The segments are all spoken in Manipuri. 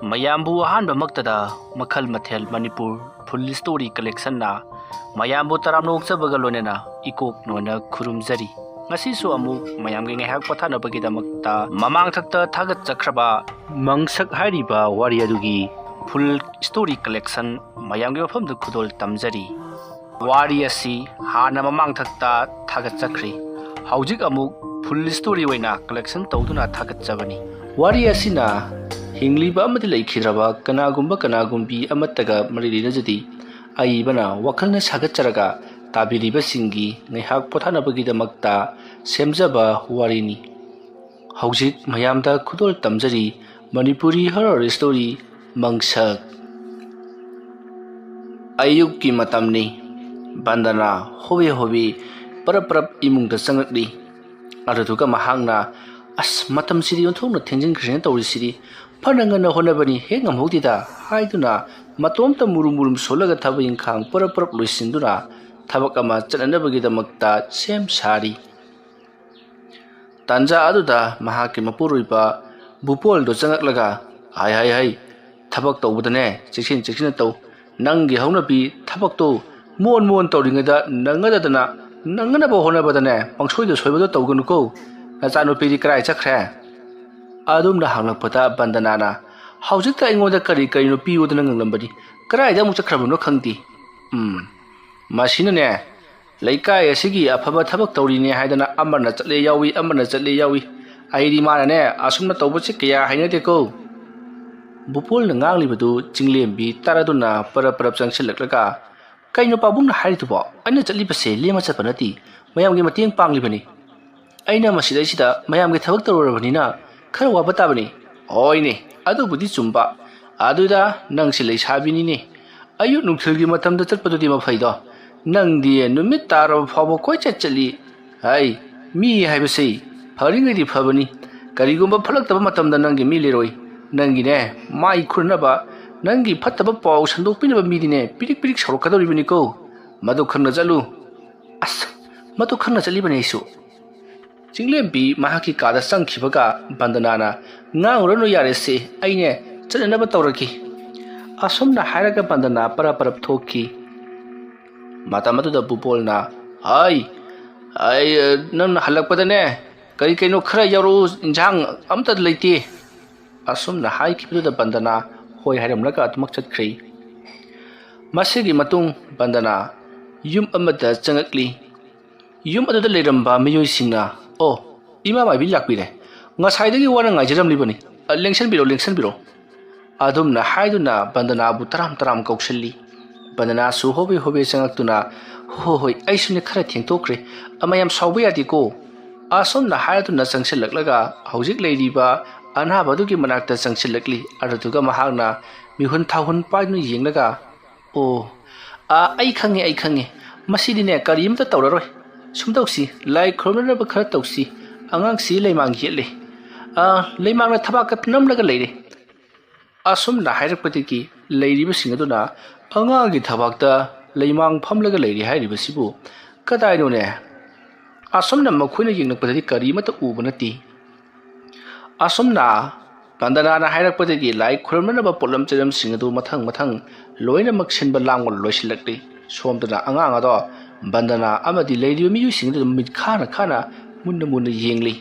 ꯃꯌꯥꯝꯕꯨ ꯑꯍꯥꯟꯕꯃꯛꯇꯗ ꯃꯈꯜ ꯃꯊꯦꯜ ꯃꯅꯤꯄꯨꯔ ꯐꯨꯜ ꯁ꯭ꯇꯣꯔꯤ ꯀꯂꯦꯛꯁꯟꯅ ꯃꯌꯥꯝꯕꯨ ꯇꯔꯥꯝꯅꯣꯛꯆꯕꯒ ꯂꯣꯏꯅꯅ ꯏꯀꯣꯛꯅꯣꯅ ꯈꯨꯔꯨꯝꯖꯔꯤ꯫ ꯉꯁꯤꯁꯨ ꯑꯃꯨꯛ ꯃꯌꯥꯝꯒꯤ ꯉꯥꯏꯍꯥꯛ ꯄꯣꯊꯥꯅꯕꯒꯤꯗꯃꯛꯇ ꯃꯃꯥꯡꯊꯛꯇ ꯊꯥꯒꯠꯆꯈ꯭ꯔꯕ ꯃꯪꯁꯛ ꯍꯥꯏꯔꯤꯕ ꯋꯥꯔꯤ ꯑꯗꯨꯒꯤ ꯐꯨꯜ ꯁ꯭ꯇꯣꯔꯤ ꯀꯂꯦꯛꯁꯟ ꯃꯌꯥꯝꯒꯤ ꯃꯐꯝꯗ ꯈꯨꯗꯣꯜ ꯇꯝꯖꯔꯤ꯫ ꯋꯥꯔꯤ ꯑꯁꯤ ꯍꯥꯟꯅ ꯃꯃꯥꯡꯊꯛꯇ ꯊꯥꯒꯠꯆꯈ꯭ꯔꯤ꯫ ꯍꯧꯖꯤꯛ ꯑꯃꯨꯛ ꯐꯨꯜ ꯁ꯭ꯇꯣꯔꯤ ꯑꯣꯏꯅ ꯀꯂꯦꯛꯁꯟ ꯇꯧꯗꯨꯅ ꯊꯥꯒꯠꯆꯕꯅꯤ꯫ ꯋꯥꯔꯤ ꯑꯁꯤꯅ ꯍꯤꯡꯂꯤꯕ ꯑꯃꯗꯤ ꯂꯩꯈꯤꯗ꯭ꯔꯕ ꯀꯅꯥꯒꯨꯝꯕꯤ ꯑꯃꯠꯇꯒ ꯃꯔꯤ ꯂꯩꯅꯖꯗꯦ꯫ ꯑꯏꯕꯅ ꯋꯥꯈꯜꯅ ꯁꯥꯒꯠꯆꯔꯒ ꯇꯥꯕꯤꯔꯤꯕꯁꯤꯡꯒꯤ ꯉꯥꯏꯍꯥꯛ ꯄꯣꯊꯥꯅꯕꯒꯤꯗꯃꯛꯇ ꯁꯦꯝꯖꯕ ꯋꯥꯔꯤꯅꯤ꯫ ꯍꯧꯖꯤꯛ ꯃꯌꯥꯝꯗ ꯈꯨꯗꯣꯜ ꯇꯝꯖꯔꯤ ꯃꯅꯤꯄꯨꯔꯤ ꯍꯣꯔꯔ ꯁ꯭ꯇꯣꯔꯤ ꯃꯪꯁꯛ꯫ ꯑꯌꯨꯛꯀꯤ ꯃꯇꯝꯅꯤ꯫ ꯕꯟꯗꯅꯥ ꯍꯣꯕꯦ ꯄꯔꯞ ꯏꯃꯨꯡꯗ ꯆꯪꯂꯛꯂꯤ꯫ ꯑꯗꯨꯗꯨꯒ ꯃꯍꯥꯛꯅ ꯃꯇꯝꯁꯤꯗꯤ ꯑꯣꯟꯊꯣꯛꯅ ꯊꯦꯡꯖꯤꯟꯈ꯭ꯔꯦꯅ ꯇꯧꯔꯤꯁꯤꯗꯤ, ꯐꯅ ꯉꯟꯅ ꯍꯣꯠꯅꯕꯅꯤ ꯍꯦꯛ ꯉꯝꯍꯧꯗꯦꯗ ꯍꯥꯏꯗꯨꯅ ꯃꯇꯣꯝꯇ ꯃꯨꯔꯨꯝ ꯁꯣꯜꯂꯒ ꯊꯕꯛ ꯏꯪꯈꯥꯡ ꯄꯔꯞ ꯂꯣꯏꯁꯤꯟꯗꯨꯅ ꯊꯕꯛ ꯑꯃ ꯆꯠꯅꯅꯕꯒꯤꯗꯃꯛꯇ ꯁꯦꯝ ꯁꯥꯔꯤ꯫ ꯇꯥꯟꯖꯥ ꯑꯗꯨꯗ ꯃꯍꯥꯛꯀꯤ ꯃꯄꯨꯔꯣꯏꯕ ꯕꯨꯄꯣꯜꯗꯣ ꯆꯪꯂꯛꯂꯒ ꯍꯩ ꯊꯕꯛ ꯇꯧꯕꯗꯅꯦ ꯆꯦꯛꯁꯤꯟꯅ ꯇꯧ꯫ ꯅꯪꯒꯤ ꯍꯧꯅꯕꯤ ꯊꯕꯛꯇꯣ ꯃꯣꯟ ꯇꯧꯔꯤꯉꯩꯗ ꯅꯪꯅꯕ ꯍꯣꯠꯅꯕꯗꯅꯦ ꯄꯪꯁꯣꯏꯗ ꯁꯣꯏꯕꯗꯣ ꯇꯧꯒꯅꯨꯀꯣ꯫ ꯅꯆꯥꯅꯨꯄꯤꯗꯤ ꯀꯔꯥꯏ ꯆꯠꯈ꯭ꯔꯦ? ꯑꯗꯨꯝꯅ ꯍꯪꯂꯛꯄꯗ ꯕꯟꯗꯅꯥꯅ ꯍꯧꯖꯤꯛꯇ ꯑꯩꯉꯣꯟꯗ ꯀꯔꯤꯅꯣ ꯄꯤꯌꯨꯗꯅ ꯉꯪꯂꯝꯕꯅꯤ, ꯀꯔꯥꯏꯗ ꯑꯃꯨꯛ ꯆꯠꯈ꯭ꯔꯕꯅꯣ ꯈꯪꯗꯦ꯫ ꯃꯁꯤꯅꯅꯦ ꯂꯩꯀꯥꯏ ꯑꯁꯤꯒꯤ ꯑꯐꯕ ꯊꯕꯛ ꯇꯧꯔꯤꯅꯦ ꯍꯥꯏꯗꯅ ꯑꯃꯅ ꯆꯠꯂꯦ ꯌꯥꯎꯏ꯫ ꯑꯩꯗꯤ ꯃꯥꯅꯅꯦ ꯑꯁꯨꯝꯅ ꯇꯧꯕꯁꯤ ꯀꯌꯥ ꯍꯩꯅꯗꯦꯀꯣ꯫ ꯕꯨꯄꯣꯜꯅ ꯉꯥꯡꯂꯤꯕꯗꯨ ꯆꯤꯡꯂꯦꯝꯕꯤ ꯇꯥꯔꯗꯨꯅ ꯄꯔꯞ ꯆꯪꯁꯤꯜꯂꯛꯂꯒ ꯀꯩꯅꯣ ꯄꯥꯕꯨꯡꯅ ꯍꯥꯏꯔꯤꯗꯨꯕꯣ? ꯑꯩꯅ ꯆꯠꯂꯤꯕꯁꯦ ꯂꯦꯝꯃ ꯆꯠꯄ ꯅꯠꯇꯦ, ꯃꯌꯥꯝꯒꯤ ꯃꯇꯦꯡ ꯄꯥꯡꯂꯤꯕꯅꯤ꯫ ꯑꯩꯅ ꯃꯁꯤꯗꯩꯁꯤꯗ ꯃꯌꯥꯝꯒꯤ ꯊꯕꯛ ꯇꯧꯔꯨꯔꯕꯅꯤꯅ ꯈꯔ ꯋꯥꯕ ꯇꯥꯕꯅꯤ꯫ ꯍꯣꯏꯅꯦ ꯑꯗꯨꯕꯨꯗꯤ ꯆꯨꯝꯕ, ꯑꯗꯨꯗ ꯅꯪꯁꯤ ꯂꯩꯁꯥꯕꯤꯅꯤꯅꯦ, ꯑꯌꯨꯛ ꯅꯨꯡꯊꯤꯜꯒꯤ ꯃꯇꯝꯗ ꯆꯠꯄꯗꯨꯗꯤ ꯃꯐꯩꯗꯣ, ꯅꯪꯗꯤ ꯅꯨꯃꯤꯠ ꯇꯥꯔꯕ ꯐꯥꯎꯕ ꯀꯣꯏꯆꯠ ꯆꯠꯂꯤ꯫ ꯃꯤ ꯍꯥꯏꯕꯁꯤ ꯐꯔꯤꯉꯩꯗꯤ ꯐꯕꯅꯤ, ꯀꯔꯤꯒꯨꯝꯕ ꯐꯠꯂꯛꯇꯕ ꯃꯇꯝꯗ ꯅꯪꯒꯤ ꯃꯤ ꯂꯩꯔꯣꯏ꯫ ꯅꯪꯒꯤꯅꯦ ꯃꯥꯏ ꯈꯨꯔꯅꯕ, ꯅꯪꯒꯤ ꯐꯠꯇꯕ ꯄꯥꯎ ꯁꯟꯗꯣꯛꯄꯤꯅꯕ ꯃꯤꯗꯤꯅꯦ ꯄꯤꯔꯤꯛ ꯁꯧꯔꯛꯀꯗꯧꯔꯤꯕꯅꯤꯀꯣ꯫ ꯃꯗꯨ ꯈꯪꯅ ꯆꯠꯂꯨ꯫ ꯃꯗꯨ ꯈꯪꯅ ꯆꯠꯂꯤꯕꯅꯤ ꯑꯩꯁꯨ꯫ ꯆꯤꯡꯂꯦꯝꯕꯤ ꯃꯍꯥꯛꯀꯤ ꯀꯥꯗ ꯆꯪꯈꯤꯕꯒ ꯕꯟꯗꯅꯥꯅ ꯉꯥꯡꯉꯨꯔꯅꯨ ꯌꯥꯔꯦꯁꯦ, ꯑꯩꯅꯦ ꯆꯠꯅꯅꯕ ꯇꯧꯔꯒꯦ꯫ ꯑꯁꯨꯝꯅ ꯍꯥꯏꯔꯒ ꯕꯟꯗꯅꯥ ꯄꯔꯞ ꯊꯣꯛꯈꯤ꯫ ꯃꯇꯝ ꯑꯗꯨꯗ ꯕꯨꯄꯣꯜꯅ ꯅꯪꯅ ꯍꯜꯂꯛꯄꯗꯅꯦ ꯀꯩꯅꯣ ꯈꯔ ꯌꯥꯎꯔꯛꯎ, ꯏꯟꯖꯥꯡ ꯑꯝꯇ ꯂꯩꯇꯦ꯫ ꯑꯁꯨꯝꯅ ꯍꯥꯏꯈꯤꯕꯗꯨꯗ ꯕꯟꯗꯅꯥ ꯍꯣꯏ ꯍꯥꯏꯔꯝꯂꯒ ꯑꯗꯨꯃꯛ ꯆꯠꯈ꯭ꯔꯦ꯫ ꯃꯁꯤꯒꯤ ꯃꯇꯨꯡ ꯕꯟꯗꯅꯥ ꯌꯨꯝ ꯑꯃꯗ ꯆꯪꯂꯛꯂꯤ꯫ ꯌꯨꯝ ꯑꯗꯨꯗ ꯂꯩꯔꯝꯕ ꯃꯤꯑꯣꯏꯁꯤꯡꯅ ꯏꯃꯥ ꯃꯥꯏꯕꯤ ꯂꯥꯛꯄꯤꯔꯦ, ꯉꯁꯥꯏꯗꯒꯤ ꯋꯥꯅ ꯉꯥꯏꯖꯔꯝꯂꯤꯕꯅꯤ, ꯂꯦꯡꯁꯟꯕꯤꯔꯣ꯫ ꯑꯗꯨꯝꯅ ꯍꯥꯏꯗꯨꯅ ꯕꯟꯗꯅꯥꯕꯨ ꯇꯔꯥꯝ ꯀꯧꯁꯤꯜꯂꯤ꯫ ꯕꯟꯗꯅꯥꯁꯨ ꯍꯣꯕꯦ ꯆꯪꯂꯛꯇꯨꯅ ꯍꯣꯏ ꯑꯩꯁꯨꯅꯦ ꯈꯔ ꯊꯦꯡꯇꯣꯛꯈ꯭ꯔꯦ, ꯌꯥꯝ ꯁꯥꯎꯕ ꯌꯥꯗꯦꯀꯣ꯫ ꯑꯁꯨꯝꯅ ꯍꯥꯏꯗꯨꯅ ꯆꯪꯁꯤꯜꯂꯛꯂꯒ ꯍꯧꯖꯤꯛ ꯂꯩꯔꯤꯕ ꯑꯅꯥꯕ ꯑꯗꯨꯒꯤ ꯃꯅꯥꯛꯇ ꯆꯪꯁꯤꯜꯂꯛꯂꯤ꯫ ꯑꯗꯨꯗꯨꯒ ꯃꯍꯥꯛꯅ ꯃꯤꯍꯨꯟ ꯊꯥꯍꯨꯟ ꯄꯥꯏꯗꯨꯅ ꯌꯦꯡꯂꯒ ꯑꯩ ꯈꯪꯉꯦ, ꯃꯁꯤꯗꯤꯅꯦ ꯀꯔꯤꯝꯇ ꯇꯧꯔꯔꯣꯏ꯫ ꯁꯨꯝꯇꯧꯁꯤ, ꯂꯥꯏ ꯈꯨꯔꯨꯝꯅꯅꯕ ꯈꯔ ꯇꯧꯁꯤ꯫ ꯑꯉꯥꯡꯁꯤ ꯂꯩꯃꯥꯡ ꯌꯦꯠꯂꯦ, ꯂꯩꯃꯥꯡꯅ ꯊꯕꯥꯛꯀ ꯅꯝꯂꯒ ꯂꯩꯔꯦ꯫ ꯑꯁꯨꯝꯅ ꯍꯥꯏꯔꯛꯄꯗꯒꯤ ꯂꯩꯔꯤꯕꯁꯤꯡ ꯑꯗꯨꯅ ꯑꯉꯥꯡꯒꯤ ꯊꯕꯥꯛꯇ ꯂꯩꯃꯥꯡ ꯐꯝꯂꯒ ꯂꯩꯔꯦ ꯍꯥꯏꯔꯤꯕꯁꯤꯕꯨ ꯀꯗꯥꯏꯅꯣꯅꯦ? ꯑꯁꯨꯝꯅ ꯃꯈꯣꯏꯅ ꯌꯦꯡꯂꯛꯄꯗꯗꯤ ꯀꯔꯤꯃꯠꯇ ꯎꯕ ꯅꯠꯇꯦ꯫ ꯑꯁꯨꯝꯅ ꯕꯟꯗꯅꯥꯅ ꯍꯥꯏꯔꯛꯄꯗꯒꯤ ꯂꯥꯏ ꯈꯨꯔꯨꯝꯅꯅꯕ ꯄꯣꯠꯂꯝ ꯆꯩꯔꯝꯁꯤꯡ ꯑꯗꯨ ꯃꯊꯪ ꯂꯣꯏꯅꯃꯛ ꯁꯤꯟꯕ ꯂꯥꯡꯕ ꯂꯣꯏꯁꯤꯜꯂꯛꯂꯤ꯫ ꯁꯣꯝꯗꯅ ꯑꯉꯥꯡ ꯑꯗꯣ ꯕꯟꯗꯅꯥ ꯑꯃꯗꯤ ꯂꯩꯔꯤꯕ ꯃꯤꯑꯣꯏꯁꯤꯡ ꯑꯗꯨ ꯃꯤꯠ ꯈꯥꯅ ꯃꯨꯟꯅ ꯌꯦꯡꯂꯤ꯫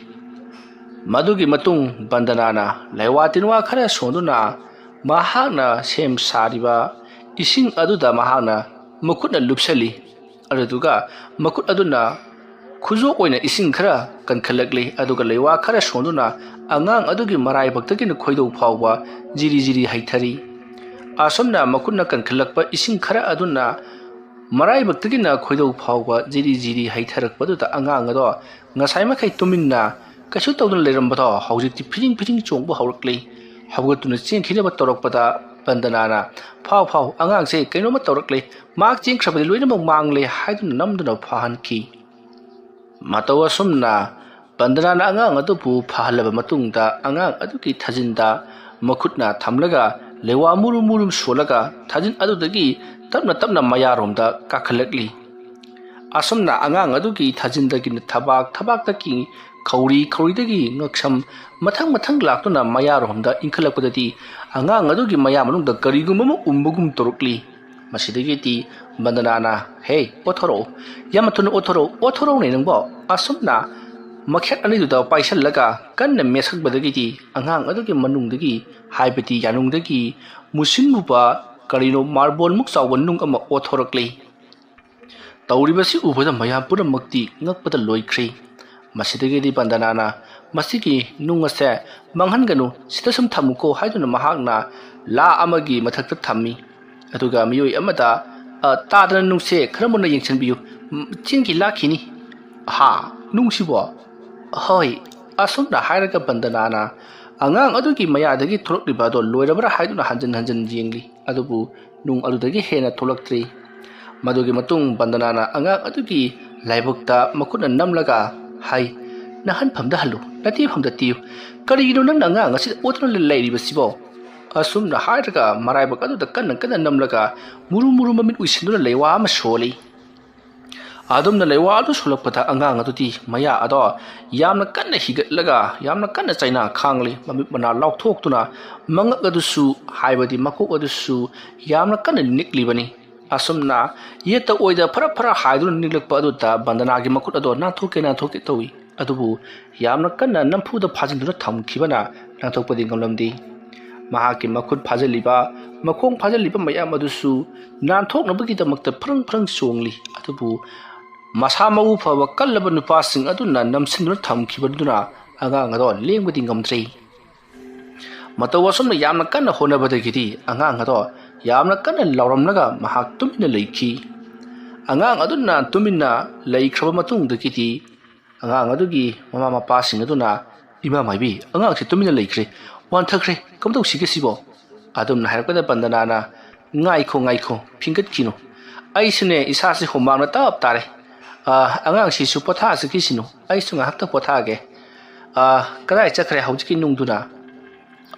ꯃꯗꯨꯒꯤ ꯃꯇꯨꯡ ꯕꯟꯗꯅꯥꯅ ꯂꯩꯋꯥ ꯇꯤꯟꯋꯥ ꯈꯔ ꯁꯣꯟꯗꯨꯅ ꯃꯍꯥꯛꯅ ꯁꯦꯝ ꯁꯥꯔꯤꯕ ꯏꯁꯤꯡ ꯑꯗꯨꯗ ꯃꯍꯥꯛꯅ ꯃꯈꯨꯠꯅ ꯂꯨꯞꯁꯜꯂꯤ꯫ ꯑꯗꯨꯗꯨꯒ ꯃꯈꯨꯠ ꯑꯗꯨꯅ ꯈꯨꯖꯣꯛ ꯑꯣꯏꯅ ꯏꯁꯤꯡ ꯈꯔ ꯀꯟꯈꯠꯂꯛꯂꯤ꯫ ꯑꯗꯨꯒ ꯂꯩꯋꯥ ꯈꯔ ꯁꯣꯟꯗꯨꯅ ꯑꯉꯥꯡ ꯑꯗꯨꯒꯤ ꯃꯔꯥꯏꯕꯛꯇꯒꯤꯅ ꯈꯣꯏꯗꯧ ꯐꯥꯎꯕ ꯖꯤꯔꯤ ꯍꯩꯊꯔꯤ꯫ ꯑꯁꯨꯝꯅ ꯃꯈꯨꯠꯅ ꯀꯟꯈꯠꯂꯛꯄ ꯏꯁꯤꯡ ꯈꯔ ꯑꯗꯨꯅ ꯃꯔꯥꯏꯕꯛꯇꯒꯤꯅ ꯈꯣꯏꯗꯧ ꯐꯥꯎꯕ ꯖꯤꯔꯤ ꯍꯩꯊꯔꯛꯄꯗꯨꯗ ꯑꯉꯥꯡ ꯑꯗꯣ ꯉꯁꯥꯏ ꯃꯈꯩ ꯇꯨꯃꯤꯟꯅ ꯀꯩꯁꯨ ꯇꯧꯗꯨꯅ ꯂꯩꯔꯝꯕꯗꯣ ꯍꯧꯖꯤꯛꯇꯤ ꯐꯤꯗꯤꯡ ꯆꯣꯡꯕ ꯍꯧꯔꯛꯂꯤ꯫ ꯍꯧꯒꯠꯇꯨꯅ ꯆꯦꯟꯈꯤꯅꯕ ꯇꯧꯔꯛꯄꯗ ꯕꯟꯗꯅꯥꯅ ꯐꯥꯎ ꯑꯉꯥꯡꯁꯦ ꯀꯩꯅꯣꯝꯃ ꯇꯧꯔꯛꯂꯦ, ꯃꯍꯥꯛ ꯆꯦꯟꯈ꯭ꯔꯕꯗꯤ ꯂꯣꯏꯅꯃꯛ ꯃꯥꯡꯂꯦ ꯍꯥꯏꯗꯨꯅ ꯅꯝꯗꯨꯅ ꯐꯍꯟꯈꯤ꯫ ꯃꯇꯧ ꯑꯁꯨꯝꯅ ꯕꯟꯗꯅꯥꯅ ꯑꯉꯥꯡ ꯑꯗꯨꯕꯨ ꯐꯍꯜꯂꯕ ꯃꯇꯨꯡꯗ ꯑꯉꯥꯡ ꯑꯗꯨꯒꯤ ꯊꯥꯖꯤꯟꯗ ꯃꯈꯨꯠꯅ ꯊꯝꯂꯒ ꯂꯩꯋꯥ ꯃꯨꯔꯨꯝ ꯁꯣꯜꯂꯒ ꯊꯥꯖꯤꯟ ꯑꯗꯨꯗꯒꯤ ꯇꯞꯅ ꯃꯌꯥꯔꯣꯝꯗ ꯀꯥꯈꯠꯂꯛꯂꯤ꯫ ꯑꯁꯨꯝꯅ ꯑꯉꯥꯡ ꯑꯗꯨꯒꯤ ꯊꯥꯖꯤꯟꯗꯒꯤꯅ ꯊꯕꯥꯛꯇꯒꯤ khawri ngaksam mathang laktuna maya romda inkhalapadati angang adugi maya manungda karigum umbugum torukli masidagi ti bandanana hey othoro yamatun othoro ne nangbo asumna makhet ani duda paisal laga kanna mesak badagi ti angang adugi manungdagi haibati yanungdagi musinmuba karino marbon muk sawon nung ama othorokli tawribasi ubada maya pura makti ngakpada loikhri masidagi bandanana masigi nungase manghanganu sitasum thamuko haiduna mahakna la amagi mathakta thammi aduga miyoi amada tadana nungse kharamuna yengchanbiyu chingi lakhini ha nungsibo hoi asumna hairaga bandanana angang adugi mayadagi thoroklibado loirabra haiduna hanjan jengli adubu nung adudagi hena tholaktri madugi matung bandanana angang adugi laibukta makuna namlaga hai nahan phamda halu nati phamda tiu karigino nang angang asi otron leiri basibo asumna hairaga maraibak adu kan namlaga muru mamit uisinduna leiwa ama soli adumna leiwa adu solapata angang adu ti maya ado yamna kanna higatlaga yamna kanna chaina khangli mamit mana laukthokuna mangak adu su haibadi makok adu su yamna kanna nikli bani asumna yeta oida phara haidun niglakpa adu ta bandanagi makut ado na thoke towi adubu yamna kanna nampuda phajinduna thamkhibana nathokpadi ngamlamdi mahaki makut phajaliba makong phajaliba mayam adusu nanthoknabagi damakta phrang songli adubu masa mau phaba kallaba nupasing aduna namsinduna thamkhibaduna angang ado lengbadi ngamdrei matawasumna yamna kanna honabadagidi angang ado yamna kanna lauramnaga mahak tumina leikhi angang aduna tumina leikhaba matungdagidi angang adugi mama mapasing aduna ima maibi angang se tumina leikhre wan thakre kamdau sigesibo adumna harakada bandanana ngaikho phingat kino aisune isase homangna tap tare angang si su potha sikisinu aisunga hakta potha ge kadai chakre haujiki nungduna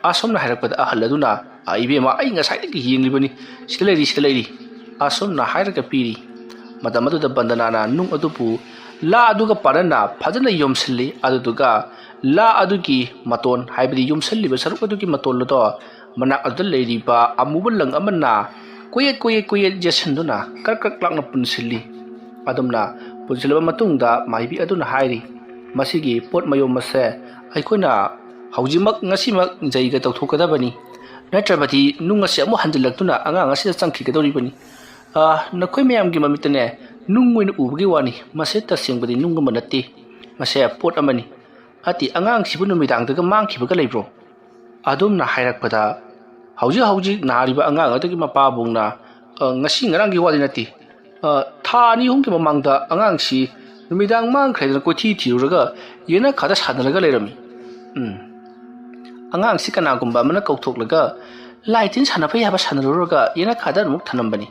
asomna harakada ahaladuna aibema ai ngasai ki yenglibani sileiri asomna hairaka piri madamadu da bandanana nung adupu la aduga parana phajana yomsilli aduga la adugi maton haibri yomsilli basaruk adugi maton lodo mana adul leiriba amubalang amanna koyet jesanduna karkak lakna punsilli adumna punsilaba matungda maibi aduna hairi masigi pot mayom mase aikoina haujimak ngasimak jaiga tawthokadabani natrabati nung asi amu handilaktuna angang asi changkhikadoribani nakhoi mayamgi mamitane nung moina ubagi wani mase tasengbadi nungga manati mase pot amani ati angang sibu numidang daga mangkhibaga leibro adumna hairakpada hauji nariba angang adagi mapabungna ngasi ngarangi wadi nati tha ni hungki mamangda angang si numidang mangkhredna kothi thiruraga yena khada sadalaga leirami angang si kanagumba mana kauthoklaga laitin sanapa yaba sanaruraga yena khada muk thanambani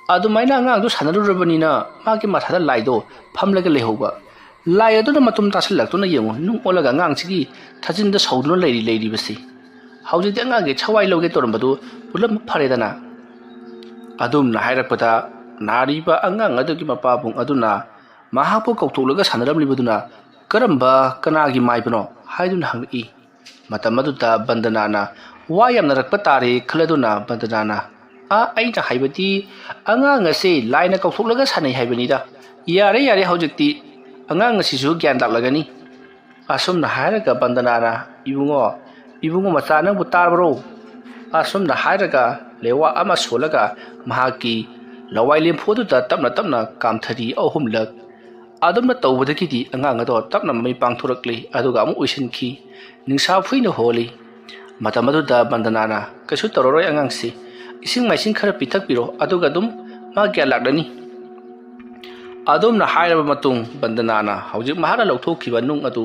adumaina angang du sanarurabani na magi mathada laido phamlaga lehoba lai aduna matum tasallaktuna yengo nung olaga angang sigi thajinda sauduna leiri basi haujidi angang ge chawai loge torambadu pulam pharedana adumna hairakpada nariba angang adugi mapabung aduna mahapu kauthoklaga sanaramlibaduna karamba kanagi maibano haiduna hangi matamadutta bandanana wayam narakpa tare khaladuna bandanana aina haibati angang ase laina kauthoklaga sanai haibanida yare haujikti angang asisu gyan daklagani asumna hairaga bandanana ibungo machana butarbro asumna hairaga lewa ama solaga mahaki lawai lemfodu ta tapna kamthari ahumlak adumna tawbadagidi angang ado tapna mai pangthurakli aduga amu uisinki ningsa phuina holi matamadu da bandanana kasu tororoi angang si ising maisin khara pitak piro aduga dum ma gya lagdani adumna hairaba matung bandanana haujik mahara lauthokhiba nung adu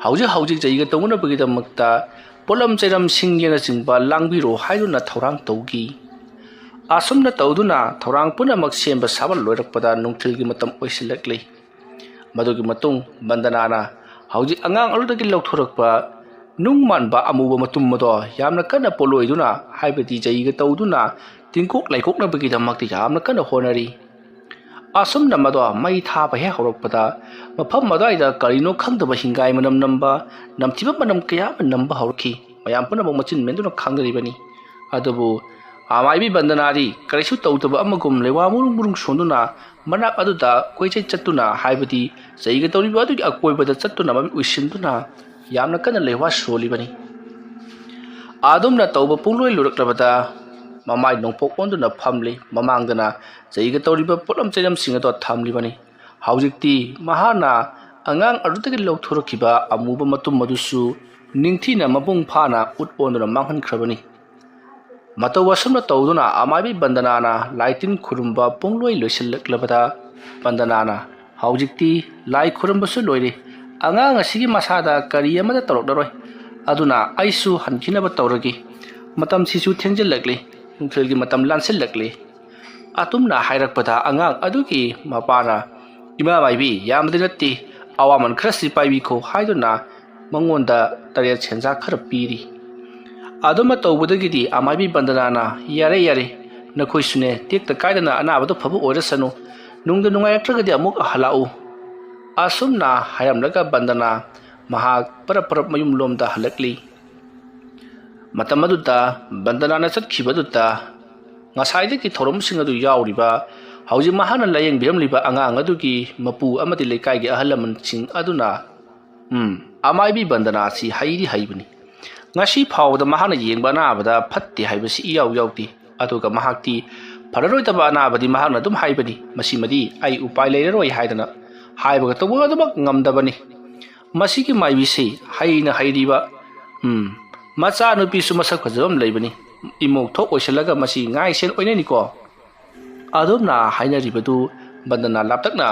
haujik jaiga tawuna bagida makta polam chairam singyena jingba langbiro haiduna thorang tawgi asumna tawduna thorang puna mak semba sabal loirakpada nungthilgi matam oisilakli madugi matung bandanana haujik angang aludagi lauthorakpa nung manba amuba matum mado yamna kana poloiduna haibati jaiga tawduna tingkok laikokna bagida makti yamna kana honari asumna mado mai thaba he horokpada mafam madaida karino khangdaba hingai manam namba namthiba manam kaya namba horki mayam puna machin menduna khangdribani adubu amaibi bandanari karisu tawtaba amagum lewa murung murung sonduna manak aduda koichai chattuna haibadi saiga tawriba adu akoibada chattuna mami uisinduna yamna kana lewa solibani adumna tawba pungloi luraklabada mamai nongpok onduna phamli mamangdana saiga tawriba polam chayam singado thamlibani haujikti mahana angang adutagi lokthorokiba amuba matum madusu ningthina mapung phana ut onduna manghan khrabani mataw wasumna tawduna amaibi bandanana laitin khurumba pungloi loisallaklabada bandanana haujikti lai khurumbasu loire angang asigi masada kari amada tawrokdaroi aduna aisu hankinaba tawragi matam sisu thengjallakli nungthelgi matam lansilakli atumna hairakpada angang adugi mapana ima maibi yamdi natti awaman khrasi paibi ko haiduna mangonda tariya chenja khara piri aduma tawbudagidi amaibi bandanana yare yare nakhoi sune tekta kaidana anabadu phabu oirasanu nungda nungayaktragadi amuk halau asumna hayamlaga bandana mahak parap mayum lomda halakli matamaduta bandanana chatkhibaduta ngasaidagi thoromsing adu yauriba hauji mahana layeng biramliba angang adugi mapu amati lekai gi ahalaman sing aduna amaibi bandana si hairi haibani ngasi phawda mahana yengba anabada phatti haibasi iyaw yawti aduga mahakti phararoitaba anabadi mahana dum haibani masimadi ai upai leiroi haidana haibaga tawadamak ngamdabani masigi maibi se haina hairiba macha nupi su masak phajam leibani imok thok oisalaga masi ngai sen oinani ko adumna haina ribadu bandana laptakna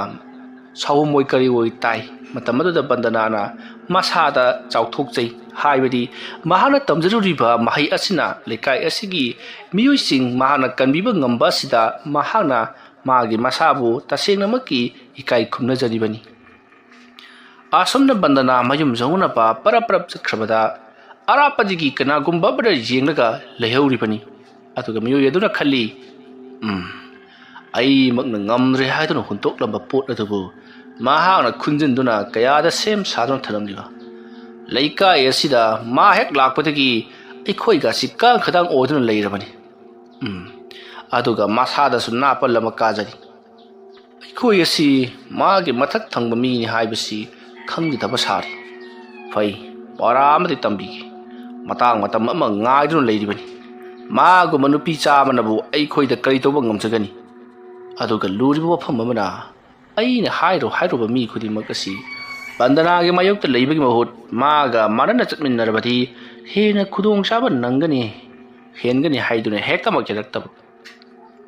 sawmoi kari oi tai matamadu da bandana na masada chauthok chei haibadi mahana tamjaruriba mahai asina lekai asigi miyoi sing mahana kanbiba ngamba sida mahana magi masabu tasengna ikai khumna jaribani asomna bandana mayum zauna pa paraprap chakhrabada arapadigi kana gumba bada jenglaga lehauribani atuga miyo yaduna khalli ai magna ngamre haiduna huntok lamba pot atubu mahana khunjinduna kayada sem sadon thalamliba leika yasida ma hek lakpadagi ikhoi ga sikka khadang oduna leirabani aduga masada sunna pallama kajari ikhoi yasi magi mathak thangba mi ni haibasi khangdi daba sari fai paramati tambi matang matam ama ngaidun leiribani magu manupi chamanabu ai khoida kari toba ngamjagani aduga luriba wafam amana aina hairo ba mi khudi makasi bandana ge mayokta leibagi mahut maga manana chatminnarabati hena khudong chaba nangani hengani haiduna hekta makjaktab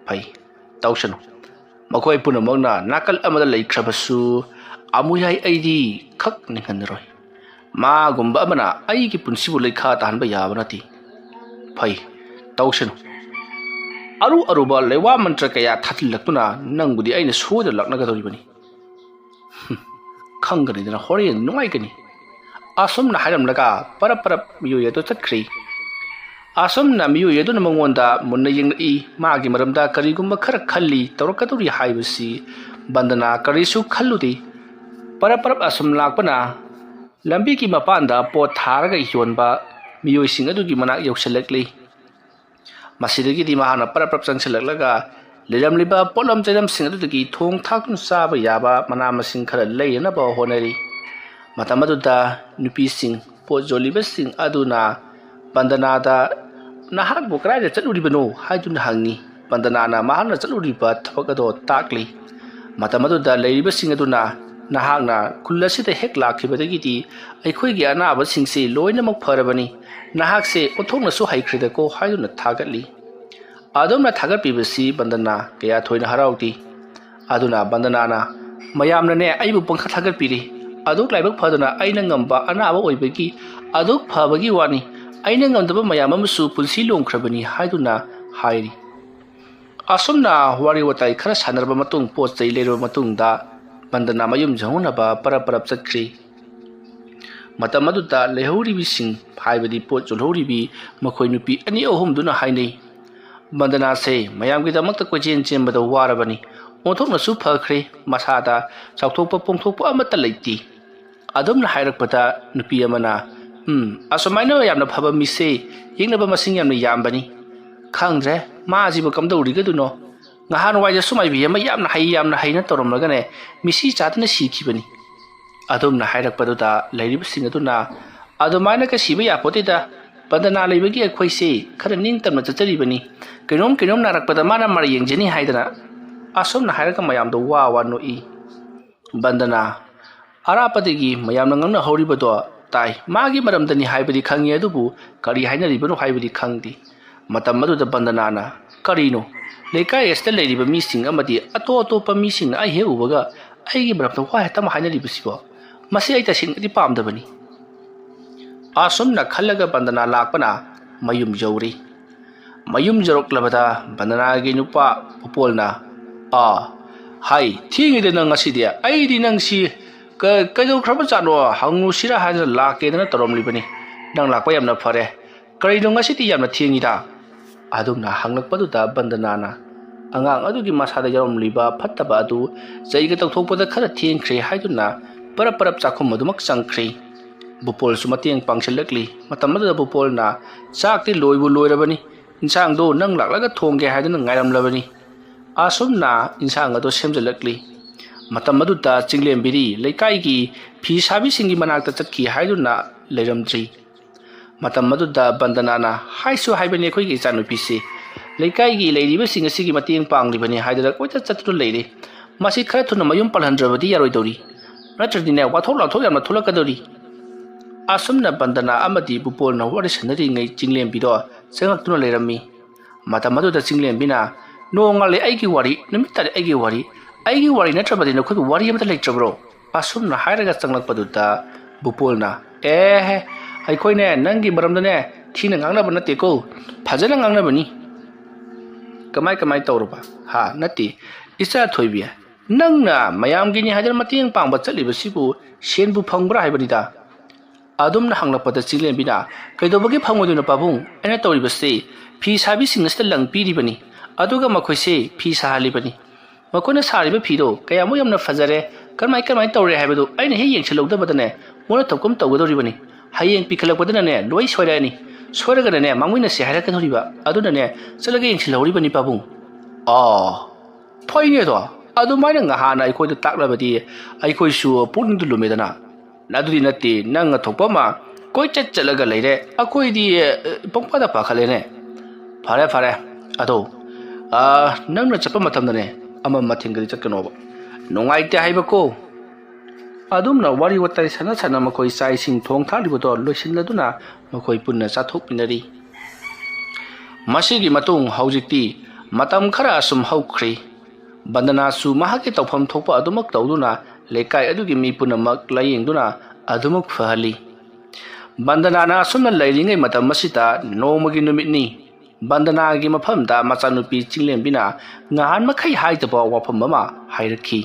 fai tawsanu makoi punamagna nakal amada laikhrabasu amuyai aidi khak ninghanroi ma gumba amana ai ki punsibu lekha tahanba yabanati phai tawsanu aruba lewa mantra kaya thatlakuna nangbudi aina soda laknaga doribani khangani dana horian nungai gani asomna hairamlaga parap miyo yedo chatkri asomna miyo yedo namangonda munna yengni magi maramda karigumba khara khalli tawrakaduri haibasi bandana karisu khalludi parap asum lakpana lambi ki mapanda pot tharaga yonba miyoi sing adugi manak yausalakli masidagi di mahana parap changsalaklaga leramliba polam chayam sing adugi thong thakun saba yaba mana masing khara leina ba honari matamaduda nupi sing pot joliba sing aduna bandana da nahak bokrai da chaluribano haidun hangi bandana na mahana chaluriba thapakado takli matamaduda leiriba sing aduna nahakna kullasida hek lakhibadagidi aikhoigi anaba singse loinamak pharabani nahakse othokna su haikrida ko haiduna thagatli adumna thagatpibasi bandana kaya thoina harauti aduna bandana na mayamna ne aibu pangkha thagatpiri aduk laibak phaduna aina ngamba anaba oibagi aduk phabagi wani aina ngamdaba mayam amsu pulsi longkhrabani haiduna hairi asumna wari watai khara sanarba matung pot chai lero matung da bandana mayum jaunaba parap chatkri matamaduta lehauri bising haibadi pot jolhori bi makhoi nupi ani ahum duna hainei bandana se mayam gi damak ta kojen chembada warabani ꯑꯣꯟꯊꯣꯛꯅꯁꯨ ꯐꯈ꯭ꯔꯦ ꯃꯁꯥꯗ ꯆꯥꯎꯊꯣꯛꯄ ꯄꯣꯡꯊꯣꯛꯄ ꯑꯃꯠꯇ ꯂꯩꯇꯦ ꯑꯗꯨꯝꯅ ꯍꯥꯏꯔꯛꯄꯗ ꯅꯨꯄꯤ ꯑꯃꯅ ꯑꯁꯨꯃꯥꯏꯅ ꯌꯥꯝꯅ ꯐꯕ ꯃꯤꯁꯦ ꯌꯦꯛꯅꯕ ꯃꯁꯤꯡ ꯌꯥꯝꯅ ꯌꯥꯝꯕꯅꯤ ꯈꯪꯗ꯭ꯔꯦ ꯃꯥꯁꯤꯕꯨ ꯀꯝꯗꯧꯔꯤꯒꯗꯨꯅꯣ ꯉꯍꯥꯟꯋꯥꯏꯗꯁꯨ ꯃꯥꯏꯕꯤ ꯑꯃ ꯌꯥꯝꯅ ꯍꯩꯅ ꯇꯧꯔꯝꯂꯒꯅꯦ ꯃꯤꯁꯤ ꯆꯥꯗꯅ ꯁꯤꯈꯤꯕꯅꯤ ꯑꯗꯨꯝꯅ ꯍꯥꯏꯔꯛꯄꯗꯨꯗ ꯂꯩꯔꯤꯕꯁꯤꯡ ꯑꯗꯨꯅ ꯑꯗꯨꯃꯥꯏꯅ ꯁꯤꯕ ꯌꯥꯄꯣꯠꯇꯦꯗ ꯕꯟꯗꯅꯥ ꯂꯩꯕꯒꯤ ꯑꯩꯈꯣꯏꯁꯦ ꯈꯔ ꯅꯤꯡꯇꯝꯅ ꯆꯠꯆꯔꯤꯕꯅꯤ ꯀꯩꯅꯣꯝ ꯅꯥꯔꯛꯄꯗ ꯃꯥꯅ ꯃꯔ ꯌꯦꯡꯖꯅꯤ ꯍꯥꯏꯗꯅ ꯑꯁꯨꯝꯅ ꯍꯥꯏꯔꯒ ꯃꯌꯥꯝꯗꯣ ꯋꯥ ꯅꯣꯛꯏ ꯕꯟꯗꯅꯥ ꯑꯔꯥꯞꯄꯗꯒꯤ ꯃꯌꯥꯝꯅ ꯉꯥꯡꯅꯍꯧꯔꯤꯕꯗꯣ ꯇꯥꯏ ꯃꯥꯒꯤ ꯃꯔꯝꯗꯅꯤ ꯍꯥꯏꯕꯗꯤ ꯈꯪꯉꯤ ꯑꯗꯨꯕꯨ ꯀꯔꯤ ꯍꯥꯏꯅꯔꯤꯕꯅꯣ ꯍꯥꯏꯕꯗꯤ ꯈꯪꯗꯦ ꯃꯇꯝ ꯑꯗꯨꯗ ꯕꯟꯗꯅꯥꯅ ꯀꯔꯤꯅꯣ ꯂꯩꯀꯥꯏ ꯑꯁꯤꯗ ꯂꯩꯔꯤꯕ ꯃꯤꯁꯤꯡ ꯑꯃꯗꯤ ꯑꯇꯣꯞꯄ ꯃꯤꯁꯤꯡꯅ ꯑꯩ ꯍꯦꯛ ꯎꯕꯒ ꯑꯩꯒꯤ ꯃꯔꯝꯗ ꯋꯥ ꯍꯦꯛꯇ ꯍꯥꯏꯅꯔꯤꯕꯁꯤꯕꯣ ꯃꯁꯤ ꯑꯩ ꯇꯁꯦꯡꯅꯗꯤ ꯄꯥꯝꯗꯕꯅꯤ ꯑꯁꯨꯝꯅ ꯈꯜꯂꯒ ꯕꯟꯗꯅꯥ ꯂꯥꯛꯄꯅ ꯃꯌꯨꯝ ꯌꯧꯔꯤ ꯃꯌꯨꯝ ꯌꯧꯔꯛꯂꯕꯗ ꯕꯟꯗꯅꯥꯒꯤ ꯅꯨꯄꯥ ꯕꯨꯄꯣꯜꯅ ꯍꯥꯏ ꯊꯦꯡꯉꯤꯗ ꯅꯪ ꯉꯁꯤꯗꯤ ꯑꯩꯗꯤ ꯅꯪꯁꯤ ꯀꯩꯗꯧꯈ꯭ꯔꯕꯖꯥꯠꯅꯣ ꯍꯪꯉꯨꯁꯤꯔꯥ ꯍꯥꯏꯅ ꯂꯥꯛꯀꯦꯗꯅ ꯇꯧꯔꯝꯂꯤꯕꯅꯤ ꯅꯪ ꯂꯥꯛꯄ ꯌꯥꯝꯅ ꯐꯔꯦ ꯀꯔꯤꯅꯣ ꯉꯁꯤꯗꯤ ꯌꯥꯝꯅ ꯊꯦꯡꯉꯤꯗ ꯑꯗꯨꯝꯅ ꯍꯪꯂꯛꯄꯗꯨꯗ ꯕꯟꯗꯅꯥꯅ ꯑꯉꯥꯡ ꯑꯗꯨꯒꯤ ꯃꯁꯥꯗ ꯌꯥꯎꯔꯝꯂꯤꯕ ꯐꯠꯇꯕ ꯑꯗꯨ ꯆꯩꯒ ꯇꯧꯊꯣꯛꯄꯗ ꯈꯔ ꯊꯦꯡꯈ꯭ꯔꯦ ꯍꯥꯏꯗꯨꯅ ꯄꯔꯞ ꯆꯥꯛꯈꯨꯝ ꯑꯗꯨꯃꯛ ꯆꯪꯈ꯭ꯔꯦ ꯕꯨꯄꯣꯜꯁꯨ ꯃꯇꯦꯡ ꯄꯥꯡꯁꯤꯜꯂꯛꯂꯤ ꯃꯇꯝ ꯑꯗꯨꯗ ꯕꯨꯄꯣꯜꯅ ꯆꯥꯛꯇꯤ ꯂꯣꯏꯔꯕꯅꯤ ꯏꯟꯁꯥꯡꯗꯣ ꯅꯪ ꯂꯥꯛꯂꯒ ꯊꯣꯡꯒꯦ ꯍꯥꯏꯗꯨꯅ ꯉꯥꯏꯔꯝꯂꯕꯅꯤ ꯑꯁꯨꯝꯅ ꯏꯟꯁꯥꯡ ꯑꯗꯨ ꯁꯦꯝꯖꯤꯜꯂꯛꯂꯤ ꯃꯇꯝ ꯑꯗꯨꯗ ꯆꯤꯡꯂꯦꯝꯕꯤꯔꯤ ꯂꯩꯀꯥꯏꯒꯤ ꯐꯤ ꯁꯥꯕꯤꯁꯤꯡꯒꯤ ꯃꯅꯥꯛꯇ ꯆꯠꯈꯤ ꯍꯥꯏꯗꯨꯅ ꯂꯩꯔꯝꯗ꯭ꯔꯤ ꯃꯇꯝ ꯑꯗꯨꯗ ꯕꯟꯗꯅꯥꯅ ꯍꯥꯏꯁꯨ ꯍꯥꯏꯕꯅꯤ ꯑꯩꯈꯣꯏꯒꯤ ꯏꯆꯥꯅꯨꯄꯤꯁꯤ ꯂꯩꯀꯥꯏꯒꯤ ꯂꯩꯔꯤꯕꯁꯤꯡ ꯑꯁꯤꯒꯤ ꯃꯇꯦꯡ ꯄꯥꯡꯂꯤꯕꯅꯤ ꯍꯥꯏꯗꯨꯅ ꯀꯣꯏꯆꯠ ꯆꯠꯇꯨꯅ ꯂꯩꯔꯦ ꯃꯁꯤ ꯈꯔ ꯊꯨꯅ ꯃꯌꯨꯝ ꯄꯥꯜꯍꯟꯗ꯭ꯔꯕꯗꯤ ꯌꯥꯔꯣꯏꯗꯧꯔꯤ ꯅꯠꯇ꯭ꯔꯗꯤꯅꯦ ꯋꯥꯊꯣꯛ ꯂꯥꯟꯊꯣꯛ ꯌꯥꯝꯅ ꯊꯣꯛꯂꯛꯀꯗꯧꯔꯤ ꯑꯁꯨꯝꯅ ꯕꯟꯗꯅꯥ ꯑꯃꯗꯤ ꯕꯨꯄꯣꯜꯅ ꯋꯥꯔꯤ ꯁꯥꯟꯅꯔꯤꯉꯩ ꯆꯤꯡꯂꯦꯝꯕꯤꯗꯣ ꯆꯪꯉꯛꯇꯨꯅ ꯂꯩꯔꯝꯃꯤ ꯃꯇꯝ ꯑꯗꯨꯗ ꯆꯤꯡꯂꯦꯝꯕꯤꯅ ꯅꯣꯡꯉꯥꯜꯂꯦ ꯑꯩꯒꯤ ꯋꯥꯔꯤ ꯅꯨꯃꯤꯠ ꯇꯥꯔꯦ ꯑꯩꯒꯤ ꯋꯥꯔꯤ ꯅꯠꯇ꯭ꯔꯕꯗꯤ ꯅꯈꯣꯏꯕꯨ ꯋꯥꯔꯤ ꯑꯃꯇ ꯂꯩꯇ꯭ꯔꯕ꯭ꯔꯣ ꯑꯁꯨꯝꯅ ꯍꯥꯏꯔꯒ ꯆꯪꯂꯛꯄꯗꯨꯗ ꯕꯨꯄꯣꯜꯅ ꯑꯩꯈꯣꯏꯅꯦ ꯅꯪꯒꯤ ꯃꯔꯝꯗꯅꯦ ꯊꯤꯅ ꯉꯥꯡꯅꯕ ꯅꯠꯇꯦꯀꯣ ꯐꯖꯅ ꯉꯥꯡꯅꯕꯅꯤ ꯀꯃꯥꯏ ꯇꯧꯔꯕ ꯅꯠꯇꯦ ꯏꯆꯥ ꯊꯣꯏꯕꯤ ꯅꯪꯅ ꯃꯌꯥꯝꯒꯤꯅꯤ ꯍꯥꯏꯗꯅ ꯃꯇꯦꯡ ꯄꯥꯡꯕ ꯆꯠꯂꯤꯕꯁꯤꯕꯨ ꯁꯦꯟꯕꯨ ꯐꯪꯕ꯭ꯔꯥ ꯍꯥꯏꯕꯅꯤꯗ ꯑꯗꯨꯝꯅ ꯍꯪꯂꯛꯄꯗ ꯆꯤꯡꯂꯦꯝꯕꯤꯅ ꯀꯩꯗꯧꯕꯒꯤ ꯐꯪꯉꯣꯏꯗꯣꯏꯅꯣ ꯄꯥꯕꯨꯡ ꯑꯩꯅ ꯇꯧꯔꯤꯕꯁꯤ ꯐꯤ ꯁꯥꯕꯤꯁꯤꯡ ꯑꯁꯤꯗ ꯂꯪ ꯄꯤꯔꯤꯕꯅꯤ ꯑꯗꯨꯒ ꯃꯈꯣꯏꯁꯦ ꯐꯤ ꯁꯥꯍꯜꯂꯤꯕꯅꯤ ꯃꯈꯣꯏꯅ ꯁꯥꯔꯤꯕ ꯐꯤꯗꯣ ꯀꯌꯥꯃꯨꯛ ꯌꯥꯝꯅ ꯐꯖꯔꯦ ꯀꯃꯥꯏ ꯇꯧꯔꯦ ꯍꯥꯏꯕꯗꯨ ꯑꯩꯅ ꯍꯦꯛ ꯌꯦꯡꯁꯤꯜꯍꯧꯗꯕꯗꯅꯦ ꯃꯣꯏꯅ ꯊꯣꯛꯀꯝ ꯇꯧꯒꯗꯧꯔꯤꯕꯅꯤ ꯍꯌꯦꯡ ꯄꯤꯈꯠꯂꯛꯄꯗꯅꯅꯦ ꯂꯣꯏ ꯁꯣꯏꯔꯛꯑꯅꯤ ꯁꯣꯏꯔꯒꯅꯅꯦ ꯃꯥꯡꯃꯤꯟꯅꯁꯦ ꯍꯥꯏꯔꯛꯀꯗꯧꯔꯤꯕ ꯑꯗꯨꯅꯅꯦ ꯆꯠꯂꯒ ꯌꯦꯡꯁꯤꯜꯍꯧꯔꯤꯕꯅꯤ ꯄꯥꯕꯨꯡ ꯐꯩꯅꯦꯗꯣ ꯑꯗꯨꯃꯥꯏꯅ ꯉꯍꯥꯟꯅ ꯑꯩꯈꯣꯏꯗ ꯇꯥꯛꯂꯕꯗꯤ ꯑꯩꯈꯣꯏꯁꯨ ꯄꯨꯛꯅꯤꯡꯗꯨ ꯂꯨꯝꯃꯦꯗꯅ ꯑꯗꯨꯗꯤ ꯅꯠꯇꯦ ꯅꯪꯅ ꯊꯣꯛꯄ ꯑꯃ ꯀꯣꯏꯆꯠ ꯆꯠꯂꯒ ꯂꯩꯔꯦ ꯑꯩꯈꯣꯏꯗꯤ ꯄꯪꯄꯥꯗ ꯄꯥꯈꯠꯂꯦꯅꯦ ꯐꯔꯦ ꯑꯗꯣ ꯅꯪꯅ ꯆꯠꯄ ꯃꯇꯝꯗꯅꯦ ꯑꯃ ꯊꯦꯡꯒꯗꯤ ꯆꯠꯀꯅꯣꯕ ꯅꯨꯡꯉꯥꯏꯇꯦ ꯍꯥꯏꯕꯀꯣ ꯑꯗꯨꯝꯅ ꯋꯥꯔꯤ ꯋꯥꯇꯥꯏ ꯁꯥꯟꯅ ꯃꯈꯣꯏ ꯆꯥꯛ ꯏꯁꯤꯡ ꯊꯣꯡ ꯊꯥꯛꯂꯤꯕꯗꯣ ꯂꯣꯏꯁꯤꯜꯂꯗꯨꯅ ꯃꯈꯣꯏ ꯄꯨꯟꯅ ꯆꯥꯊꯣꯛꯃꯤꯟꯅꯔꯤ ꯃꯁꯤꯒꯤ ꯃꯇꯨꯡ ꯍꯧꯖꯤꯛꯇꯤ ꯃꯇꯝ ꯈꯔ ꯑꯁꯨꯝ ꯍꯧꯈ꯭ꯔꯤ ꯕꯟꯗꯅꯥꯁꯨ ꯃꯍꯥꯛꯀꯤ ꯇꯧꯐꯝ ꯊꯣꯛꯄ ꯑꯗꯨꯃꯛ ꯇꯧꯗꯨꯅ ꯂꯩꯀꯥꯏ ꯑꯗꯨꯒꯤ ꯃꯤ ꯄꯨꯝꯅꯃꯛ ꯂꯥꯌꯦꯡꯗꯨꯅ ꯑꯗꯨꯃꯛ ꯐꯍꯜꯂꯤ ꯕꯟꯗꯅꯥꯅ ꯑꯁꯨꯝꯅ ꯂꯩꯔꯤꯉꯩ ꯃꯇꯝ ꯑꯁꯤꯗ ꯅꯣꯡꯃꯒꯤ ꯅꯨꯃꯤꯠꯅꯤ ꯕꯟꯗꯅꯥꯒꯤ ꯃꯐꯝꯗ ꯃꯆꯥꯅꯨꯄꯤ ꯆꯤꯡꯂꯦꯝꯕꯤꯅ ꯉꯍꯥꯟ ꯃꯈꯩ ꯍꯥꯏꯗꯕ ꯋꯥꯐꯝ ꯑꯃ ꯍꯥꯏꯔꯛꯈꯤ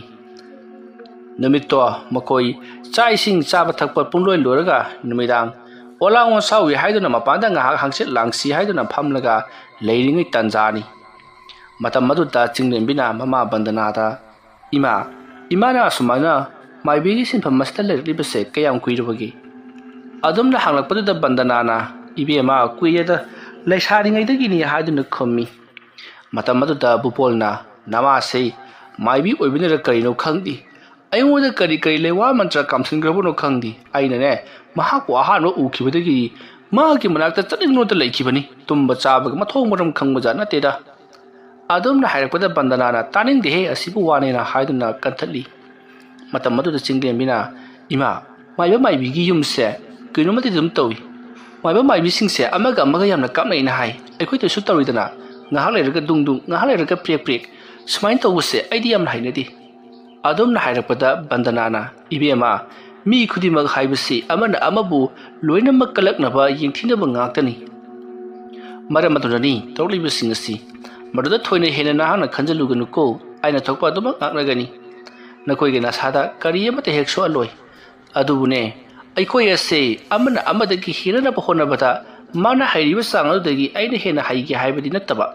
ꯅꯨꯃꯤꯠꯇꯣ ꯃꯈꯣꯏ ꯆꯥꯛ ꯏꯁꯤꯡ ꯆꯥꯕ ꯊꯛꯄ ꯄꯨꯡꯂꯣꯏ ꯂꯣꯏꯔꯒ ꯅꯨꯃꯤꯗꯥꯡ ꯑꯣꯂꯥꯡ ꯑꯣꯟꯁꯥꯎꯏ ꯍꯥꯏꯗꯨꯅ ꯃꯄꯥꯟꯗ ꯉꯥꯏꯍꯥꯛ ꯍꯪꯆꯤꯠ ꯂꯥꯡꯁꯤ ꯍꯥꯏꯗꯨꯅ ꯐꯝꯂꯒ ꯂꯩꯔꯤꯉꯩ ꯇꯥꯟꯖꯥꯅꯤ ꯃꯇꯝ ꯑꯗꯨꯗ ꯆꯤꯡꯂꯦꯝꯕꯤꯅ ꯃꯃꯥ ꯕꯟꯗꯅꯥꯗ ꯏꯃꯥꯅ ꯑꯁꯨꯃꯥꯏꯅ ꯃꯥꯏꯕꯤꯒꯤ ꯁꯤꯟꯐꯝ ꯑꯁꯤꯗ ꯂꯩꯔꯛꯂꯤꯕꯁꯦ ꯀꯌꯥꯝ ꯀꯨꯏꯔꯕꯒꯦ ꯑꯗꯨꯝꯅ ꯍꯪꯂꯛꯄꯗꯨꯗ ꯕꯟꯗꯅꯥꯅ ꯏꯕꯦꯝꯃ ꯀꯨꯏꯔꯦꯗ ꯂꯩꯁꯥꯔꯤꯉꯩꯗꯒꯤꯅꯤ ꯍꯥꯏꯗꯨꯅ ꯈꯨꯝꯃꯤ ꯃꯇꯝ ꯑꯗꯨꯗ ꯕꯨꯄꯣꯜꯅ ꯅꯃꯥꯁꯦ ꯃꯥꯏꯕꯤ ꯑꯣꯏꯕꯅꯤꯅ ꯀꯔꯤꯅꯣ ꯈꯪꯗꯦ ꯑꯩꯉꯣꯟꯗ ꯀꯔꯤ ꯂꯩꯋꯥ ꯃꯟꯇ꯭ꯔ ꯀꯥꯝꯁꯤꯟꯈ꯭ꯔꯕꯅꯣ ꯈꯪꯗꯦ ꯑꯩꯅꯅꯦ ꯃꯍꯥꯛꯄꯨ ꯑꯍꯥꯟꯕ ꯎꯈꯤꯕꯗꯒꯤ ꯃꯥꯒꯤ ꯃꯅꯥꯛꯇ ꯆꯠꯅꯤꯡꯅꯣꯇ ꯂꯩꯈꯤꯕꯅꯤ ꯇꯨꯝꯕ ꯆꯥꯕꯒ ꯃꯊꯣꯡ ꯃꯔꯝ ꯈꯪꯕꯖꯥꯠ ꯅꯠꯇꯦꯗ ꯑꯗꯨꯝꯅ ꯍꯥꯏꯔꯛꯄꯗ ꯕꯟꯗꯅꯥꯅ ꯇꯥꯅꯤꯡꯗꯦꯍꯦ ꯑꯁꯤꯕꯨ ꯋꯥꯅꯦꯅ ꯍꯥꯏꯗꯨꯅ ꯀꯟꯊꯠꯂꯤ ꯃꯇꯝ ꯑꯗꯨꯗ ꯆꯤꯡꯂꯦꯝꯕꯤꯅ ꯏꯃꯥ ꯃꯥꯏꯕ ꯃꯥꯏꯕꯤꯒꯤ ꯌꯨꯝꯁꯦ ꯀꯩꯅꯣꯃꯗꯤ ꯑꯗꯨꯝ ꯇꯧꯏ ꯃꯥꯏꯕ ꯃꯥꯏꯕꯤꯁꯤꯡꯁꯦ ꯑꯃꯒ ꯌꯥꯝꯅ ꯀꯥꯞꯅꯩꯅ ꯍꯥꯏ ꯑꯩꯈꯣꯏꯗꯁꯨ ꯇꯧꯔꯤꯗꯅ ꯉꯥꯏꯍꯥꯛ ꯂꯩꯔꯒ ꯗꯨꯡ ꯉꯥꯏꯍꯥꯛ ꯂꯩꯔꯒ ꯄ꯭ꯔꯦꯛ ꯁꯨꯃꯥꯏꯅ ꯇꯧꯕꯁꯦ ꯑꯩꯗꯤ ꯌꯥꯝꯅ ꯍꯩꯅꯗꯦ ꯑꯗꯨꯝꯅ ꯍꯥꯏꯔꯛꯄꯗ ꯕꯟꯗꯅꯥꯅ ꯏꯕꯦꯝꯃ ꯃꯤ ꯈꯨꯗꯤꯡꯃꯛ ꯍꯥꯏꯕꯁꯤ ꯑꯃꯅ ꯑꯃꯕꯨ ꯂꯣꯏꯅꯃꯛ ꯀꯜꯂꯛꯅꯕ ꯌꯦꯡꯊꯤꯅꯕ ꯉꯥꯛꯇꯅꯤ ꯃꯔꯝ ꯑꯗꯨꯅꯅꯤ ꯇꯧꯔꯛꯂꯤꯕꯁꯤꯡ ꯑꯁꯤ ꯃꯗꯨꯗ ꯊꯣꯏꯅ ꯍꯦꯟꯅ ꯅꯍꯥꯛꯅ ꯈꯟꯖꯤꯜꯂꯨꯒꯅꯨꯀꯣ ꯑꯩꯅ ꯊꯣꯛꯄ ꯑꯗꯨꯃꯛ ꯉꯥꯛꯅꯒꯅꯤ ꯅꯈꯣꯏꯒꯤ ꯅꯁꯥꯗ ꯀꯔꯤ ꯑꯃꯠꯇ ꯍꯦꯛ ꯁꯣꯛꯍꯜꯂꯣꯏ ꯑꯗꯨꯕꯨꯅꯦ ꯑꯩꯈꯣꯏ ꯑꯁꯦ ꯑꯃꯅ ꯑꯃꯗꯒꯤ ꯍꯦꯟꯅꯅꯕ ꯍꯣꯠꯅꯕꯗ ꯃꯥꯅ ꯍꯩꯔꯤꯕ ꯆꯥꯡ ꯑꯗꯨꯗꯒꯤ ꯑꯩꯅ ꯍꯦꯟꯅ ꯍꯩꯒꯦ ꯍꯥꯏꯕꯗꯤ ꯅꯠꯇꯕ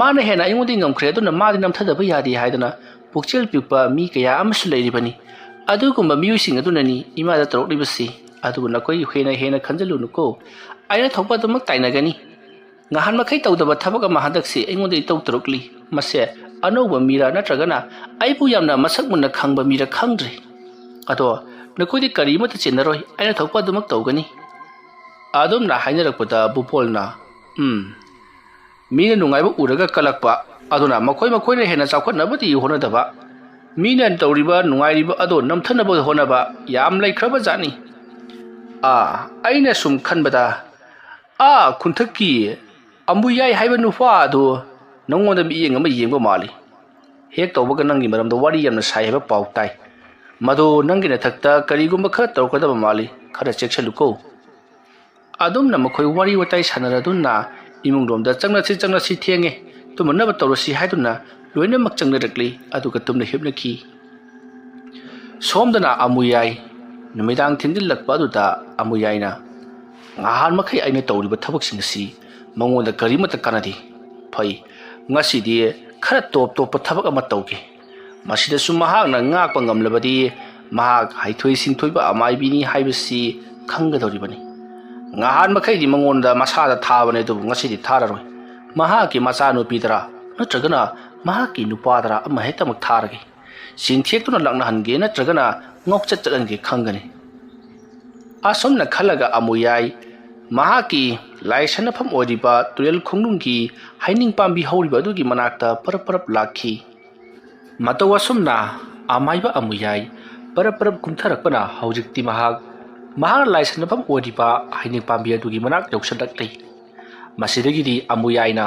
ꯃꯥꯅ ꯍꯦꯟꯅ ꯑꯩꯉꯣꯟꯗꯒꯤ ꯉꯝꯈ꯭ꯔꯦ ꯑꯗꯨꯅ ꯃꯥꯗꯤ ꯅꯝꯊꯗꯕ ꯌꯥꯗꯦ ꯍꯥꯏꯗꯅ ꯄꯨꯛꯆꯦꯜ ꯄꯤꯛꯄ ꯃꯤ ꯀꯌꯥ ꯑꯃꯁꯨ ꯂꯩꯔꯤꯕꯅꯤ ꯑꯗꯨꯒꯨꯝꯕ ꯃꯤꯑꯣꯏꯁꯤꯡ ꯑꯗꯨꯅꯅꯤ ꯏꯃꯥꯗ ꯇꯧꯔꯛꯂꯤꯕꯁꯤ ꯑꯗꯨꯕꯨ ꯅꯈꯣꯏ ꯍꯦꯟꯅ ꯈꯟꯖꯤꯜꯂꯨꯅꯨꯀꯣ ꯑꯩꯅ ꯊꯣꯛꯄ ꯑꯗꯨꯃꯛ ꯇꯥꯏꯅꯒꯅꯤ ꯉꯍꯥꯟ ꯃꯈꯩ ꯇꯧꯗꯕ ꯊꯕꯛ ꯑꯃ ꯍꯟꯗꯛꯁꯤ ꯑꯩꯉꯣꯟꯗ ꯏꯇꯧ ꯇꯧꯔꯛꯂꯤ ꯃꯁꯦ ꯑꯅꯧꯕ ꯃꯤꯔ ꯅꯠꯇ꯭ꯔꯒꯅ ꯑꯩꯕꯨ ꯌꯥꯝꯅ ꯃꯁꯛ ꯃꯨꯟꯅ ꯈꯪꯕ ꯃꯤꯔ ꯈꯪꯗ꯭ꯔꯦ ꯑꯗꯣ ꯅꯈꯣꯏꯗꯤ ꯀꯔꯤꯃꯠꯇ ꯆꯦꯟꯅꯔꯣꯏ ꯑꯩꯅ ꯊꯣꯛꯄ ꯑꯗꯨꯃꯛ ꯇꯧꯒꯅꯤ ꯑꯗꯨꯝꯅ ꯍꯥꯏꯅꯔꯛꯄꯗ ꯕꯨꯄꯣꯜꯅ ꯃꯤꯅ ꯅꯨꯡꯉꯥꯏꯕ ꯎꯔꯒ ꯀꯂꯛꯄ ꯑꯗꯨꯅ ꯃꯈꯣꯏꯅ ꯍꯦꯟꯅ ꯆꯥꯎꯈꯠꯅꯕꯗꯤ ꯍꯣꯠꯅꯗꯕ ꯃꯤꯅ ꯇꯧꯔꯤꯕ ꯅꯨꯡꯉꯥꯏꯔꯤꯕ ꯑꯗꯣ ꯅꯝꯊꯅꯕ ꯍꯣꯠꯅꯕ ꯌꯥꯝ ꯂꯩꯈ꯭ꯔꯕ ꯖꯥꯠꯅꯤ ꯑꯩꯅ ꯁꯨꯝ ꯈꯟꯕꯗ ꯈꯨꯟꯊꯛꯀꯤ ꯑꯃꯨꯌꯥꯏ ꯍꯥꯏꯕ ꯅꯨꯄꯥ ꯑꯗꯨ ꯅꯉꯣꯟꯗ ꯃꯤꯠꯌꯦꯡ ꯑꯃ ꯌꯦꯡꯕ ꯃꯥꯜꯂꯤ ꯍꯦꯛ ꯇꯧꯕꯒ ꯅꯪꯒꯤ ꯃꯔꯝꯗ ꯋꯥꯔꯤ ꯌꯥꯝꯅ ꯁꯥꯏ ꯍꯥꯏꯕ ꯄꯥꯎ ꯇꯥꯏ ꯃꯗꯨ ꯅꯪꯒꯤ ꯅꯊꯛꯇ ꯀꯔꯤꯒꯨꯝꯕ ꯈꯔ ꯇꯧꯔꯛꯀꯗꯕ ꯃꯥꯜꯂꯤ ꯈꯔ ꯆꯦꯛꯁꯤꯜꯂꯨꯀꯣ ꯑꯗꯨꯝꯅ ꯃꯈꯣꯏ ꯋꯥꯔꯤ ꯋꯥꯇꯥꯏ ꯁꯥꯟꯅꯔꯗꯨꯅ ꯏꯃꯨꯡꯂꯣꯝꯗ ꯆꯪꯅꯁꯤ ꯊꯦꯡꯉꯦ ꯇꯨꯝꯃꯅꯕ ꯇꯧꯔꯁꯤ ꯍꯥꯏꯗꯨꯅ ꯂꯣꯏꯅꯃꯛ ꯆꯪꯅꯔꯛꯂꯤ ꯑꯗꯨꯒ ꯇꯨꯝꯅ ꯍꯤꯞꯅꯈꯤ ꯁꯣꯝꯗꯅ ꯑꯃꯨꯌꯥꯏ ꯅꯨꯃꯤꯗꯥꯡ ꯊꯦꯡꯖꯤꯜꯂꯛꯄ ꯑꯗꯨꯗ ꯑꯃꯨꯌꯥꯏꯅ ꯉꯍꯥꯟ ꯃꯈꯩ ꯑꯩꯅ ꯇꯧꯔꯤꯕ ꯊꯕꯛꯁꯤꯡ ꯑꯁꯤ ꯃꯉꯣꯟꯗ ꯀꯔꯤꯃꯠꯇ ꯀꯥꯟꯅꯗꯦ ꯐꯩ ꯉꯁꯤꯗꯤ ꯈꯔ ꯇꯣꯞꯄ ꯊꯕꯛ ꯑꯃ ꯇꯧꯒꯦ ꯃꯁꯤꯗꯁꯨ ꯃꯍꯥꯛꯅ ꯉꯥꯛꯄ ꯉꯝꯂꯕꯗꯤ ꯃꯍꯥꯛ ꯍꯩꯊꯣꯏ ꯁꯤꯡꯊꯣꯏꯕ ꯑꯃꯥꯏꯕꯤꯅꯤ ꯍꯥꯏꯕꯁꯤ ꯈꯪꯒꯗꯧꯔꯤꯕꯅꯤ ngahan makai di mangonda masada thabane du ngasidi thararoi mahaki macanupidara natragana mahaki nupadara ama hetamak tharagi sinthiektuna langna hange natragana ngokchat chalange khangani asomna khalaga amuyai mahaki laisana pham odiba turel khongnungki haining pambi horiba dugi manakta parap lakhi matawasumna amaiba amuyai parap kumtharakpana haujikti mahak laisana pham odiba haining pambi adugi manak yausadaktai masidagidi amuyaina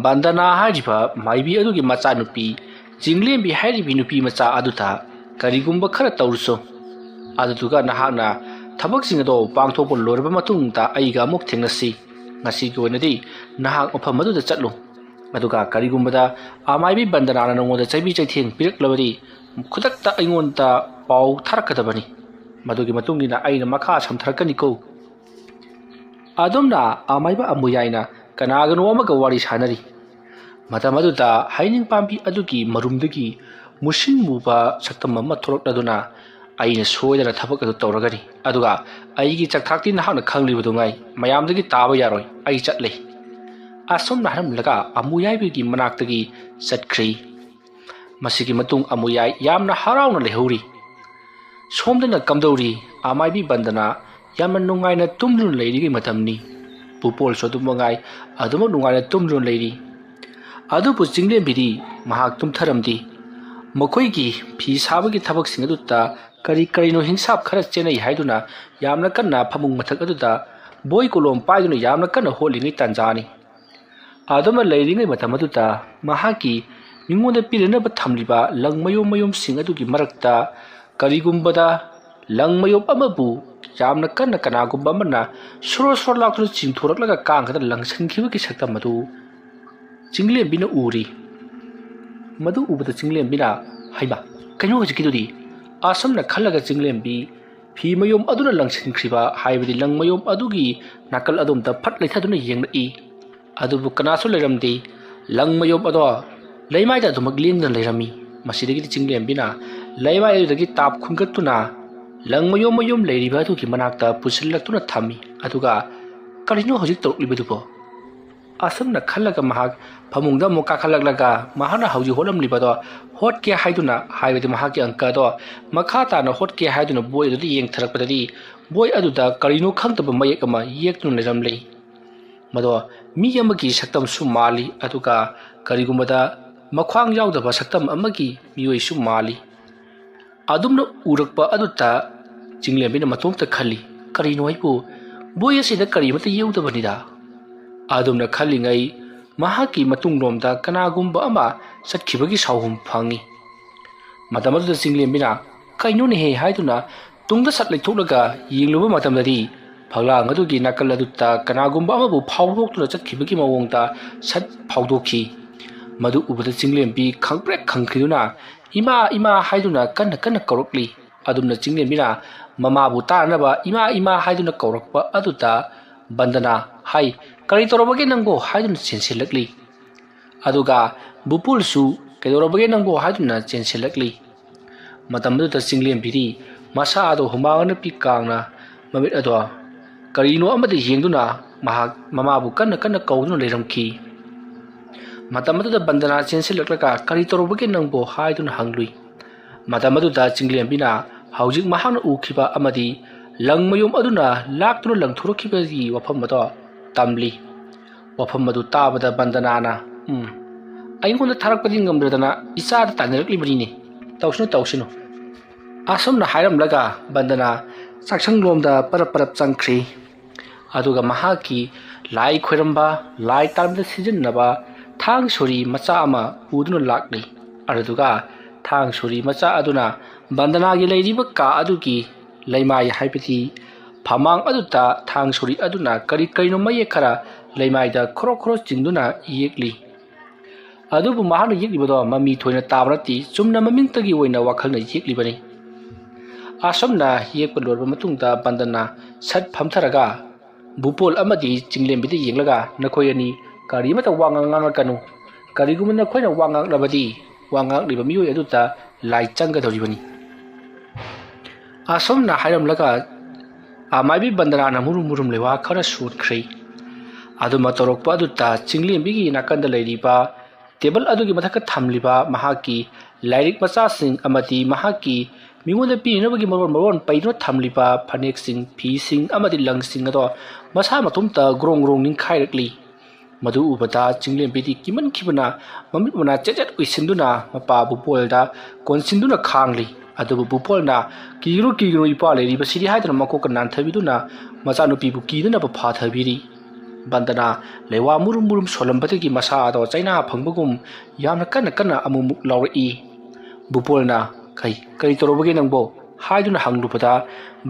bandana hariba maibi adugi macha nupi jinglembi haribi nupi macha aduta karigumba khara tawruso aduga nahana thabak singado pangthokpo lorba matungta aiga muk thengnasi ngasi goinadi nahak ofam aduda chatlu aduga karigumbada amaibi bandana nongoda chaibi chaitheng piraklabadi khudakta aingonta pau tharakadabani madugi matungina aina makha samtharakani ko adumna amaiba amuyaina kanagano amaga wari sanari matamaduda haining pambi adugi marumdagi musin muba saktam amma thorokladuna aina soidana thabak adu tawragani aduga aigi chakthakti nahana khanglibudu ngai mayamdagi taba yaroi ai chatle asomna haram laga amuyai bigi manaktagi chatkhri masigi matung amuyai yamna harauna lehuri somdana kamdori amaibi bandana yamna nungaina tumlun leirigi matamni pupol sodumangai aduma nungaina tumlun leiri adu puchingle bidi mahak tumtharamdi makoigi phi sabagi thabak sing adutta kari no hinsap khara chenai haiduna yamna kanna phamung mathak aduda boy kolom paiduna yamna kanna holingi tanjani aduma leiringai matamaduta mahaki ningonda pirena ba thamliba langmayom sing adugi marakta karigumbada langmayom amabu yamna kanna kanagumba mana suro laktu chingthoraklaga kangkhada langsankhiba ki sakta madu chinglem bina uri madu ubada chinglem bina haiba kaino hojikidudi asamna khalaga chinglem bi phi mayom aduna langsankhiba haibadi langmayom adugi nakal adumta phat leithaduna yengai adubu kanasu leramdi langmayom ado leimaida dumak lingna leirami masidagi chinglem bina leimai adagi tap khungatuna langmayom leiriba adugi manakta pusillaktuna thami aduga karino hojik torlibedubo asamna khalaga mahak phamungda moka khalaglaga mahana hauji holam libado hot ke haiduna haibadi mahaki angka do makha ta na hot ke haiduna boy adu yeng tharakpadadi boy aduda karino khangtaba mayek ama yektun leramlei mado mi amagi saktam su mali aduga karigumada makhwang yaudaba saktam amagi mioi su mali adumna urakpa aduta chinglembina matomta khali karino aibu boy asida karimata yeudabanida adumna khalingai mahaki matunglomda kanagumba ama satkibagi sawhum phangi matamadu chinglembina kaino ne he haiduna tungda sat leitholaga yingluba matamdari phaglang adugi nakal adutta kanagumba ama bu phawdoktuna chatkibagi mawongta sat phawdokhi madu ubada chinglembi khangprek khangkhiduna ima haiduna kanna korokli adumna chinglembina mama bu tanaba ima haiduna korokpa aduta bandana hai kari torobage nango haiduna senselakli aduga bupul su ꯀꯩꯗꯧꯔꯕꯒꯦ ꯅꯪꯕꯨ ꯍꯥꯏꯗꯨꯅ ꯆꯦꯟꯁꯤꯜꯂꯛꯂꯤ꯫ ꯃꯇꯝ ꯑꯗꯨꯗ ꯆꯤꯡꯂꯦꯝꯕꯤꯗꯤ ꯃꯁꯥ ꯑꯗꯨ ꯍꯨꯃꯥꯡꯅ ꯄꯤ ꯀꯥꯡꯅ ꯃꯃꯤꯠ ꯑꯗꯣ ꯀꯔꯤꯅꯣ ꯑꯃꯗ ꯌꯦꯡꯗꯨꯅ ꯃꯍꯥꯛ ꯃꯃꯥꯕꯨ ꯀꯟꯅ ꯀꯧꯗꯨꯅ ꯂꯩꯔꯝꯈꯤ꯫ ꯃꯇꯝ ꯑꯗꯨꯗ ꯕꯟꯗꯅꯥ ꯆꯦꯟꯁꯤꯜꯂꯛꯂꯒ ꯀꯔꯤ ꯇꯧꯔꯕꯒꯦ ꯅꯪꯕꯨ ꯍꯥꯏꯗꯨꯅ ꯍꯪꯂꯨꯏ꯫ ꯃꯇꯝ ꯑꯗꯨꯗ ꯆꯤꯡꯂꯦꯝꯕꯤꯅ ꯍꯧꯖꯤꯛ ꯃꯍꯥꯛꯅ ꯎꯈꯤꯕ ꯑꯃꯗꯤ ꯂꯪꯃꯌꯨꯝ ꯑꯗꯨꯅ ꯂꯥꯛꯇꯨꯅ ꯂꯪꯊꯣꯔꯛꯈꯤꯕꯒꯤ ꯋꯥꯐꯝ ꯑꯗꯣ ꯇꯝꯂꯤ꯫ ꯋꯥꯐꯝ ꯑꯗꯨ ꯇꯥꯕꯗ ꯕꯟꯗꯅꯥꯅ ꯑꯩꯉꯣꯟꯗ ꯊꯥꯔꯛꯄꯗꯤ ꯉꯝꯗ꯭ꯔꯗꯅ ꯏꯆꯥꯗ ꯇꯥꯟꯅꯔꯛꯂꯤꯕꯅꯤꯅꯦ, ꯇꯧꯁꯅꯨ ꯑꯁꯨꯝꯅ ꯍꯥꯏꯔꯝꯂꯒ ꯕꯟꯗꯅꯥ ꯆꯥꯛꯁꯪꯂꯣꯝꯗ ꯄꯔꯞ ꯆꯪꯈ꯭ꯔꯤ꯫ ꯑꯗꯨꯒ ꯃꯍꯥꯛꯀꯤ ꯂꯥꯏ ꯈꯣꯏꯔꯝꯕ ꯂꯥꯏ ꯇꯥꯟꯕꯗ ꯁꯤꯖꯤꯟꯅꯕ ꯊꯥꯡ ꯁꯣꯔꯤ ꯃꯆꯥ ꯑꯃ ꯄꯨꯗꯨꯅ ꯂꯥꯛꯂꯤ꯫ ꯑꯗꯨꯒ ꯊꯥꯡ ꯁꯣꯔꯤ ꯃꯆꯥ ꯑꯗꯨꯅ ꯕꯟꯗꯅꯥꯒꯤ ꯂꯩꯔꯤꯕ ꯀꯥ ꯑꯗꯨꯒꯤ ꯂꯩꯃꯥꯏ ꯍꯥꯏꯕꯗꯤ ꯐꯃꯥꯡ ꯑꯗꯨꯗ ꯊꯥꯡ ꯁꯣꯔꯤ ꯑꯗꯨꯅ ꯀꯔꯤꯅꯣ ꯃꯌꯦꯛ ꯈꯔ ꯂꯩꯃꯥꯏꯗ ꯈꯣꯔꯣ ꯆꯤꯡꯗꯨꯅ ꯌꯦꯛꯂꯤ꯫ ꯑꯗꯨꯕꯨ ꯃꯍꯥꯛꯅ ꯌꯦꯛꯂꯤꯕꯗꯣ ꯃꯃꯤ ꯊꯣꯏꯅ ꯇꯥꯕ ꯅꯠꯇꯦ, ꯆꯨꯝꯅ ꯃꯃꯤꯡꯇꯒꯤ ꯑꯣꯏꯅ ꯋꯥꯈꯜꯅ ꯌꯦꯛꯂꯤꯕꯅꯤ꯫ ꯑꯁꯨꯝꯅ ꯌꯦꯛꯄ ꯂꯣꯏꯔꯕ ꯃꯇꯨꯡꯗ ꯕꯟꯗꯅꯥ ꯁꯠ ꯐꯝꯊꯔꯒ ꯚꯨꯄꯣꯜ ꯑꯃꯗꯤ ꯆꯤꯡꯂꯦꯝꯕꯤꯗ ꯌꯦꯡꯂꯒ ꯅꯈꯣꯏ ꯑꯅꯤ ꯀꯔꯤꯃꯠꯇ ꯋꯥ ꯉꯥꯡꯂꯛꯀꯅꯨ, ꯀꯔꯤꯒꯨꯝꯕ ꯅꯈꯣꯏꯅ ꯋꯥ ꯉꯥꯡꯂꯕꯗꯤ ꯋꯥ ꯉꯥꯡꯂꯤꯕ ꯃꯤꯑꯣꯏ ꯑꯗꯨꯗ ꯂꯥꯏ ꯆꯪꯒꯗꯧꯔꯤꯕꯅꯤ꯫ ꯑꯁꯨꯝꯅ ꯍꯥꯏꯔꯝꯂꯒ ꯑꯃꯥꯏꯕꯤ ꯕꯟꯗꯅꯥꯅ ꯃꯨꯔꯨꯝ ꯂꯩꯋꯥ ꯈꯔ ꯁꯣꯟꯈ꯭ꯔꯦ꯫ ꯑꯗꯨꯃ ꯇꯧꯔꯛꯄ ꯑꯗꯨꯗ ꯆꯤꯡꯂꯦꯝꯕꯤꯒꯤ ꯅꯥꯀꯟꯗ ꯂꯩꯔꯤꯕ ꯇꯦꯕꯜ ꯑꯗꯨꯒꯤ ꯃꯊꯛꯇ ꯊꯝꯂꯤꯕ ꯃꯍꯥꯛꯀꯤ ꯂꯥꯏꯔꯤꯛ ꯃꯆꯥꯁꯤꯡ ꯑꯃꯗꯤ ꯃꯍꯥꯛꯀꯤ ꯃꯤꯉꯣꯟꯗ ꯄꯤꯅꯕꯒꯤ ꯃꯔꯣꯟ ꯄꯩꯗꯨꯅ ꯊꯝꯂꯤꯕ ꯐꯅꯦꯛꯁꯤꯡ, ꯐꯤꯁꯤꯡ ꯑꯃꯗꯤ ꯂꯪꯁꯤꯡ ꯑꯗꯣ ꯃꯁꯥ ꯃꯇꯣꯝꯇ ꯒ꯭ꯔꯣꯡ ꯅꯤꯡꯈꯥꯏꯔꯛꯂꯤ꯫ ꯃꯗꯨ ꯎꯕꯗ ꯆꯤꯡꯂꯦꯝꯕꯤꯗꯤ ꯀꯤꯃꯟꯈꯤꯕꯅ ꯃꯃꯤꯠ ꯃꯅꯥ ꯆꯦꯠ ꯎꯏꯁꯤꯟꯗꯨꯅ ꯃꯄꯥ ꯚꯨꯄꯣꯜꯗ ꯀꯣꯟꯁꯤꯟꯗꯨꯅ ꯈꯥꯡꯂꯤ꯫ ꯑꯗꯨꯕꯨ ꯚꯨꯄꯣꯜꯅ ꯀꯤꯒꯅꯨ ꯏꯄꯥ ꯂꯩꯔꯤꯕꯁꯤꯗꯤ ꯍꯥꯏꯗꯨꯅ ꯃꯀꯣꯛꯀ ꯅꯥꯟꯊꯕꯤꯗꯨꯅ ꯃꯆꯥꯅꯨꯄꯤꯕꯨ ꯀꯤꯗꯅꯕ ꯐꯥꯊꯕꯤꯔꯤ꯫ ꯕꯟꯗꯅꯥ ꯂꯩꯋꯥ ꯃꯨꯔꯨꯝ ꯁꯣꯜꯂꯝꯕꯗꯒꯤ ꯃꯁꯥ ꯑꯗꯣ ꯆꯩꯅꯥ ꯐꯪꯕꯒꯨꯝ ꯌꯥꯝꯅ ꯀꯟꯅ ꯑꯃꯨꯛ ꯂꯥꯎꯔꯛꯏ꯫ ꯚꯨꯄꯣꯜꯅ ꯀꯔꯤ ꯇꯧꯔꯕꯒꯦ ꯅꯪꯕꯣ ꯍꯥꯏꯗꯨꯅ ꯍꯪꯂꯨꯕꯗ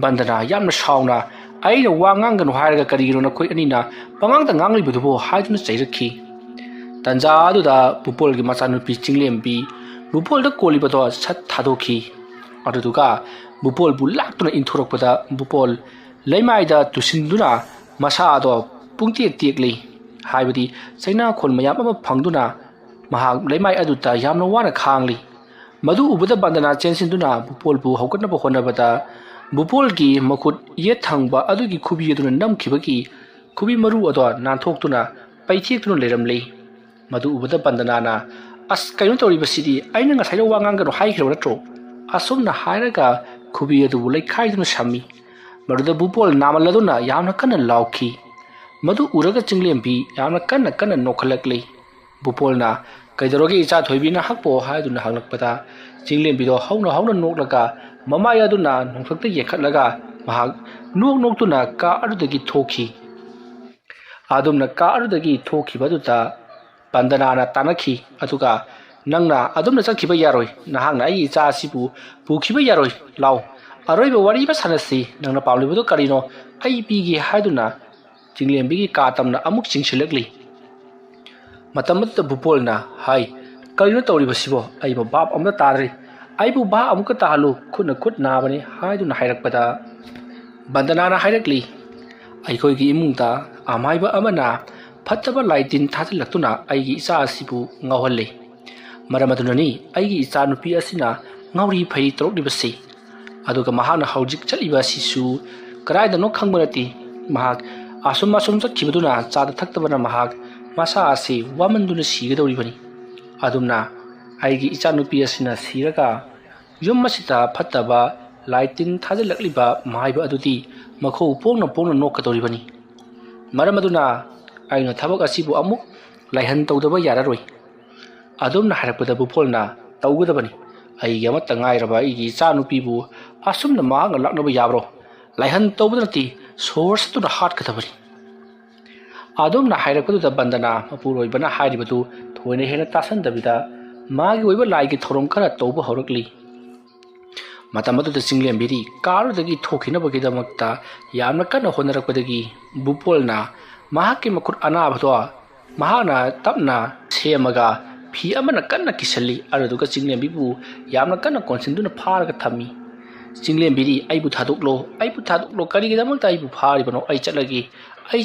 ꯕꯟꯗꯅꯥ ꯌꯥꯝꯅ ꯁꯥꯎꯅ ꯑꯩꯅ ꯋꯥ ꯉꯥꯡꯒꯅꯨ ꯍꯥꯏꯔꯒ ꯀꯔꯤꯒꯤꯅꯣ ꯅꯈꯣꯏ ꯑꯅꯤꯅ ꯄꯉꯥꯡꯗ ꯉꯥꯡꯂꯤꯕꯗꯨꯕꯣ ꯍꯥꯏꯗꯨꯅ ꯆꯩꯔꯛꯈꯤ꯫ ꯇꯟꯖꯥ ꯑꯗꯨꯗ ꯚꯨꯄꯣꯜꯒꯤ ꯃꯆꯥꯅꯨꯄꯤ ꯆꯤꯡꯂꯦꯝꯕꯤ ꯚꯨꯄꯣꯜꯗ ꯀꯣꯜꯂꯤꯕꯗꯣ ꯁꯠ ꯊꯥꯗꯣꯛꯈꯤ꯫ ꯑꯗꯨꯒ ꯚꯨꯄꯣꯜꯕꯨ ꯂꯥꯛꯇꯨꯅ ꯏꯟꯊꯣꯔꯛꯄꯗ ꯚꯨꯄꯣꯜ ꯂꯩꯃꯥꯏꯗ ꯇꯨꯁꯤꯟꯗꯨꯅ ꯃꯁꯥ ꯑꯗꯣ ꯄꯨꯡꯇꯦꯛꯂꯤ꯫ ꯍꯥꯏꯕꯗꯤ ꯆꯩꯅꯥꯈꯣꯜ ꯃꯌꯥꯝ ꯑꯃ ꯐꯪꯗꯨꯅ ꯃꯍꯥꯛ ꯂꯩꯃꯥꯏ ꯑꯗꯨꯗ ꯌꯥꯝꯅ ꯋꯥꯅ ꯈꯥꯡꯂꯤ꯫ ꯃꯗꯨ ꯎꯕꯗ ꯕꯟꯗꯅꯥ ꯆꯦꯟꯁꯤꯟꯗꯨꯅ ꯚꯨꯄꯣꯜꯕꯨ ꯍꯧꯒꯠꯅꯕ ꯍꯣꯠꯅꯕꯗ ꯚꯨꯄꯣꯜꯒꯤ ꯃꯈꯨꯠ ꯌꯦꯠ ꯊꯪꯕ ꯑꯗꯨꯒꯤ ꯈꯨꯕꯤ ꯑꯗꯨꯅ ꯅꯝꯈꯤꯕꯒꯤ ꯈꯨꯕꯤ ꯃꯔꯨ ꯑꯗꯣ ꯅꯥꯟꯊꯣꯛꯇꯨꯅ ꯄꯩꯊꯦꯛꯇꯨꯅ ꯂꯩꯔꯝꯂꯤ꯫ ꯃꯗꯨ ꯎꯕꯗ ꯕꯟꯗꯅꯥꯅ ꯀꯩꯅꯣ ꯇꯧꯔꯤꯕꯁꯤꯗꯤ ꯑꯩꯅ ꯉꯁꯥꯏꯗ ꯋꯥ ꯉꯥꯡꯒꯅꯨ ꯍꯥꯏꯈ꯭ꯔꯕ ꯅꯠꯇ꯭ꯔꯣ? ꯑꯁꯨꯝꯅ ꯍꯥꯏꯔꯒ ꯈꯨꯕꯤ ꯑꯗꯨꯕꯨ ꯂꯩꯈꯥꯏꯗꯨꯅ ꯁꯝꯃꯤ꯫ ꯃꯗꯨꯗ ꯚꯨꯄꯣꯜ ꯅꯥꯃꯜꯂꯗꯨꯅ ꯌꯥꯝꯅ ꯀꯟꯅ ꯂꯥꯎꯈꯤ꯫ ꯃꯗꯨ ꯎꯔꯒ ꯆꯤꯡꯂꯦꯝꯕꯤ ꯌꯥꯝꯅ ꯀꯟꯅ ꯅꯣꯛꯈꯠꯂꯛꯂꯤ꯫ ꯚꯨꯄꯣꯜꯅ ꯀꯩꯗꯧꯔꯒꯦ ꯏꯆꯥ ꯊꯣꯏꯕꯤ ꯅꯍꯥꯛꯄꯣ ꯍꯥꯏꯗꯨꯅ ꯍꯪꯂꯛꯄꯗ ꯆꯤꯡꯂꯦꯝꯕꯤꯗꯣ ꯍꯧꯅ ꯅꯣꯛꯂꯒ ꯃꯃꯥꯏ ꯑꯗꯨꯅ ꯅꯣꯡꯊꯛꯇ ꯌꯦꯡꯈꯠꯂꯒ ꯃꯍꯥꯛ ꯅꯣꯛꯇꯨꯅ ꯀꯥ ꯑꯗꯨꯗꯒꯤ ꯊꯣꯛꯈꯤ꯫ ꯑꯗꯨꯝꯅ ꯀꯥ ꯑꯗꯨꯗꯒꯤ ꯊꯣꯛꯈꯤꯕ ꯑꯗꯨꯗ ꯕꯟꯗꯅꯥꯅ ꯇꯥꯟꯅꯈꯤ꯫ ꯑꯗꯨꯒ ꯅꯪꯅ ꯑꯗꯨꯝꯅ ꯆꯠꯈꯤꯕ ꯌꯥꯔꯣꯏ, ꯅꯍꯥꯛꯅ ꯑꯩꯒꯤ ꯏꯆꯥ ꯑꯁꯤꯕꯨ ꯄꯨꯈꯤꯕ ꯌꯥꯔꯣꯏ, ꯂꯥꯎ ꯑꯔꯣꯏꯕ ꯋꯥꯔꯤ ꯑꯃ ꯁꯥꯟꯅꯁꯤ, ꯅꯪꯅ ꯄꯥꯝꯂꯤꯕꯗꯨ ꯀꯔꯤꯅꯣ ꯑꯩ ꯄꯤꯒꯦ ꯍꯥꯏꯗꯨꯅ ꯆꯤꯡꯂꯦꯝꯕꯤꯒꯤ ꯀꯥ ꯇꯝꯅ ꯑꯃꯨꯛ ꯆꯤꯡꯁꯤꯜꯂꯛꯂꯤ꯫ ꯃꯇꯝ ꯑꯗꯨꯗ ꯚꯨꯄꯣꯜꯅ ꯀꯔꯤꯅꯣ ꯇꯧꯔꯤꯕꯁꯤꯕꯣ, ꯑꯩꯕꯨ ꯚꯥꯞ ꯑꯃꯇ ꯇꯥꯗ꯭ꯔꯦ, ꯑꯩꯕꯨ ꯚꯥꯞ ꯑꯃꯨꯛꯀ ꯇꯥꯍꯜꯂꯨ, ꯈꯨꯠ ꯅꯥꯕꯅꯤ ꯍꯥꯏꯗꯨꯅ ꯍꯥꯏꯔꯛꯄꯗ ꯕꯟꯗꯅꯥꯅ ꯍꯥꯏꯔꯛꯂꯤ, ꯑꯩꯈꯣꯏꯒꯤ ꯏꯃꯨꯡꯗ ꯑꯃꯥꯏꯕ ꯑꯃꯅ ꯐꯠꯇꯕ ꯂꯥꯏ ꯇꯤꯟ ꯊꯥꯖꯤꯜꯂꯛꯇꯨꯅ ꯑꯩꯒꯤ ꯏꯆꯥ ꯑꯁꯤꯕꯨ ꯉꯥꯎꯍꯜꯂꯤ꯫ ꯃꯔꯝ ꯑꯗꯨꯅꯅꯤ ꯑꯩꯒꯤ ꯏꯆꯥꯅꯨꯄꯤ ꯑꯁꯤꯅ ꯉꯥꯎꯔꯤ ꯐꯩ ꯇꯧꯔꯛꯂꯤꯕꯁꯤ꯫ ꯑꯗꯨꯒ ꯃꯍꯥꯛꯅ ꯍꯧꯖꯤꯛ ꯆꯠꯂꯤꯕ ꯑꯁꯤꯁꯨ ꯀꯗꯥꯏꯗꯅꯣ ꯈꯪꯕ ꯅꯠꯇꯦ꯫ ꯃꯍꯥꯛ ꯑꯁꯨꯝ ꯆꯠꯈꯤꯕꯗꯨꯅ ꯆꯥꯗ ꯊꯛꯇꯕꯅ ꯃꯍꯥꯛ ꯃꯁꯥ ꯑꯁꯤ ꯋꯥꯃꯟꯗꯨꯅ ꯁꯤꯒꯗꯧꯔꯤꯕꯅꯤ꯫ ꯑꯗꯨꯝꯅ ꯑꯩꯒꯤ ꯏꯆꯥꯅꯨꯄꯤ ꯑꯁꯤꯅ ꯁꯤꯔꯒ ꯌꯨꯝ ꯑꯁꯤꯗ ꯐꯠꯇꯕ ꯂꯥꯏ ꯇꯤꯟ ꯊꯥꯖꯤꯜꯂꯛꯂꯤꯕ ꯃꯥꯏꯕ ꯑꯗꯨꯗꯤ ꯃꯈꯧ ꯄꯣꯡꯅ ꯅꯣꯛꯀꯗꯧꯔꯤꯕꯅꯤ꯫ ꯃꯔꯝ ꯑꯗꯨꯅ ꯑꯩꯅ ꯊꯕꯛ ꯑꯁꯤꯕꯨ ꯑꯃꯨꯛ ꯂꯥꯏꯍꯟ ꯇꯧꯗꯕ ꯌꯥꯔꯔꯣꯏ꯫ ꯑꯗꯨꯝꯅ ꯍꯥꯏꯔꯛꯄꯗ ꯚꯨꯄꯣꯜꯅ ꯇꯧꯒꯗꯕꯅꯤ, ꯑꯩꯒꯤ ꯑꯃꯠꯇ ꯉꯥꯏꯔꯕ ꯑꯩꯒꯤ ꯏꯆꯥꯅꯨꯄꯤꯕꯨ ꯑꯁꯨꯝꯅ ꯃꯍꯥꯛꯅ ꯂꯥꯛꯅꯕ ꯌꯥꯕ꯭ꯔꯣ? ꯂꯥꯏꯍꯟ ꯇꯧꯕꯗ ꯅꯠꯇꯦ, ꯁꯣꯔ ꯁꯠꯇꯨꯅ ꯍꯥꯠꯀꯗꯕꯅꯤ꯫ ꯑꯗꯨꯝꯅ ꯍꯥꯏꯔꯛꯄꯗꯨꯗ ꯕꯟꯗꯅꯥ ꯃꯄꯨꯔꯣꯏꯕꯅ ꯍꯥꯏꯔꯤꯕꯗꯨ ꯊꯣꯏꯅ ꯍꯦꯟꯅ ꯇꯥꯁꯟꯗꯕꯤꯗ ꯃꯥꯒꯤ ꯑꯣꯏꯕ ꯂꯥꯏꯒꯤ ꯊꯧꯔꯝ ꯈꯔ ꯇꯧꯕ ꯍꯧꯔꯛꯂꯤ꯫ ꯃꯇꯝ ꯑꯗꯨꯗ ꯆꯤꯡꯂꯦꯝꯕꯤꯗꯤ ꯀꯥꯔꯗꯒꯤ ꯊꯣꯛꯈꯤꯅꯕꯒꯤꯗꯃꯛꯇ ꯌꯥꯝꯅ ꯀꯟꯅ ꯍꯣꯠꯅꯔꯛꯄꯗꯒꯤ ꯚꯨꯄꯣꯜꯅ ꯃꯍꯥꯛꯀꯤ ꯃꯈꯨꯠ ꯑꯅꯥꯕꯗꯣ ꯃꯍꯥꯛꯅ ꯇꯞꯅ ꯁꯦꯝꯃꯒ ꯐꯤ ꯑꯃꯅ ꯀꯟꯅ ꯀꯤꯁꯜꯂꯤ꯫ ꯑꯗꯨꯒ ꯆꯤꯡꯂꯦꯝꯕꯤꯕꯨ ꯌꯥꯝꯅ ꯀꯟꯅ ꯀꯣꯟꯁꯤꯟꯗꯨꯅ ꯐꯥꯔꯒ ꯊꯝꯃꯤ꯫ ꯆꯤꯡꯂꯦꯝꯕꯤꯗꯤ ꯑꯩꯕꯨ ꯊꯥꯗꯣꯛꯂꯣ, ꯀꯔꯤꯒꯤꯗꯃꯛꯇ ꯑꯩꯕꯨ ꯐꯥꯔꯤꯕꯅꯣ, ꯑꯩ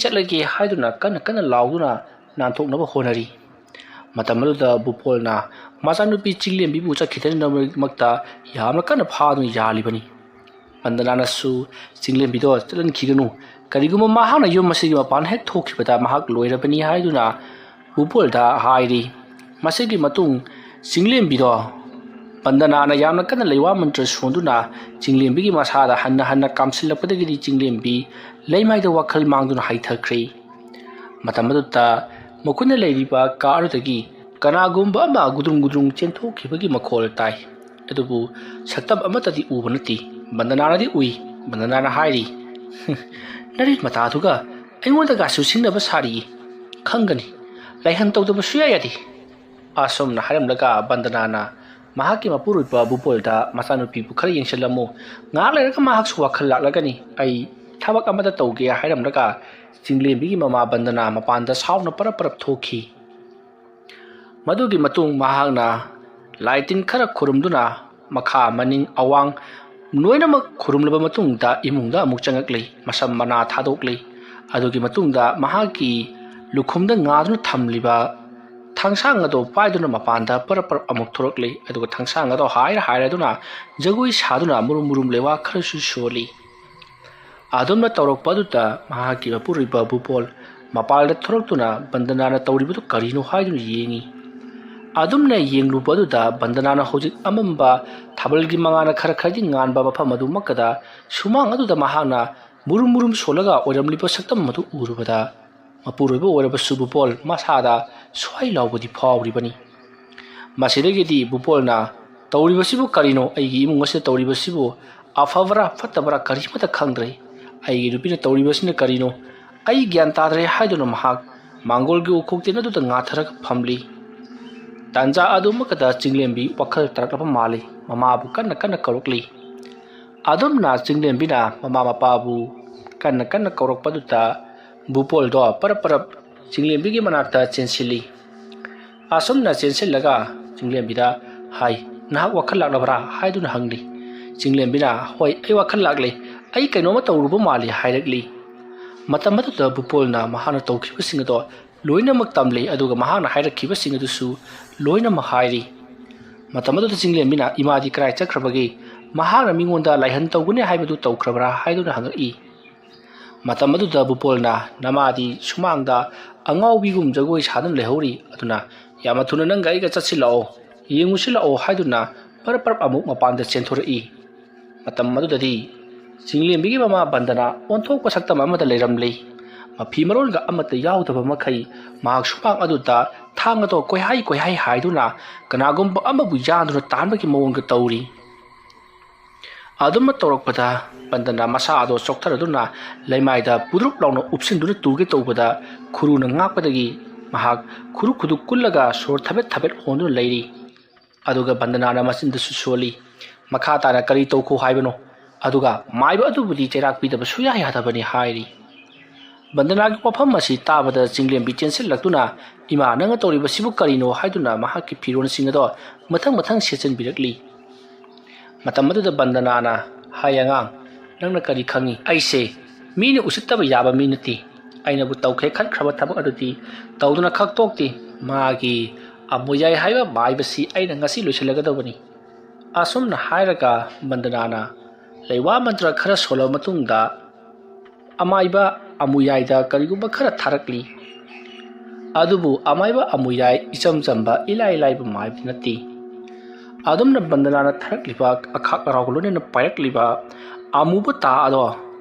ꯆꯠꯂꯒꯦ ꯍꯥꯏꯗꯨꯅ ꯀꯟꯅ ꯂꯥꯎꯗꯨꯅ ꯅꯥꯟꯊꯣꯛꯅꯕ ꯍꯣꯠꯅꯔꯤ꯫ ꯃꯇꯝ ꯑꯗꯨꯗ ꯚꯨꯄꯣꯜꯅ ꯃꯆꯥꯅꯨꯄꯤ ꯆꯤꯡꯂꯦꯝꯕꯤꯕꯨ ꯆꯠꯈꯤꯗꯅꯕꯒꯤꯗꯃꯛꯇ ꯌꯥꯝꯅ ꯀꯟꯅ ꯐꯥꯗꯨꯅ ꯌꯥꯜꯂꯤꯕꯅꯤ꯫ ꯕꯟꯗꯅꯥꯅꯁꯨ ꯆꯤꯡꯂꯦꯝꯕꯤꯗꯣ ꯆꯠꯍꯟꯈꯤꯒꯅꯨ, ꯀꯔꯤꯒꯨꯝꯕ ꯃꯍꯥꯛꯅ ꯌꯨꯝ ꯑꯁꯤꯒꯤ ꯃꯄꯥꯟ ꯍꯦꯛ ꯊꯣꯛꯈꯤꯕꯗ ꯃꯍꯥꯛ ꯂꯣꯏꯔꯕꯅꯤ ꯍꯥꯏꯗꯨꯅ ꯕꯨꯄꯣꯜꯗ ꯍꯥꯏꯔꯤ꯫ ꯃꯁꯤꯒꯤ ꯃꯇꯨꯡ ꯆꯤꯡꯂꯦꯝꯕꯤꯗꯣ ꯕꯟꯗꯅꯥꯅ ꯌꯥꯝꯅ ꯀꯟꯅ ꯂꯩꯋꯥ ꯃꯟꯇ꯭ꯔ ꯁꯣꯟꯗꯨꯅ ꯆꯤꯡꯂꯦꯝꯕꯤꯒꯤ ꯃꯁꯥꯗ ꯍꯟꯅ ꯀꯥꯝꯁꯤꯜꯂꯛꯄꯗꯒꯤꯗꯤ ꯆꯤꯡꯂꯦꯝꯕꯤ ꯂꯩꯃꯥꯏꯗ ꯋꯥꯈꯜ ꯃꯥꯡꯗꯨꯅ ꯍꯥꯏꯊꯈ꯭ꯔꯦ꯫ ꯃꯇꯝ ꯑꯗꯨꯗ ꯃꯈꯣꯏꯅ ꯂꯩꯔꯤꯕ ꯀꯥ ꯑꯗꯨꯗꯒꯤ ꯀꯅꯥꯒꯨꯝꯕ ꯑꯃ ꯒꯨꯗ꯭ꯔꯨꯡ ꯆꯦꯟꯊꯣꯛꯈꯤꯕꯒꯤ ꯃꯈꯣꯜ ꯇꯥꯏ, ꯑꯗꯨꯕꯨ ꯁꯛꯇꯝ ꯑꯃꯠꯇꯗꯤ ꯎꯕ ꯅꯠꯇꯦ꯫ ꯕꯟꯗꯅꯥꯅꯗꯤ ꯎꯏ꯫ ꯕꯟꯗꯅꯥꯅ ꯍꯥꯏꯔꯤ, ꯅꯔꯤꯠ ꯃꯇꯥꯗꯨꯒ ꯑꯩꯉꯣꯟꯗꯒꯁꯨ ꯁꯤꯡꯅꯕ ꯁꯥꯔꯤ, ꯈꯪꯒꯅꯤ, ꯂꯥꯏꯍꯟ ꯇꯧꯗꯕ ꯁꯨꯡꯌꯥ ꯌꯥꯗꯦ꯫ ꯑꯁꯨꯝꯅ ꯍꯥꯏꯔꯝꯂꯒ ꯕꯟꯗꯅꯥꯅ ꯃꯍꯥꯛꯀꯤ ꯃꯄꯨꯔꯣꯏꯕ ꯕꯨꯄꯣꯜꯗ ꯃꯆꯥꯅꯨꯄꯤꯕꯨ ꯈꯔ ꯌꯦꯡꯁꯤꯜꯂꯝꯃꯨ, ꯉꯥꯏꯍꯥꯛ ꯂꯩꯔꯒ ꯃꯍꯥꯛꯁꯨ ꯋꯥꯈꯜ ꯂꯥꯛꯂꯒꯅꯤ, ꯑꯩ ꯊꯕꯛ ꯑꯃꯗ ꯇꯧꯒꯦ ꯍꯥꯏꯔꯝꯂꯒ ꯆꯤꯡꯂꯦꯝꯕꯤꯒꯤ ꯃꯃꯥ ꯕꯟꯗꯅꯥ ꯃꯄꯥꯟꯗ ꯁꯥꯎꯅ ꯄꯔꯞ ꯊꯣꯛꯈꯤ꯫ ꯃꯗꯨꯒꯤ ꯃꯇꯨꯡ ꯃꯍꯥꯛꯅ ꯂꯥꯏꯇꯤꯟ ꯈꯔ ꯈꯨꯔꯨꯝꯗꯨꯅ ꯃꯈꯥ ꯃꯅꯤꯡ ꯑꯋꯥꯡ ꯂꯣꯏꯅꯃꯛ ꯈꯨꯔꯨꯝꯂꯕ ꯃꯇꯨꯡꯗ ꯏꯃꯨꯡꯗ ꯑꯃꯨꯛ ꯆꯪꯉꯛꯂꯤ, ꯃꯁꯝ ꯃꯅꯥ ꯊꯥꯗꯣꯛꯂꯤ꯫ ꯑꯗꯨꯒꯤ ꯃꯇꯨꯡꯗ ꯃꯍꯥꯛꯀꯤ ꯂꯨꯈꯨꯝꯗ ꯉꯥꯗꯨꯅ ꯊꯝꯂꯤꯕ ꯊꯥꯡꯁꯥꯡ ꯑꯗꯣ ꯄꯥꯏꯗꯨꯅ ꯃꯄꯥꯟꯗ ꯄꯔꯞ ꯑꯃꯨꯛ ꯊꯣꯔꯛꯂꯤ, ꯑꯗꯨꯒ ꯊꯥꯡꯁꯥꯡ ꯑꯗꯣ ꯍꯥꯏꯔꯗꯨꯅ ꯖꯒꯣꯏ ꯁꯥꯗꯨꯅ ꯃꯨꯔꯨꯝ ꯂꯩꯋꯥ ꯈꯔꯁꯨ ꯁꯣꯜꯂꯤ꯫ ꯑꯗꯨꯝꯅ ꯇꯧꯔꯛꯄ ꯑꯗꯨꯗ ꯃꯍꯥꯛꯀꯤ ꯃꯄꯨꯔꯣꯏꯕ ꯕꯨꯄꯣꯜ ꯃꯄꯥꯟꯗ ꯊꯣꯔꯛꯇꯨꯅ ꯕꯟꯗꯅꯥꯅ ꯇꯧꯔꯤꯕꯗꯨ ꯀꯔꯤꯅꯣ ꯍꯥꯏꯗꯨꯅ ꯌꯦꯡꯉꯤ꯫ ꯑꯗꯨꯝꯅ ꯌꯦꯡꯂꯨꯕ ꯑꯗꯨꯗ ꯕꯟꯗꯅꯥꯅ ꯍꯧꯖꯤꯛ ꯑꯃꯝꯕ ꯊꯥꯕꯜꯒꯤ ꯃꯉꯥꯜꯅ ꯈꯔꯗꯤ ꯉꯥꯟꯕ ꯃꯐꯝ ꯑꯗꯨꯃꯛꯀꯗ ꯁꯨꯃꯥꯡ ꯑꯗꯨꯗ ꯃꯍꯥꯛꯅ ꯃꯨꯔꯨꯝ ꯁꯣꯜꯂꯒ ꯑꯣꯏꯔꯝꯂꯤꯕ ꯁꯛꯇꯝ ꯑꯗꯨ ꯎꯔꯨꯕꯗ ꯃꯄꯨꯔꯣꯏꯕ ꯑꯣꯏꯔꯕꯁꯨ ꯕꯨꯄꯣꯜ ꯃꯁꯥꯗ ꯁ꯭ꯋꯥꯏ ꯂꯥꯎꯕꯗꯤ ꯐꯥꯎꯔꯤꯕꯅꯤ꯫ ꯃꯁꯤꯗꯒꯤꯗꯤ ꯕꯨꯄꯣꯜꯅ ꯇꯧꯔꯤꯕꯁꯤꯕꯨ ꯀꯔꯤꯅꯣ, ꯑꯩꯒꯤ ꯏꯃꯨꯡ ꯑꯁꯤꯗ ꯇꯧꯔꯤꯕꯁꯤꯕꯨ ꯑꯐꯕꯔꯥ ꯐꯠꯇꯕꯔꯥ ꯀꯔꯤꯃꯠꯇ ꯈꯪꯗ꯭ꯔꯦ, ꯑꯩꯒꯤ ꯅꯨꯄꯤꯅ ꯇꯧꯔꯤꯕꯁꯤꯅ ꯀꯔꯤꯅꯣ, ꯑꯩ ꯒ꯭ꯌꯥꯟ ꯇꯥꯗ꯭ꯔꯦ ꯍꯥꯏꯗꯨꯅ ꯃꯍꯥꯛ ꯃꯥꯡꯒꯣꯜꯒꯤ ꯎꯈꯣꯛꯇꯦꯟ ꯑꯗꯨꯗ ꯉꯥꯊꯔꯒ ꯐꯝꯂꯤ꯫ ꯇꯥꯟꯖꯥ ꯑꯗꯨꯃꯛꯀꯗ ꯆꯤꯡꯂꯦꯝꯕꯤ ꯋꯥꯈꯜ ꯇꯥꯔꯛꯂꯕ ꯃꯥꯜꯂꯤ, ꯃꯃꯥꯕꯨ ꯀꯟꯅ ꯀꯧꯔꯛꯂꯤ꯫ ꯑꯗꯨꯝꯅ ꯆꯤꯡꯂꯦꯝꯕꯤꯅ ꯃꯃꯥ ꯃꯄꯥꯕꯨ ꯀꯟꯅ ꯀꯧꯔꯛꯄꯗꯨꯗ ꯕꯨꯄꯣꯜꯗꯣ ꯄꯔꯞ ꯆꯤꯡꯂꯦꯝꯕꯤꯒꯤ ꯃꯅꯥꯛꯇ ꯆꯦꯟꯁꯤꯜꯂꯤ꯫ ꯑꯁꯨꯝꯅ ꯆꯦꯟꯁꯤꯜꯂꯒ ꯆꯤꯡꯂꯦꯝꯕꯤꯗ, ꯍꯥꯏ, ꯅꯍꯥꯛ ꯋꯥꯈꯜ ꯂꯥꯛꯂꯕꯔꯥ ꯍꯥꯏꯗꯨꯅ ꯍꯪꯂꯤ꯫ ꯆꯤꯡꯂꯦꯝꯕꯤꯅ, ꯍꯣꯏ, ꯑꯩ ꯋꯥꯈꯜ ꯂꯥꯛꯂꯦ, ꯑꯩ ꯀꯩꯅꯣꯝꯃ ꯇꯧꯔꯨꯕ ꯃꯥꯜꯂꯤ ꯍꯥꯏꯔꯛꯂꯤ꯫ ꯃꯇꯝ ꯑꯗꯨꯗ ꯕꯨꯄꯣꯜꯅ ꯃꯍꯥꯛꯅ ꯇꯧꯈꯤꯕꯁꯤꯡ ꯑꯗꯣ ꯂꯣꯏꯅꯃꯛ ꯇꯝꯂꯤ, ꯑꯗꯨꯒ ꯃꯍꯥꯛꯅ ꯍꯥꯏꯔꯛꯈꯤꯕꯁꯤꯡ ꯑꯗꯨꯁꯨ ꯂꯣꯏꯅꯃꯛ ꯍꯥꯏꯔꯤ꯫ ꯃꯇꯝ ꯑꯗꯨꯗ ꯆꯤꯡꯂꯦꯝꯕꯤꯅ, ꯏꯃꯥꯗꯤ ꯀꯔꯥꯏ ꯆꯠꯈ꯭ꯔꯕꯒꯦ, ꯃꯍꯥꯛꯅ ꯃꯤꯉꯣꯟꯗ ꯂꯥꯏꯍꯟ ꯇꯧꯒꯅꯤ ꯍꯥꯏꯕꯗꯨ ꯇꯧꯈ꯭ꯔꯕꯔꯥ ꯍꯥꯏꯗꯨꯅ ꯍꯪꯉꯛꯏ꯫ ꯃꯇꯝ ꯑꯗꯨꯗ ꯕꯨꯄꯣꯜꯅ, ꯅꯃꯥꯗꯤ ꯁꯨꯃꯥꯡꯗ ꯑꯉꯥꯎꯕꯤꯒꯨꯝ ꯖꯒꯣꯏ ꯁꯥꯗꯨꯅ ꯂꯩꯍꯧꯔꯤ, ꯑꯗꯨꯅ ꯌꯥꯝꯅ ꯊꯨꯅ ꯅꯪꯒ ꯑꯩꯒ ꯆꯠꯁꯤ ꯂꯥꯛꯑꯣ, ꯌꯦꯡꯉꯨꯁꯤ ꯂꯥꯛꯑꯣ ꯍꯥꯏꯗꯨꯅ ꯄꯔꯞ ꯑꯃꯨꯛ ꯃꯄꯥꯟꯗ ꯆꯦꯟꯊꯣꯔꯛꯏ꯫ ꯃꯇꯝ ꯑꯗꯨꯗꯗꯤ ꯆꯤꯡꯂꯦꯝꯕꯤꯒꯤ ꯃꯃꯥ ꯕꯟꯗꯅꯥ ꯑꯣꯟꯊꯣꯛꯄ ꯁꯛꯇꯝ ꯑꯃꯗ ꯂꯩꯔꯝꯂꯤ꯫ ꯃꯐꯤ ꯃꯔꯣꯜꯒ ꯑꯃꯠꯇ ꯌꯥꯎꯗꯕ ꯃꯈꯩ ꯃꯍꯥꯛ ꯁꯨꯃꯥꯡ ꯑꯗꯨꯗ ꯊꯥꯡ ꯑꯗꯣ ꯀꯣꯏꯍꯥꯏ ꯍꯥꯏꯗꯨꯅ ꯀꯅꯥꯒꯨꯝꯕ ꯑꯃꯕꯨ ꯌꯥꯟꯗꯨꯅ ꯇꯥꯟꯕꯒꯤ ꯃꯑꯣꯡꯗ ꯇꯧꯔꯤ꯫ ꯑꯗꯨꯝꯅ ꯇꯧꯔꯛꯄꯗ ꯕꯟꯗꯅꯥ ꯃꯁꯥ ꯑꯗꯣ ꯆꯣꯛꯊꯔꯗꯨꯅ ꯂꯩꯃꯥꯏꯗ ꯄꯨꯗ꯭ꯔꯨꯞ ꯂꯥꯎꯅ ꯎꯞꯁꯤꯟꯗꯨꯅ ꯇꯨꯒꯦ ꯇꯧꯕꯗ ꯈꯨꯔꯨꯅ ꯉꯥꯛꯄꯗꯒꯤ ꯃꯍꯥꯛ ꯈꯨꯗꯨꯞ ꯀꯨꯜꯂꯒ ꯁꯣꯔ ꯊꯕꯦꯠ ꯍꯣꯟꯗꯨꯅ ꯂꯩꯔꯤ꯫ ꯑꯗꯨꯒ ꯕꯟꯗꯅꯥꯅ ꯃꯆꯤꯟꯗꯁꯨ ꯁꯣꯜꯂꯤ, ꯃꯈꯥ ꯇꯥꯅ ꯀꯔꯤ ꯇꯧꯈꯣ ꯍꯥꯏꯕꯅꯣ, ꯑꯗꯨꯒ ꯃꯥꯏꯕ ꯑꯗꯨꯕꯨꯗꯤ ꯆꯩꯔꯥꯛ ꯄꯤꯗꯕ ꯁꯨꯡꯌꯥ ꯌꯥꯗꯕꯅꯤ ꯍꯥꯏꯔꯤ꯫ ꯕꯟꯗꯅꯥꯒꯤ ꯋꯥꯐꯝ ꯑꯁꯤ ꯇꯥꯕꯗ ꯆꯤꯡꯂꯦꯝꯕꯤ ꯆꯦꯟꯁꯤꯜꯂꯛꯇꯨꯅ, ꯏꯃꯥ, ꯅꯪꯅ ꯇꯧꯔꯤꯕꯁꯤꯕꯨ ꯀꯔꯤꯅꯣ ꯍꯥꯏꯗꯨꯅ ꯃꯍꯥꯛꯀꯤ ꯐꯤꯔꯣꯜꯁꯤꯡ ꯑꯗꯣ ꯃꯊꯪ ꯁꯦꯠꯆꯤꯟꯕꯤꯔꯛꯂꯤ꯫ ꯃꯇꯝ ꯑꯗꯨꯗ ꯕꯟꯗꯅꯥꯅ, ꯍꯥꯏ ꯑꯉꯥꯡ, ꯅꯪꯅ ꯀꯔꯤ ꯈꯪꯉꯤ, ꯑꯩꯁꯦ ꯃꯤꯅ ꯎꯁꯤꯠꯇꯕ ꯌꯥꯕ ꯃꯤ ꯅꯠꯇꯦ, ꯑꯩꯅꯕꯨ ꯇꯧꯒꯦ ꯈꯟꯈ꯭ꯔꯕ ꯊꯕꯛ ꯑꯗꯨꯗꯤ ꯇꯧꯗꯨꯅ ꯈꯛꯇꯣꯛꯇꯦ, ꯃꯥꯒꯤ ꯑꯃꯨꯌꯥꯏ ꯍꯥꯏꯕ ꯃꯥꯏꯕꯁꯤ ꯑꯩꯅ ꯉꯁꯤ ꯂꯣꯏꯁꯤꯜꯂꯒꯗꯕꯅꯤ꯫ ꯑꯁꯨꯝꯅ ꯍꯥꯏꯔꯒ ꯕꯟꯗꯅꯥꯅ ꯂꯩꯋꯥ ꯃꯟꯇ꯭ꯔ ꯈꯔ ꯁꯣꯜꯂꯕ ꯃꯇꯨꯡꯗ ꯑꯃꯥꯏꯕ ꯑꯃꯨꯌꯥꯏꯗ ꯀꯔꯤꯒꯨꯝꯕ ꯈꯔ ꯊꯥꯔꯛꯂꯤ꯫ ꯑꯗꯨꯕꯨ ꯑꯃꯥꯏꯕ ꯑꯃꯨꯌꯥꯏ ꯏꯆꯝ ꯆꯝꯕ ꯏꯂꯥꯏ ꯂꯥꯏꯕ ꯃꯥꯏꯕꯗꯤ ꯅꯠꯇꯦ꯫ ꯑꯗꯨꯝꯅ ꯕꯟꯗꯅꯥꯅ ꯊꯥꯔꯛꯂꯤꯕ ꯑꯈꯥꯛ ꯑꯔꯥꯎꯒ ꯂꯣꯏꯅꯅ ꯄꯥꯏꯔꯛꯂꯤꯕ ꯑꯃꯨꯕ ꯇꯥ ꯑꯗꯣ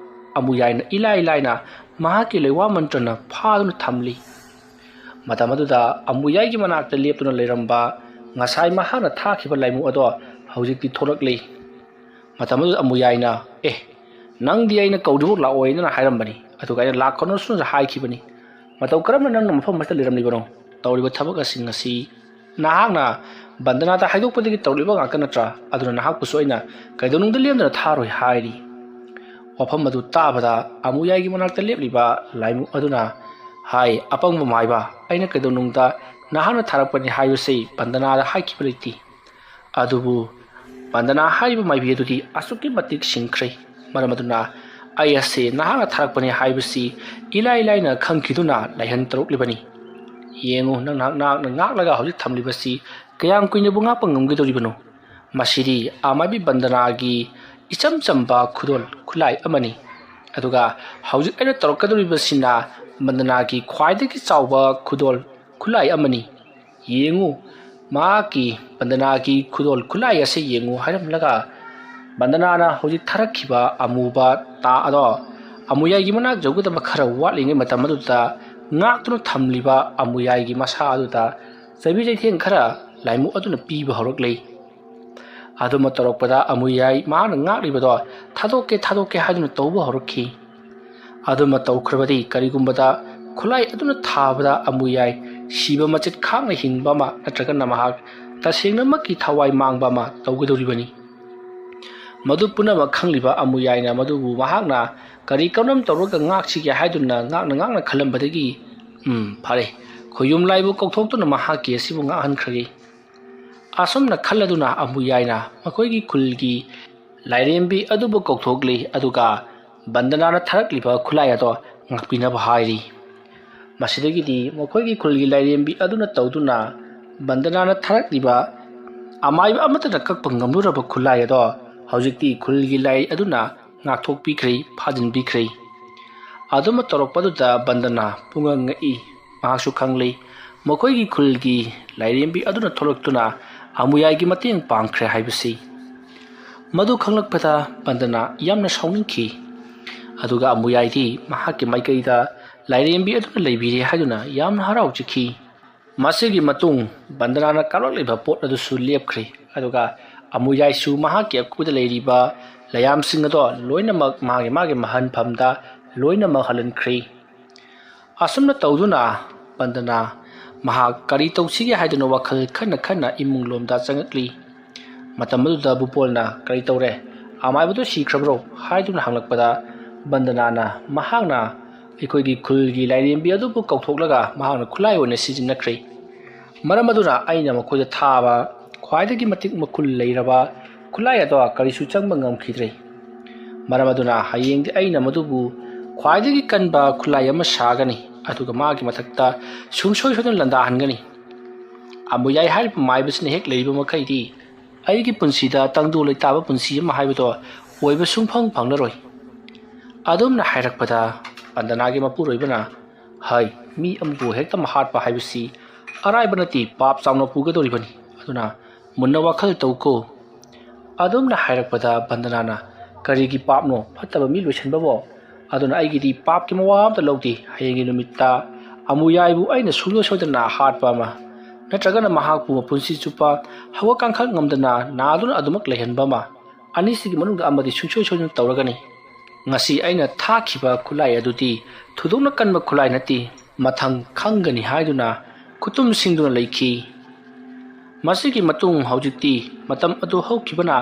ꯑꯃꯨꯌꯥꯏꯅ ꯏꯂꯥꯏ ꯂꯥꯏꯅ ꯃꯍꯥꯛꯀꯤ ꯂꯩꯋꯥ ꯃꯟꯇ꯭ꯔꯅ ꯐꯥꯗꯨꯅ ꯊꯝꯂꯤ꯫ ꯃꯇꯝ ꯑꯗꯨꯗ ꯑꯃꯨꯌꯥꯏꯒꯤ ꯃꯅꯥꯛꯇ ꯂꯦꯞꯇꯨꯅ ꯂꯩꯔꯝꯕ ꯉꯁꯥꯏ ꯃꯍꯥꯛꯅ ꯊꯥꯈꯤꯕ ꯂꯥꯏꯃꯨ ꯑꯗꯣ ꯍꯧꯖꯤꯛꯇꯤ ꯊꯣꯔꯛꯂꯤ꯫ ꯃꯇꯝ ꯑꯗꯨꯗ ꯑꯃꯨꯌꯥꯏꯅ, ꯅꯪꯗꯤ ꯑꯩꯅ ꯀꯧꯗ꯭ꯔꯤꯐꯥꯎ ꯂꯥꯛꯑꯣꯏꯅ ꯍꯥꯏꯔꯝꯕꯅꯤ, ꯑꯗꯨꯒ ꯑꯩꯅ ꯂꯥꯛꯀꯅꯣꯁꯨ ꯍꯥꯏꯈꯤꯕꯅꯤ, ꯃꯇꯧ ꯀꯔꯝꯅ ꯅꯪꯅ ꯃꯐꯝ ꯑꯁꯤꯗ ꯂꯩꯔꯝꯂꯤꯕꯅꯣ, ꯇꯧꯔꯤꯕ ꯊꯕꯛꯁꯤꯡ ꯑꯁꯤ ꯅꯍꯥꯛꯅ ꯕꯟꯗꯅꯥꯗ ꯍꯥꯏꯗꯣꯛꯄꯗꯒꯤ ꯇꯧꯔꯤꯕ ꯉꯥꯛꯇ ꯅꯠꯇ꯭ꯔꯥ, ꯑꯗꯨꯅ ꯅꯍꯥꯛꯄꯨꯁꯨ ꯑꯩꯅ ꯀꯩꯗꯧꯅꯨꯡꯗ ꯂꯦꯝꯗꯅ ꯊꯥꯔꯣꯏ ꯍꯥꯏꯔꯤ꯫ ꯋꯥꯐꯝ ꯑꯗꯨ ꯇꯥꯕꯗ ꯑꯃꯨꯌꯥꯏꯒꯤ ꯃꯅꯥꯛꯇ ꯂꯦꯞꯂꯤꯕ ꯂꯥꯏꯃꯨ ꯑꯗꯨꯅ, ꯍꯥꯏ ꯑꯄꯪꯕ ꯃꯥꯏꯕ, ꯑꯩꯅ ꯀꯩꯗꯧꯅꯨꯡꯗ ꯅꯍꯥꯛꯅ ꯊꯥꯔꯛꯄꯅꯤ ꯍꯥꯏꯕꯁꯤ ꯕꯟꯗꯅꯥꯗ ꯍꯥꯏꯈꯤꯕ ꯂꯩꯇꯦ, ꯑꯗꯨꯕꯨ ꯕꯟꯗꯅꯥ ꯍꯥꯏꯔꯤꯕ ꯃꯥꯏꯕꯤ ꯑꯗꯨꯗꯤ ꯑꯁꯨꯛꯀꯤ ꯃꯇꯤꯛ ꯁꯤꯡꯈ꯭ꯔꯦ, ꯃꯔꯝ ꯑꯗꯨꯅ ꯑꯩ ꯑꯁꯤ ꯅꯍꯥꯛꯅ ꯊꯥꯔꯛꯄꯅꯤ ꯍꯥꯏꯕꯁꯤ ꯏꯂꯥꯏ ꯂꯥꯏꯅ ꯈꯪꯈꯤꯗꯨꯅ ꯂꯥꯏꯍꯟ ꯇꯧꯔꯛꯂꯤꯕꯅꯤ꯫ Yengu nang ngak laga hojik thamlibasi kayam kuinabu ngakpa ngamgidoribano masidi amabi bandana gi icham chamba khudol khulai amani aduga hojik aina torokadoribasina bandana gi khwaidagi chawba khudol khulai amani yengu ma ki bandana gi khudol khulai ase yengu hairam laga bandana na hojik tharakhiba amuba ta ado amuyai gi manak jogudam khara watlinge matamaduta ngaktuno thamliba amuyai gi masa aduta sabi jaitheng khara laimu aduna piba horoklei aduma torokpada amuyai maana ngaklibado thadoke haduna tawba horokhi aduma tawkhrabadi karigumbada khulai aduna thabada amuyai siba machet khangna hingba ma natraga namahak tasengna makki thawai mangba ma tawgudoribani madu punama khangliba amuyai na madubu mahakna kari kaunam tawraga ngakchige haiduna ngakna khalambadagi phare khoyum laibu kokthoktuna mahakki asibu ngakhankhragi asomna khalladuna amuyai na makoigi khulgi lairembi adubu kokthokli aduga bandana na tharakliba khulai ado ngakpina bahairi masidagidi makoigi khulgi lairembi aduna tawduna bandana na tharakliba amaiba amata nakakpa ngamluraba khulai ado hojikti khulgi lai aduna ngakthok pikhri phadin bikhri aduma torokpaduta bandana punga ngai mahaksu khanglei makoigi khulgi lairembi aduna tholoktuna amuyai gi mateng pangkhre haibasi madu khanglakpada bandana yamna sauningki aduga amuyai di mahakki maikaida lairembi aduna leibiri haiduna yamna harauchiki masigi matung bandana na kalokliba pot adu su lepkhre aduga amuyai su mahakki akuda leiriba layam singado loinamak mage mahan phamda loinamak halankhre asumna tawduna bandana mahak kari tawsige haiduna wakhal khana imung lomda changakli matamaduda bupolna kari tawre amaibudu sikhrabro haiduna hanglakpada bandana na mahakna ekoigi khulgi lairembi adubu kauthoklaga mahakna khulai one sijinnakhre maramaduna aina makoida thaba khwaidagi matik makul leiraba khulai ado karisu changba ngamkhidre maramaduna hayengdi aina madubu khwaidagi kanba khulai ama sagani aduga magi mathakta sungsoi sodon landa hangani amuyai har maibasne hek leiba makhaidi aigi punsida tangdu leitaba punsi ama haibato oiba sungphang phanglaroi adumna hairakpada bandanagi mapuroibana hai mi ambu hekta mahatpa haibasi araibanati pap chamno pugadoribani aduna munna wakhal tawko adumna hairakpada bandanana karigi papno phattaba mi loisanbabo aduna aigi di pap ki mawam ta lawti hayengi numitta amuyai bu aina sulo sodana hatpa ma natragana mahakpu punsi chupa hawa kangkhak ngamdana naduna adumak lehenba ma anisigi manungda amadi sungsoi sojun tawragani ngasi aina thakhiba khulai aduti thudungna kanba khulai nati mathang khangani haiduna kutum singduna leikhi masigi matung haujikti matam adu haukibana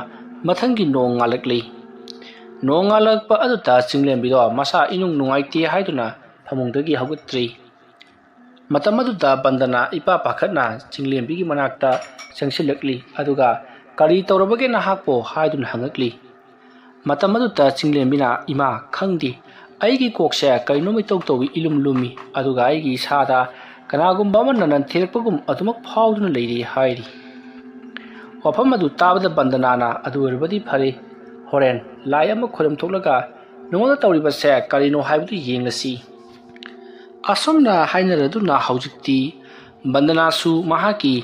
mathangi nong ngalakli nong ngalakpa aduta chinglembido masa inung nungaiti haiduna phamungdagi haugatri matam aduta bandana ipa pakhatna chinglembigi manakta changsilakli aduga kari tawrabage na hakpo haiduna hangakli matam aduta chinglembina ima khangdi aigi kokse kainomi tawtawi ilum lumi aduga aigi sada kanagumba manan thelpagum adumak phauduna leiri hairi wafam adu tabada bandanana adu erbadi phare horen lai ama khoram thoklaga nongoda tawriba se karino haibudu yenglasi asomna hainaraduna haujikti bandana su mahaki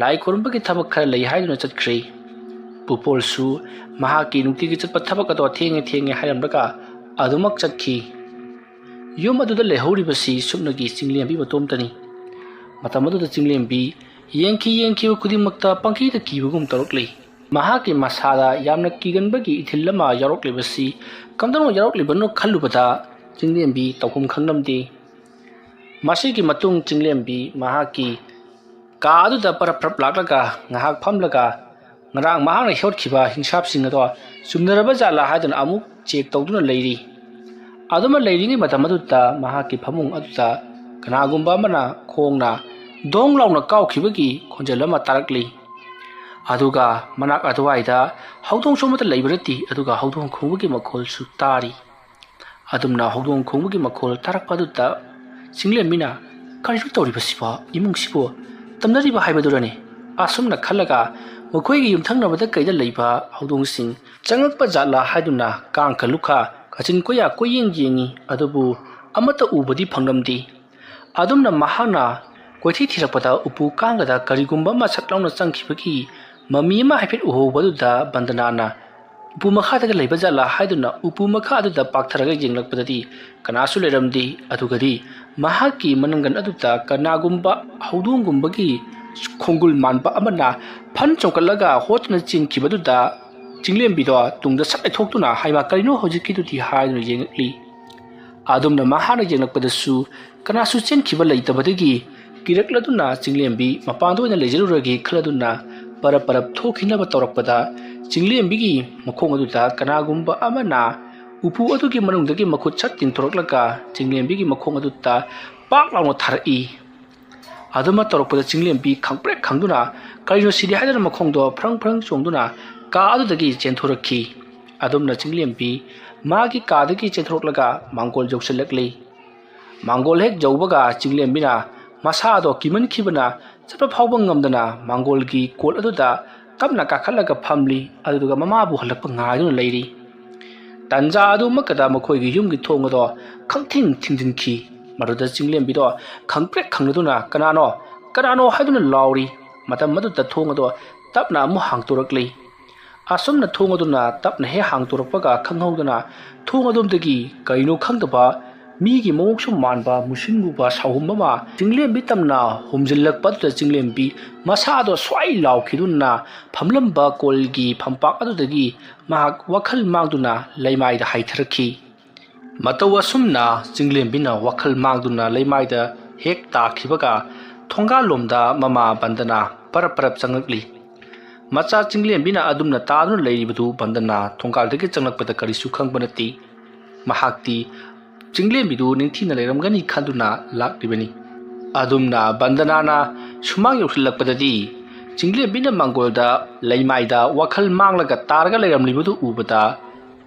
lai khorumbagi thabak khara lei haiduna chatkhre pupol su mahaki nungtigi chatpa thabak ado thenge hairamdaga adumak chatkhi yom aduda lehoribasi sumnagi chinglembi batomtani matamaduda chinglembi yengki kudimakta pangkida kibugum torokli mahaki masada yamna kiganbagi ithillama yaroklibasi kamdano yaroklibano khallubada chinglembi tawhum khangnamdi masigi matung chinglembi mahaki ka aduda paraprap laklaga ngahak phamlaga ngarang mahangna hiorkhiba hingsap singado sumnaraba jala haidun amuk check tawduna leiri aduma leiringi matamaduta mahaki phamung aduta kanagumba mana khongna dong launa kaukibagi khonjelama tarakli aduga manak adwaida haudong somata leibrati aduga haudong khongbugi makhol su tari adumna haudong khongbugi makhol tarakpaduta singlemmina ꯀꯔꯤꯅꯣ ꯇꯧꯔꯤꯕꯁꯤꯕꯣ ꯏꯃꯨꯡꯁꯤꯕꯨ ꯇꯝꯅꯔꯤꯕ ꯍꯥꯏꯕꯗꯨꯔꯅꯤ ꯑꯁꯨꯝꯅ ꯈꯜꯂꯒ ꯃꯈꯣꯏꯒꯤ ꯌꯨꯝꯊꯪꯅꯕꯗ ꯀꯩꯗ ꯂꯩꯕ ꯍꯧꯗꯣꯡꯁꯤꯡ ꯆꯪꯂꯛꯄ ꯖꯥꯠꯂꯥ ꯍꯥꯏꯗꯨꯅ ꯀꯥꯡꯈ ꯂꯨꯈꯥ ꯀꯥꯆꯤꯟ ꯀꯣꯌꯥ ꯀꯣꯏꯌꯦꯡ ꯌꯦꯡꯉꯤ ꯑꯗꯨꯕꯨ ꯑꯃꯠꯇ ꯎꯕꯗꯤ ꯐꯪꯂꯝꯗꯦ ꯑꯗꯨꯝꯅ ꯃꯍꯥꯛꯅ ꯀꯣꯏꯊꯤ ꯊꯤꯔꯛꯄꯗ ꯎꯄꯨ ꯀꯥꯡꯒꯗ ꯀꯔꯤꯒꯨꯝꯕ ꯑꯃ ꯁꯠ ꯂꯥꯎꯅ ꯆꯪꯈꯤꯕꯒꯤ ꯃꯃꯤ ꯑꯃ ꯍꯥꯏꯐꯦꯠ ꯎꯍꯧꯕꯗꯨꯗ ꯕꯟꯗꯅꯥꯅ ꯎꯄꯨ ꯃꯈꯥꯗꯒ ꯂꯩꯕ ꯖꯥꯠꯂꯥ ꯍꯥꯏꯗꯨꯅ ꯎꯄꯨ ꯃꯈꯥ ꯑꯗꯨꯗ ꯄꯥꯛꯊꯔꯒ ꯌꯦꯡꯂꯛꯄꯗꯗꯤ ꯀꯅꯥꯁꯨ ꯂꯩꯔꯝꯗꯦ ꯑꯗꯨꯒꯗꯤ ꯃꯍꯥꯛꯀꯤ ꯃꯅꯪꯒꯟ ꯑꯗꯨꯗ ꯀꯅꯥꯒꯨꯝꯕ ꯍꯧꯗꯣꯡꯒꯨꯝꯕꯒꯤ ꯈꯣꯡꯒꯨꯜ ꯃꯥꯟꯕ ꯑꯃꯅ ꯐꯟ ꯆꯣꯡꯈꯠꯂꯒ ꯍꯣꯠꯇꯨꯅ ꯆꯦꯟꯈꯤꯕꯗꯨꯗ ꯆꯤꯡꯂꯦꯝꯕꯤꯗꯣ ꯇꯨꯡꯗ ꯁꯠ ꯂꯩꯊꯣꯛꯇꯨꯅ ꯍꯥꯏꯕ ꯀꯔꯤꯅꯣ ꯍꯧꯖꯤꯛꯀꯤꯗꯨꯗꯤ ꯍꯥꯏꯗꯨꯅ ꯌꯦꯡꯂꯛꯂꯤ ꯑꯗꯨꯝꯅ ꯃꯍꯥꯛꯅ ꯌꯦꯡꯂꯛꯄꯗꯁꯨ ꯀꯅꯥꯁꯨ ꯆꯦꯟꯈꯤꯕ ꯂꯩꯇꯕꯗꯒꯤ ꯀꯤꯔꯛꯂꯗꯨꯅ ꯆꯤꯡꯂꯦꯝꯕꯤ ꯃꯄꯥꯟꯗ ꯑꯣꯏꯅ ꯂꯩꯖꯔꯨꯔꯒꯦ ꯈꯜꯂꯗꯨꯅ ꯄꯔꯞ ꯄꯔꯞ ꯊꯣꯛꯈꯤꯅꯕ ꯇꯧꯔꯛꯄꯗ ꯆꯤꯡꯂꯦꯝꯕꯤꯒꯤ ꯃꯈꯣꯡ ꯑꯗꯨꯗ ꯀꯅꯥꯒꯨꯝꯕ ꯑꯃꯅ ꯎꯄꯨ ꯑꯗꯨꯒꯤ ꯃꯅꯨꯡꯗꯒꯤ ꯃꯈꯨꯠ ꯁꯠ ꯇꯤꯡꯊꯣꯔꯛꯂꯒ ꯆꯤꯡꯂꯦꯝꯕꯤꯒꯤ ꯃꯈꯣꯡ ꯑꯗꯨꯗ ꯄꯥꯛ ꯂꯥꯎꯅ ꯊꯥꯔꯛꯏ ꯑꯗꯨꯃ ꯇꯧꯔꯛꯄꯗ ꯆꯤꯡꯂꯦꯝꯕꯤ ꯈꯪꯄ꯭ꯔꯦꯛ ꯈꯪꯗꯨꯅ ꯀꯔꯤꯅꯣ ꯁꯤꯗꯤ ꯍꯥꯏꯗꯨꯅ ꯃꯈꯣꯡꯗꯣ ꯐ꯭ꯔꯪ ꯐ꯭ꯔꯪ ꯆꯣꯡꯗꯨꯅ ꯀꯥ ꯑꯗꯨꯗꯒꯤ ꯆꯦꯟꯊꯣꯔꯛꯈꯤ ꯑꯗꯨꯝꯅ ꯆꯤꯡꯂꯦꯝꯕꯤ ꯃꯥꯒꯤ ꯀꯥꯗꯒꯤ ꯆꯦꯟꯊꯣꯔꯛꯂꯒ ꯃꯥꯡꯒꯣꯜ ꯌꯧꯁꯤꯜꯂꯛꯂꯤ ꯃꯥꯡꯒꯣꯜ ꯍꯦꯛ ꯌꯧꯕꯒ ꯆꯤꯡꯂꯦꯝꯕꯤꯅ ꯃꯁꯥꯗꯣ ꯀꯤꯃꯟꯈꯤꯕꯅ ꯆꯠꯄ ꯐꯥꯎꯕ ꯉꯝꯗꯅ ꯃꯥꯡꯒꯣꯜꯒꯤ ꯀꯣꯜ ꯑꯗꯨꯗ ꯇꯞꯅ ꯀꯥꯈꯠꯂꯒ ꯐꯝꯂꯤ ꯑꯗꯨꯒ ꯃꯃꯥꯕꯨ ꯍꯜꯂꯛꯄ ꯉꯥꯏꯗꯨꯅ ꯂꯩꯔꯤ ꯇꯟꯖꯥ ꯑꯗꯨꯃꯛꯇꯗ ꯃꯈꯣꯏꯒꯤ ꯌꯨꯝꯒꯤ ꯊꯣꯡ ꯑꯗꯣ ꯈꯪꯊꯤꯡ ꯊꯤꯡꯖꯤꯟꯈꯤ ꯃꯗꯨꯗ ꯆꯤꯡꯂꯦꯝꯕꯤꯗꯣ ꯈꯪꯄ꯭ꯔꯦꯛ ꯈꯪꯂꯗꯨꯅ ꯀꯅꯥꯅꯣ ꯍꯥꯏꯗꯨꯅ ꯂꯥꯎꯔꯤ ꯃꯇꯝ ꯑꯗꯨꯗ ꯊꯣꯡ ꯑꯗꯣ ꯇꯞꯅ ꯑꯃꯨꯛ ꯍꯥꯡꯇꯣꯔꯛꯂꯤ ꯑꯁꯨꯝꯅ ꯊꯣꯡ ꯑꯗꯨꯅ ꯇꯞꯅ ꯍꯦꯛ ꯍꯥꯡꯇꯣꯔꯛꯄꯒ ꯈꯪꯍꯧꯗꯅ ꯊꯣꯡ ꯑꯗꯣꯝꯗꯒꯤ ꯀꯔꯤꯅꯣ ꯈꯪꯗꯕ ꯃꯤꯒꯤ ꯃꯑꯣꯡꯁꯨ ꯃꯥꯟꯕ ꯃꯨꯁꯤꯟꯃꯨꯕ ꯁꯥꯍꯨꯝ ꯑꯃ ꯆꯤꯡꯂꯦꯝꯕꯤ ꯇꯝꯅ ꯍꯨꯝꯖꯤꯜꯂꯛꯄ ꯑꯗꯨꯗ ꯆꯤꯡꯂꯦꯝꯕꯤ ꯃꯁꯥꯗꯣ ꯁ꯭ꯋꯥꯏ ꯂꯥꯎꯈꯤꯗꯨꯅ ꯐꯝꯂꯝꯕ ꯀꯣꯜꯒꯤ ꯐꯝꯄꯥꯛ ꯑꯗꯨꯗꯒꯤ ꯃꯍꯥꯛ ꯋꯥꯈꯜ ꯃꯥꯡꯗꯨꯅ ꯂꯩꯃꯥꯏꯗ ꯍꯥꯏꯊꯔꯛꯈꯤ ꯃꯇꯧ ꯑꯁꯨꯝꯅ ꯆꯤꯡꯂꯦꯝꯕꯤꯅ ꯋꯥꯈꯜ ꯃꯥꯡꯗꯨꯅ ꯂꯩꯃꯥꯏꯗ ꯍꯦꯛ ꯇꯥꯈꯤꯕꯒ ꯊꯣꯡꯒꯥꯜꯂꯣꯝꯗ ꯃꯃꯥ ꯕꯟꯗꯅꯥ ꯄꯔꯞ ꯄꯔꯞ ꯆꯪꯂꯛꯂꯤ ꯃꯆꯥ ꯆꯤꯡꯂꯦꯝꯕꯤꯅ ꯑꯗꯨꯝꯅ ꯇꯥꯗꯨꯅ ꯂꯩꯔꯤꯕꯗꯨ ꯕꯟꯗꯅꯥ ꯊꯣꯡꯒꯥꯜꯗꯒꯤ ꯆꯪꯂꯛꯄꯗ ꯀꯔꯤꯁꯨ ꯈꯪꯕ ꯅꯠꯇꯦ ꯃꯍꯥꯛꯇꯤ ꯆꯤꯡꯂꯦꯝꯕꯤꯗꯨ ꯅꯤꯡꯊꯤꯅ ꯂꯩꯔꯝꯒꯅꯤ ꯈꯟꯗꯨꯅ ꯂꯥꯛꯂꯤꯕꯅꯤ ꯑꯗꯨꯝꯅ ꯕꯟꯗꯅꯥꯅ ꯁꯨꯃꯥꯡ ꯌꯧꯁꯤꯜꯂꯛꯄꯗꯗꯤ ꯆꯤꯡꯂꯦꯝꯕꯤꯅ ꯃꯥꯡꯒꯣꯜꯗ ꯂꯩꯃꯥꯏꯗ ꯋꯥꯈꯜ ꯃꯥꯡꯂꯒ ꯇꯥꯔꯒ ꯂꯩꯔꯝꯂꯤꯕꯗꯨ ꯎꯕꯗ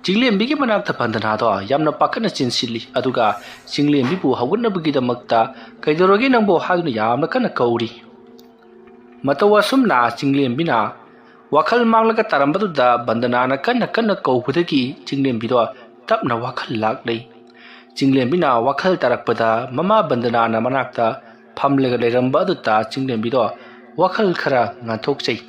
ꯆꯤꯡꯂꯦꯝꯕꯤꯒꯤ ꯃꯅꯥꯛꯇ ꯕꯟꯗꯅꯥꯗꯣ ꯌꯥꯝꯅ ꯄꯥꯈꯠꯅ ꯆꯦꯟꯁꯤꯜꯂꯤ ꯑꯗꯨꯒ ꯆꯤꯡꯂꯦꯝꯕꯤꯕꯨ ꯍꯧꯒꯠꯅꯕꯒꯤꯗꯃꯛꯇ ꯀꯩꯗꯧꯔꯒꯦ ꯅꯪꯕꯨ ꯍꯥꯏꯗꯨꯅ ꯌꯥꯝꯅ ꯀꯟꯅ ꯀꯧꯔꯤ ꯃꯇꯧ ꯑꯁꯨꯝꯅ ꯆꯤꯡꯂꯦꯝꯕꯤꯅ ꯋꯥꯈꯜ ꯃꯥꯡꯂꯒ ꯇꯥꯔꯝꯕꯗꯨꯗ ꯕꯟꯗꯅꯥꯅ ꯀꯟꯅ ꯀꯟꯅ ꯀꯧꯕꯗꯒꯤ ꯆꯤꯡꯂꯦꯝꯕꯤꯗꯣ ꯇꯞꯅ ꯋꯥꯈꯜ ꯂꯥꯛꯂꯤ ꯆꯤꯡꯂꯦꯝꯕꯤꯅ ꯋꯥꯈꯜ ꯇꯥꯔꯛꯄꯗ ꯃꯃꯥ ꯕꯟꯗꯅꯥꯅ ꯃꯅꯥꯛꯇ ꯐꯝꯂꯒ ꯂꯩꯔꯝꯕ ꯑꯗꯨꯗ ꯆꯤꯡꯂꯦꯝꯕꯤꯗꯣ ꯋꯥꯈꯜ ꯈꯔ ꯉꯥꯟꯊꯣꯛꯆꯩ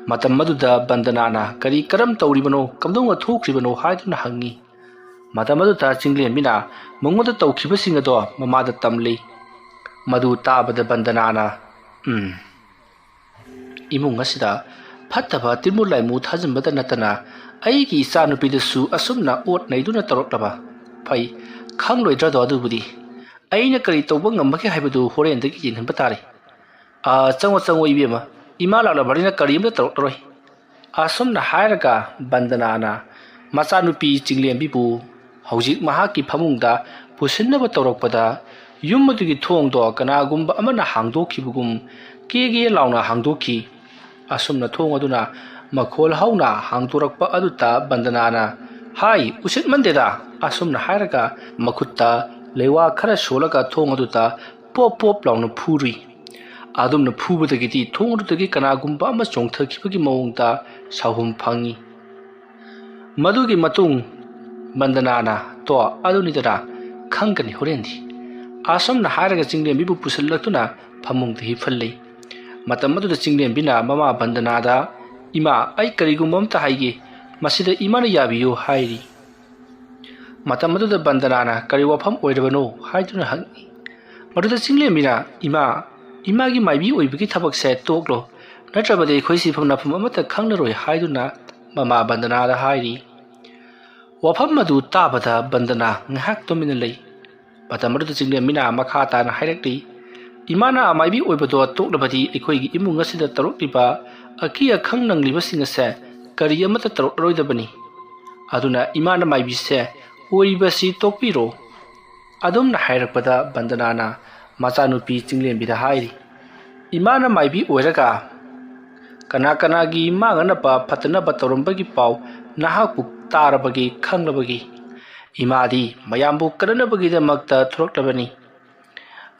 ꯃꯇꯝ ꯑꯗꯨꯗ ꯕꯟꯗꯅꯥꯅ ꯀꯔꯤ ꯀꯔꯝ ꯇꯧꯔꯤꯕꯅꯣ ꯀꯝꯗꯧꯅ ꯊꯣꯛꯈ꯭ꯔꯤꯕꯅꯣ ꯍꯥꯏꯗꯨꯅ ꯍꯪꯉꯤ ꯃꯇꯝ ꯑꯗꯨꯗ ꯆꯤꯡꯂꯦꯝꯕꯤꯅ ꯃꯉꯣꯟꯗ ꯇꯧꯈꯤꯕꯁꯤꯡ ꯑꯗꯣ ꯃꯃꯥꯗ ꯇꯝꯂꯤ ꯃꯗꯨ ꯇꯥꯕꯗ ꯕꯟꯗꯅꯥꯅ ꯏꯃꯨꯡ ꯑꯁꯤꯗ ꯐꯠꯇꯕ ꯇꯤꯟꯃꯨ ꯂꯥꯏꯃꯨ ꯊꯥꯖꯤꯟꯕꯗ ꯅꯠꯇꯅ ꯑꯩꯒꯤ ꯏꯆꯥꯅꯨꯄꯤꯗꯁꯨ ꯑꯁꯨꯝꯅ ꯑꯣꯠ ꯅꯩꯗꯨꯅ ꯇꯧꯔꯛꯂꯕ ꯐꯩ ꯈꯪꯂꯣꯏꯗ꯭ꯔꯗꯣ ꯑꯗꯨꯕꯨꯗꯤ ꯑꯩꯅ ꯀꯔꯤ ꯇꯧꯕ ꯉꯝꯕꯒꯦ ꯍꯥꯏꯕꯗꯨ ꯍꯣꯔꯦꯟꯗꯒꯤ ꯌꯦꯡꯍꯟꯕ ꯇꯥꯔꯦ ꯆꯪꯉꯣ ꯏꯕꯦꯝꯃ ꯏꯃꯥ ꯂꯥꯛꯂꯕꯅꯤꯅ ꯀꯔꯤꯝꯇ ꯇꯧꯔꯛꯂꯔꯣꯏ ꯑꯁꯨꯝꯅ ꯍꯥꯏꯔꯒ ꯕꯟꯗꯅꯥꯅ ꯃꯆꯥꯅꯨꯄꯤ ꯆꯤꯡꯂꯦꯝꯕꯤꯕꯨ ꯍꯧꯖꯤꯛ ꯃꯍꯥꯛꯀꯤ ꯐꯃꯨꯡꯗ ꯄꯨꯁꯤꯟꯅꯕ ꯇꯧꯔꯛꯄꯗ ꯌꯨꯝ ꯑꯗꯨꯒꯤ ꯊꯣꯡꯗꯣ ꯀꯅꯥꯒꯨꯝꯕ ꯑꯃꯅ ꯍꯥꯡꯗꯣꯛꯈꯤꯕꯒꯨꯝ ꯀꯦꯒꯦ ꯂꯥꯎꯅ ꯍꯥꯡꯗꯣꯛꯈꯤ ꯑꯁꯨꯝꯅ ꯊꯣꯡ ꯑꯗꯨꯅ ꯃꯈꯣꯜ ꯍꯧꯅ ꯍꯥꯡꯗꯣꯔꯛꯄ ꯑꯗꯨꯗ ꯕꯟꯗꯅꯥꯅ ꯍꯥꯏ ꯎꯁꯤꯠꯃꯟꯗꯦꯗ ꯑꯁꯨꯝꯅ ꯍꯥꯏꯔꯒ ꯃꯈꯨꯠꯇ ꯂꯩꯋꯥ ꯈꯔ ꯁꯣꯜꯂꯒ ꯊꯣꯡ ꯑꯗꯨꯗ ꯄꯣꯞ ꯄꯣꯞ ꯂꯥꯎꯅ ꯐꯨꯔꯨꯏ ꯑꯗꯨꯝꯅ ꯐꯨꯕꯗꯒꯤꯗꯤ ꯊꯣꯡ ꯑꯗꯨꯗꯒꯤ ꯀꯅꯥꯒꯨꯝꯕ ꯑꯃ ꯆꯣꯡꯊꯈꯤꯕꯒꯤ ꯃꯑꯣꯡꯗ ꯁꯥꯍꯨꯝ ꯐꯪꯏ ꯃꯗꯨꯒꯤ ꯃꯇꯨꯡ ꯕꯟꯗꯅꯥꯅ ꯑꯗꯨꯅꯤꯗꯅ ꯈꯪꯒꯅꯤ ꯍꯣꯔꯦꯟꯗꯤ ꯑꯁꯨꯝꯅ ꯍꯥꯏꯔꯒ ꯆꯤꯡꯂꯦꯝꯕꯤꯕꯨ ꯄꯨꯁꯤꯜꯂꯛꯇꯨꯅ ꯐꯃꯨꯡꯗ ꯍꯤꯞꯍꯜꯂꯤ ꯃꯇꯝ ꯑꯗꯨꯗ ꯆꯤꯡꯂꯦꯝꯕꯤꯅ ꯃꯃꯥ ꯕꯟꯗꯅꯥꯗ ꯏꯃꯥ ꯑꯩ ꯀꯔꯤꯒꯨꯝꯕ ꯑꯝꯇ ꯍꯥꯏꯒꯦ ꯃꯁꯤꯗ ꯏꯃꯥꯅ ꯌꯥꯕꯤꯌꯨ ꯍꯥꯏꯔꯤ ꯃꯇꯝ ꯑꯗꯨꯗ ꯕꯟꯗꯅꯥꯅ ꯀꯔꯤ ꯋꯥꯐꯝ ꯑꯣꯏꯔꯕꯅꯣ ꯍꯥꯏꯗꯨꯅ ꯍꯪꯉꯤ ꯃꯗꯨꯗ ꯆꯤꯡꯂꯦꯝꯕꯤꯅ ꯏꯃꯥꯒꯤ ꯃꯥꯏꯕꯤ ꯑꯣꯏꯕꯒꯤ ꯊꯕꯛꯁꯦ ꯇꯣꯛꯂꯣ ꯅꯠꯇ꯭ꯔꯕꯗꯤ ꯑꯩꯈꯣꯏ ꯁꯤꯐꯝ ꯅꯥꯐꯝ ꯑꯃꯠꯇ ꯈꯪꯂꯔꯣꯏ ꯍꯥꯏꯗꯨꯅ ꯃꯃꯥ ꯕꯟꯗꯅꯥꯗ ꯍꯥꯏꯔꯤ ꯋꯥꯐꯝ ꯑꯗꯨ ꯇꯥꯕꯗ ꯕꯟꯗꯅꯥ ꯉꯥꯏꯍꯥꯛ ꯇꯨꯃꯤꯟꯅ ꯂꯩ ꯃꯇꯝ ꯑꯗꯨꯗ ꯆꯤꯡꯂꯦꯝꯕꯤꯅ ꯃꯈꯥ ꯇꯥꯅ ꯍꯥꯏꯔꯛꯂꯤ ꯏꯃꯥꯅ ꯃꯥꯏꯕꯤ ꯑꯣꯏꯕꯗꯣ ꯇꯣꯛꯂꯕꯗꯤ ꯑꯩꯈꯣꯏꯒꯤ ꯏꯃꯨꯡ ꯑꯁꯤꯗ ꯇꯧꯔꯛꯂꯤꯕ ꯑꯀꯤ ꯑꯈꯪ ꯅꯪꯂꯤꯕꯁꯤꯡ ꯑꯁꯦ ꯀꯔꯤ ꯑꯃꯠꯇ ꯇꯧꯔꯛꯂꯔꯣꯏꯗꯕꯅꯤ ꯑꯗꯨꯅ ꯏꯃꯥꯅ ꯃꯥꯏꯕꯤꯁꯦ ꯑꯣꯏꯔꯤꯕꯁꯤ ꯇꯣꯛꯄꯤꯔꯣ ꯑꯗꯨꯝꯅ ꯍꯥꯏꯔꯛꯄꯗ ꯕꯟꯗꯅꯥꯅ ꯃꯆꯥꯅꯨꯄꯤ ꯆꯤꯡꯂꯦꯝꯕꯤꯗ ꯍꯥꯏꯔꯤ ꯏꯃꯥꯅ ꯃꯥꯏꯕꯤ ꯑꯣꯏꯔꯒ ꯀꯅꯥꯒꯤ ꯃꯥꯡꯅꯅꯕ ꯐꯠꯇꯅꯕ ꯇꯧꯔꯝꯕꯒꯤ ꯄꯥꯎ ꯅꯍꯥꯛꯄꯨ ꯇꯥꯔꯕꯒꯤ ꯈꯪꯂꯕꯒꯤ ꯏꯃꯥꯗꯤ ꯃꯌꯥꯝꯕꯨ ꯀꯟꯅꯅꯕꯒꯤꯗꯃꯛꯇ ꯊꯣꯔꯛꯂꯕꯅꯤ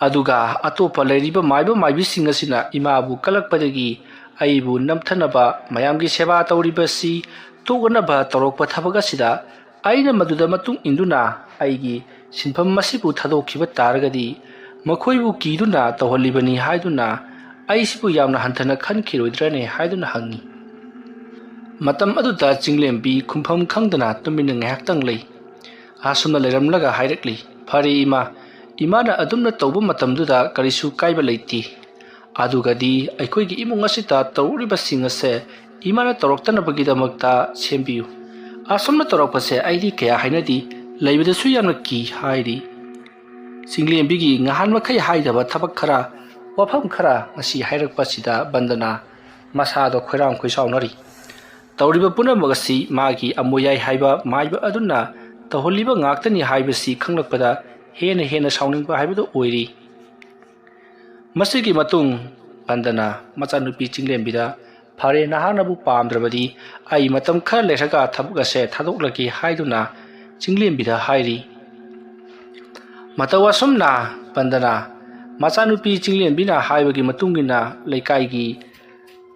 अदुगा अतोपा लेरिबा माइबा माइबिसिंग असिना इमाबु कलकपदगी अइबु नमथनबा मयामगी सेवा तौरिबसी तोगनबा तौरकपा थबक असिदा अइना मदुदा मतुंग इंदुना अइगी सिनफम मसिबु थादोखिबा तारगदी मखोइबु कीदुना तौहलिबनी हाइदुना अइसिबु यामना हंथना खनखिरोइद्रने हाइदुना हंगी मतम अदुदा चिंगलेंबी खुंफम खंगदना Tumin ngahak lei asumna leramlaga hairikli phari इमाना अदुमना तौबा मतमदुदा करिसु काइबा लेति अदुगदी अखोइगी इमुंग असिता तौरिबा सिंग असे इमाना तौरक्तनबगीदमक्ता सेमबियु असमना तौरकपसे आइदी कया हाइनदी लेबिदसु यामना की हाइदी सिंगलेंबिगी ngahal मखै हाइदबा थबक खरा वफम खरा ngasi हाइरकपसिदा बंदना मसादो खोराम खोइसाउनरी तौरिबा पुनमगसी मागी अमोयाई हाइबा माइबा अदुना तौहलिबा ngakतनी हाइबसी खंगलकपदा हेन हेन साउनिंगबा हाइबदो ओइरी मसिगी मतुंग बंदना मचानुपी चिंगलेंबिदा फारे नहानबु पामद्रबदी आई मतम खर लेरगा थबुगसे थादोक्लगी हाइदुना चिंगलेंबिदा हाइरी मतवासुमना बंदना मचानुपी चिंगलेंबिना हाइबगी मतुंगिना लेकाइगी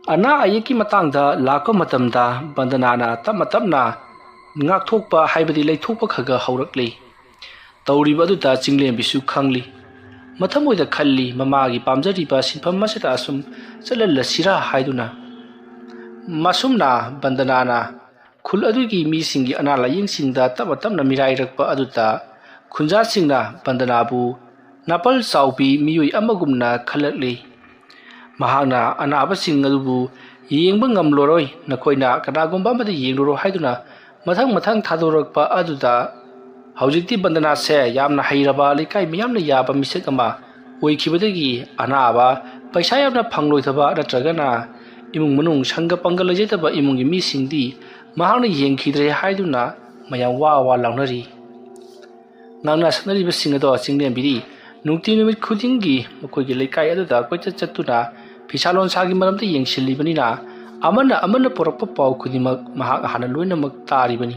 अना आयेकी मतंगदा लाको मतमदा बंदनाना तमतमना ngakthokpa haibadi leithokpa khaga haurakli तौरीब अदुदा चिंगलेंबिसु खंगली मथमोइदा खल्ली ममागी पामजरीबा सिनफम मसिदा असुम चललसिरा हाइदुना मसुमना बंदनाना खुल अदुगी मीसिंगी अना लायिंगसिंगदा तमतमना मिराइरकपा अदुदा खुंजासिंगना बंदनाबु नापल साउबी मियोइ अमगुमना खलकली महाना अनाबसिंग अदुबु येंबा ngamloroi नखोइना कनागुंबा मदा येंगलो हाइदुना मथंग मथंग थादोरकपा अदुदा हौजिक्ति बंदना से यामना हैरबा लेकाई मियामना याबा मिसक अमा ओइखिबदगी अनाबा पैसा यामना फंगलोइथबा नत्रगना इमुंग मनुंग संग पंगल लेजेतबा इमुंगी मिसिंगदी महांगना येंखिद्रे हाइदुना मयाम वा वा लाउनरी ngangna sanariba singado चिंगलेंबिदी नुक्ति नुमित खुदिंगी मखोइगी लेकाई अदुदा कोइचा चत्तुना फिसालोन सागी मरमते येंसिलिबनिना अमना पोरकपा पाउ खुदिमक महाक हाना लोइनमक तारिबनी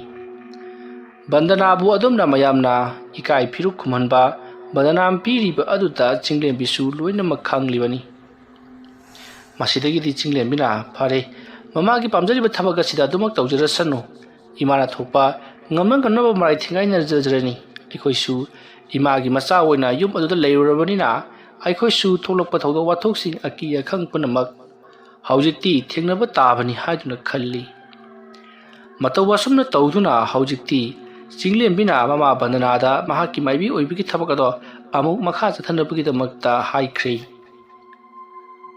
बंदनाबु अदुमना मयामना इकाई फिरु खुमनबा बदनाम पीरिबा अदुदा चिंगलेंबिसु लोइनमक खंगलिबनी मसिदगिदी चिंगलेंबिना फारे ममागी पामजरिबा थबक असिदा दुमक तौजरसनु इमाना थोपा ngamnang kanaba marai thingai narjajrani अखोइसु Imangi मचा ओइना युम अदुदा लेरुरबनिना अखोइसु थोलकपा थौदा वाथोकसिंग अकी अखंग पुनमक हौजिक्ति थेंगनबा ताबनी हाइदुना खल्ली मतवासुमना तौदुना हौजिक्ति चिंगलेंबिना ममा बंदनादा महाकी माइबी ओइबिगी थबकदो अमुक मखा चथनबगिदमक्ता हाइख्रे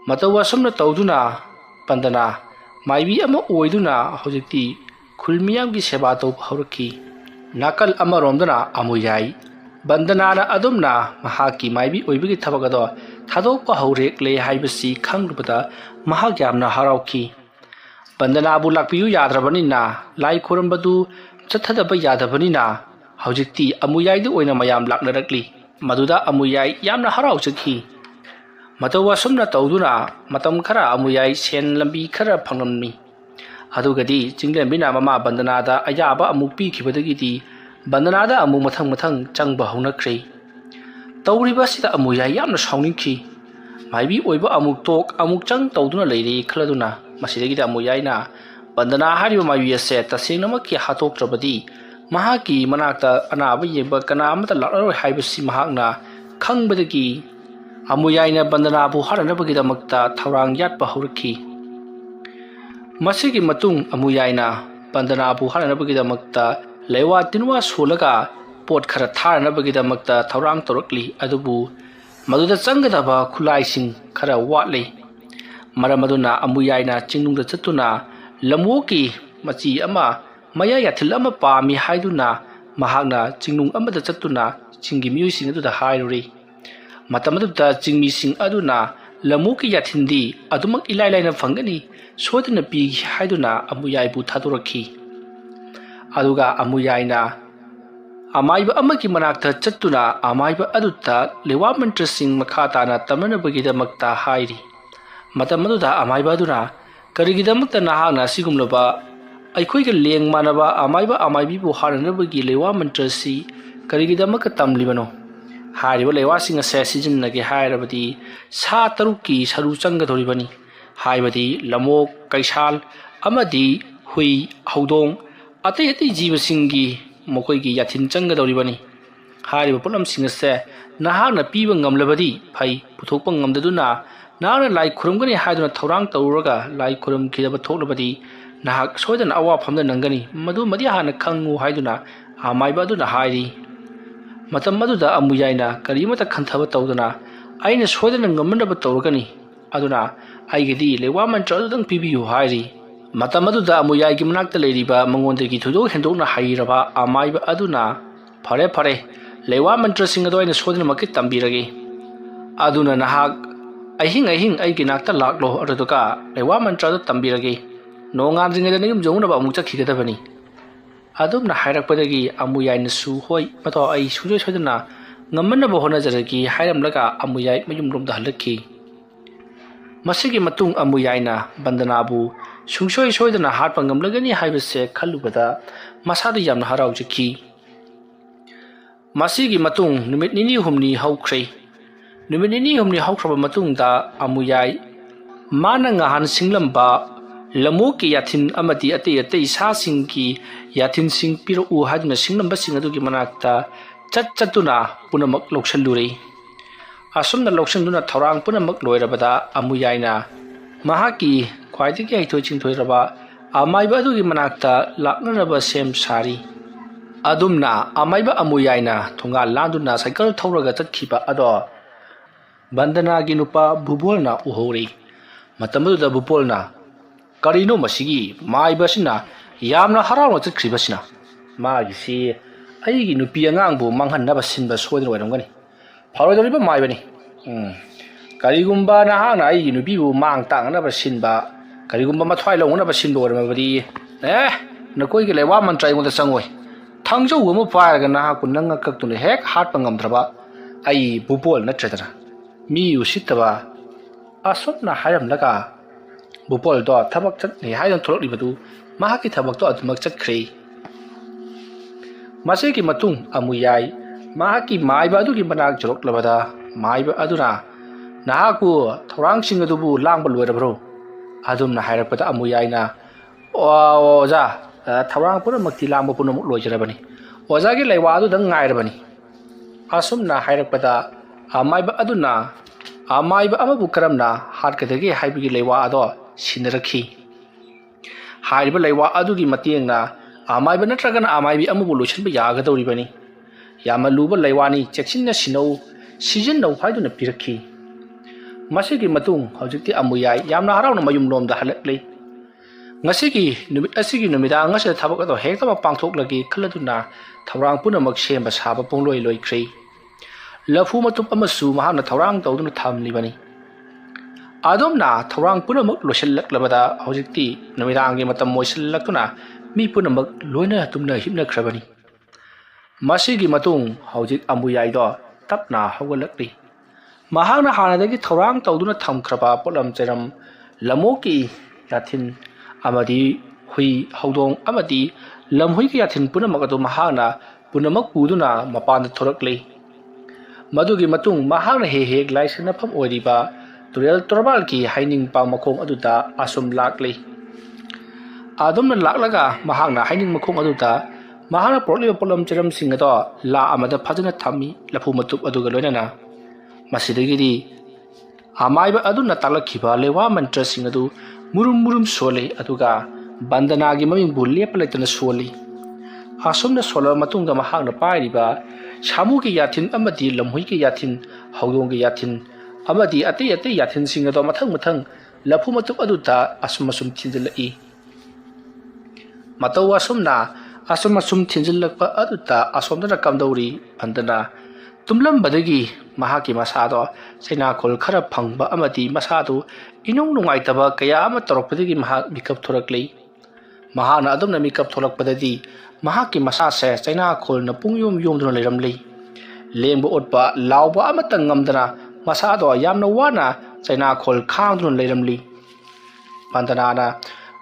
मतवासुमना तौदुना बंदना माइबी अमा ओइदुना हौजिक्ति खुलमियामगी सेवा तौब हौरखी नाकल अमरोमदना अमुयाई बंदनाना अदुमना महाकी माइबी ओइबिगी थबकदो थादोकपा हौरेक्ले हाइबसी खंगलुबदा महाक यामना हराउखी बंदनाबु लाकपियु याद्रबनिना लाई खोरंबदु चथदबा यादबनिना हौजिक्ति अमुयाइदु ओइना मयाम लाकनरकली मदुदा अमुयाई यामना हराउचखी मतवासुमना तौदुना मतम खरा अमुयाई सेन लंबी खरा फंगनमी अदुगदी चिंगलेंबिना ममा बंदनादा अयाबा अमुक पीखिबदगिदी बंदनादा अमु मथंग मथंग चंगबा हौनख्रे तौरिबासिदा अमुयाई यामना साउनिंखी माइबी ओइबा अमुक तोक अमुक चंग तौदुना लेरे खलदुना मसिदगिदा अमुयाइना बंदना हारिबा माइबी असे तसेंगनमकी हातोक्त्रबदी महाकी मनाक्ता अनाबा येबा कनामता लाकरoi हाइबसी महाकना खंगबदगी अमुयाइना बंदनाबु हारनबगिदमक्ता थौरांग यातपा हौरखी मसिगी मतुंग अमुयाइना बंदनाबु हारनबगिदमक्ता लेवा तिनवा सोलगा पोट खरा थारनबगिदमक्ता थौरांग तौरकली अदुबु मदुदा चंगदबा खुलाइसिंग खरा वाटले मरमदुना अमुयाइना चिंगनुंगदा चतुना लमोकी मची अमा मया याथिल अमा पामी हाइदुना महाकना चिंगनुंग अमदा चतुना चिंगी म्यूसिंग अदुदा हाइरुरी मतमदुदा चिंगमीसिंग अदुना लमोकी याथिंदी अदुमक इलाइलाइना फंगनी सोदना पी हाइदुना अमुयाइबु थादोरखी अदुगा अमुयाइना अमाइबा अमकी मनाक्ता चतुना अमाइबा अदुता लेवा मंत्रसिंग मखाताना तमनबगिदमक्ता हाइरी मतमदुदा अमाइबा अदुना करिगिदमक्ता नाहाकना सिगुमलबा अखोइगा लेंग मानबा अमाइबा अमाइबीबु हारनबगी लेवा मंत्रसी करिगिदमक्ता तमलिबनो ꯍꯥꯏꯔꯤꯕ ꯂꯩꯋꯥꯁꯤꯡ ꯑꯁꯦ ꯁꯤꯖꯤꯟꯅꯒꯦ ꯍꯥꯏꯔꯕꯗꯤ ꯁꯥ ꯇꯔꯨꯛꯀꯤ ꯁꯔꯨ ꯆꯪꯒꯗꯧꯔꯤꯕꯅꯤ ꯍꯥꯏꯕꯗꯤ ꯂꯃꯣꯛ ꯀꯩꯁꯥꯜ ꯑꯃꯗꯤ ꯍꯨꯏ ꯍꯧꯗꯣꯡ ꯑꯇꯩ ꯖꯤꯕꯁꯤꯡꯒꯤ ꯃꯈꯣꯏꯒꯤ ꯌꯥꯊꯤꯟ ꯆꯪꯒꯗꯧꯔꯤꯕꯅꯤ ꯍꯥꯏꯔꯤꯕ ꯄꯣꯠꯂꯝꯁꯤꯡ ꯑꯁꯦ ꯅꯍꯥꯛꯅ ꯄꯤꯕ ꯉꯝꯂꯕꯗꯤ ꯐꯩ ꯄꯨꯊꯣꯛꯄ ꯉꯝꯗꯗꯨꯅ ꯅꯍꯥꯛꯅ ꯂꯥꯏ ꯈꯨꯔꯨꯝꯒꯅꯤ ꯍꯥꯏꯗꯨꯅ ꯊꯧꯔꯥꯡ ꯇꯧꯔꯨꯔꯒ ꯂꯥꯏ ꯈꯨꯔꯨꯝꯈꯤꯗꯕ ꯊꯣꯛꯂꯕꯗꯤ ꯅꯍꯥꯛ ꯁꯣꯏꯗꯅ ꯑꯋꯥꯐꯝꯗ ꯅꯪꯒꯅꯤ ꯃꯗꯨꯃꯗꯤ ꯍꯥꯟꯅ ꯈꯪꯉꯨ ꯍꯥꯏꯗꯨꯅ ꯑꯃꯥꯏꯕ ꯑꯗꯨꯅ ꯍꯥꯏꯔꯤ ꯃꯇꯝ ꯑꯗꯨꯗ ꯑꯃꯨꯌꯥꯏꯅ ꯀꯔꯤꯃꯠꯇ ꯈꯟꯊꯕ ꯇꯧꯗꯅ ꯑꯩꯅ ꯁꯣꯏꯗꯅ ꯉꯝꯅꯕ ꯇꯧꯔꯒꯅꯤ ꯑꯗꯨꯅ ꯑꯩꯒꯤꯗꯤ ꯂꯩꯋꯥ ꯃꯟꯇ꯭ꯔ ꯑꯗꯨꯗꯪ ꯄꯤꯕꯤꯌꯨ ꯍꯥꯏꯔꯤ ꯃꯇꯝ ꯑꯗꯨꯗ ꯑꯃꯨꯌꯥꯏꯒꯤ ꯃꯅꯥꯛꯇ ꯂꯩꯔꯤꯕ ꯃꯉꯣꯟꯗꯒꯤ ꯊꯣꯏꯗꯣꯛ ꯍꯦꯟꯗꯣꯛꯅ ꯍꯩꯔꯕ ꯑꯃꯥꯏꯕ ꯑꯗꯨꯅ ꯐꯔꯦ ꯂꯩꯋꯥ ꯃꯟꯇ꯭ꯔꯁꯤꯡ ꯑꯗꯨ ꯑꯩꯅ ꯁꯣꯏꯗꯅꯃꯛꯀꯤ ꯇꯝꯕꯤꯔꯒꯦ ꯑꯗꯨꯅ ꯅꯍꯥꯛ ꯑꯍꯤꯡ ꯑꯩꯒꯤ ꯅꯥꯛꯇ ꯂꯥꯛꯂꯣ ꯑꯗꯨꯗꯨꯒ ꯂꯩꯋꯥ ꯃꯟꯇ꯭ꯔ ꯑꯗꯨ ꯇꯝꯕꯤꯔꯒꯦ ꯅꯣꯡꯉꯥꯟꯗ꯭ꯔꯤꯉꯩꯗ ꯅꯌꯨꯝ ꯌꯧꯅꯕ ꯑꯃꯨꯛ ꯆꯠꯈꯤꯒꯗꯕꯅꯤ ꯑꯗꯨꯝꯅ ꯍꯥꯏꯔꯛꯄꯗꯒꯤ ꯑꯃꯨꯌꯥꯏꯅꯁꯨ ꯍꯣꯏ ꯃꯇꯥꯎ ꯑꯩ ꯁꯨꯡꯁꯣꯏ ꯁꯣꯏꯗꯅ ꯉꯝꯃꯟꯅꯕ ꯍꯣꯠꯅꯖꯔꯒꯦ ꯍꯥꯏꯔꯝꯂꯒ ꯑꯃꯨꯌꯥꯏ ꯃꯌꯨꯝꯂꯣꯝꯗ ꯍꯜꯂꯛꯈꯤ ꯃꯁꯤꯒꯤ ꯃꯇꯨꯡ ꯑꯃꯨꯌꯥꯏꯅ ꯕꯟꯗꯅꯥꯕꯨ ꯁꯨꯡꯁꯣꯏ ꯁꯣꯏꯗꯅ ꯍꯥꯠꯄ ꯉꯝꯂꯒꯅꯤ ꯍꯥꯏꯕꯁꯦ ꯈꯜꯂꯨꯕꯗ ꯃꯁꯥꯗ ꯌꯥꯝꯅ ꯍꯔꯥꯎꯖꯈꯤ ꯃꯁꯤꯒꯤ ꯃꯇꯨꯡ ꯅꯨꯃꯤꯠ ꯅꯤꯅꯤ ꯍꯨꯝꯅꯤ ꯍꯧꯈ꯭ꯔꯦ ꯅꯨꯃꯤꯠ ꯅꯤꯅꯤ ꯍꯨꯝꯅꯤ ꯍꯧꯈ꯭ꯔꯕ ꯃꯇꯨꯡꯗ ꯑꯃꯨꯌꯥꯏ ꯃꯥꯅ ꯉꯍꯥꯟ ꯁꯤꯡꯂꯝꯕ ꯂꯃꯣꯛꯀꯤ ꯌꯥꯊꯤꯟ ꯑꯃꯗꯤ ꯑꯇꯩ ꯁꯥꯁꯤꯡꯒꯤ ꯌꯥꯊꯤꯟꯁꯤꯡ ꯄꯤꯔꯛꯎ ꯍꯥꯏꯗꯨꯅ ꯁꯤꯡꯂꯝꯕꯁꯤꯡ ꯑꯗꯨꯒꯤ ꯃꯅꯥꯛꯇ ꯆꯠꯇꯨꯅ ꯄꯨꯝꯅꯃꯛ ꯂꯧꯁꯤꯜꯂꯨꯔꯦ ꯑꯁꯨꯝꯅ ꯂꯧꯁꯤꯟꯗꯨꯅ ꯊꯧꯔꯥꯡ ꯄꯨꯝꯅꯃꯛ ꯂꯣꯏꯔꯕꯗ ꯑꯃꯨꯌꯥꯏꯅ ꯃꯍꯥꯛꯀꯤ ꯈ꯭ꯋꯥꯏꯗꯒꯤ ꯍꯩꯊꯣꯏ ꯁꯤꯡꯊꯣꯏꯔꯕ ꯑꯃꯥꯏꯕ ꯑꯗꯨꯒꯤ ꯃꯅꯥꯛꯇ ꯂꯥꯛꯅꯅꯕ ꯁꯦꯝ ꯁꯥꯔꯤ ꯑꯗꯨꯝꯅ ꯑꯃꯥꯏꯕ ꯑꯃꯨꯌꯥꯏꯅ ꯊꯣꯡꯒꯥꯜ ꯂꯥꯟꯗꯨꯅ ꯁꯥꯏꯀꯜ ꯊꯧꯔꯒ ꯆꯠꯈꯤꯕ ꯑꯗꯣ ꯕꯟꯗꯅꯥꯒꯤ ꯅꯨꯄꯥ ꯚꯨꯕꯣꯜꯅ ꯎꯍꯧꯔꯤ ꯃꯇꯝ ꯑꯗꯨꯗ ꯚꯨꯕꯣꯜꯅ ꯀꯔꯤꯅꯣ ꯃꯁꯤꯒꯤ ꯃꯥꯏꯕ ꯑꯁꯤꯅ ꯌꯥꯝꯅ ꯍꯔꯥꯎꯅ ꯆꯠꯈ꯭ꯔꯤꯕꯁꯤꯅ ꯃꯥꯒꯤꯁꯤ ꯑꯩꯒꯤ ꯅꯨꯄꯤ ꯑꯉꯥꯡꯕꯨ ꯃꯥꯡꯍꯟꯅꯕ ꯁꯤꯟꯕ ꯁꯣꯏꯗꯅ ꯑꯣꯏꯔꯝꯒꯅꯤ ꯐꯔꯣꯏꯗꯧꯔꯤꯕ ꯃꯥꯏꯕꯅꯤ ꯀꯔꯤꯒꯨꯝꯕ ꯅꯍꯥꯛꯅ ꯑꯩꯒꯤ ꯅꯨꯄꯤꯕꯨ ꯃꯥꯡ ꯇꯥꯛꯅꯅꯕ ꯁꯤꯟꯕ ꯀꯔꯤꯒꯨꯝꯕ ꯃꯊ꯭ꯋꯥꯏ ꯂꯧꯅꯅꯕ ꯁꯤꯟꯕ ꯑꯣꯏꯔꯝꯃꯕꯗꯤ ꯅꯈꯣꯏꯒꯤ ꯂꯩꯋꯥ ꯃꯟꯇ꯭ꯔ ꯑꯩꯉꯣꯟꯗ ꯆꯪꯉꯣꯏ ꯊꯥꯡꯖꯧ ꯑꯃ ꯄꯥꯏꯔꯒ ꯅꯍꯥꯛꯄꯨ ꯅꯪꯅ ꯀꯛꯇꯨꯅ ꯍꯦꯛ ꯍꯥꯠꯄ ꯉꯝꯗ꯭ꯔꯕ ꯑꯩ ꯚꯨꯕꯣꯜ ꯅꯠꯇ꯭ꯔꯦꯗꯅ ꯃꯤ ꯎꯁꯤꯠꯇꯕ ꯑꯁꯨꯝꯅ ꯍꯥꯏꯔꯝꯂꯒ ꯚꯨꯕꯣꯜꯗꯣ ꯊꯕꯛ ꯆꯠꯅꯤ ꯍꯥꯏꯗꯨꯅ ꯊꯣꯛꯂꯛꯂꯤꯕꯗꯨ ꯃꯍꯥꯛꯀꯤ ꯊꯕꯛꯇꯣ ꯑꯗꯨꯃꯛ ꯆꯠꯈ꯭ꯔꯦ ꯃꯁꯤꯒꯤ ꯃꯇꯨꯡ ꯑꯃꯨꯌꯥꯏ ꯃꯍꯥꯛꯀꯤ ꯃꯥꯏꯕ ꯑꯗꯨꯒꯤ ꯃꯅꯥꯛ ꯌꯧꯔꯛꯂꯕꯗ ꯃꯥꯏꯕ ꯑꯗꯨꯅ ꯅꯍꯥꯛꯄꯨ ꯊꯧꯔꯥꯡꯁꯤꯡ ꯑꯗꯨꯕꯨ ꯂꯥꯡꯕ ꯂꯣꯏꯔꯕ꯭ꯔꯣ ꯑꯗꯨꯝꯅ ꯍꯥꯏꯔꯛꯄꯗ ꯑꯃꯨꯌꯥꯏꯅ ꯑꯣꯖꯥ ꯊꯧꯔꯥꯡ ꯄꯨꯝꯅꯃꯛꯇꯤ ꯂꯥꯡꯕ ꯄꯨꯝꯅꯃꯛ ꯂꯣꯏꯖꯔꯕꯅꯤ ꯑꯣꯖꯥꯒꯤ ꯂꯩꯋꯥ ꯑꯗꯨꯗꯪ ꯉꯥꯏꯔꯕꯅꯤ ꯑꯁꯨꯝꯅ ꯍꯥꯏꯔꯛꯄꯗ ꯑꯃꯥꯏꯕ ꯑꯗꯨꯅ ꯑꯃꯥꯏꯕ ꯑꯃꯕꯨ ꯀꯔꯝꯅ ꯍꯥꯠꯀꯗꯒꯦ ꯍꯥꯏꯕꯒꯤ ꯂꯩꯋꯥ ꯑꯗꯣ ꯁꯤꯟꯅꯔꯛꯈꯤ ꯍꯥꯏꯔꯤꯕ ꯂꯩꯋꯥ ꯑꯗꯨꯒꯤ ꯃꯇꯦꯡꯅ ꯑꯃꯥꯏꯕ ꯅꯠꯇ꯭ꯔꯒꯅ ꯑꯃꯥꯏꯕꯤ ꯑꯃꯕꯨ ꯂꯣꯏꯁꯤꯟꯕ ꯌꯥꯒꯗꯧꯔꯤꯕꯅꯤ ꯌꯥꯝꯅ ꯂꯨꯕ ꯂꯩꯋꯥꯅꯤ ꯆꯦꯛꯁꯤꯟꯅ ꯁꯤꯖꯤꯟꯅꯧ ꯍꯥꯏꯗꯨꯅ ꯄꯤꯔꯛꯈꯤ ꯃꯁꯤꯒꯤ ꯃꯇꯨꯡ ꯍꯧꯖꯤꯛꯇꯤ ꯑꯃꯨꯌꯥꯏ ꯌꯥꯝꯅ ꯍꯔꯥꯎꯅ ꯃꯌꯨꯝꯂꯣꯝꯗ ꯍꯜꯂꯛꯂꯤ ꯉꯁꯤꯒꯤ ꯅꯨꯃꯤꯠ ꯑꯁꯤꯒꯤ ꯅꯨꯃꯤꯗꯥꯡ ꯑꯁꯤꯗ ꯊꯕꯛ ꯑꯗꯣ ꯍꯦꯛꯇꯃꯛ ꯄꯥꯡꯊꯣꯛꯂꯒꯦ ꯈꯜꯂꯗꯨꯅ ꯊꯧꯔꯥꯡ ꯄꯨꯝꯅꯃꯛ ꯁꯦꯝꯕ ꯁꯥꯕ ꯄꯨꯡꯂꯣꯏ ꯂꯣꯏꯈ꯭ꯔꯦ ꯂꯐꯨ ꯃꯇꯨꯞ ꯑꯃꯁꯨ ꯃꯍꯥꯛꯅ ꯊꯧꯔꯥꯡ ꯇꯧꯗꯨꯅ ꯊꯝꯂꯤꯕꯅꯤ ꯑꯗꯨꯝꯅ ꯊꯧꯔꯥꯡ ꯄꯨꯝꯅꯃꯛ ꯂꯣꯏꯁꯤꯜꯂꯛꯂꯕꯗ ꯍꯧꯖꯤꯛꯇꯤ ꯅꯨꯃꯤꯗꯥꯡꯒꯤ ꯃꯇꯝ ꯑꯣꯏꯁꯤꯜꯂꯛꯇꯨꯅ ꯃꯤ ꯄꯨꯝꯅꯃꯛ ꯂꯣꯏꯅ ꯇꯨꯝꯅ ꯍꯤꯞꯅꯈ꯭ꯔꯕꯅꯤ ꯃꯁꯤꯒꯤ ꯃꯇꯨꯡ ꯍꯧꯖꯤꯛ ꯑꯃꯨꯌꯥꯏꯗꯣ ꯇꯞꯅ ꯍꯧꯒꯠꯂꯛꯂꯤ ꯃꯍꯥꯛꯅ ꯍꯥꯟꯅꯗꯒꯤ ꯊꯧꯔꯥꯡ ꯇꯧꯗꯨꯅ ꯊꯝꯈ꯭ꯔꯕ ꯄꯣꯠꯂꯝ ꯆꯩꯔꯝ ꯂꯃꯣꯛꯀꯤ ꯌꯥꯊꯤꯟ ꯑꯃꯗꯤ ꯍꯨꯏ ꯍꯧꯗꯣꯡ ꯑꯃꯗꯤ ꯂꯝꯍꯨꯏꯒꯤ ꯌꯥꯊꯤꯟ ꯄꯨꯝꯅꯃꯛ ꯑꯗꯨ ꯃꯍꯥꯛꯅ ꯄꯨꯝꯅꯃꯛ ꯄꯨꯗꯨꯅ ꯃꯄꯥꯟꯗ ꯊꯣꯔꯛꯂꯤ ꯃꯗꯨꯒꯤ ꯃꯇꯨꯡ ꯃꯍꯥꯛꯅ ꯍꯦꯛ ꯂꯥꯏꯁꯟꯅꯐꯝ ꯑꯣꯏꯔꯤꯕ ꯇꯨꯔꯦꯜ ꯇꯣꯔꯕꯥꯜꯒꯤ ꯍꯩꯅꯤꯡꯄꯥꯡ ꯃꯈꯣꯡ ꯑꯗꯨꯗ ꯑꯁꯨꯝ ꯂꯥꯛꯂꯤ ꯑꯗꯨꯝꯅ ꯂꯥꯛꯂꯒ ꯃꯍꯥꯛꯅ ꯍꯩꯅꯤꯡ ꯃꯈꯣꯡ ꯑꯗꯨꯗ ꯃꯍꯥꯛꯅ ꯄꯨꯔꯛꯂꯤꯕ ꯄꯣꯠꯂꯝ ꯆꯩꯔꯝꯁꯤꯡ ꯑꯗꯣ ꯂꯥ ꯑꯃꯗ ꯐꯖꯅ ꯊꯝꯃꯤ ꯂꯐꯨ ꯃꯇꯨꯞ ꯑꯗꯨꯒ ꯂꯣꯏꯅꯅ ꯃꯁꯤꯗꯒꯤꯗꯤ ꯑꯃꯥꯏꯕ ꯑꯗꯨꯅ ꯇꯥꯛꯂꯛꯈꯤꯕ ꯂꯩꯋꯥ ꯃꯟꯇ꯭ꯔꯁꯤꯡ ꯑꯗꯨ ꯃꯨꯔꯨꯝ ꯁꯣꯜꯂꯤ ꯑꯗꯨꯒ ꯕꯟꯗꯅꯥꯒꯤ ꯃꯃꯤꯡꯕꯨ ꯂꯦꯞꯄ ꯂꯩꯇꯅ ꯁꯣꯜꯂꯤ ꯑꯁꯨꯝꯅ ꯁꯣꯜꯂꯕ ꯃꯇꯨꯡꯗ ꯃꯍꯥꯛꯅ ꯄꯥꯏꯔꯤꯕ ꯁꯥꯃꯨꯒꯤ ꯌꯥꯊꯤꯟ ꯑꯃꯗꯤ ꯂꯝꯍꯨꯏꯒꯤ ꯌꯥꯊꯤꯟ ꯍꯧꯗꯣꯡꯒꯤ ꯌꯥꯊꯤꯟ ꯑꯃꯗꯤ ꯑꯇꯩ ꯌꯥꯊꯤꯟꯁꯤꯡ ꯑꯗꯣ ꯃꯊꯪ ꯂꯐꯨ ꯃꯇꯨꯞ ꯑꯗꯨꯗ ꯑꯁꯨꯝ ꯊꯤꯟꯖꯤꯜꯂꯛꯏ ꯃꯇꯧ ꯑꯁꯨꯝ ꯊꯤꯟꯖꯤꯜꯂꯛꯄ ꯑꯗꯨꯗ ꯑꯁꯣꯝꯗꯅ ꯀꯝꯗꯧꯔꯤ ꯕꯟꯗꯅꯥ ꯇꯨꯝꯂꯝꯕꯗꯒꯤ ꯃꯍꯥꯛꯀꯤ ꯃꯁꯥꯗꯣ ꯆꯩꯅꯥꯈꯣꯜ ꯈꯔ ꯐꯪꯕ ꯑꯃꯗꯤ ꯃꯁꯥꯗꯨ ꯏꯅꯨꯡ ꯅꯨꯡꯉꯥꯏꯇꯕ ꯀꯌꯥ ꯑꯃ ꯇꯧꯔꯛꯄꯗꯒꯤ ꯃꯍꯥꯛ ꯃꯤꯀꯞ ꯊꯣꯔꯛꯂꯤ ꯃꯍꯥꯛꯅ ꯑꯗꯨꯝꯅ ꯃꯤꯀꯞ ꯊꯣꯛꯂꯛꯄꯗꯗꯤ ꯃꯍꯥꯛꯀꯤ ꯃꯁꯥꯁꯦ ꯆꯩꯅꯥꯈꯣꯜꯅ ꯄꯨꯡꯌꯣꯝꯗꯨꯅ ꯂꯩꯔꯝꯂꯤ ꯂꯦꯡꯕ ꯑꯣꯠꯄ ꯂꯥꯎꯕ ꯑꯃꯠꯇ ꯉꯝꯗꯅ ꯃꯁꯥꯗꯣ ꯌꯥꯝꯅ ꯋꯥꯅ ꯆꯩꯅꯥꯈꯣꯜ ꯈꯥꯡꯗꯨꯅ ꯂꯩꯔꯝꯂꯤ ꯕꯟꯗꯅꯥꯅ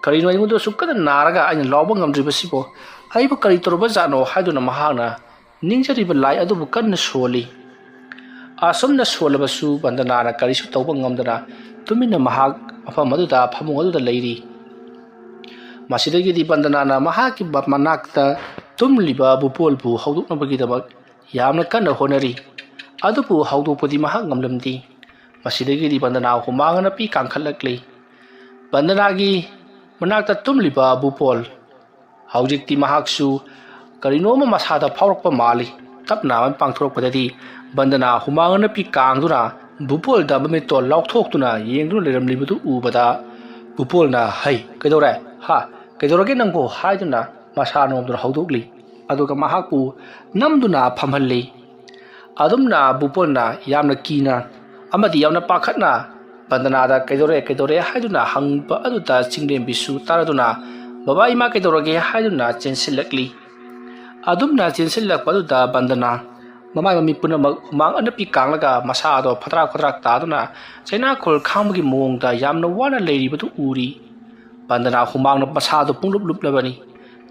ꯀꯔꯤꯅꯣ ꯑꯩꯉꯣꯟꯗ ꯁꯨꯛꯀꯟꯅ ꯅꯥꯔꯒ ꯑꯩꯅ ꯂꯥꯎꯕ ꯉꯝꯗ꯭ꯔꯤꯕꯁꯤꯕꯨ ꯑꯩꯕꯨ ꯀꯔꯤ ꯇꯧꯔꯕ ꯖꯥꯠꯅꯣ ꯍꯥꯏꯗꯨꯅ ꯃꯍꯥꯛꯅ ꯅꯤꯡꯖꯔꯤꯕ ꯂꯥꯏ ꯑꯗꯨꯕꯨ ꯀꯟꯅ ꯁꯣꯜꯂꯤ asomna solabasu bandana na karisu tawba ngamdana tumina mahak afam aduda phamung aduda leiri masidagi di bandana na mahaki manakta tumliba bupol bu hauduknabagi dabak yamna kanna honari adupu haudukpadi mahak ngamlamdi masidagi di bandana humangana pi kangkhalakli bandana gi manakta tumliba bupol haujikti mahaksu karinoma masada phawrakpa mali tapna man pangthorokpadadi bandana humangana pi kangduna bupol da bame tol laukthokuna yengduna leramlibudu ubada bupol na hai kedore ha kedorage nangbo haiduna masano amduna haudokli aduga mahakpu namduna phamhalli adumna bupol na yamna kina amadi yamna pakhatna bandana da kedore haiduna hangba aduda chinglem bisu taraduna baba ima kedorage haiduna chensilakli adumna chensilakpaduda bandana mamai mami punamak humang anapi kanglaga masado phatra taduna chaina khol khambagi mongda yamna wana leiribadu uri bandana humang na masado punglup luplabani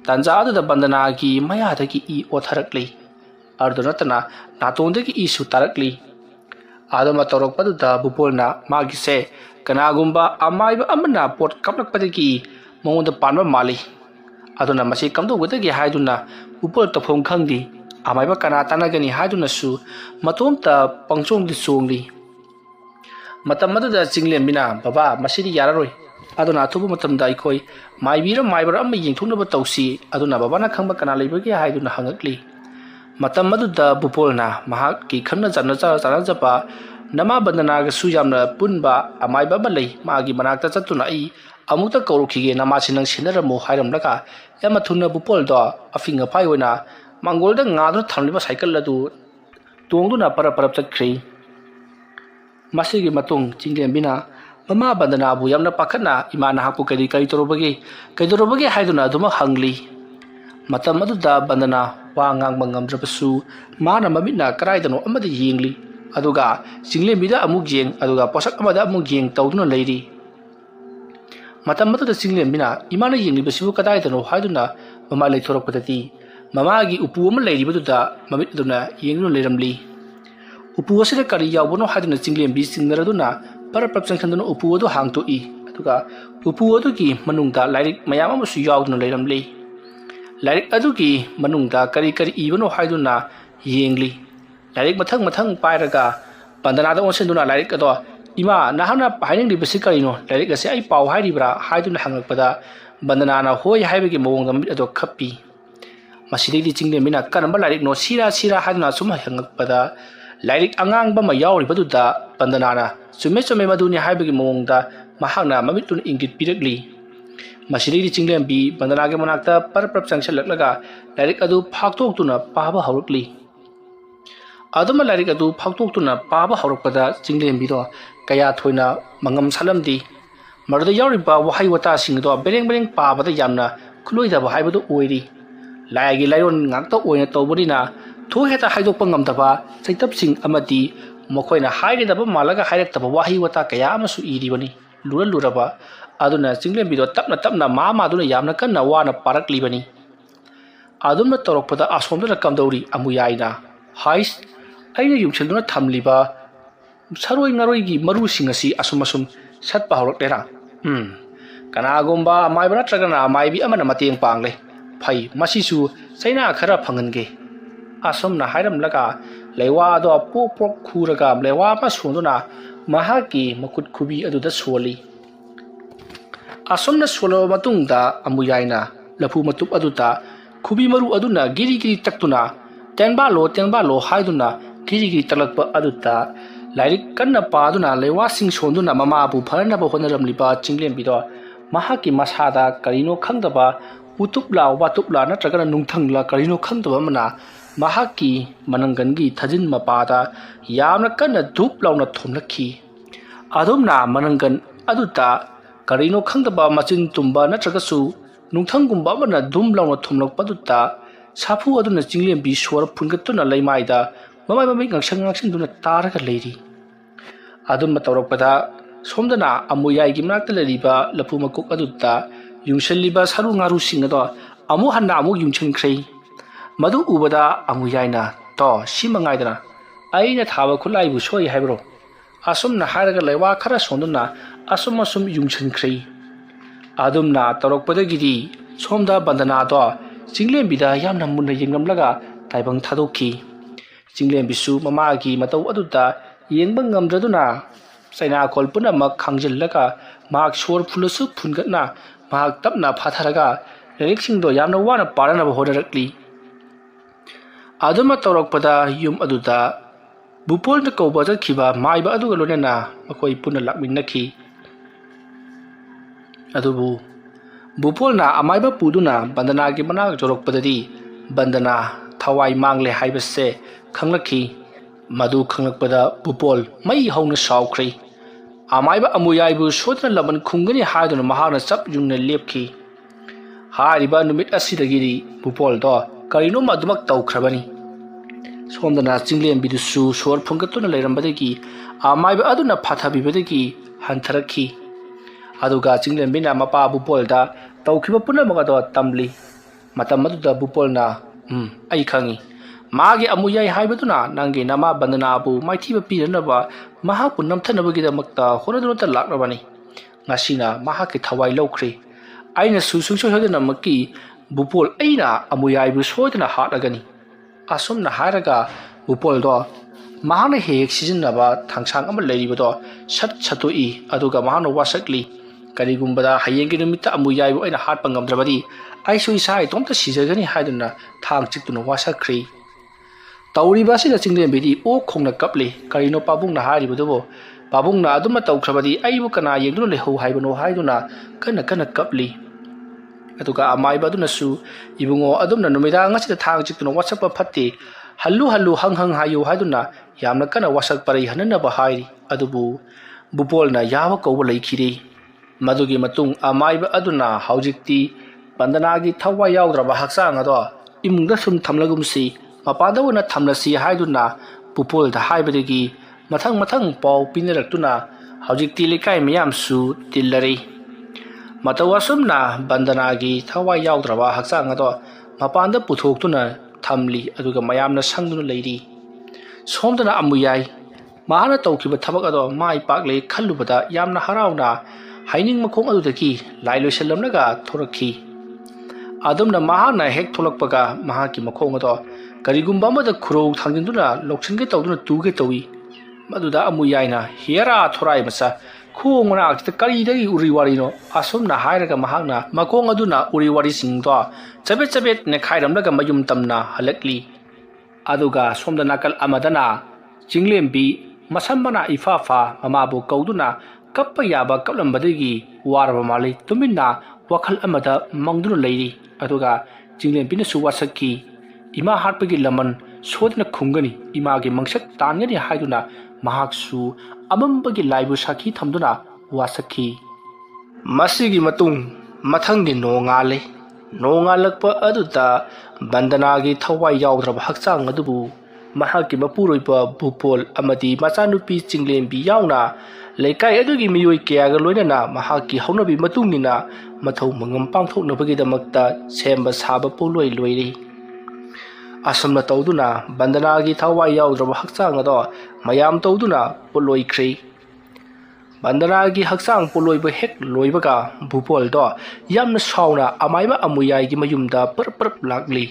tanja adu bandana gi maya dagi i otharakli ardunatana natondagi i sutarakli adama torokpadu da bupolna magi se kanagumba amaiba amana pot kaplakpadagi mongonda panba mali aduna masi kamdo wedagi haiduna bupol tofong khangdi amaiba kana tanagani haiduna su matomta pangchongdi chongli matam aduda chinglembina baba masidi yararoi aduna athubu matamda ikoi maibara amma yengthunaba tausi aduna babana khangba kana leibagi haiduna hangakli matam aduda bupolna mahak ki khanna janna japa nama bandana ga su yamna punba amaiba balai magi manakta chatuna ai amukta kaurukhige nama sinang sinaramo hairamlaka yama thunna bupol do afinga pai oina mangolda ngadu thamliba cycle adu tongduna parap chakri masigi matung chinglembina mama bandana bu yamna pakhana imana haku kari torobagi haiduna aduma hangli matam aduda bandana wa ngang ngamdrabasu mana mamina karaidano amadi yengli aduga chinglembida amuk jeng aduga posak amada amuk jeng tawduna leiri matam aduda chinglembina imana yengli basibu kadaidano haiduna mama leithorakpadati mama gi upu ama leiribaduda mamit aduna yengnu leiramli upu asida kari yawbono haiduna chinglembi chingnaraduna parapap changkhanduna upu adu hangtoi aduga upu adu gi manungda lairik mayam amasu yawduna leiramli lairik adu gi manungda kari ibano haiduna yengli lairik mathang pairaga bandana da onsenduna lairik ado ima nahana hainingri basi karino lairik ase ai paw hairibra haiduna hangakpada bandana na hoi haibagi mawongda mamit ado khappi masidegi chinglembina kanamba lairik no sira haduna sum hangakpada lairik angang ba ma yauribaduda bandana na chume maduni haibagi mawongda mahakna mamitun ingit pirakli masidegi chinglembi bandana ge manakta parprap changshalaklaga lairik adu phaktoktuna paba haurakli aduma lairik adu phaktoktuna paba haurakpada chinglembi do kaya thoina mangam salamdi marda yauriba wahai wata singdo bereng pabada yamna khloida ba haibadu oiri laigi lairon ngakta oina tawbodina thu heta haidokpa ngamdaba chaitapsing amadi mokoina haidaba malaga hairektaba wahi wata kaya amasu iribani luraba aduna chinglembido tapna mama aduna yamna kanna wana paraklibani adumna torokpada asomdana kamdauri amuyaina hais aina yumchenduna thamliba saroi ngaroi gi maru singasi asum satpa horoklera kanagomba maibra tragana maibi amana mateng pangle phai masisu chaina khara phangange asomna hairamlaga lewa do pok khuraga lewa ma sonduna mahaki makut khubi aduda soli asomna solo matungda amuyaina lapu matup aduta khubi maru aduna giri taktuna tenba lo haiduna giri talakpa aduta lairik kanna paduna lewa sing sonduna mama bu pharna ba honaramliba chinglembiro mahaki masada karino khangdaba utupla watupla natragana nungthangla karino khangdaba mana mahaki manangangi thajin mapada yamna kanna dhup launa thomlakhi adumna manangan aduta karino khangdaba machin tumba natragasu nungthanggumba mana dum launa thomlakpaduta sapu aduna chinglembi swar phungatuna leimaida mamai ngangsang duna taraga leiri adumma tawrakpada somdana amuyai gi manakta leriba lapumakuk aduta yungselliba saru ngaru singado amu hanna amu yungchengkrei madu ubada amuyaina to simangaidana ꯑꯩꯅ ꯊꯥꯕ ꯈꯨꯠꯂꯥꯏꯕꯨ ꯁꯣꯏ ꯍꯥꯏꯕ꯭ꯔꯣ ꯑꯁꯨꯝꯅ ꯍꯥꯏꯔꯒ ꯂꯩꯋꯥ ꯈꯔ ꯁꯣꯟꯗꯨꯅ ꯑꯁꯨꯝ ꯌꯨꯡꯁꯤꯟꯈ꯭ꯔꯦ ꯑꯗꯨꯝꯅ ꯇꯧꯔꯛꯄꯗꯒꯤꯗꯤ ꯁꯣꯝꯗ ꯕꯟꯗꯅꯥꯗꯣ ꯆꯤꯡꯂꯦꯝꯕꯤꯗ ꯌꯥꯝꯅ ꯃꯨꯟꯅ ꯌꯦꯡꯂꯝꯂꯒ ꯇꯥꯏꯕꯪ ꯊꯥꯗꯣꯛꯈꯤ ꯆꯤꯡꯂꯦꯝꯕꯤꯁꯨ ꯃꯃꯥꯒꯤ ꯃꯇꯧ ꯑꯗꯨꯗ ꯌꯦꯡꯕ ꯉꯝꯗ꯭ꯔꯗꯨꯅ ꯆꯩꯅꯥꯈꯣꯜ ꯄꯨꯝꯅꯃꯛ ꯈꯥꯡꯖꯤꯜꯂꯒ ꯃꯍꯥꯛ ꯁꯣꯔ ꯐꯨꯜꯂꯁꯨ ꯐꯨꯟꯒꯠꯅ ꯃꯍꯥꯛ ꯇꯞꯅ ꯐꯥꯊꯔꯒ ꯂꯥꯏꯔꯤꯛꯁꯤꯡꯗꯣ ꯌꯥꯝꯅ ꯋꯥꯅ ꯄꯥꯅꯅꯕ ꯍꯣꯠꯅꯔꯛꯂꯤ ꯑꯗꯨꯃ ꯇꯧꯔꯛꯄꯗ ꯌꯨꯝ ꯑꯗꯨꯗ ꯕꯨꯄꯣꯜꯅ ꯀꯧꯕ ꯆꯠꯈꯤꯕ ꯃꯥꯏꯕ ꯑꯗꯨꯒ ꯂꯣꯏꯅꯅ ꯃꯈꯣꯏ ꯄꯨꯟꯅ ꯂꯥꯛꯃꯤꯟꯅꯈꯤ ꯑꯗꯨꯕꯨ ꯕꯨꯄꯣꯜꯅ ꯑꯃꯥꯏꯕ ꯄꯨꯗꯨꯅ ꯕꯟꯗꯅꯥꯒꯤ ꯃꯅꯥꯛ ꯌꯧꯔꯛꯄꯗꯗꯤ ꯕꯟꯗꯅꯥ ꯊꯋꯥꯏ ꯃꯥꯡꯂꯦ ꯍꯥꯏꯕꯁꯦ ꯈꯪꯂꯛꯈꯤ ꯃꯗꯨ ꯈꯪꯂꯛꯄꯗ ꯕꯨꯄꯣꯜ ꯃꯩ ꯍꯧꯅ ꯁꯥꯎꯈ꯭ꯔꯦ ꯑꯃꯥꯏꯕ ꯑꯃꯨꯌꯥꯏꯕꯨ ꯁꯣꯏꯗꯅ ꯂꯃꯟ ꯈꯨꯝꯒꯅꯤ ꯍꯥꯏꯗꯨꯅ ꯃꯍꯥꯛꯅ ꯆꯞ ꯌꯨꯡꯅ ꯂꯦꯞꯈꯤ ꯍꯥꯏꯔꯤꯕ ꯅꯨꯃꯤꯠ ꯑꯁꯤꯗꯒꯤꯗꯤ ꯕꯨꯄꯣꯜꯗꯣ ꯀꯔꯤꯅꯣꯝ ꯑꯗꯨꯃꯛ ꯇꯧꯈ꯭ꯔꯕꯅꯤ ꯁꯣꯝꯗꯅ ꯆꯤꯡꯂꯦꯝꯕꯤꯗꯨꯁꯨ ꯁꯣꯔ ꯐꯨꯟꯒꯠꯇꯨꯅ ꯂꯩꯔꯝꯕꯗꯒꯤ ꯑꯃꯥꯏꯕ ꯑꯗꯨꯅ ꯐꯥꯊꯕꯤꯕꯗꯒꯤ ꯍꯟꯊꯔꯛꯈꯤ ꯑꯗꯨꯒ ꯆꯤꯡꯂꯦꯝꯕꯤꯅ ꯃꯄꯥ ꯕꯨꯄꯣꯜꯗ ꯇꯧꯈꯤꯕ ꯄꯨꯝꯅꯃꯛ ꯑꯗꯣ ꯇꯝꯂꯤ ꯃꯇꯝ ꯑꯗꯨꯗ ꯕꯨꯄꯣꯜꯅ ꯑꯩ ꯈꯪꯉꯤ ꯃꯥꯒꯤ ꯑꯃꯨꯌꯥꯏ ꯍꯥꯏꯕꯗꯨꯅ ꯅꯪꯒꯤ ꯅꯃꯥ ꯕꯟꯗꯅꯥꯕꯨ ꯃꯥꯏꯊꯤꯕ ꯄꯤꯅꯅꯕ ꯃꯍꯥꯛꯄꯨ ꯅꯝꯊꯅꯕꯒꯤꯗꯃꯛꯇ ꯍꯣꯠꯅꯗꯨꯅꯇ ꯂꯥꯛꯂꯕꯅꯤ ꯉꯁꯤꯅ ꯃꯍꯥꯛꯀꯤ ꯊꯋꯥꯏ ꯂꯧꯈ꯭ꯔꯦ ꯑꯩꯅꯁꯨ ꯁꯨꯡꯁꯣꯏ ꯁꯣꯏꯗꯅꯃꯛꯀꯤ ꯕꯨꯄꯣꯜ ꯑꯩꯅ ꯑꯃꯨꯌꯥꯏꯕꯨ ꯁꯣꯏꯗꯅ ꯍꯥꯠꯂꯒꯅꯤ ꯑꯁꯨꯝꯅ ꯍꯥꯏꯔꯒ ꯕꯨꯄꯣꯜꯗꯣ ꯃꯍꯥꯛꯅ ꯍꯦꯛ ꯁꯤꯖꯤꯟꯅꯕ ꯊꯥꯡꯁꯥꯡ ꯑꯃ ꯂꯩꯔꯤꯕꯗꯣ ꯁꯠꯇꯣꯛꯏ ꯑꯗꯨꯒ ꯃꯍꯥꯛꯅ ꯋꯥꯁꯛꯂꯤ ꯀꯔꯤꯒꯨꯝꯕꯗ ꯍꯌꯦꯡꯒꯤ ꯅꯨꯃꯤꯠꯇ ꯑꯃꯨꯌꯥꯏꯕꯨ ꯑꯩꯅ ꯍꯥꯠꯄ ꯉꯝꯗ꯭ꯔꯕꯗꯤ ꯑꯩꯁꯨ ꯏꯁꯥ ꯏꯇꯣꯝꯇ ꯁꯤꯖꯒꯅꯤ ꯍꯥꯏꯗꯨꯅ ꯊꯥꯡ ꯆꯤꯛꯇꯨꯅ ꯋꯥꯁꯛꯈ꯭ꯔꯦ ꯇꯧꯔꯤꯕ ꯑꯁꯤꯗ ꯆꯤꯡꯂꯦꯝꯕꯤꯗꯤ ꯑꯣꯛ ꯈꯣꯡꯅ ꯀꯞꯂꯤ ꯀꯔꯤꯅꯣ ꯄꯥꯕꯨꯡꯅ ꯍꯥꯏꯔꯤꯕꯗꯨꯕꯨ ꯄꯥꯕꯨꯡꯅ ꯑꯗꯨꯃ ꯇꯧꯈ꯭ꯔꯕꯗꯤ ꯑꯩꯕꯨ ꯀꯅꯥ ꯌꯦꯡꯗꯨꯅ ꯂꯩꯍꯧ ꯍꯥꯏꯕꯅꯣ ꯍꯥꯏꯗꯨꯅ ꯀꯟꯅ ꯀꯞꯂꯤ ꯑꯗꯨꯒ ꯑꯃꯥꯏꯕ ꯑꯗꯨꯅꯁꯨ ꯏꯕꯨꯡꯉꯣ ꯑꯗꯨꯝꯅ ꯅꯨꯃꯤꯗꯥꯡ ꯑꯁꯤꯗ ꯊꯥꯡ ꯆꯤꯛꯇꯨꯅ ꯋꯥꯁꯛꯄ ꯐꯠꯇꯦ ꯍꯜꯂꯨ ꯍꯪ ꯍꯥꯏꯌꯨ ꯍꯥꯏꯗꯨꯅ ꯌꯥꯝꯅ ꯀꯟꯅ ꯋꯥꯁꯛ ꯄꯔꯩ ꯍꯟꯅꯅꯕ ꯍꯥꯏꯔꯤ ꯑꯗꯨꯕꯨ ꯕꯨꯄꯣꯜꯅ ꯌꯥꯕ ꯀꯧꯕ ꯂꯩꯈꯤꯗꯦ ꯃꯗꯨꯒꯤ ꯃꯇꯨꯡ ꯑꯃꯥꯏꯕ ꯑꯗꯨꯅ ꯍꯧꯖꯤꯛꯇꯤ ꯕꯟꯗꯅꯥꯒꯤ ꯊꯋꯥꯏ ꯌꯥꯎꯗ꯭ꯔꯕ ꯍꯛꯆꯥꯡ ꯑꯗꯣ ꯏꯃꯨꯡꯗ ꯁꯨꯝ ꯊꯝꯂꯒꯨꯝꯁꯤ ꯃꯄꯥꯟꯗ ꯑꯣꯏꯅ ꯊꯝꯂꯁꯤ ꯍꯥꯏꯗꯨꯅ ꯕꯨꯄꯣꯜꯗ ꯍꯥꯏꯕꯗꯒꯤ ꯃꯊꯪ ꯄꯥꯎ ꯄꯤꯅꯔꯛꯇꯨꯅ ꯍꯧꯖꯤꯛꯇꯤ ꯂꯩꯀꯥꯏ ꯃꯌꯥꯝꯁꯨ ꯇꯤꯜꯂꯔꯤ ꯃꯇꯧ ꯑꯁꯨꯝꯅ ꯕꯟꯗꯅꯥꯒꯤ ꯊꯋꯥꯏ ꯌꯥꯎꯗ꯭ꯔꯕ ꯍꯛꯆꯥꯡ ꯑꯗꯣ ꯃꯄꯥꯟꯗ ꯄꯨꯊꯣꯛꯇꯨꯅ ꯊꯝꯂꯤ ꯑꯗꯨꯒ ꯃꯌꯥꯝꯅ ꯁꯪꯗꯨꯅ ꯂꯩꯔꯤ ꯁꯣꯝꯗꯅ ꯑꯃꯨꯌꯥꯏ ꯃꯍꯥꯛꯅ ꯇꯧꯈꯤꯕ ꯊꯕꯛ ꯑꯗꯣ ꯃꯥꯏ ꯄꯥꯛꯂꯦ ꯈꯜꯂꯨꯕꯗ ꯌꯥꯝꯅ ꯍꯔꯥꯎꯅ ꯍꯩꯅꯤꯡ ꯃꯈꯣꯡ ꯑꯗꯨꯗꯒꯤ ꯂꯥꯏ ꯂꯣꯏꯁꯜꯂꯝꯂꯒ ꯊꯣꯔꯛꯈꯤ ꯑꯗꯨꯝꯅ ꯃꯍꯥꯛꯅ ꯍꯦꯛ ꯊꯣꯛꯂꯛꯄꯒ ꯃꯍꯥꯛꯀꯤ ꯃꯈꯣꯡ ꯑꯗꯣ ꯀꯔꯤꯒꯨꯝꯕ ꯑꯃꯗ ꯈꯨꯔꯧ ꯊꯥꯡꯖꯤꯟꯗꯨꯅ ꯂꯧꯁꯤꯟꯒꯦ ꯇꯧꯗꯨꯅ ꯇꯨꯒꯦ ꯇꯧꯏ ꯃꯗꯨꯗ ꯑꯃꯨꯌꯥꯏꯅ ꯍꯦꯔꯥ ꯊꯣꯔꯥꯏ ꯃꯆꯥ ꯈꯣꯡ ꯃꯅꯥꯛꯁꯤꯗ ꯀꯔꯤꯗꯒꯤ ꯎꯔꯤ ꯋꯥꯔꯤꯅꯣ ꯑꯁꯨꯝꯅ ꯍꯥꯏꯔꯒ ꯃꯍꯥꯛꯅ ꯃꯈꯣꯡ ꯑꯗꯨꯅ ꯎꯔꯤ ꯋꯥꯔꯤꯁꯤꯡꯗꯣ ꯆꯕꯦꯠ ꯅꯦꯈꯥꯏꯔꯝꯂꯒ ꯃꯌꯨꯝ ꯇꯝꯅ ꯍꯜꯂꯛꯂꯤ ꯑꯗꯨꯒ ꯁꯣꯝꯗ ꯅꯥꯀꯜ ꯑꯃꯗꯅ ꯆꯤꯡꯂꯦꯝꯕꯤ ꯃꯁꯝ ꯃꯅꯥ ꯏꯐꯥ ꯃꯃꯥꯕꯨ ꯀꯧꯗꯨꯅ ꯀꯞꯄ ꯌꯥꯕ ꯀꯞꯂꯝꯕꯗꯒꯤ ꯋꯥꯔꯕ ꯃꯥꯜꯂꯤ ꯇꯨꯃꯤꯟꯅ ꯋꯥꯈꯜ ꯑꯃꯗ ꯃꯪꯗꯨꯅ ꯂꯩꯔꯤ ꯑꯗꯨꯒ ꯆꯤꯡꯂꯦꯝꯕꯤꯅꯁꯨ ꯋꯥꯁꯛꯈꯤ ꯏꯃꯥ ꯍꯥꯠꯄꯒꯤ ꯂꯃꯟ ꯁꯣꯏꯗꯅ ꯈꯨꯝꯒꯅꯤ ꯏꯃꯥꯒꯤ ꯃꯪꯁꯛ ꯇꯥꯟꯒꯅꯤ ꯍꯥꯏꯗꯨꯅ ꯃꯍꯥꯛꯁꯨ ꯑꯃꯝꯕꯒꯤ ꯂꯥꯏꯕꯨ ꯁꯥꯈꯤ ꯊꯝꯗꯨꯅ ꯋꯥꯁꯛꯈꯤ ꯃꯁꯤꯒꯤ ꯃꯇꯨꯡ ꯃꯊꯪꯒꯤ ꯅꯣꯡꯉꯥꯜꯂꯤ ꯅꯣꯡꯉꯥꯜꯂꯛꯄ ꯑꯗꯨꯗ ꯕꯟꯗꯅꯥꯒꯤ ꯊꯋꯥꯏ ꯌꯥꯎꯗ꯭ꯔꯕ ꯍꯛꯆꯥꯡ ꯑꯗꯨꯕꯨ ꯃꯍꯥꯛꯀꯤ ꯃꯄꯨꯔꯣꯏꯕ ꯕꯨꯄꯣꯜ ꯑꯃꯗꯤ ꯃꯆꯥꯅꯨꯄꯤ ꯆꯤꯡꯂꯦꯝꯕꯤ ꯌꯥꯎꯅ ꯂꯩꯀꯥꯏ ꯑꯗꯨꯒꯤ ꯃꯤꯑꯣꯏ ꯀꯌꯥꯒ ꯂꯣꯏꯅꯅ ꯃꯍꯥꯛꯀꯤ ꯍꯧꯅꯕꯤ ꯃꯇꯨꯡꯏꯟꯅ ꯃꯊꯧ ꯃꯉꯝ ꯄꯥꯡꯊꯣꯛꯅꯕꯒꯤꯗꯃꯛꯇ ꯁꯦꯝꯕ ꯁꯥꯕ ꯄꯨꯡꯂꯣꯏ ꯂꯣꯏꯔꯤ ꯑꯁꯨꯝꯅ ꯇꯧꯗꯨꯅ ꯕꯟꯗꯅꯥꯒꯤ ꯊꯋꯥꯏ ꯌꯥꯎꯗ꯭ꯔꯕ ꯍꯛꯆꯥꯡ ꯑꯗꯣ ꯃꯌꯥꯝ ꯇꯧꯗꯨꯅ ꯄꯣꯠꯂꯣꯏꯈ꯭ꯔꯦ ꯕꯟꯗꯅꯥꯒꯤ ꯍꯛꯆꯥꯡ ꯄꯣꯠꯂꯣꯏꯕ ꯍꯦꯛ ꯂꯣꯏꯕꯒ ꯕꯨꯄꯣꯜꯗꯣ ꯌꯥꯝꯅ ꯁꯥꯎꯅ ꯑꯃꯥꯏꯕ ꯑꯃꯨꯌꯥꯏꯒꯤ ꯃꯌꯨꯝꯗ ꯄꯔꯞ ꯂꯥꯛꯂꯤ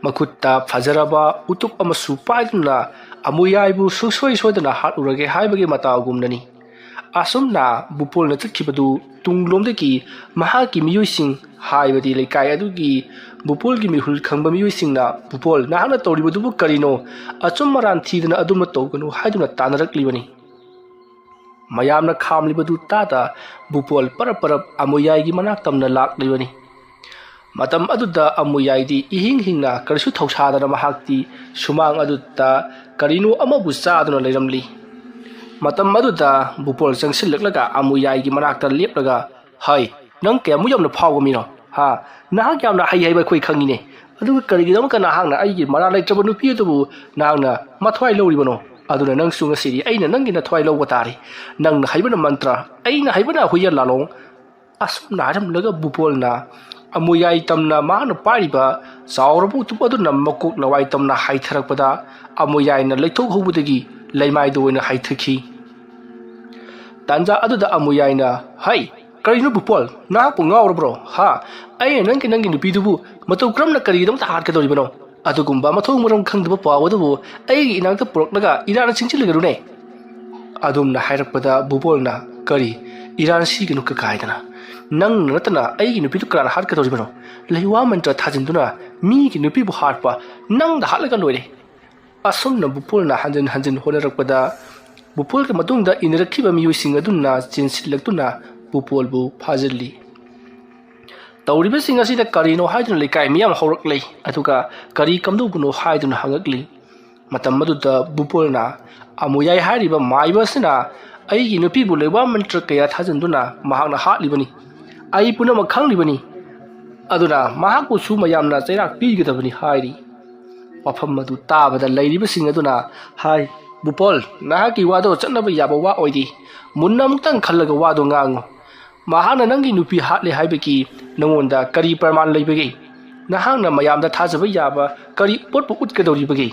ꯃꯈꯨꯠꯇ ꯐꯖꯔꯕ ꯎꯇꯨꯞ ꯑꯃꯁꯨ ꯄꯥꯏꯗꯨꯅ ꯑꯃꯨꯌꯥꯏꯕꯨ ꯁꯨꯡꯁꯣꯏ ꯁꯣꯏꯗꯅ ꯍꯥꯠꯂꯨꯔꯒꯦ ꯍꯥꯏꯕꯒꯤ ꯃꯇꯥꯒꯨꯝꯅꯅꯤ ꯑꯁꯨꯝꯅ ꯕꯨꯄꯣꯜꯅ ꯆꯠꯈꯤꯕꯗꯨ ꯇꯨꯡꯂꯣꯝꯗꯒꯤ ꯃꯍꯥꯛꯀꯤ ꯃꯤꯑꯣꯏꯁꯤꯡ ꯍꯥꯏꯕꯗꯤ ꯂꯩꯀꯥꯏ ꯑꯗꯨꯒꯤ ꯕꯨꯄꯣꯜꯒꯤ ꯃꯤꯍꯨꯜ ꯈꯪꯕ ꯃꯤꯑꯣꯏꯁꯤꯡꯅ ꯕꯨꯄꯣꯜ ꯅꯍꯥꯛꯅ ꯇꯧꯔꯤꯕꯗꯨꯕꯨ ꯀꯔꯤꯅꯣ ꯑꯆꯨꯝ ꯃꯔꯥꯟ ꯊꯤꯗꯅ ꯑꯗꯨꯝꯅ ꯇꯧꯒꯅꯨ ꯍꯥꯏꯗꯨꯅ ꯇꯥꯟꯅꯔꯛꯂꯤꯕꯅꯤ ꯃꯌꯥꯝꯅ ꯈꯥꯝꯂꯤꯕꯗꯨ ꯇꯥꯗ ꯕꯨꯄꯣꯜ ꯄꯔꯞ ꯑꯃꯨꯌꯥꯏꯒꯤ ꯃꯅꯥꯛ ꯇꯝꯅ ꯂꯥꯛꯂꯤꯕꯅꯤ ꯃꯇꯝ ꯑꯗꯨꯗ ꯑꯃꯨꯌꯥꯏꯗꯤ इहिंग हिंगना करिसु थौसादना महाक्ति सुमांग अदुता करिनो अमबु चादुना लेरमली मतम अदुदा बुपोल चंगसिलकलगा अमुयाईगी मनाक्ता लेपलगा हाय नंग केमु यमना फावगमिनो हा नाहक यामना हाई हाइबा खोइ खंगिने अदुगा करिगिदमका नाहकना आइगी मना लेत्रबा नुपि अदुबु नाहकना मथ्वाई लौरिबनो अदुना नंग सुंगसिरि अइना नंगी नथ्वाई लौबा तारि नंगना हाइबना मंत्र अइना हाइबना हुइया लालों असुम नारमलगा बुपोलना अमुयाई तमना मान पारिबा चावरबु तुपदुना मकुक नवाई तमना हाइथरकपदा ꯑꯃꯨꯌꯥꯏꯅ ꯂꯩꯊꯣꯛꯍꯧꯕꯗꯒꯤ ꯂꯩꯃꯥꯏꯗ ꯑꯣꯏꯅ ꯍꯥꯏꯊꯈꯤ ꯇꯥꯟꯖꯥ ꯑꯗꯨꯗ ꯑꯃꯨꯌꯥꯏꯅ ꯍꯩ ꯀꯔꯤꯅꯣ ꯕꯨꯄꯣꯜ ꯅꯍꯥꯛꯄꯨ ꯉꯥꯎꯔꯕ꯭ꯔꯣ ꯍꯥ ꯑꯩꯅ ꯅꯪꯒꯤ ꯅꯨꯄꯤꯗꯨꯕꯨ ꯃꯇꯧ ꯀꯔꯝꯅ ꯀꯔꯤꯒꯤꯗꯃꯛꯇ ꯍꯥꯠꯀꯗꯧꯔꯤꯕꯅꯣ ꯑꯗꯨꯒꯨꯝꯕ ꯃꯊꯣꯡ ꯃꯔꯝ ꯈꯪꯗꯕ ꯄꯥꯎ ꯑꯗꯨꯕꯨ ꯑꯩꯒꯤ ꯏꯅꯥꯛꯇ ꯄꯨꯔꯛꯂꯒ ꯏꯔꯥꯟꯅ ꯆꯤꯡꯁꯤꯜꯂꯒꯅꯨꯅꯦ ꯑꯗꯨꯝꯅ ꯍꯥꯏꯔꯛꯄꯗ ꯕꯨꯄꯣꯜꯅ ꯀꯔꯤ ꯏꯔꯥꯟ ꯁꯤꯒꯅꯨ ꯀꯥꯏꯗꯅ ꯅꯪꯅ ꯅꯠꯇꯅ ꯑꯩꯒꯤ ꯅꯨꯄꯤꯗꯨ ꯀꯅꯥꯅ ꯍꯥꯠꯀꯗꯧꯔꯤꯕꯅꯣ ꯂꯩꯋꯥ ꯃꯟꯇ꯭ꯔ ꯊꯥꯖꯤꯟꯗꯨꯅ ꯃꯤꯒꯤ ꯅꯨꯄꯤꯕꯨ ꯍꯥꯠꯄ ꯅꯪꯗ ꯍꯥꯠꯂꯒ ꯂꯣꯏꯔꯦ ꯑꯁꯨꯝꯅ ꯕꯨꯄꯣꯜꯅ ꯍꯟꯖꯤꯟ ꯍꯟꯖꯤꯟ ꯍꯣꯠꯅꯔꯛꯄꯗ ꯕꯨꯄꯣꯜꯒꯤ ꯃꯇꯨꯡꯗ ꯏꯟꯅꯔꯛꯈꯤꯕ ꯃꯤꯑꯣꯏꯁꯤꯡ ꯑꯗꯨꯅ ꯆꯦꯟꯁꯤꯜꯂꯛꯇꯨꯅ ꯕꯨꯄꯣꯜꯕꯨ ꯐꯥꯖꯤꯜꯂꯤ ꯇꯧꯔꯤꯕꯁꯤꯡ ꯑꯁꯤꯗ ꯀꯔꯤꯅꯣ ꯍꯥꯏꯗꯨꯅ ꯂꯩꯀꯥꯏ ꯃꯤꯌꯥꯝ ꯍꯧꯔꯛꯂꯦ ꯑꯗꯨꯒ ꯀꯔꯤ ꯀꯝꯗꯧꯕꯅꯣ ꯍꯥꯏꯗꯨꯅ ꯍꯪꯉꯛꯂꯤ ꯃꯇꯝ ꯑꯗꯨꯗ ꯕꯨꯄꯣꯜꯅ ꯑꯃꯨꯌꯥꯏ ꯍꯥꯏꯔꯤꯕ ꯃꯥꯏꯕ ꯑꯁꯤꯅ ꯑꯩꯒꯤ ꯅꯨꯄꯤꯕꯨ ꯂꯩꯋꯥ ꯃꯟꯇ꯭ꯔ ꯀꯌꯥ ꯊꯥꯖꯤꯟꯗꯨꯅ ꯃꯍꯥꯛꯅ ꯍꯥꯠꯂꯤꯕꯅꯤ ꯑꯩ ꯄꯨꯝꯅꯃꯛ ꯈꯪꯂꯤꯕꯅꯤ ꯑꯗꯨꯅ ꯃꯍꯥꯛꯄꯨꯁꯨ ꯃꯌꯥꯝꯅ ꯆꯩꯔꯥꯛ ꯄꯤꯒꯗꯕꯅꯤ ꯍꯥꯏꯔꯤ ꯋꯥꯐꯝ ꯑꯗꯨ ꯇꯥꯕꯗ ꯂꯩꯔꯤꯕꯁꯤꯡ ꯑꯗꯨꯅ ꯍꯥꯏ ꯕꯨꯄꯣꯜ ꯅꯍꯥꯛꯀꯤ ꯋꯥꯗꯣ ꯆꯠꯅꯕ ꯌꯥꯕ ꯋꯥ ꯑꯣꯏꯗꯦ ꯃꯨꯟꯅ ꯑꯃꯨꯛꯇꯪ ꯈꯜꯂꯒ ꯋꯥꯗꯣ ꯉꯥꯡꯉꯨ ꯃꯍꯥꯛꯅ ꯅꯪꯒꯤ ꯅꯨꯄꯤ ꯍꯥꯠꯂꯦ ꯍꯥꯏꯕꯒꯤ ꯅꯉꯣꯟꯗ ꯀꯔꯤ ꯄ꯭ꯔꯃꯥꯟ ꯂꯩꯕꯒꯦ ꯅꯍꯥꯛꯅ ꯃꯌꯥꯝꯗ ꯊꯥꯖꯕ ꯌꯥꯕ ꯀꯔꯤ ꯄꯣꯠꯄꯨ ꯎꯠꯀꯗꯧꯔꯤꯕꯒꯦ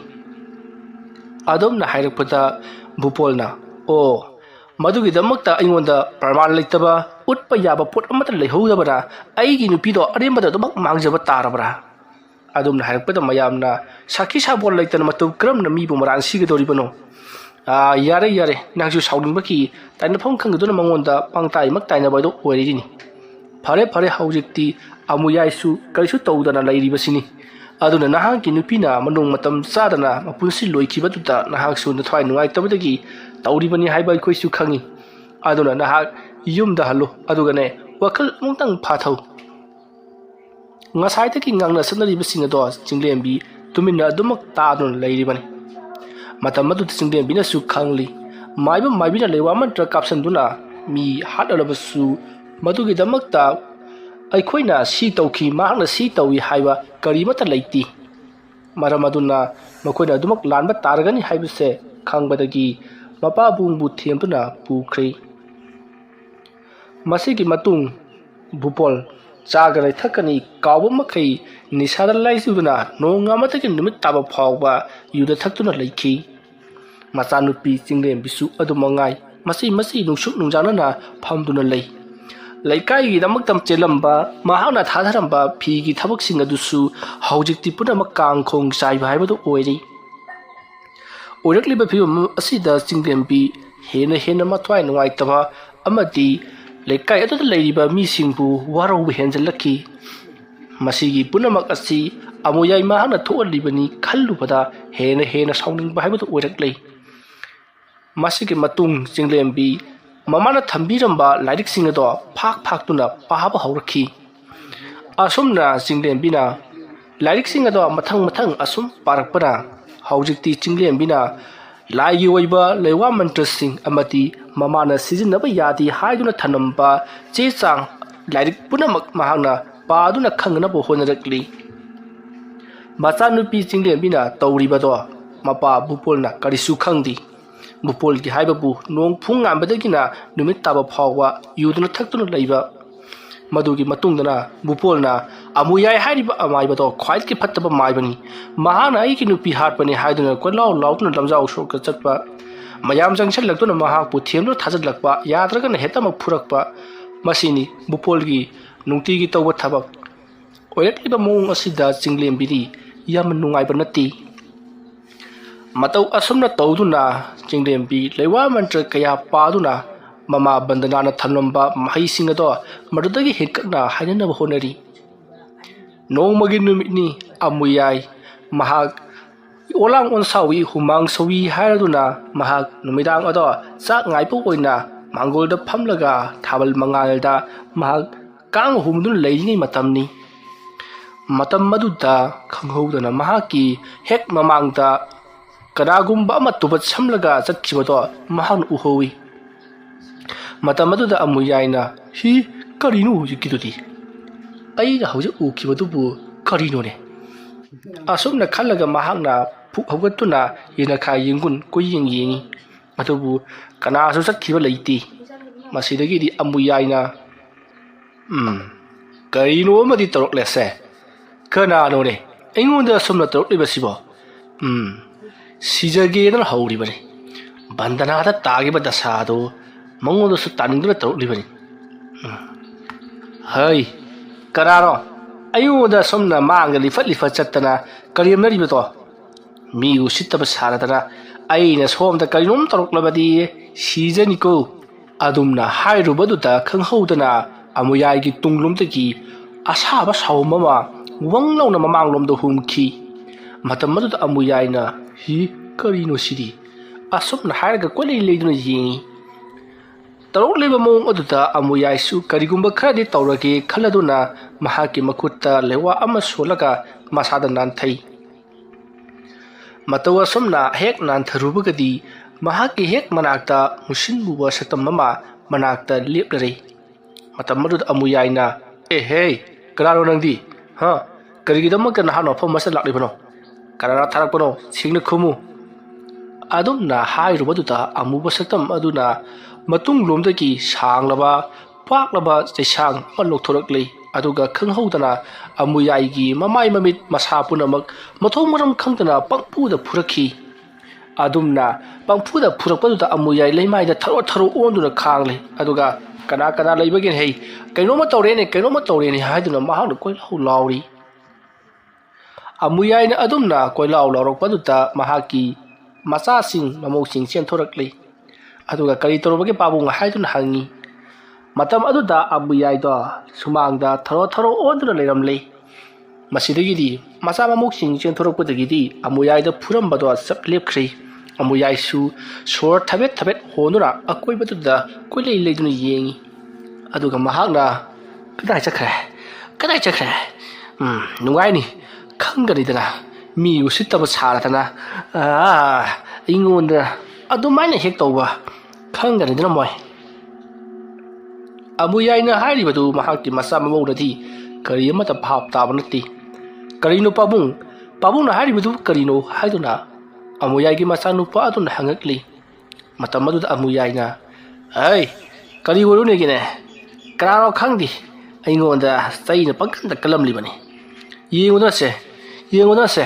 ꯑꯗꯨꯝꯅ ꯍꯥꯏꯔꯛꯄꯗ ꯕꯨꯄꯣꯜꯅ ꯑꯣ ꯃꯗꯨꯒꯤꯗꯃꯛꯇ ꯑꯩꯉꯣꯟꯗ ꯄ꯭ꯔꯃꯥꯟ ꯂꯩꯇꯕ ꯎꯠꯄ ꯌꯥꯕ ꯄꯣꯠ ꯑꯃꯠꯇ ꯂꯩꯍꯧꯗꯕꯅ ꯑꯩꯒꯤ ꯅꯨꯄꯤꯗꯣ ꯑꯔꯦꯝꯕꯗ ꯑꯗꯨꯃꯛ ꯃꯥꯡꯖꯕ ꯇꯥꯔꯕ꯭ꯔꯥ ꯑꯗꯨꯝꯅ ꯍꯥꯏꯔꯛꯄꯗ ꯃꯌꯥꯝꯅ ꯁꯥꯈꯤ ꯁꯥꯕꯣꯟ ꯂꯩꯇꯅ ꯃꯇꯧ ꯀꯔꯝꯅ ꯃꯤꯕꯨ ꯃꯔꯥꯟ ꯁꯤꯒꯗꯧꯔꯤꯕꯅꯣ ꯌꯥꯔꯦ ꯅꯪꯁꯨ ꯁꯥꯎꯅꯤꯡꯕꯒꯤ ꯇꯥꯏꯅꯐꯝ ꯈꯪꯗꯗꯨꯅ ꯃꯉꯣꯟꯗ ꯄꯪꯇꯥꯏꯃꯛ ꯇꯥꯏꯅꯕ ꯑꯗꯨ ꯑꯣꯏꯔꯤꯅꯤ ꯐꯔꯦ ꯍꯧꯖꯤꯛꯇꯤ ꯑꯃꯨꯌꯥꯏꯁꯨ ꯀꯔꯤꯁꯨ ꯇꯧꯗꯅ ꯂꯩꯔꯤꯕꯁꯤꯅꯤ ꯑꯗꯨꯅ ꯅꯍꯥꯛꯀꯤ ꯅꯨꯄꯤꯅ ꯃꯅꯨꯡ ꯃꯇꯝ ꯆꯥꯗꯅ ꯃꯄꯨꯟꯁꯤ ꯂꯣꯏꯈꯤꯕꯗꯨꯗ ꯅꯍꯥꯛꯁꯨ ꯅꯊꯋꯥꯏ ꯅꯨꯡꯉꯥꯏꯇꯕꯗꯒꯤ ꯇꯧꯔꯤꯕꯅꯤ ꯍꯥꯏꯕ ꯑꯩꯈꯣꯏꯁꯨ ꯈꯪꯉꯤ ꯑꯗꯨꯅ ꯅꯍꯥꯛ ꯌꯨꯝꯗ ꯍꯜꯂꯨ ꯑꯗꯨꯒꯅꯦ ꯋꯥꯈꯜ ꯑꯃꯨꯛꯇꯪ ꯐꯥꯊꯧ ꯉꯁꯥꯏꯗꯒꯤ ꯉꯥꯡꯅ ꯆꯠꯅꯔꯤꯕꯁꯤꯡ ꯑꯗꯣ ꯆꯤꯡꯂꯦꯝꯕꯤ ꯇꯨꯃꯤꯟꯅ ꯑꯗꯨꯃꯛ ꯇꯥꯗꯨꯅ ꯂꯩꯔꯤꯕꯅꯤ ꯃꯇꯝ ꯑꯗꯨꯗ ꯆꯤꯡꯂꯦꯝꯕꯤꯅꯁꯨ ꯈꯪꯂꯤ ꯃꯥꯏꯕꯤꯅ ꯂꯩꯋꯥ ꯃꯟꯇ꯭ꯔ ꯀꯥꯞꯁꯤꯟꯗꯨꯅ ꯃꯤ ꯍꯥꯠꯂꯕꯁꯨ ꯃꯗꯨꯒꯤꯗꯃꯛꯇ ꯑꯩꯈꯣꯏꯅ ꯁꯤ ꯇꯧꯈꯤ ꯃꯍꯥꯛꯅ ꯁꯤ ꯇꯧꯏ ꯍꯥꯏꯕ ꯀꯔꯤꯃꯠꯇ ꯂꯩꯇꯦ ꯃꯔꯝ ꯑꯗꯨꯅ ꯃꯈꯣꯏꯅ ꯑꯗꯨꯃꯛ ꯂꯥꯟꯕ ꯇꯥꯔꯒꯅꯤ ꯍꯥꯏꯕꯁꯦ ꯈꯪꯕꯗꯒꯤ ꯃꯄꯥꯕꯨꯡꯕꯨ ꯊꯦꯝꯗꯨꯅ ꯄꯨꯈ꯭ꯔꯦ ꯃꯁꯤꯒꯤ ꯃꯇꯨꯡ ꯕꯨꯄꯣꯜ ꯆꯥꯒꯅꯤ ꯊꯛꯀꯅꯤ ꯀꯥꯎꯕ ꯃꯈꯩ ꯅꯤꯁꯥꯗ ꯂꯥꯏꯆꯨꯗꯨꯅ ꯅꯣꯡ ꯑꯃꯗꯒꯤ ꯅꯨꯃꯤꯠ ꯇꯥꯕ ꯐꯥꯎꯕ ꯌꯨꯗ ꯊꯛꯇꯨꯅ ꯂꯩꯈꯤ ꯃꯆꯥꯅꯨꯄꯤ ꯆꯤꯡꯂꯦꯝꯕꯤꯁꯨ ꯑꯗꯨꯃꯉꯥꯏ ꯃꯁꯤ ꯅꯨꯡꯁꯨꯛ ꯅꯨꯡꯖꯥꯅꯅ ꯐꯝꯗꯨꯅ ꯂꯩ ꯂꯩꯀꯥꯏꯒꯤꯗꯃꯛꯇ ꯆꯦꯜꯂꯝꯕ ꯃꯍꯥꯛꯅ ꯊꯥꯊꯔꯝꯕ ꯐꯤꯒꯤ ꯊꯕꯛꯁꯤꯡ ꯑꯗꯨꯁꯨ ꯍꯧꯖꯤꯛꯇꯤ ꯄꯨꯝꯅꯃꯛ ꯀꯥꯡꯈꯣꯡ ꯆꯥꯏꯕ ꯍꯥꯏꯕꯗꯨ ꯑꯣꯏꯔꯤ ꯑꯣꯏꯔꯛꯂꯤꯕ ꯐꯤꯕꯝ ꯑꯁꯤꯗ ꯆꯤꯡꯂꯦꯝꯕꯤ ꯍꯦꯟꯅ ꯃꯊ꯭ꯋꯥꯏ ꯅꯨꯡꯉꯥꯏꯇꯕ ꯑꯃꯗꯤ ꯂꯩꯀꯥꯏ ꯑꯗꯨꯗ ꯂꯩꯔꯤꯕ ꯃꯤꯁꯤꯡꯕꯨ ꯋꯥꯔꯧꯕ ꯍꯦꯟꯖꯜꯂꯛꯈꯤ ꯃꯁꯤꯒꯤ ꯄꯨꯝꯅꯃꯛ ꯑꯁꯤ ꯑꯃꯨꯌꯥꯏ ꯃꯍꯥꯛꯅ ꯊꯣꯛꯍꯜꯂꯤꯕꯅꯤ ꯈꯜꯂꯨꯕꯗ ꯍꯦꯟꯅ ꯁꯥꯎꯅꯤꯡꯕ ꯍꯥꯏꯕꯗꯨ ꯑꯣꯏꯔꯛꯂꯦ ꯃꯁꯤꯒꯤ ꯃꯇꯨꯡ ꯆꯤꯡꯂꯦꯝꯕꯤ ꯃꯃꯥꯅ ꯊꯝꯕꯤꯔꯝꯕ ꯂꯥꯏꯔꯤꯛꯁꯤꯡ ꯑꯗꯣ ꯐꯥꯛꯇꯨꯅ ꯄꯥꯕ ꯍꯧꯔꯛꯈꯤ ꯑꯁꯨꯝꯅ ꯆꯤꯡꯂꯦꯝꯕꯤꯅ ꯂꯥꯏꯔꯤꯛꯁꯤꯡ ꯑꯗꯣ ꯃꯊꯪ ꯑꯁꯨꯝ ꯄꯥꯔꯛꯄꯅ ꯍꯧꯖꯤꯛꯇꯤ ꯆꯤꯡꯂꯦꯝꯕꯤꯅ ꯂꯥꯏꯒꯤ ꯑꯣꯏꯕ ꯂꯩꯋꯥ ꯃꯟꯇ꯭ꯔꯁꯤꯡ ꯑꯃꯗꯤ ꯃꯃꯥꯅ ꯁꯤꯖꯤꯟꯅꯕ ꯌꯥꯗꯦ ꯍꯥꯏꯗꯨꯅ ꯊꯅꯝꯕ ꯆꯦ ꯆꯥꯡ ꯂꯥꯏꯔꯤꯛ ꯄꯨꯝꯅꯃꯛ ꯃꯍꯥꯛꯅ ꯄꯥꯗꯨꯅ ꯈꯪꯅꯕ ꯍꯣꯠꯅꯔꯛꯂꯤ ꯃꯆꯥꯅꯨꯄꯤ ꯆꯤꯡꯂꯦꯝꯕꯤꯅ ꯇꯧꯔꯤꯕꯗꯣ ꯃꯄꯥ ꯕꯨꯄꯣꯜꯅ ꯀꯔꯤꯁꯨ ꯈꯪꯗꯦ ꯕꯨꯄꯣꯜꯒꯤ ꯍꯥꯏꯕꯕꯨ ꯅꯣꯡ ꯐꯨꯡ ꯉꯥꯟꯕꯗꯒꯤꯅ ꯅꯨꯃꯤꯠ ꯇꯥꯕ ꯐꯥꯎꯕ ꯌꯨꯗꯨꯅ ꯊꯛꯇꯨꯅ ꯂꯩꯕ ꯃꯗꯨꯒꯤ ꯃꯇꯨꯡꯗꯅ ꯕꯨꯄꯣꯜꯅ ꯑꯃꯨꯌꯥꯏ ꯍꯥꯏꯔꯤꯕ ꯑꯃꯥꯏꯕꯗꯣ ꯈ꯭ꯋꯥꯏꯗꯒꯤ ꯐꯠꯇꯕ ꯃꯥꯏꯕꯅꯤ ꯃꯍꯥꯛꯅ ꯑꯩꯒꯤ ꯅꯨꯄꯤ ꯍꯥꯠꯄꯅꯤ ꯍꯥꯏꯗꯨꯅ ꯀꯣꯏꯂꯥꯎ ꯂꯥꯎꯗꯨꯅ ꯂꯝꯖꯥꯎ ꯁꯣꯔꯣꯛꯇ ꯆꯠꯄ ꯃꯌꯥꯝ ꯆꯪꯁꯤꯜꯂꯛꯇꯨꯅ ꯃꯍꯥꯛꯄꯨ ꯊꯦꯝꯗꯨꯅ ꯊꯥꯖꯤꯜꯂꯛꯄ ꯌꯥꯗ꯭ꯔꯒꯅ ꯍꯦꯛꯇꯃꯛ ꯐꯨꯔꯛꯄ ꯃꯁꯤꯅꯤ ꯕꯨꯄꯣꯜꯒꯤ ꯅꯨꯡꯇꯤꯒꯤ ꯇꯧꯕ ꯊꯕꯛ ꯑꯣꯏꯔꯛꯂꯤꯕ ꯃꯑꯣꯡ ꯑꯁꯤꯗ ꯆꯤꯡꯂꯦꯝꯕꯤꯗꯤ ꯌꯥꯝꯅ ꯅꯨꯡꯉꯥꯏꯕ ꯅꯠꯇꯦ ꯃꯇꯧ ꯑꯁꯨꯝꯅ ꯇꯧꯗꯨꯅ ꯆꯤꯡꯂꯦꯝꯕꯤ ꯂꯩꯋꯥ ꯃꯟꯇ꯭ꯔ ꯀꯌꯥ ꯄꯥꯗꯨꯅ ꯃꯃꯥ ꯕꯟꯗꯅꯥꯅ ꯊꯝꯂꯝꯕ ꯃꯍꯩꯁꯤꯡ ꯑꯗꯣ ꯃꯗꯨꯗꯒꯤ ꯍꯦꯟꯀꯠꯅ ꯍꯥꯏꯅꯅꯕ ꯍꯣꯠꯅꯔꯤ ꯅꯣꯡꯃꯒꯤ ꯅꯨꯃꯤꯠꯅꯤ ꯑꯃꯨꯌꯥꯏ ꯃꯍꯥꯛ ꯑꯣꯂꯥꯡ ꯑꯣꯟꯁꯥꯎꯏ ꯍꯨꯃꯥꯡ ꯁꯧꯏ ꯍꯥꯏꯔꯗꯨꯅ ꯃꯍꯥꯛ ꯅꯨꯃꯤꯗꯥꯡ ꯑꯗꯣ ꯆꯥꯛ ꯉꯥꯏꯕ ꯑꯣꯏꯅ ꯃꯥꯡꯒꯣꯜꯗ ꯐꯝꯂꯒ ꯊꯥꯕꯜ ꯃꯉꯥꯜꯗ ꯃꯍꯥꯛ ꯀꯥꯡ ꯍꯨꯝꯗꯨꯅ ꯂꯩꯔꯤꯉꯩ ꯃꯇꯝꯅꯤ ꯃꯇꯝ ꯑꯗꯨꯗ ꯈꯪꯍꯧꯗꯅ ꯃꯍꯥꯛꯀꯤ ꯍꯦꯛ ꯃꯃꯥꯡꯗ ꯀꯅꯥꯒꯨꯝꯕ ꯑꯃ ꯇꯨꯕꯠ ꯁꯝꯂꯒ ꯆꯠꯈꯤꯕꯗꯣ ꯃꯍꯥꯛꯅ ꯎꯍꯧꯏ ꯃꯇꯝ ꯑꯗꯨꯗ ꯑꯃꯨꯌꯥꯏꯅ ꯀꯔꯤꯅꯣ ꯍꯧꯖꯤꯛꯀꯤꯗꯨꯗꯤ ꯑꯩꯅ ꯍꯧꯖꯤꯛ ꯎꯈꯤꯕꯗꯨꯕꯨ ꯀꯔꯤꯅꯣꯅꯦ ꯑꯁꯨꯝꯅ ꯈꯜꯂꯒ ꯃꯍꯥꯛꯅ ꯐꯨꯛ ꯍꯧꯒꯠꯇꯨꯅ ꯌꯦꯅꯈꯥ ꯌꯦꯡꯒꯨꯟ ꯀꯣꯏꯌꯦꯡ ꯌꯦꯡꯉꯤ ꯑꯗꯨꯕꯨ ꯀꯅꯥꯁꯨ ꯆꯠꯈꯤꯕ ꯂꯩꯇꯦ ꯃꯁꯤꯗꯒꯤꯗꯤ ꯑꯃꯨꯌꯥꯏꯅ ꯀꯔꯤꯅꯣ ꯑꯃꯗꯤ ꯇꯧꯔꯛꯂꯦꯁꯦ ꯀꯅꯥꯅꯣꯅꯦ ꯑꯩꯉꯣꯟꯗ ꯑꯁꯨꯝꯅ ꯇꯧꯔꯛꯂꯤꯕꯁꯤꯕꯣ ꯁꯤꯖꯒꯦꯅ ꯍꯧꯔꯤꯕꯅꯤ ꯕꯟꯗꯅꯥꯗ ꯇꯥꯈꯤꯕ ꯗꯁꯥꯗꯨ ꯃꯉꯣꯟꯗꯁꯨ ꯇꯥꯅꯤꯡꯗꯨꯅ ꯇꯧꯔꯛꯂꯤꯕꯅꯤ ꯍꯩ ꯀꯅꯥꯅꯣ ꯑꯩꯉꯣꯟꯗ ꯁꯣꯝꯅ ꯃꯥꯡꯗ ꯂꯤꯐꯠ ꯂꯤꯐꯠ ꯆꯠꯇꯅ ꯀꯔꯦꯝꯅꯔꯤꯕꯗꯣ ꯃꯤ ꯎꯁꯤꯠꯇꯕ ꯁꯥꯔꯗꯅ ꯑꯩꯅ ꯁꯣꯝꯗ ꯀꯔꯤꯅꯣꯝ ꯇꯧꯔꯛꯂꯕꯗꯤ ꯁꯤꯖꯅꯤꯀꯣ ꯑꯗꯨꯝꯅ ꯍꯥꯏꯔꯨꯕꯗꯨꯗ ꯈꯪꯍꯧꯗꯅ ꯑꯃꯨꯌꯥꯏꯒꯤ ꯇꯨꯡꯂꯣꯝꯗꯒꯤ ꯑꯁꯥꯕ ꯁꯥꯎꯝ ꯑꯃ ꯋꯪ ꯂꯥꯎꯅ ꯃꯃꯥꯡꯂꯣꯝꯗ ꯍꯨꯝꯈꯤ ꯃꯇꯝ ꯑꯗꯨꯗ ꯑꯃꯨꯌꯥꯏꯅ ꯍꯤ ꯀꯔꯤꯅꯣ ꯁꯤꯗꯤ ꯑꯁꯨꯝꯅ ꯍꯥꯏꯔꯒ ꯀꯣꯏꯂꯩ ꯂꯩꯗꯨꯅ ꯌꯦꯡꯉꯤ ꯇꯧꯔꯛꯂꯤꯕ ꯃꯑꯣꯡ ꯑꯗꯨꯗ ꯑꯃꯨꯌꯥꯏꯁꯨ ꯀꯔꯤꯒꯨꯝꯕ ꯈꯔꯗꯤ ꯇꯧꯔꯒꯦ ꯈꯜꯂꯗꯨꯅ ꯃꯍꯥꯛꯀꯤ ꯃꯈꯨꯠꯇ ꯂꯩꯋꯥ ꯑꯃ ꯁꯣꯜꯂꯒ ꯃꯁꯥꯗ ꯅꯥꯟꯊꯩ ꯃꯇꯧ ꯑꯁꯨꯝꯅ ꯍꯦꯛ ꯅꯥꯟꯊꯔꯨꯕꯒꯗꯤ ꯃꯍꯥꯛꯀꯤ ꯍꯦꯛ ꯃꯅꯥꯛꯇ ꯃꯨꯁꯤꯟꯃꯨꯕ ꯁꯛꯇꯝ ꯑꯃ ꯃꯅꯥꯛꯇ ꯂꯦꯞꯂꯔꯩ ꯃꯇꯝ ꯑꯗꯨꯗ ꯑꯃꯨꯌꯥꯏꯅ ꯑꯦꯍꯦ ꯀꯅꯥꯅꯣ ꯅꯪꯗꯤ ꯀꯔꯤꯒꯤꯗꯃꯛꯇ ꯅꯍꯥꯛꯅ ꯃꯐꯝ ꯑꯁꯤꯗ ꯂꯥꯛꯂꯤꯕꯅꯣ ꯀꯅꯥꯅ ꯊꯥꯔꯛꯄꯅꯣ ꯁꯦꯡꯅ ꯈꯨꯝꯃꯨ ꯑꯗꯨꯝꯅ ꯍꯥꯏꯔꯨꯕꯗꯨꯗ ꯑꯃꯨꯕ ꯁꯛꯇꯝ ꯑꯗꯨꯅ ꯃꯇꯨꯡꯂꯣꯝꯗꯒꯤ ꯁꯥꯡꯂꯕ ꯄꯥꯛꯂꯕ ꯆꯩꯁꯥꯡ ꯑꯃ ꯂꯧꯊꯣꯔꯛꯂꯤ ꯑꯗꯨꯒ ꯈꯪꯍꯧꯗꯅ ꯑꯃꯨꯌꯥꯏꯒꯤ ꯃꯃꯥꯏ ꯃꯃꯤꯠ ꯃꯁꯥ ꯄꯨꯝꯅꯃꯛ ꯃꯊꯣꯡ ꯃꯔꯝ ꯈꯪꯗꯅ ꯄꯪꯐꯨꯗ ꯐꯨꯔꯛꯈꯤ ꯑꯗꯨꯝꯅ ꯄꯪꯐꯨꯗ ꯐꯨꯔꯛꯄꯗꯨꯗ ꯑꯃꯨꯌꯥꯏ ꯂꯩꯃꯥꯏꯗ ꯊꯔꯣ ꯊꯔꯣ ꯑꯣꯟꯗꯨꯅ ꯈꯥꯡꯂꯤ ꯑꯗꯨꯒ ꯀꯅꯥ ꯀꯅꯥ ꯂꯩꯕꯒꯦꯅ ꯍꯩ ꯀꯩꯅꯣꯝꯃ ꯇꯧꯔꯦꯅꯦ ꯍꯥꯏꯗꯨꯅ ꯃꯍꯥꯛꯅ ꯀꯣꯏꯂꯥꯎ ꯂꯥꯎꯔꯤ ꯑꯃꯨꯌꯥꯏꯅ ꯑꯗꯨꯝꯅ ꯀꯣꯏꯂꯥꯎ ꯂꯥꯎꯔꯛꯄꯗꯨꯗ ꯃꯍꯥꯛꯀꯤ ꯃꯆꯥꯁꯤꯡ ꯃꯃꯧꯁꯤꯡ ꯆꯦꯟꯊꯣꯔꯛꯂꯤ ꯑꯗꯨꯒ ꯀꯔꯤ ꯇꯧꯔꯕꯒꯦ ꯄꯥꯕꯨꯡ ꯍꯥꯏꯗꯨꯅ ꯍꯪꯉꯤ ꯃꯇꯝ ꯑꯗꯨꯗ ꯑꯃꯨꯌꯥꯏꯗꯣ ꯁꯨꯃꯥꯡꯗ ꯊꯔꯣ ꯊꯔꯣ ꯑꯣꯟꯗꯨꯅ ꯂꯩꯔꯝꯂꯤ ꯃꯁꯤꯗꯒꯤꯗꯤ ꯃꯆꯥ ꯃꯃꯧꯁꯤꯡ ꯆꯦꯟꯊꯣꯔꯛꯄꯗꯒꯤꯗꯤ ꯑꯃꯨꯌꯥꯏꯗ ꯐꯨꯔꯝꯕꯗꯣ ꯆꯞ ꯂꯦꯞꯈ꯭ꯔꯦ ꯑꯃꯨꯌꯥꯏꯁꯨ ꯁꯣꯔ ꯊꯕꯦꯠ ꯊꯕꯦꯠ ꯍꯣꯟꯗꯨꯅ ꯑꯀꯣꯏꯕꯗꯨꯗ ꯀꯣꯏꯂꯩ ꯂꯩꯗꯨꯅ ꯌꯦꯡꯉꯤ ꯑꯗꯨꯒ ꯃꯍꯥꯛꯅ ꯀꯗꯥꯏ ꯆꯠꯈ꯭ꯔꯦ ꯅꯨꯡꯉꯥꯏꯅꯤ ꯈꯪꯒꯅꯤꯗꯅ ꯃꯤ ꯎꯁꯤꯠꯇꯕ ꯁꯥꯔꯗꯅ ꯑꯩꯉꯣꯟꯗ ꯑꯗꯨꯃꯥꯏꯅ ꯍꯦꯛ ꯇꯧꯕ ꯈꯪꯒꯅꯤꯗꯅ ꯃꯣꯏ ꯑꯃꯨꯌꯥꯏꯅ ꯍꯥꯏꯔꯤꯕꯗꯨ ꯃꯍꯥꯛꯀꯤ ꯃꯆꯥ ꯃꯃꯧꯅꯗꯤ ꯀꯔꯤ ꯑꯃꯠꯇ ꯚꯥꯞ ꯇꯥꯕ ꯅꯠꯇꯦ ꯀꯔꯤꯅꯣ ꯄꯥꯕꯨꯡꯅ ꯍꯥꯏꯔꯤꯕꯗꯨ ꯀꯔꯤꯅꯣ ꯍꯥꯏꯗꯨꯅ ꯑꯃꯨꯌꯥꯏꯒꯤ ꯃꯆꯥꯅꯨꯄꯥ ꯑꯗꯨꯅ ꯍꯪꯉꯛꯂꯤ ꯃꯇꯝ ꯑꯗꯨꯗ ꯑꯃꯨꯌꯥꯏꯅ ꯀꯔꯤ ꯑꯣꯏꯔꯨꯅꯦꯒꯦꯅꯦ ꯀꯅꯥꯅꯣ ꯈꯪꯗꯦ ꯑꯩꯉꯣꯟꯗ ꯆꯩꯅ ꯄꯪꯀꯟꯗ ꯀꯜꯂꯝꯂꯤꯕꯅꯤ ꯌꯦꯡꯉꯨꯗꯅꯁꯦ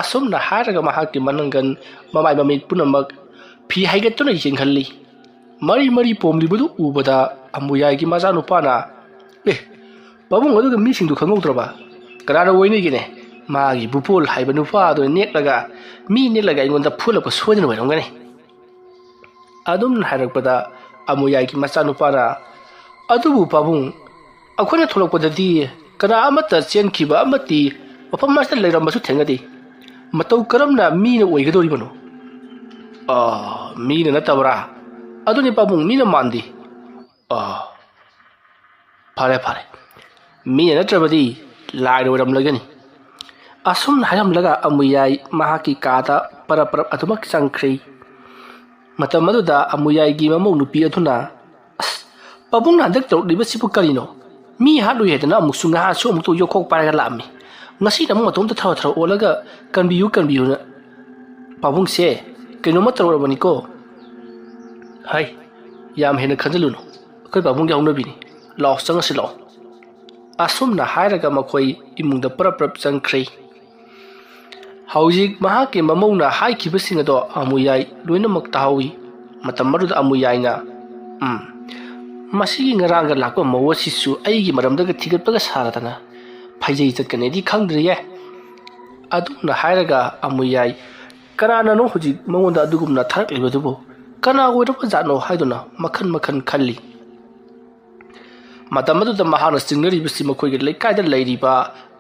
ꯑꯁꯨꯝꯅ ꯍꯥꯏꯔꯒ ꯃꯍꯥꯛꯀꯤ ꯃꯅꯪꯒꯟ ꯃꯃꯥꯏ ꯃꯃꯤꯠ ꯄꯨꯝꯅꯃꯛ ꯐꯤ ꯍꯩꯒꯠꯇꯨꯅ ꯌꯦꯡꯍꯜꯂꯤ ꯃꯔꯤ ꯃꯔꯤ ꯄꯣꯝꯂꯤꯕꯗꯨ ꯎꯕꯗ ꯑꯃꯨꯌꯥꯏꯒꯤ ꯃꯆꯥꯅꯨꯄꯥꯅ ꯄꯥꯕꯨꯡ ꯑꯗꯨꯒ ꯃꯤꯁꯤꯡꯗꯨ ꯈꯪꯍꯧꯗ꯭ꯔꯕ ꯀꯅꯥꯅ ꯑꯣꯏꯅꯤꯒꯦꯅꯦ ꯃꯥꯒꯤ ꯕꯨꯄꯣꯜ ꯍꯥꯏꯕ ꯅꯨꯄꯥ ꯑꯗꯨꯅ ꯅꯦꯛꯂꯒ ꯑꯩꯉꯣꯟꯗ ꯐꯨꯂꯛꯄ ꯁꯣꯏꯗꯅ ꯑꯣꯏꯔꯝꯒꯅꯤ ꯑꯗꯨꯝꯅ ꯍꯥꯏꯔꯛꯄꯗ ꯑꯃꯨꯌꯥꯏꯒꯤ ꯃꯆꯥꯅꯨꯄꯥꯅ ꯑꯗꯨꯕꯨ ꯄꯥꯕꯨꯡ ꯑꯩꯈꯣꯏꯅ ꯊꯣꯛꯂꯛꯄꯗꯗꯤ ꯀꯅꯥ ꯑꯃꯠꯇ ꯆꯦꯟꯈꯤꯕ ꯑꯃꯗꯤ ꯃꯐꯝ ꯑꯁꯤꯗ ꯂꯩꯔꯝꯕꯁꯨ ꯊꯦꯡꯅꯗꯦ ꯃꯇꯧ ꯀꯔꯝꯅ ꯃꯤꯅ ꯑꯣꯏꯒꯗꯧꯔꯤꯕꯅꯣ ꯃꯤꯅ ꯅꯠꯇꯕ꯭ꯔꯥ ꯑꯗꯨꯅꯤ ꯄꯥꯕꯨꯡ ꯃꯤꯅ ꯃꯥꯟꯗꯦ ꯐꯔꯦ ꯃꯤꯅ ꯅꯠꯇ꯭ꯔꯕꯗꯤ ꯂꯥꯏꯅ ꯑꯣꯏꯔꯝꯂꯒꯅꯤ ꯑꯁꯨꯝꯅ ꯍꯥꯏꯔꯝꯂꯒ ꯑꯃꯨꯌꯥꯏ ꯃꯍꯥꯛꯀꯤ ꯀꯥꯗ ꯄꯔꯞ ꯑꯗꯨꯃꯛ ꯆꯪꯈ꯭ꯔꯦ ꯃꯇꯝ ꯑꯗꯨꯗ ꯑꯃꯨꯌꯥꯏꯒꯤ ꯃꯃꯧ ꯅꯨꯄꯤ ꯑꯗꯨꯅ ꯄꯥꯕꯨꯡꯅ ꯍꯟꯗꯛ ꯇꯧꯔꯛꯂꯤꯕꯁꯤꯕꯨ ꯀꯔꯤꯅꯣ ꯃꯤ ꯍꯥꯠꯂꯨꯏ ꯍꯥꯏꯗꯅ ꯑꯃꯨꯛꯁꯨ ꯅꯍꯥꯟꯁꯨ ꯑꯃꯨꯛꯇ ꯌꯣꯛꯈꯣꯛ ꯄꯥꯏꯔꯒ ꯂꯥꯛꯑꯝꯃꯤ ꯉꯁꯤꯅ ꯑꯃꯨꯛ ꯃꯇꯣꯝꯇ ꯊꯔꯣ ꯑꯣꯜꯂꯒ ꯀꯟꯕꯤꯌꯨꯅ ꯄꯥꯕꯨꯡꯁꯦ ꯀꯩꯅꯣꯝꯃ ꯇꯧꯔꯕꯅꯤꯀꯣ ꯌꯥꯝ ꯍꯦꯟꯅ ꯈꯟꯖꯤꯜꯂꯨꯅꯨ ꯑꯩꯈꯣꯏ ꯄꯥꯕꯨꯡꯒꯤ ꯍꯧꯅꯕꯤꯅꯤ ꯂꯥꯛꯑꯣ ꯆꯪꯉꯁꯤ ꯂꯥꯛꯑꯣ ꯑꯁꯨꯝꯅ ꯍꯥꯏꯔꯒ ꯃꯈꯣꯏ ꯏꯃꯨꯡꯗ ꯄꯔꯞ ꯆꯪꯈ꯭ꯔꯦ ꯍꯧꯖꯤꯛ ꯃꯍꯥꯛꯀꯤ ꯃꯃꯧꯅ ꯍꯥꯏꯈꯤꯕꯁꯤꯡ ꯑꯗꯣ ꯑꯃꯨꯌꯥꯏ ꯂꯣꯏꯅꯃꯛ ꯇꯥꯍꯧꯏ ꯃꯇꯝ ꯑꯗꯨꯗ ꯑꯃꯨꯌꯥꯏꯅ ꯃꯁꯤꯒꯤ ꯉꯔꯥꯡꯒ ꯂꯥꯛꯄ ꯃꯧ ꯑꯁꯤꯁꯨ ꯑꯩꯒꯤ ꯃꯔꯝꯗꯒ ꯊꯤꯒꯠꯄꯒ ꯁꯥꯔꯗꯅ ꯐꯩꯖꯩ ꯆꯠꯀꯅꯦꯗꯤ ꯈꯪꯗ꯭ꯔꯤꯌꯦ ꯑꯗꯨꯝꯅ ꯍꯥꯏꯔꯒ ꯑꯃꯨꯌꯥꯏ ꯀꯅꯥꯅꯅꯣ ꯍꯧꯖꯤꯛ ꯃꯉꯣꯟꯗ ꯑꯗꯨꯒꯨꯝꯅ ꯊꯥꯔꯛꯂꯤꯕꯗꯨꯕꯨ ꯀꯅꯥ ꯑꯣꯏꯔꯕ ꯖꯥꯠꯅꯣ ꯍꯥꯏꯗꯨꯅ ꯃꯈꯟ ꯈꯜꯂꯤ ꯃꯇꯝ ꯑꯗꯨꯗ ꯃꯍꯥꯛꯅ ꯆꯤꯡꯅꯔꯤꯕꯁꯤ ꯃꯈꯣꯏꯒꯤ ꯂꯩꯀꯥꯏꯗ ꯂꯩꯔꯤꯕ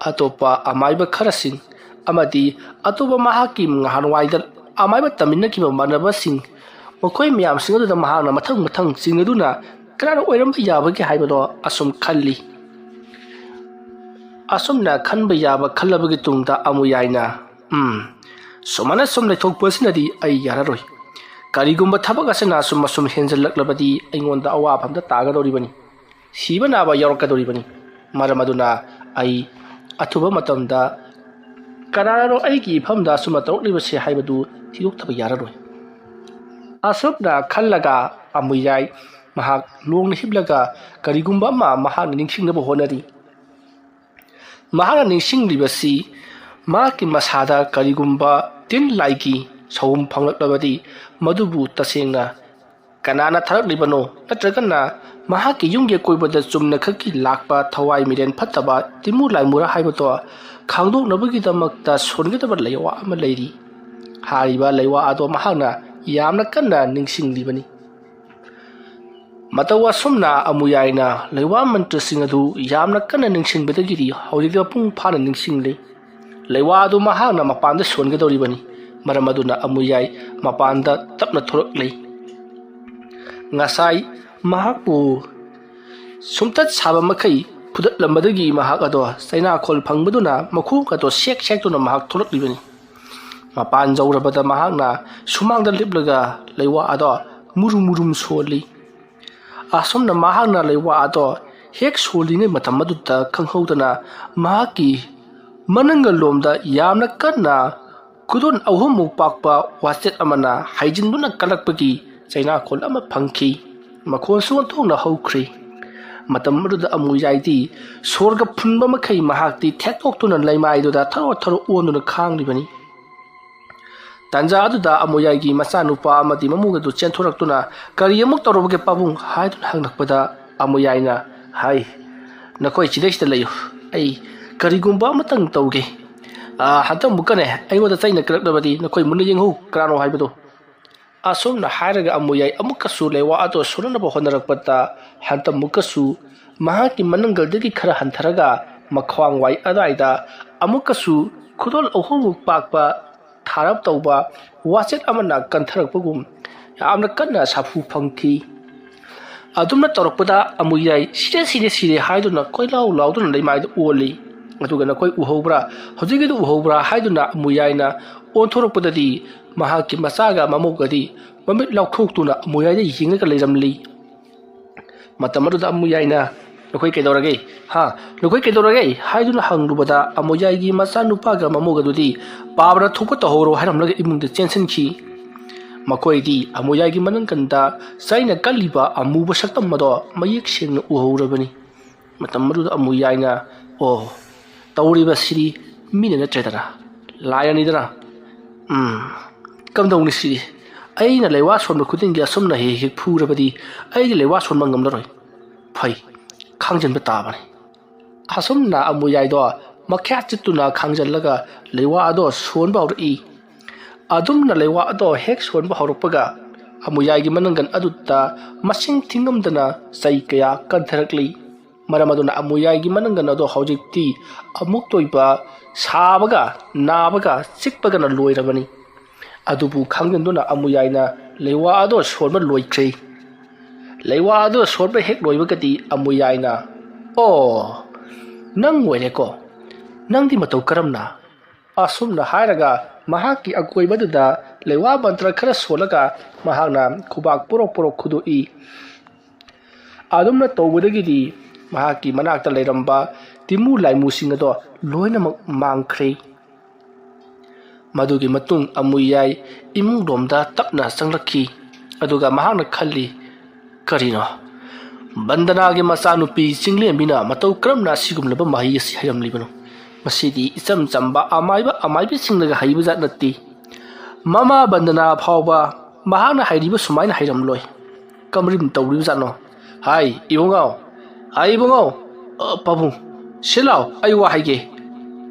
ꯑꯇꯣꯞꯄ ꯑꯃꯥꯏꯕ ꯈꯔꯁꯤꯡ ꯑꯃꯗꯤ ꯑꯇꯣꯞꯄ ꯃꯍꯥꯛꯀꯤ ꯅꯍꯥꯟꯋꯥꯏꯗ ꯑꯃꯥꯏꯕ ꯇꯝꯃꯤꯟꯅꯈꯤꯕ ꯃꯥꯟꯅꯕꯁꯤꯡ ꯃꯈꯣꯏ ꯃꯌꯥꯝꯁꯤꯡ ꯑꯗꯨꯗ ꯃꯍꯥꯛꯅ ꯃꯊꯪ ꯆꯤꯡꯅꯗꯨꯅ ꯀꯅꯥꯅ ꯑꯣꯏꯔꯝꯕ ꯌꯥꯕꯒꯦ ꯍꯥꯏꯕꯗꯣ ꯑꯁꯨꯝ ꯈꯜꯂꯤ ꯑꯁꯨꯝꯅ ꯈꯟꯕ ꯌꯥꯕ ꯈꯜꯂꯕꯒꯤ ꯇꯨꯡꯗ ꯑꯃꯨꯌꯥꯏꯅ ꯁꯨꯃꯥꯏꯅ ꯁꯨꯝ ꯂꯩꯊꯣꯛꯄꯁꯤꯅꯗꯤ ꯑꯩ ꯌꯥꯔꯔꯣꯏ ꯀꯔꯤꯒꯨꯝꯕ ꯊꯕꯛ ꯑꯁꯤꯅ ꯁꯨꯝ ꯍꯦꯟꯖꯜꯂꯛꯂꯕꯗꯤ ꯑꯩꯉꯣꯟꯗ ꯑꯋꯥꯕ ꯑꯃꯗ ꯇꯥꯒꯗꯧꯔꯤꯕꯅꯤ ꯁꯤꯕ ꯅꯥꯕ ꯌꯥꯎꯔꯛꯀꯗꯧꯔꯤꯕꯅꯤ ꯃꯔꯝ ꯑꯗꯨꯅ ꯑꯩ ꯑꯊꯨꯕ ꯃꯇꯝꯗ ꯀꯅꯥꯅꯣ ꯑꯩꯒꯤ ꯏꯐꯝꯗ ꯑꯁꯨꯝꯅ ꯇꯧꯔꯛꯂꯤꯕꯁꯦ ꯍꯥꯏꯕꯗꯨ ꯊꯤꯗꯣꯛꯇꯕ ꯌꯥꯔꯔꯣꯏ ꯑꯁꯨꯝꯅ ꯈꯜꯂꯒ ꯑꯃꯨꯌꯥꯏ ꯃꯍꯥꯛ ꯂꯣꯡꯅ ꯍꯤꯞꯂꯒ ꯀꯔꯤꯒꯨꯝꯕ ꯑꯃ ꯃꯍꯥꯛꯅ ꯅꯤꯡꯁꯤꯡꯅꯕ ꯍꯣꯠꯅꯔꯤ ꯃꯍꯥꯛꯅ ꯅꯤꯡꯁꯤꯡꯂꯤꯕꯁꯤ ꯃꯍꯥꯛꯀꯤ ꯃꯁꯥꯗ ꯀꯔꯤꯒꯨꯝꯕ tin laiki sawum phanglakbadi madubu tasengna kanana tharaklibano natragana mahaki yumge koibada chumna khaki lakpa thawai miren phattaba timu laimura haibato khangdoknabagi damakta songedaba leiwa ama leiri hariba leiwa ado mahana yamna kanna ningsinglibani matawa somna amuyaina leiwa mantra singadu yamna kanna ningsingbadagiri hawjida pung phana ningsingle leiwa ado mahana mapanda songedoribani maramaduna amuyai mapanda tapna thoroklei ngasai mahakpu sumtat saba makai pudat lamadagi mahak ado saina khol phangbaduna makhu kato sek sek tuna mahak tholoklibani mapan jawrabada mahakna sumangda liplaga leiwa ado murum soli asomna mahakna leiwa ado hek solinge matamadutta khanghaudana mahaki manangal lomda yamna kanna kudon ahumuk pakpa waset amana haijinduna kalakpagi China khol ama phangki makhon suan thongna haukhri matam ruda amuyaidi sorga phunba makhai mahakti thekok tuna laimai duda tharo onuna khanglibani tanja aduda amuyagi machanupa amadi mamuga du chenthuraktuna kari amuk toroboge pabung haidun hangnakpada amuyaina hai nakoi chidexta layo ai karigumba matang tauge hatam mukane aingoda chaina krakdabadi nakoi munna yenghu krano haibado asomna hairaga amuyai amukasu lewa ato sunanaba honarakpata hanta mukasu mahaki manangalдagi khara hantharaga makhwang wai adaida amukasu khudol ahumuk pakpa tharap tauba waset amana kantharakpagum yamna kanna safu phangthi adumna torokpada amuyai sire haiduna koilau lauduna leimai oli aduga na koi uhobra hojigi du uhobra haiduna amuyaina onthorokpadadi mahaki masaga mamogadi mamit laukthoktuna amuyai yinga leiramli matamaduda amuyaina lokoi kedorage lokoi kedorage haiduna hanglubada amuyai gi masa nupaga mamogadudi pabra thupa tohoro haramlaga imungda chensenki makoi di amuyai gi manangkanda saina kaliba amuba saktam mado mayek sengna uhorabani matamaduda amuyaina oh tawriba siri mine na tredara layani dara kamdawni siri aina lewa somna khudingi asomna he phurabadi ai lewa somma ngamlaroi phai khangjanba tabani asomna amuyai do makha chituna khangjanlaga lewa ado sonba uri adumna lewa ado hek sonba horopaga amuyai gi manangan adutta masing thingamdana sai kaya kantharakli maramaduna amuyai gi manangan ado hojikti amuk toiba sabaga nabaga sikpaga na loirabani adubu khangduna amuyaina lewa ado sorba loikrei lewa ado sorba hek loibagati amuyaina oh nang moileko nangdi matau karamna asumna hairaga mahaki akoibaduda lewa bantra khara solaga mahakna khubak porok khudui adumna tawbadagidi mahaki manakta leiramba timu laimu singado loina mangkhre madugi matung amuyai imung domda tapna sanglakhi aduga mahakna khalli karino bandana ge masanupi single bina matau kramna sigumlaba mahi si hayamlibano masidi isam chamba amaibi singlaga haibuza natti mama bandana phawba mahakna hairiba sumaina hairamloi kamrim tawribzano hai ibungao pabung silao aiwa haige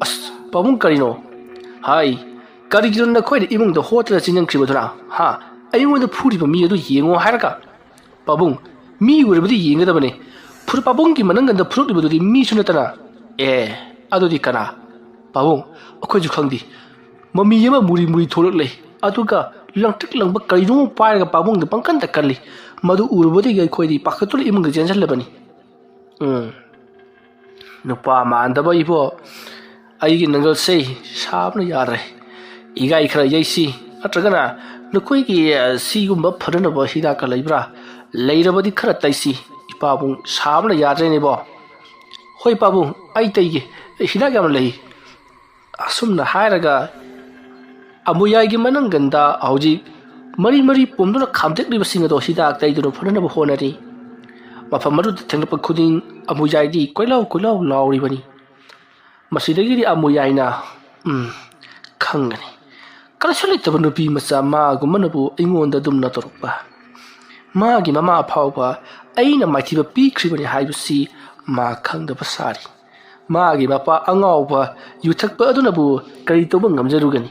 as pabung karino hai karigirna khoide imung da hotra chinyang kribaduna ha ayungda phuriba mi adu yengo haraka pabung mi uribadi yengadabane phur pabung ki mananganda phuribadudi mi sunatana adudi kana pabung akhoju khangdi mami yema muri tholoklei aduga langtik langba karino pairaga pabung da pangkan ta kalli madu uribadi gai khoidi pakhatul imung jenjal labani nupa mandaba ibo aigi nangal sei sabna yare igai khara yaisi atragana nukoi ki sigumba pharana ba hida ka leibra leirabadi khara taisi ipabung sabna yare ne bo hoi pabung ai taigi hida gam lei asumna hairaga amuyai gi mananganda auji mari pomduna khamtek liba singado hida taiduro pharana ba honari mafamaru thenglapa khuding amuyai di koilau lauribani masidagiri amuyaina khangani ꯀꯔꯤꯁꯨ ꯂꯩꯇꯕ ꯅꯨꯄꯤ ꯃꯆꯥ ꯃꯥꯒꯨꯝꯕꯅꯕꯨ ꯑꯩꯉꯣꯟꯗ ꯑꯗꯨꯝꯅ ꯇꯧꯔꯛꯄ ꯃꯥꯒꯤ ꯃꯃꯥ ꯐꯥꯎꯕ ꯑꯩꯅ ꯃꯥꯏꯊꯤꯕ ꯄꯤꯈ꯭ꯔꯤꯕꯅꯤ ꯍꯥꯏꯕꯁꯤ ꯃꯥ ꯈꯪꯗꯕ ꯁꯥꯔꯤ ꯃꯥꯒꯤ ꯃꯄꯥ ꯑꯉꯥꯎꯕ ꯌꯨꯊꯛꯄ ꯑꯗꯨꯅꯕꯨ ꯀꯔꯤ ꯇꯧꯕ ꯉꯝꯖꯔꯨꯒꯅꯤ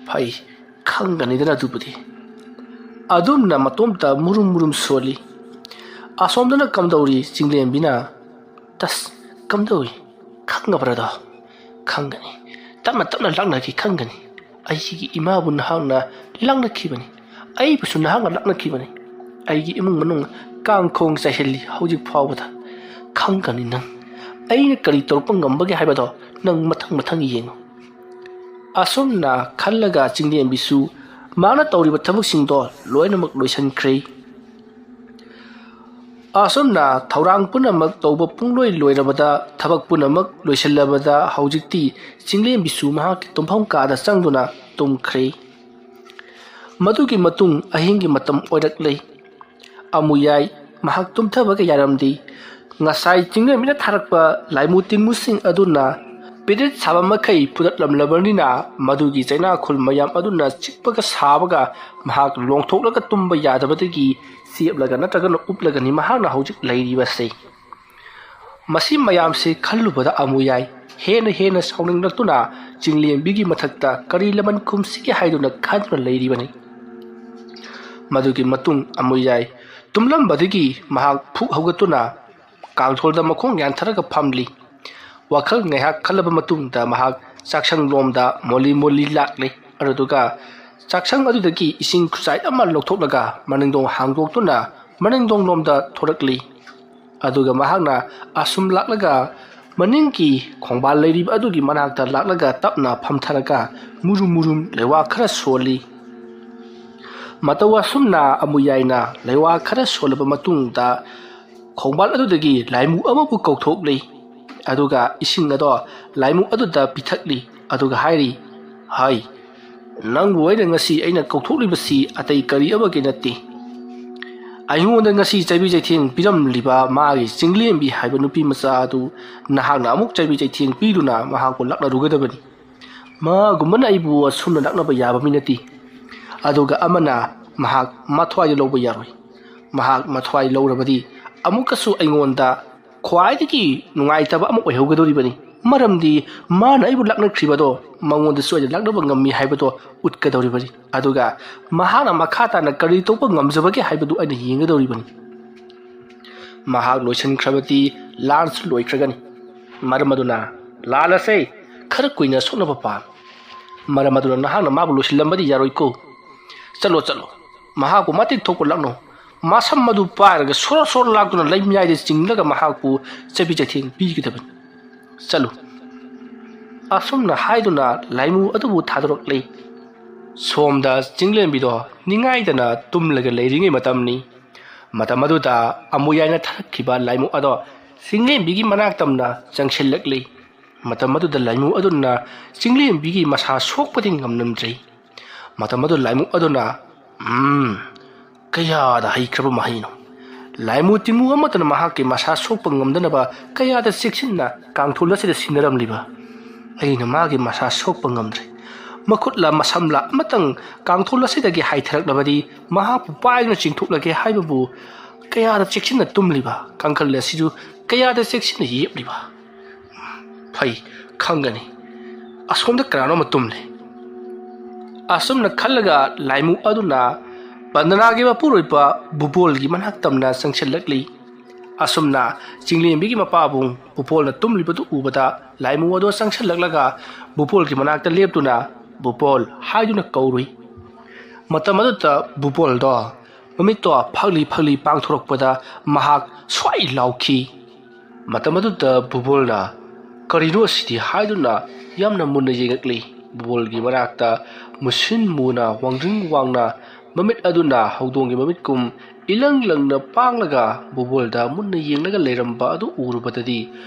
ꯐꯩ ꯈꯪꯒꯅꯤꯗꯅ ꯑꯗꯨꯕꯨꯗꯤ ꯑꯗꯨꯝꯅ ꯃꯇꯣꯝꯇ ꯃꯨꯔꯨꯝ ꯃꯨꯔꯨꯝ ꯁꯣꯜꯂꯤ ꯑꯁꯣꯝꯗꯅ ꯀꯝꯗꯧꯔꯤ ꯆꯤꯡꯂꯦꯝꯕꯤꯅ ꯇꯁ ꯀꯝꯗꯧꯏ ꯈꯪꯉꯕ꯭ꯔꯗꯣ ꯈꯪꯒꯅꯤ ꯇꯞꯅ ꯇꯞꯅ ꯂꯥꯛꯅꯈꯤ ꯈꯪꯒꯅꯤ ꯑꯩꯒꯤ ꯏꯃꯥꯕꯨ ꯅꯍꯥꯛꯅ ꯂꯥꯛꯅꯈꯤꯕꯅꯤ ꯑꯩꯕꯨꯁꯨ ꯅꯍꯥꯛꯅ ꯂꯥꯛꯅꯈꯤꯕꯅꯤ ꯑꯩꯒꯤ ꯏꯃꯨꯡ ꯃꯅꯨꯡ ꯀꯥꯡꯈꯣꯡ ꯆꯥꯏꯁꯤꯜꯂꯤ ꯍꯧꯖꯤꯛ ꯐꯥꯎꯕꯗ ꯈꯪꯒꯅꯤ ꯅꯪ ꯑꯩꯅ ꯀꯔꯤ ꯇꯧꯔꯛꯄ ꯉꯝꯕꯒꯦ ꯍꯥꯏꯕꯗꯣ ꯅꯪ ꯃꯊꯪ ꯃꯊꯪ ꯌꯦꯡꯉꯨ ꯑꯁꯨꯝꯅ ꯈꯜꯂꯒ ꯆꯤꯡꯂꯦꯝꯕꯤꯁꯨ ꯃꯥꯅ ꯇꯧꯔꯤꯕ ꯊꯕꯛꯁꯤꯡꯗꯣ ꯂꯣꯏꯅꯃꯛ ꯂꯣꯏꯁꯤꯟꯈ꯭ꯔꯦ ꯑꯁꯨꯝꯅ ꯊꯧꯔꯥꯡ ꯄꯨꯝꯅꯃꯛ ꯇꯧꯕ ꯄꯨꯡꯂꯣꯏ ꯂꯣꯏꯔꯕꯗ ꯊꯕꯛ ꯄꯨꯝꯅꯃꯛ ꯂꯣꯏꯁꯤꯜꯂꯕꯗ ꯍꯧꯖꯤꯛꯇꯤ ꯆꯤꯡꯂꯦꯝꯕꯤꯁꯨ ꯃꯍꯥꯛꯀꯤ ꯇꯨꯝꯐꯝ ꯀꯥꯗ ꯆꯪꯗꯨꯅ ꯇꯨꯝꯈ꯭ꯔꯦ ꯃꯗꯨꯒꯤ ꯃꯇꯨꯡ ꯑꯍꯤꯡꯒꯤ ꯃꯇꯝ ꯑꯣꯏꯔꯛꯂꯦ ꯑꯃꯨꯌꯥꯏ ꯃꯍꯥꯛ ꯇꯨꯝꯊꯕꯒ ꯌꯥꯔꯝꯗꯦ ꯉꯁꯥꯏ ꯆꯤꯡꯂꯦꯝꯕꯤꯅ ꯊꯥꯔꯛꯄ ꯂꯥꯏꯃꯨ ꯇꯤꯟꯃꯨꯁꯤꯡ ꯑꯗꯨꯅ ꯄꯤꯔꯤꯠ ꯁꯥꯕ ꯃꯈꯩ ꯐꯨꯗꯠꯂꯝꯂꯕꯅꯤꯅ ꯃꯗꯨꯒꯤ ꯆꯩꯅꯥꯈꯨꯜ ꯃꯌꯥꯝ ꯑꯗꯨꯅ ꯆꯤꯛꯄꯒ ꯁꯥꯕꯒ ꯃꯍꯥꯛ ꯂꯣꯡꯊꯣꯛꯂꯒ ꯇꯨꯝꯕ ꯌꯥꯗꯕꯗꯒꯤ ꯆꯦꯞꯂꯒ ꯅꯠꯇ꯭ꯔꯒꯅ ꯎꯞꯂꯒꯅꯤ ꯃꯍꯥꯛꯅ ꯍꯧꯖꯤꯛ ꯂꯩꯔꯤꯕꯁꯦ ꯃꯁꯤ ꯃꯌꯥꯝꯁꯦ ꯈꯜꯂꯨꯕꯗ ꯑꯃꯨꯌꯥꯏ ꯍꯦꯟꯅ ꯁꯥꯎꯅꯤꯡꯂꯛꯇꯨꯅ ꯆꯤꯡꯂꯦꯝꯕꯤꯒꯤ ꯃꯊꯛꯇ ꯀꯔꯤ ꯂꯃꯟ ꯈꯨꯝꯁꯤꯒꯦ ꯍꯥꯏꯗꯨꯅ ꯈꯟꯗꯨꯅ ꯂꯩꯔꯤꯕꯅꯤ ꯃꯗꯨꯒꯤ ꯃꯇꯨꯡ ꯑꯃꯨꯌꯥꯏ ꯇꯨꯝꯂꯝꯕꯗꯒꯤ ꯃꯍꯥꯛ ꯐꯨꯛ ꯍꯧꯒꯠꯇꯨꯅ ꯀꯥꯡꯊꯣꯜꯗ ꯃꯈꯣꯡ ꯌꯥꯟꯊꯔꯒ ꯐꯝꯂꯤ ꯋꯥꯈꯜ ꯉꯥꯏꯍꯥꯛ ꯈꯜꯂꯕ ꯃꯇꯨꯡꯗ ꯃꯍꯥꯛ ꯆꯥꯛꯁꯪꯂꯣꯝꯗ ꯃꯣꯜꯂꯤ ꯂꯥꯛꯂꯦ ꯑꯗꯨꯒ ꯆꯥꯛꯁꯪ ꯑꯗꯨꯗꯒꯤ ꯏꯁꯤꯡ ꯈꯨꯆꯥꯏ ꯑꯃ ꯂꯧꯊꯣꯛꯂꯒ ꯃꯅꯤꯡꯗꯣꯡ ꯍꯥꯡꯗꯣꯛꯇꯨꯅ ꯃꯅꯤꯡꯗꯣꯡꯂꯣꯝꯗ ꯊꯣꯔꯛꯂꯤ ꯑꯗꯨꯒ ꯃꯍꯥꯛꯅ ꯑꯁꯨꯝ ꯂꯥꯛꯂꯒ ꯃꯅꯤꯡꯒꯤ ꯈꯣꯡꯕꯥꯜ ꯂꯩꯔꯤꯕ ꯑꯗꯨꯒꯤ ꯃꯅꯥꯛꯇ ꯂꯥꯛꯂꯒ ꯇꯞꯅ ꯐꯝꯊꯔꯒ ꯃꯨꯔꯨꯝ ꯂꯩꯋꯥ ꯈꯔ ꯁꯣꯜꯂꯤ ꯃꯇꯧ ꯑꯁꯨꯝꯅ ꯑꯃꯨꯌꯥꯏꯅ ꯂꯩꯋꯥ ꯈꯔ ꯁꯣꯜꯂꯕ ꯃꯇꯨꯡꯗ ꯈꯣꯡꯕꯥꯜ ꯑꯗꯨꯗꯒꯤ ꯂꯥꯏꯃꯨ ꯑꯃꯕꯨ ꯀꯧꯊꯣꯛꯂꯤ ꯑꯗꯨꯒ ꯏꯁꯤꯡ ꯑꯗꯣ ꯂꯥꯏꯃꯨ ꯑꯗꯨꯗ ꯄꯤꯊꯛꯂꯤ ꯑꯗꯨꯒ ꯍꯥꯏꯔꯤ ꯍꯥꯏ ꯅꯪꯕꯨ ꯉꯁꯤ ꯑꯩꯅ ꯀꯧꯊꯣꯛꯂꯤꯕꯁꯤ ꯑꯇꯩ ꯀꯔꯤ ꯑꯃꯒꯤ ꯅꯠꯇꯦ ꯑꯩꯉꯣꯟꯗ ꯉꯁꯤ ꯆꯩꯕꯤ ꯆꯩꯊꯦꯡ ꯄꯤꯔꯝꯂꯤꯕ ꯃꯥꯒꯤ ꯆꯤꯡꯂꯦꯝꯕꯤ ꯍꯥꯏꯕ ꯅꯨꯄꯤ ꯃꯆꯥ ꯑꯗꯨ ꯅꯍꯥꯛꯅ ꯑꯃꯨꯛ ꯆꯩꯕꯤ ꯆꯩꯊꯦꯡ ꯄꯤꯗꯨꯅ ꯃꯍꯥꯛꯄꯨ ꯂꯥꯛꯅꯔꯨꯒꯗꯕꯅꯤ ꯃꯥꯒꯨꯝꯕꯅ ꯑꯩꯕꯨ ꯑꯁꯨꯝꯅ ꯂꯥꯛꯅꯕ ꯌꯥꯕ ꯃꯤ ꯅꯠꯇꯦ ꯑꯗꯨꯒ ꯑꯃꯅ ꯃꯍꯥꯛ ꯃꯊ꯭ꯋꯥꯏꯗ ꯂꯧꯕ ꯌꯥꯔꯣꯏ ꯃꯍꯥꯛ ꯃꯊ꯭ꯋꯥꯏ ꯂꯧꯔꯕꯗꯤ ꯑꯃꯨꯛꯀꯁꯨ ꯑꯩꯉꯣꯟꯗ ꯈ꯭ꯋꯥꯏꯗꯒꯤ ꯅꯨꯡꯉꯥꯏꯇꯕ ꯑꯃ ꯑꯣꯏꯍꯧꯒꯗꯧꯔꯤꯕꯅꯤ ꯃꯔꯝꯗꯤ ꯃꯥꯅ ꯑꯩꯕꯨ ꯂꯥꯛꯅꯈ꯭ꯔꯤꯕꯗꯣ ꯃꯉꯣꯟꯗꯁꯨ ꯑꯩꯅ ꯂꯥꯛꯅꯕ ꯉꯝꯃꯤ ꯍꯥꯏꯕꯗꯣ ꯎꯠꯀꯗꯧꯔꯤꯕꯅꯤ ꯑꯗꯨꯒ ꯃꯍꯥꯛꯅ ꯃꯈꯥ ꯇꯥꯅ ꯀꯔꯤ ꯇꯧꯕ ꯉꯝꯖꯕꯒꯦ ꯍꯥꯏꯕꯗꯨ ꯑꯩꯅ ꯌꯦꯡꯒꯗꯧꯔꯤꯕꯅꯤ ꯃꯍꯥꯛ ꯂꯣꯏꯁꯤꯟꯈ꯭ꯔꯕꯗꯤ ꯂꯥꯟꯁꯨ ꯂꯣꯏꯈ꯭ꯔꯒꯅꯤ ꯃꯔꯝ ꯑꯗꯨꯅ ꯂꯥꯟ ꯑꯁꯦ ꯈꯔ ꯀꯨꯏꯅ ꯁꯣꯛꯅꯕ ꯄꯥꯝꯃꯤ ꯃꯔꯝ ꯑꯗꯨꯅ ꯅꯍꯥꯛꯅ ꯃꯥꯕꯨ ꯂꯣꯏꯁꯤꯜꯂꯝꯕꯗꯤ ꯌꯥꯔꯣꯏꯀꯣ ꯆꯠꯂꯣ ꯃꯍꯥꯛꯄꯨ ꯃꯇꯤꯛ ꯊꯣꯛꯄ ꯂꯥꯛꯅꯧ ꯃꯁꯝ ꯑꯗꯨ ꯄꯥꯏꯔꯒ ꯁꯣꯔ ꯂꯥꯛꯇꯨꯅ ꯂꯩꯃꯌꯥꯏꯗ ꯆꯤꯡꯂꯒ ꯃꯍꯥꯛꯄꯨ ꯆꯩꯕꯤ ꯆꯩꯊꯦꯡ ꯄꯤꯒꯗꯕꯅꯤ ꯆꯠꯂꯨ ꯑꯁꯨꯝꯅ ꯍꯥꯏꯗꯨꯅ ꯂꯥꯏꯃꯨ ꯑꯗꯨꯕꯨ ꯊꯥꯗꯣꯔꯛꯂꯤ ꯁꯣꯝꯗ ꯆꯤꯡꯂꯦꯝꯕꯤꯗꯣ ꯅꯤꯡꯉꯥꯏꯗꯅ ꯇꯨꯝꯂꯒ ꯂꯩꯔꯤꯉꯩ ꯃꯇꯝꯅꯤ ꯃꯇꯝ ꯑꯗꯨꯗ ꯑꯃꯨꯌꯥꯏꯅ ꯊꯥꯔꯛꯈꯤꯕ ꯂꯥꯏꯃꯨ ꯑꯗꯣ ꯆꯤꯡꯂꯦꯝꯕꯤꯒꯤ ꯃꯅꯥꯛꯇꯝꯅ ꯆꯪꯁꯤꯜꯂꯛꯂꯤ ꯃꯇꯝ ꯑꯗꯨꯗ ꯂꯥꯏꯃꯨ ꯑꯗꯨꯅ ꯆꯤꯡꯂꯦꯝꯕꯤꯒꯤ ꯃꯁꯥ ꯁꯣꯛꯄꯗꯤ ꯉꯝꯂꯝꯗ꯭ꯔꯤ ꯃꯇꯝ ꯑꯗꯨ ꯂꯥꯏꯃꯨ ꯑꯗꯨꯅ ꯀꯌꯥꯗ ꯍꯩꯈ꯭ꯔꯕ ꯃꯍꯩꯅꯣ ꯂꯥꯏꯃꯨ ꯇꯤꯟꯃꯨ ꯑꯃꯠꯇꯅ ꯃꯍꯥꯛꯀꯤ ꯃꯁꯥ ꯁꯣꯛꯄ ꯉꯝꯗꯅꯕ ꯀꯌꯥꯗ ꯆꯦꯛꯁꯤꯟꯅ ꯀꯥꯡꯊꯣꯜ ꯑꯁꯤꯗ ꯁꯤꯟꯅꯔꯝꯂꯤꯕ ꯑꯩꯅ ꯃꯥꯒꯤ ꯃꯁꯥ ꯁꯣꯛꯄ ꯉꯝꯗ꯭ꯔꯦ ꯃꯈꯨꯠꯂ ꯃꯁꯝꯂ ꯑꯃꯇꯪ ꯀꯥꯡꯊꯣꯜ ꯑꯁꯤꯗꯒꯤ ꯍꯥꯏꯊꯔꯛꯂꯕꯗꯤ ꯃꯍꯥꯛꯄꯨ ꯄꯥꯏꯗꯨꯅ ꯆꯤꯡꯊꯣꯛꯂꯒꯦ ꯍꯥꯏꯕꯕꯨ ꯀꯌꯥꯗ ꯆꯦꯛꯁꯤꯟꯅ ꯇꯨꯝꯂꯤꯕ ꯀꯥꯡꯈꯜ ꯑꯁꯤꯁꯨ ꯀꯌꯥꯗ ꯆꯦꯛꯁꯤꯟꯅ ꯌꯦꯞꯂꯤꯕ ꯐꯩ ꯈꯪꯒꯅꯤ ꯑꯁꯣꯝꯗ ꯀꯅꯥꯅꯣꯝꯃ ꯇꯨꯝꯂꯤ ꯑꯁꯨꯝꯅ ꯈꯜꯂꯒ ꯂꯥꯏꯃꯨ ꯑꯗꯨꯅ ꯕꯟꯗꯅꯥꯒꯤ ꯃꯄꯨꯔꯣꯏꯕ ꯕꯨꯕꯣꯜꯒꯤ ꯃꯅꯥꯛꯇꯝꯅ ꯆꯪꯁꯤꯜꯂꯛꯂꯤ ꯑꯁꯨꯝꯅ ꯆꯤꯡꯂꯦꯝꯕꯤꯒꯤ ꯃꯄꯥꯕꯨꯡ ꯕꯨꯕꯣꯜꯅ ꯇꯨꯝꯂꯤꯕꯗꯨ ꯎꯕꯗ ꯂꯥꯏꯃꯨ ꯑꯗꯨ ꯆꯪꯁꯤꯜꯂꯛꯂꯒ ꯕꯨꯕꯣꯜꯒꯤ ꯃꯅꯥꯛꯇ ꯂꯦꯞꯇꯨꯅ ꯕꯨꯕꯣꯜ ꯍꯥꯏꯗꯨꯅ ꯀꯧꯔꯨꯏ ꯃꯇꯝ ꯑꯗꯨꯗ ꯕꯨꯕꯣꯜꯗꯣ ꯃꯃꯤꯠꯇꯣ ꯐꯛꯂꯤ ꯄꯥꯡꯊꯣꯔꯛꯄꯗ ꯃꯍꯥꯛ ꯁ꯭ꯋꯥꯏ ꯂꯥꯎꯈꯤ ꯃꯇꯝ ꯑꯗꯨꯗ ꯕꯨꯕꯣꯜꯅ ꯀꯔꯤꯅꯣ ꯑꯁꯤꯗꯤ ꯍꯥꯏꯗꯨꯅ ꯌꯥꯝꯅ ꯃꯨꯟꯅ ꯌꯦꯡꯉꯛꯂꯤ ꯕꯨꯕꯣꯜꯒꯤ ꯃꯅꯥꯛꯇ ꯃꯨꯁꯤꯟ ꯃꯨꯅ ꯋꯥꯡꯗ꯭ꯔꯤꯡ ꯋꯥꯡꯅ ꯃꯃꯤꯠ ꯑꯗꯨꯅ ꯍꯧꯗꯣꯡꯒꯤ ꯃꯃꯤꯠꯀꯨꯝ ꯏꯂꯪ ꯂꯪꯅ ꯄꯥꯡꯂꯒ ꯕꯨꯕꯣꯜꯗ ꯃꯨꯟꯅ ꯌꯦꯡꯂꯒ ꯂꯩꯔꯝꯕ ꯑꯗꯨ ꯎꯔꯨꯕꯗꯗꯤ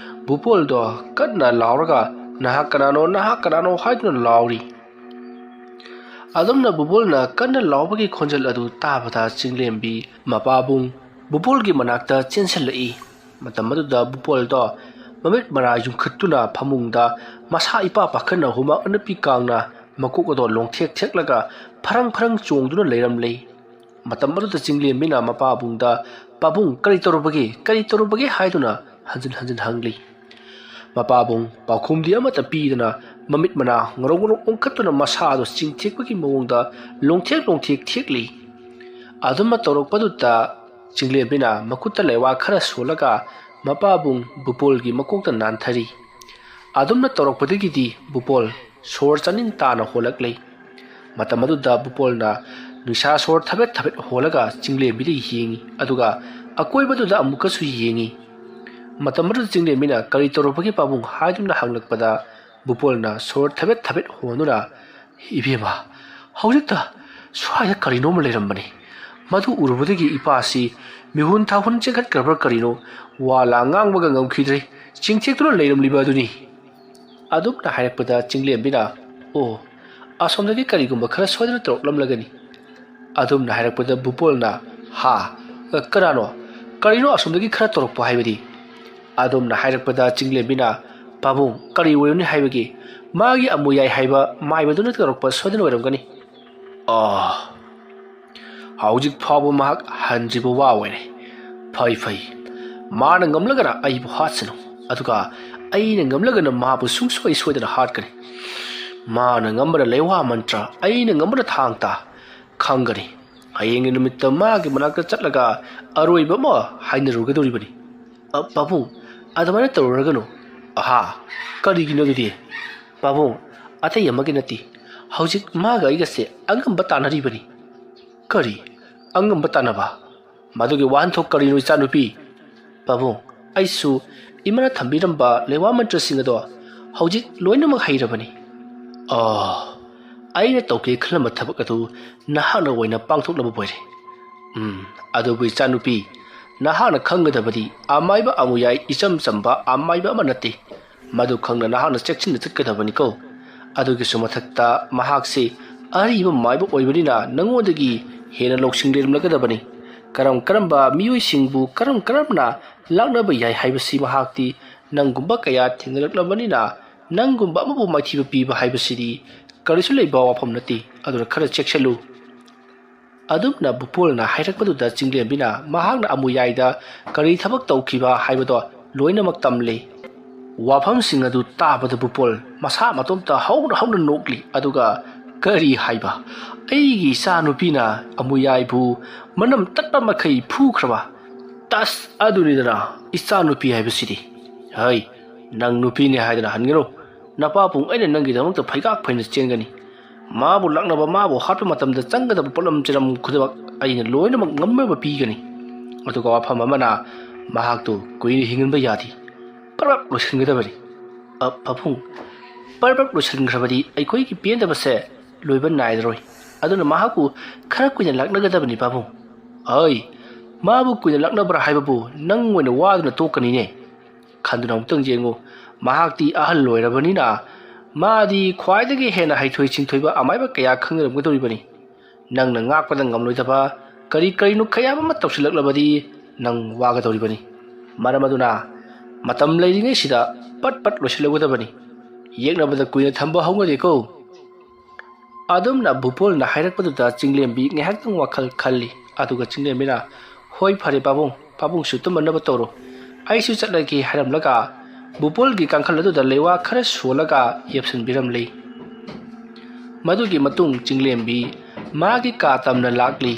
ꯕꯨꯕꯣꯜꯗꯣ ꯀꯟꯅ ꯂꯥꯎꯔꯒ ꯅꯍꯥꯛ ꯀꯅꯥꯅꯣ ꯍꯥꯏꯗꯨꯅ ꯂꯥꯎꯔꯤ ꯑꯗꯨꯝꯅ ꯕꯨꯕꯣꯜꯅ ꯀꯟꯅ ꯂꯥꯎꯕꯒꯤ ꯈꯣꯟꯖꯦꯜ ꯑꯗꯨ ꯇꯥꯕꯗ ꯆꯤꯡꯂꯦꯝꯕꯤ ꯃꯄꯥꯕꯨꯡ ꯕꯨꯕꯣꯜꯒꯤ ꯃꯅꯥꯛꯇ ꯆꯦꯟꯁꯤꯜꯂꯛꯏ ꯃꯇꯝ ꯑꯗꯨꯗ ꯕꯨꯕꯣꯜꯗꯣ ꯃꯃꯤꯠ ꯃꯔꯥ ꯌꯨꯡꯈꯠꯇꯨꯅ ꯐꯃꯨꯡꯗ ꯃꯁꯥ ꯏꯄꯥ ꯄꯥꯈꯠꯅ ꯍꯨꯃꯥꯡ ꯑꯅꯞꯄꯤ ꯀꯥꯡꯅ makuk ado longthek theklaga pharang chongduna leiramlei matam adu chinglem bina mapa bungda pabung kari torubagi haiduna hanjin hangli mapa bung pakhumdi amata pidana mamit mana ngorong ongkhatuna masa ado chingthekpagi mawongda longthek thekli aduma torokpaduta chinglem bina makutta lewa khara solaga mapa bung bupol gi makokta nanthari adumna torokpadagidi bupol sor chanin tana holaklei matam aduda bupol na nusa sor thabet holaga chinglem bidi hingi aduga akoibaduda amukasu yengi matam adu chinglem bina kari torokpagi pabung haidumna hanglakpada bupol na sor thabet honura ibema hawjikta swaya karino maleirambani madu urubudagi ipasi mihun thahun chekhat karbar karino wala ngangbaga ngamkhidre chingthektura leiramliba aduni adumna hairappada chinglem bina o asomdagi karigumba khara sodana toroklamlagani adumna hairappada bupolna ha karano karino asomdagi khara torokpa haibadi adumna hairappada chinglem bina pabung kari woyoni haibagi magi amuyai haiba maibaduna torokpa sodana oiramgani hawjik phabu mahak hanjibu wawene phai mana ngamlagana aibu hatsanu aduga aina ngamlagana mabu sungsoi soidana hatkani mana ngambara lewa mantra aina ngambara thangta khangani hayeng numitta magi manaka chatlaga aroiba ma haina rugadoribani babu adamana toragano aha kari gino dudi babu atai yamagi nati hawjik maga igase angamba tanaribani kari angamba tanaba madugi wanthok kari no chanupi babu aisu imana thambiramba lewa mantra singado hawjik loinamak hairabani aina tauke khlama thabak adu nahana waina pangthoklaba boire adubi chanupi nahana khangadabadi amaiba amuyai icham chamba amaiba amanate madu khangna nahana section chakadabani ko adugi sumathakta mahakse ariba maiba oibanina nangodagi hena loksinglermlagadabani karamba miyoi singbu karamna laknaba yai haibasi mahakti nangumba kaya thingnalaklabanina nangumba amabu maithiba piba haibasidi karisu leiba wafam nati aduna khara cheksalu adumna bupolna hairakpaduda chinglem bina mahakna amuyaida kari thabak tawkhiba haibado loinamak tamle wafam sing adu tabada bupol masa matomta hauna nokli aduga kari haiba aigi sanupina amuyaibu manam tatpa makai phukraba tas adunidana isanupi haibasidi hai nang nupi ne haidana hangero napa pung aina nangi damukta phaigak phaina chengani mabu laknaba mabu hatpa matamda changada polam chiram khudabak aina loinamak ngammeba pigani aduga wafam amana mahaktu koini hinganba yadi parap losingadabani papung parap losingrabadi aikoi ki pendabase loiba naidroi aduna mahaku khara kuina laknagadabani papung ai mabu kuina laknabra haibabu nang wena waduna tokani ne khanduna umtang jengo mahakti ahal loirabanina madi khwaidagi hena haithoi chingthoiba amaiba kaya khangramgadoribani nang na ngakpada ngamloidaba kari nu khayaba ma tawsilaklabadi nang wagadoribani maramaduna matam leiringe sida pat losilagudabani yegnabada kuina thamba hongade ko adumna bupol na hairakpaduda chinglembi ngehaktang wakhal khalli aduga chinglembina hoi phare pabung sutumanaba toro aisu chatlagi haramlaga bupol gi kangkhal aduda lewa khara solaga yepsan biramlei madugi matung chinglembi magi ka tamna lakli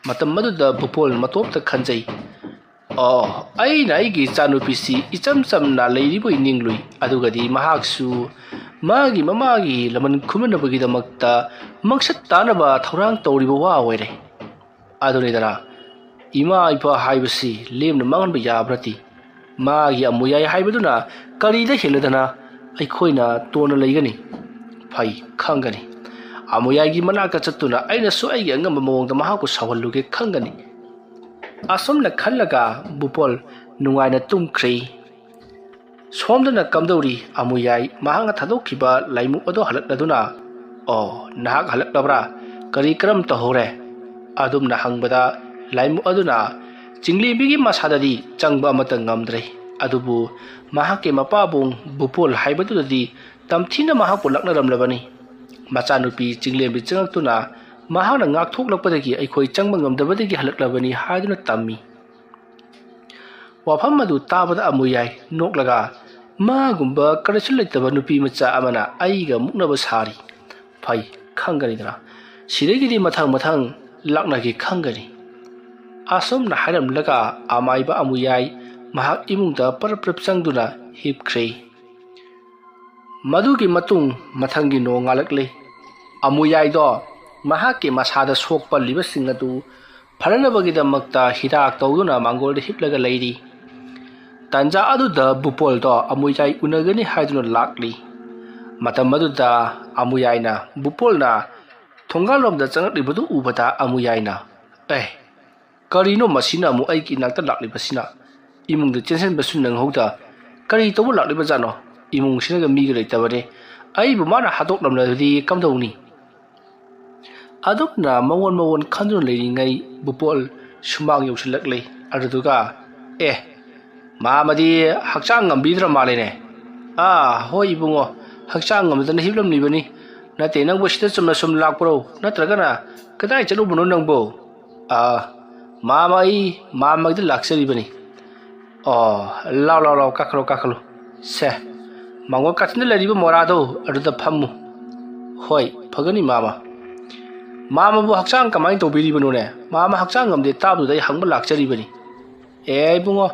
matam maduda bupol matopta khanjai aina aigi chanupisi icham chamna leiriboi ninglui adugadi mahaksu magi mamagi laman khumanabagi damakta maksat tanaba thorang tawriba wa oire adunidara ima ipa haibasi lemna manganba yabrati magi amuyai haibaduna karida heladana aikhoina tona leigani phai khangani amuyai gi manaka chattuna aina su aigi angamba mawongda mahaku sawalluge khangani asomna khallaga bupol nungaina tumkhri somdana kamdori amuyai mahanga thadokhiba laimu ado halakladuna nahak halaklabra kari karam tahore adumna hangbada laimu aduna chinglebigi masadadi changba amata ngamdre adubu mahake mapabung bupol haibadudi tamthina mahaku laknaramlabani ꯃꯆꯥꯅꯨꯄꯤ ꯆꯤꯡꯂꯦꯝꯕꯤ ꯆꯪꯉꯛꯇꯨꯅ ꯃꯍꯥꯛꯅ ꯉꯥꯛꯊꯣꯛꯂꯛꯄꯗꯒꯤ ꯑꯩꯈꯣꯏ ꯆꯪꯕ ꯉꯝꯗꯕꯗꯒꯤ ꯍꯜꯂꯛꯂꯕꯅꯤ ꯍꯥꯏꯗꯨꯅ ꯇꯝꯃꯤ꯫ ꯋꯥꯐꯝ ꯑꯗꯨ ꯇꯥꯕꯗ ꯑꯃꯨꯌꯥꯏ ꯅꯣꯛꯂꯒ ꯃꯥꯒꯨꯝꯕ ꯀꯔꯤꯁꯨ ꯂꯩꯇꯕ ꯅꯨꯄꯤ ꯃꯆꯥ ꯑꯃꯅ ꯑꯩꯒ ꯃꯨꯛꯅꯕ ꯁꯥꯔꯤ, ꯐꯩ ꯈꯪꯒꯅꯤꯗꯅ, ꯁꯤꯗꯒꯤꯗꯤ ꯃꯊꯪ ꯂꯥꯛꯅꯒꯦ ꯈꯪꯒꯅꯤ꯫ ꯑꯁꯨꯝꯅ ꯍꯥꯏꯔꯝꯂꯒ ꯑꯃꯥꯏꯕ ꯑꯃꯨꯌꯥꯏ ꯃꯍꯥꯛ ꯏꯃꯨꯡꯗ ꯄꯔꯞ ꯆꯪꯗꯨꯅ ꯍꯤꯞꯈ꯭ꯔꯦ꯫ ꯃꯗꯨꯒꯤ ꯃꯇꯨꯡ ꯃꯊꯪꯒꯤ ꯅꯣꯡ ꯉꯥꯜꯂꯛꯂꯦ꯫ ꯑꯃꯨꯌꯥꯏꯗꯣ ꯃꯍꯥꯛꯀꯤ ꯃꯁꯥꯗ ꯁꯣꯛꯄ ꯂꯤꯕꯁꯤꯡ ꯑꯗꯨ ꯐꯅꯅꯕꯒꯤꯗꯃꯛꯇ ꯍꯤꯗꯥꯛ ꯇꯧꯗꯨꯅ ꯃꯥꯡꯒꯣꯜꯗ ꯍꯤꯞꯂꯒ ꯂꯩꯔꯤ꯫ ꯇꯟꯖꯥ ꯑꯗꯨꯗ ꯕꯨꯄꯣꯜꯗꯣ ꯑꯃꯨꯌꯥꯏ ꯎꯅꯒꯅꯤ ꯍꯥꯏꯗꯨꯅ ꯂꯥꯛꯂꯤ꯫ ꯃꯇꯝ ꯑꯗꯨꯗ ꯑꯃꯨꯌꯥꯏꯅ ꯕꯨꯄꯣꯜꯅ ꯊꯣꯡꯒꯥꯜꯂꯣꯝꯗ ꯆꯪꯂꯛꯂꯤꯕꯗꯨ ꯎꯕꯗ ꯑꯃꯨꯌꯥꯏꯅ ꯀꯔꯤꯅꯣ ꯃꯁꯤꯅ ꯑꯃꯨꯛ ꯑꯩꯒꯤ ꯏꯅꯥꯛꯇ ꯂꯥꯛꯂꯤꯕꯁꯤꯅ? ꯏꯃꯨꯡꯗ ꯆꯦꯟꯁꯤꯟꯕꯁꯨ ꯅꯪꯍꯧꯗ ꯀꯔꯤ ꯇꯧꯕ ꯂꯥꯛꯂꯤꯕꯖꯥꯠꯅꯣ? ꯏꯃꯨꯡꯁꯤꯅꯒ ꯃꯤꯒ ꯂꯩꯇꯕꯅꯦ, ꯑꯩꯕꯨ ꯃꯥꯅ ꯍꯥꯠꯇꯣꯛꯂꯝꯂꯗꯤ ꯀꯝꯗꯧꯅꯤ? ꯑꯗꯨꯝꯅ ꯃꯋꯣꯟ ꯈꯟꯗꯨꯅ ꯂꯩꯔꯤꯉꯩ ꯕꯨꯄꯣꯜ ꯁꯨꯃꯥꯡ ꯌꯧꯁꯤꯜꯂꯛꯂꯦ꯫ ꯑꯗꯨꯗꯨꯒ ꯃꯥꯃꯗꯤ ꯍꯛꯆꯥꯡ ꯉꯝꯕꯤꯗ꯭ꯔ ꯃꯥꯜꯂꯦꯅꯦ꯫ ꯍꯣꯏ ꯏꯕꯨꯡꯉꯣ, ꯍꯛꯆꯥꯡ ꯉꯝꯗꯅ ꯍꯤꯞꯂꯝꯂꯤꯕꯅꯤ꯫ ꯅꯠꯇꯦ, ꯅꯪꯕꯨ ꯁꯤꯗ ꯆꯨꯝꯅ ꯁꯨꯝ ꯂꯥꯛꯄ꯭ꯔꯣ ꯅꯠꯇ꯭ꯔꯒꯅ ꯀꯗꯥꯏ ꯆꯠꯂꯨꯕꯅꯣ ꯅꯪꯕꯨ? ꯃꯥꯃ, ꯑꯩ ꯃꯥꯃꯒꯤꯗ ꯂꯥꯛꯆꯔꯤꯕꯅꯤ꯫ ꯂꯥꯎ ꯀꯥꯈꯠꯂꯨ꯫ ꯁꯦ, ꯃꯥꯡꯒꯣꯜ ꯀꯥꯆꯤꯟꯗ ꯂꯩꯔꯤꯕ ꯃꯣꯔꯥꯗꯣ ꯑꯗꯨꯗ ꯐꯝꯃꯨ꯫ ꯍꯣꯏ, ꯐꯒꯅꯤ ꯃꯥꯃ꯫ ꯃꯥꯃꯕꯨ ꯍꯛꯆꯥꯡ ꯀꯃꯥꯏꯅ ꯇꯧꯕꯤꯔꯤꯕꯅꯣꯅꯦ? ꯃꯥꯃ ꯍꯛꯆꯥꯡ ꯉꯝꯗꯦ ꯇꯥꯕꯗꯨꯗ ꯑꯩ ꯍꯪꯕ ꯂꯥꯛꯆꯔꯤꯕꯅꯤ꯫ ꯏꯕꯨꯡꯉꯣ,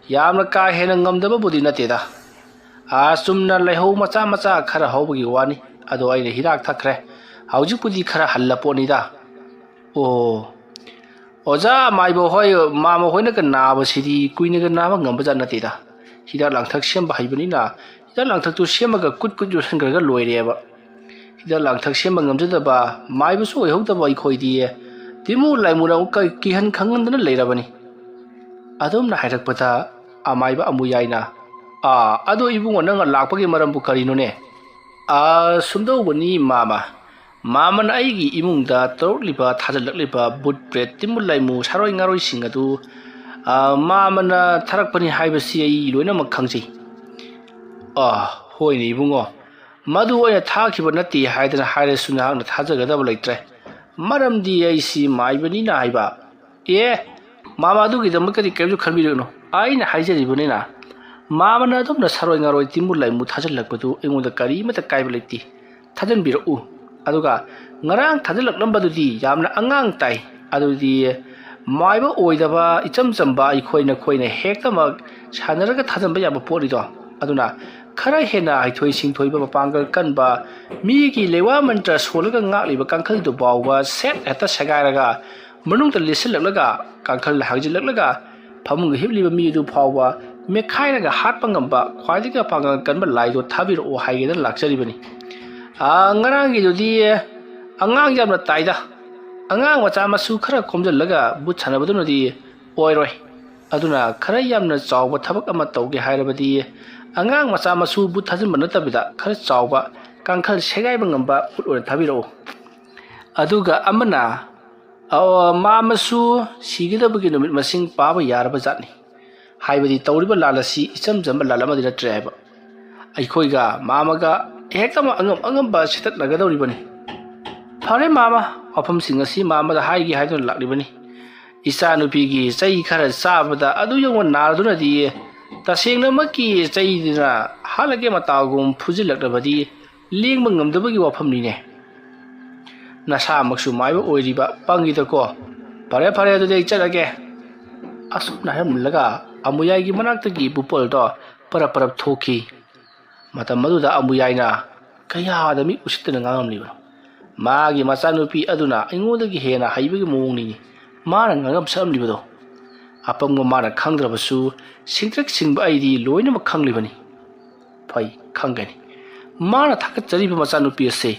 ꯌꯥꯝꯅ ꯀꯥ ꯍꯦꯟꯅ ꯉꯝꯗꯕꯕꯨꯗꯤ ꯅꯠꯇꯦꯗ, ꯆꯨꯝꯅ ꯂꯩꯍꯧ ꯃꯆꯥ ꯈꯔ ꯍꯧꯕꯒꯤ ꯋꯥꯅꯤ꯫ ꯑꯗꯣ ꯑꯩꯅ ꯍꯤꯗꯥꯛ ꯊꯛꯈ꯭ರೆ, ꯍꯧꯖꯤꯛꯄꯨꯗꯤ ꯈꯔ ꯍꯜꯂ ꯄꯣꯠꯅꯤꯗ꯫ ꯑꯣꯖꯥ ꯑꯃꯥꯏꯕ ꯍꯣꯏ, ꯃꯥꯃ ꯍꯣꯏꯅꯒ ꯅꯥꯕꯁꯤꯗꯤ ꯀꯨꯏꯅꯒ ナꯕ ꯉꯝꯕꯖꯥꯠ ꯅꯠꯇꯦꯗ꯫ ꯍꯤꯗꯥꯛ ꯂꯥꯡꯊꯛ ꯁꯦꯝꯕ ꯍꯩꯕꯅꯤꯅ ꯍꯤꯗꯥꯛ ꯂꯥꯡꯊꯛꯇꯨ ꯁꯦꯝꯃꯒ ꯀꯨꯠ ꯌꯣꯠꯁꯤꯟꯈ꯭ꯔꯒ ꯂꯣꯏꯔꯦꯕ꯫ ꯍꯤꯗꯥꯛ ꯂꯥꯡꯊꯛ ꯁꯦꯝꯕ ꯉꯝꯖꯗꯕ, ꯃꯥꯏꯕꯁꯨ ꯑꯣꯏꯍꯧꯗꯕ ꯑꯩꯈꯣꯏꯗꯤ ꯇꯤꯃꯨ ꯂꯥꯏꯃꯨꯅ ꯑꯃꯨꯛꯀ ꯀꯤꯍꯟ ꯈꯪꯍꯟꯗꯅ ꯂꯩꯔꯕꯅꯤ꯫ ꯑꯗꯨꯝꯅ ꯍꯥꯏꯔꯛꯄꯗ ꯑꯃꯥꯏꯕ ꯑꯃꯨꯌꯥꯏꯅ ꯑꯗꯣ ꯏꯕꯨꯡꯉꯣ, ꯅꯪꯅ ꯂꯥꯛꯄꯒꯤ ꯃꯔꯝꯕꯨ ꯀꯔꯤꯅꯣꯅꯦ? ꯁꯨꯝꯗꯧꯕꯅꯤ ꯃꯥꯃꯅ ꯑꯩꯒꯤ ꯏꯃꯨꯡꯗ ꯇꯧꯔꯛꯂꯤꯕ ꯊꯥꯖꯤꯜꯂꯛꯂꯤꯕ ꯕꯨꯠ ꯄ꯭ꯔꯦꯠ ꯇꯤꯃꯨ ꯂꯥꯏꯃꯨ ꯁꯥꯔꯣꯏ ꯉꯥꯔꯣꯏꯁꯤꯡ ꯑꯗꯨ ꯃꯥꯃꯅ ꯊꯥꯔꯛꯄꯅꯤ ꯍꯥꯏꯕꯁꯤ ꯑꯩ ꯂꯣꯏꯅꯃꯛ ꯈꯪꯖꯩ꯫ ꯍꯣꯏꯅꯦ ꯏꯕꯨꯡꯉꯣ, ꯃꯗꯨ ꯑꯩꯅ ꯊꯥꯈꯤꯕ ꯅꯠꯇꯦ ꯍꯥꯏꯗꯅ ꯍꯥꯏꯔꯁꯨ ꯅꯍꯥꯛꯅ ꯊꯥꯖꯒꯗꯕ ꯂꯩꯇ꯭ꯔꯦ, ꯃꯔꯝꯗꯤ ꯑꯩꯁꯤ ꯃꯥꯏꯕꯅꯤꯅ ꯍꯥꯏꯕ꯫ ꯃꯥꯃ ꯑꯗꯨꯒꯤꯗꯃꯛꯇꯗꯤ ꯀꯔꯤꯝꯁꯨ ꯈꯟꯕꯤꯔꯨꯅꯨ, ꯑꯩꯅ ꯍꯥꯏꯖꯔꯤꯕꯅꯤꯅ ꯃꯥꯃꯅ ꯑꯗꯨꯝꯅ ꯁꯥꯔꯣꯏ ꯉꯥꯔꯣꯏ ꯇꯤꯃꯨ ꯂꯥꯏꯃꯨ ꯊꯥꯖꯤꯜꯂꯛꯄꯗꯨ ꯑꯩꯉꯣꯟꯗ ꯀꯔꯤꯃꯠꯇ ꯀꯥꯏꯕ ꯂꯩꯇꯦ, ꯊꯥꯖꯤꯟꯕꯤꯔꯛꯎ꯫ ꯑꯗꯨꯒ ꯉꯔꯥꯡ ꯊꯥꯖꯤꯜꯂꯛꯂꯝꯕꯗꯨꯗꯤ ꯌꯥꯝꯅ ꯑꯉꯥꯡ ꯇꯥꯏ, ꯑꯗꯨꯗꯤ ꯃꯥꯏꯕ ꯑꯣꯏꯗꯕ ꯏꯆꯝ ꯆꯝꯕ ꯑꯩꯈꯣꯏꯅ ꯍꯦꯛꯇꯃꯛ ꯁꯥꯟꯅꯔꯒ ꯊꯥꯖꯤꯟꯕ ꯌꯥꯕ ꯄꯣꯠꯅꯤꯗꯣ꯫ ꯑꯗꯨꯅ ꯈꯔ ꯍꯦꯟꯅ ꯍꯩꯊꯣꯏ ꯁꯤꯡꯊꯣꯏꯕ, ꯃꯄꯥꯡꯒꯜ ꯀꯟꯕ, ꯃꯤꯒꯤ ꯂꯩꯋꯥ ꯃꯟꯇ꯭ꯔ ꯁꯣꯜꯂꯒ ꯉꯥꯛꯂꯤꯕ ꯀꯥꯡꯈꯜꯗꯨ ꯐꯥꯎꯕ ꯍꯦꯛꯇ ꯁꯦꯒꯥꯏꯔꯒ ꯃꯅꯨꯡꯗ ꯂꯤꯠꯁꯤꯜꯂꯛꯂꯒ ꯀꯥꯡꯈꯜ ꯍꯥꯡꯖꯤꯜꯂꯛꯂꯒ ꯐꯃꯨꯡꯗ ꯍꯤꯞꯂꯤꯕ ꯃꯤ ꯑꯗꯨ ꯐꯥꯎꯕ ꯃꯦꯠꯈꯥꯏꯔꯒ ꯍꯥꯠꯄ ꯉꯝꯕ ꯈ꯭ꯋꯥꯏꯗꯒꯤ ꯄꯥꯡꯒꯜ ꯀꯟꯕ ꯂꯥꯏꯗꯣ ꯊꯥꯕꯤꯔꯛꯑꯣ ꯍꯥꯏꯒꯦꯗꯅ ꯂꯥꯛꯆꯔꯤꯕꯅꯤ꯫ ꯉꯔꯥꯡꯒꯤꯗꯨꯗꯤ ꯑꯉꯥꯡ ꯌꯥꯝꯅ ꯇꯥꯏꯗ, ꯑꯉꯥꯡ ꯃꯆꯥ ꯃꯁꯨ ꯈꯔ ꯈꯣꯝꯖꯤꯜꯂꯒ ꯕꯨꯠ ꯁꯥꯟꯅꯕꯗꯨꯅꯗꯤ ꯑꯣꯏꯔꯣꯏ꯫ ꯑꯗꯨꯅ ꯈꯔ ꯌꯥꯝꯅ ꯆꯥꯎꯕ ꯊꯕꯛ ꯑꯃ ꯇꯧꯒꯦ ꯍꯥꯏꯔꯕꯗꯤ ꯑꯉꯥꯡ ꯃꯆꯥ ꯃꯁꯨ ꯕꯨꯠ ꯊꯥꯖꯤꯟꯕ ꯅꯠꯇꯕꯤꯗ ꯈꯔ ꯆꯥꯎꯕ, ꯀꯥꯡꯈꯜ ꯁꯦꯒꯥꯏꯕ ꯉꯝꯕ ꯕꯨꯠ ꯑꯣꯏꯅ ꯊꯥꯕꯤꯔꯛꯑꯣ꯫ ꯑꯗꯨꯒ ꯑꯃꯅ ꯃꯥꯃꯁꯨ ꯁꯤꯒꯗꯕꯒꯤ ꯅꯨꯃꯤꯠ ꯃꯁꯤꯡ ꯄꯥꯕ ꯌꯥꯔꯕ ꯖꯥꯠꯅꯤ, ꯍꯥꯏꯕꯗꯤ ꯇꯧꯔꯤꯕ ꯂꯥꯜ ꯑꯁꯤ ꯏꯆꯝ ꯆꯝꯕ ꯂꯥꯜ ꯑꯃꯗꯤ ꯅꯠꯇ꯭ꯔꯦ ꯍꯥꯏꯕ꯫ ꯑꯩꯈꯣꯏꯒ ꯃꯥꯃꯒ ꯍꯦꯛꯇꯃꯛ ꯑꯉꯝꯕ ꯁꯤꯇꯠꯅꯒꯗꯧꯔꯤꯕꯅꯤ꯫ ꯐꯔꯦ ꯃꯥꯃ, ꯋꯥꯐꯝꯁꯤꯡ ꯑꯁꯤ ꯃꯥꯃꯗ ꯍꯥꯏꯒꯦ ꯍꯥꯏꯗꯨꯅ ꯂꯥꯛꯂꯤꯕꯅꯤ꯫ ꯏꯆꯥꯅꯨꯄꯤꯒꯤ ꯆꯩ ꯈꯔ ꯆꯥꯕꯗ ꯑꯗꯨ ꯌꯧꯅ ꯅꯥꯔꯗꯨꯅꯗꯤ ꯇꯁꯦꯡꯅꯃꯛꯀꯤ ꯆꯩꯗꯨꯅ ꯍꯥꯠꯂꯒꯦ ꯃꯇꯥꯒꯨꯝ ꯐꯨꯖꯤꯜꯂꯛꯂꯕꯗꯤ ꯂꯦꯡꯕ ꯉꯝꯗꯕꯒꯤ ꯋꯥꯐꯝꯅꯤꯅꯦ꯫ ꯅꯁꯥꯃꯛꯁꯨ ꯃꯥꯏꯕ ꯑꯣꯏꯔꯤꯕ ꯄꯪꯉꯤꯗꯀꯣ꯫ ꯐꯔꯦ ꯑꯗꯨꯗꯤ ꯑꯩ ꯆꯠꯂꯒꯦ꯫ ꯑꯁꯨꯝꯅ ꯍꯥꯏꯔꯝꯂꯒ ꯑꯃꯨꯌꯥꯏꯒꯤ ꯃꯅꯥꯛꯇꯒꯤ ꯕꯨꯄꯣꯜꯗꯣ ꯄꯔꯞ ꯊꯣꯛꯈꯤ꯫ ꯃꯇꯝ ꯑꯗꯨꯗ ꯑꯃꯨꯌꯥꯏꯅ ꯀꯌꯥꯗ ꯃꯤ ꯎꯁꯤꯠꯇꯅ ꯉꯥꯡꯉꯝꯂꯤꯕꯅꯣ? ꯃꯥꯒꯤ ꯃꯆꯥꯅꯨꯄꯤ ꯑꯗꯨꯅ ꯑꯩꯉꯣꯟꯗꯒꯤ ꯍꯦꯟꯅ ꯍꯩꯕꯒꯤ ꯃꯑꯣꯡꯅꯤꯅꯤ ꯃꯥꯅ ꯉꯥꯡꯉꯝ ꯁꯛꯑꯝꯂꯤꯕꯗꯣ꯫ ꯑꯄꯪꯕ ꯃꯥꯅ ꯈꯪꯗ꯭ꯔꯕꯁꯨ ꯁꯤꯡꯇ꯭ꯔꯤꯛ ꯁꯤꯡꯕ ꯑꯩꯗꯤ ꯂꯣꯏꯅꯃꯛ ꯈꯪꯂꯤꯕꯅꯤ꯫ ꯐꯩ, ꯈꯪꯒꯅꯤ꯫ ꯃꯥꯅ ꯊꯥꯒꯠꯆꯔꯤꯕ ꯃꯆꯥꯅꯨꯄꯤ ꯑꯁꯦ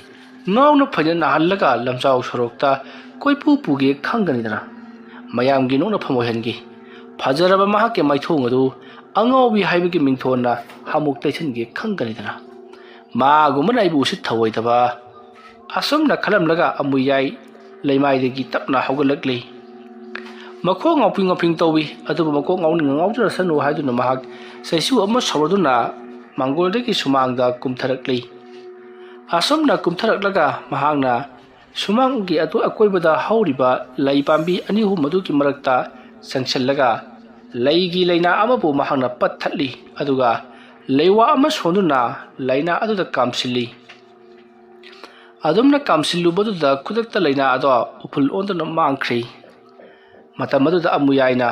ꯉꯥꯎꯅ ꯐꯩꯅ ꯅꯥꯍꯜꯂꯒ ꯂꯝꯖꯥꯎ ꯁꯣꯔꯣꯛꯇ ꯀꯣꯏꯄꯨ ꯄꯨꯒꯦ ꯈꯪꯒꯅꯤꯗꯅ, ꯃꯌꯥꯝꯒꯤ ꯅꯣꯛꯅꯐꯝ ꯑꯣꯏꯍꯟꯒꯦ꯫ ꯐꯖꯔꯕ ꯃꯍꯥꯛꯀꯤ ꯃꯥꯏꯊꯣꯡ ꯑꯗꯨ ꯑꯉꯥꯎꯕꯤ ꯍꯥꯏꯕꯒꯤ ꯃꯤꯡꯊꯣꯟꯅ ꯍꯥꯃꯨꯛ ꯇꯩꯁꯟꯒꯦ ꯈꯪꯒꯅꯤꯗꯅ, ꯃꯥꯒꯨꯝꯕꯅ ꯑꯩꯕꯨ ꯎꯁꯤꯠ ꯊꯑꯣꯏꯗꯕ꯫ ꯑꯁꯨꯝꯅ ꯈꯜꯂꯝꯂꯒ ꯑꯃꯨꯌꯥꯏ ꯂꯩꯃꯥꯏꯗꯒꯤ ꯇꯞꯅ ꯍꯧꯒꯠꯂꯛꯂꯤ꯫ ꯃꯈꯣꯡ ꯉꯥꯎꯐꯤꯡ ꯇꯧꯏ, ꯑꯗꯨꯕꯨ ꯃꯀꯣꯛ ꯉꯥꯎꯅꯤꯡꯉ ꯉꯥꯎꯖꯔꯁꯅꯨ ꯍꯥꯏꯗꯨꯅ ꯃꯍꯥꯛ ꯆꯩꯁꯨ ꯑꯃ ꯁꯧꯔꯗꯨꯅ ꯃꯥꯡꯒꯣꯜꯗꯒꯤ ꯁꯨꯃꯥꯡꯗ ꯀꯨꯝꯊꯔꯛꯂꯤ꯫ asomna kumtharaklaga mahangna sumangi atu akoibada hauriba lai pambi ani hu maduki marakta sangchallaga laigi laina amabu mahangna pathatli aduga leiwa ama sonuna laina aduda kamsili adumna kamsilu baduda khudakta laina ado upul ondana mangkhri matamaduda amuyaina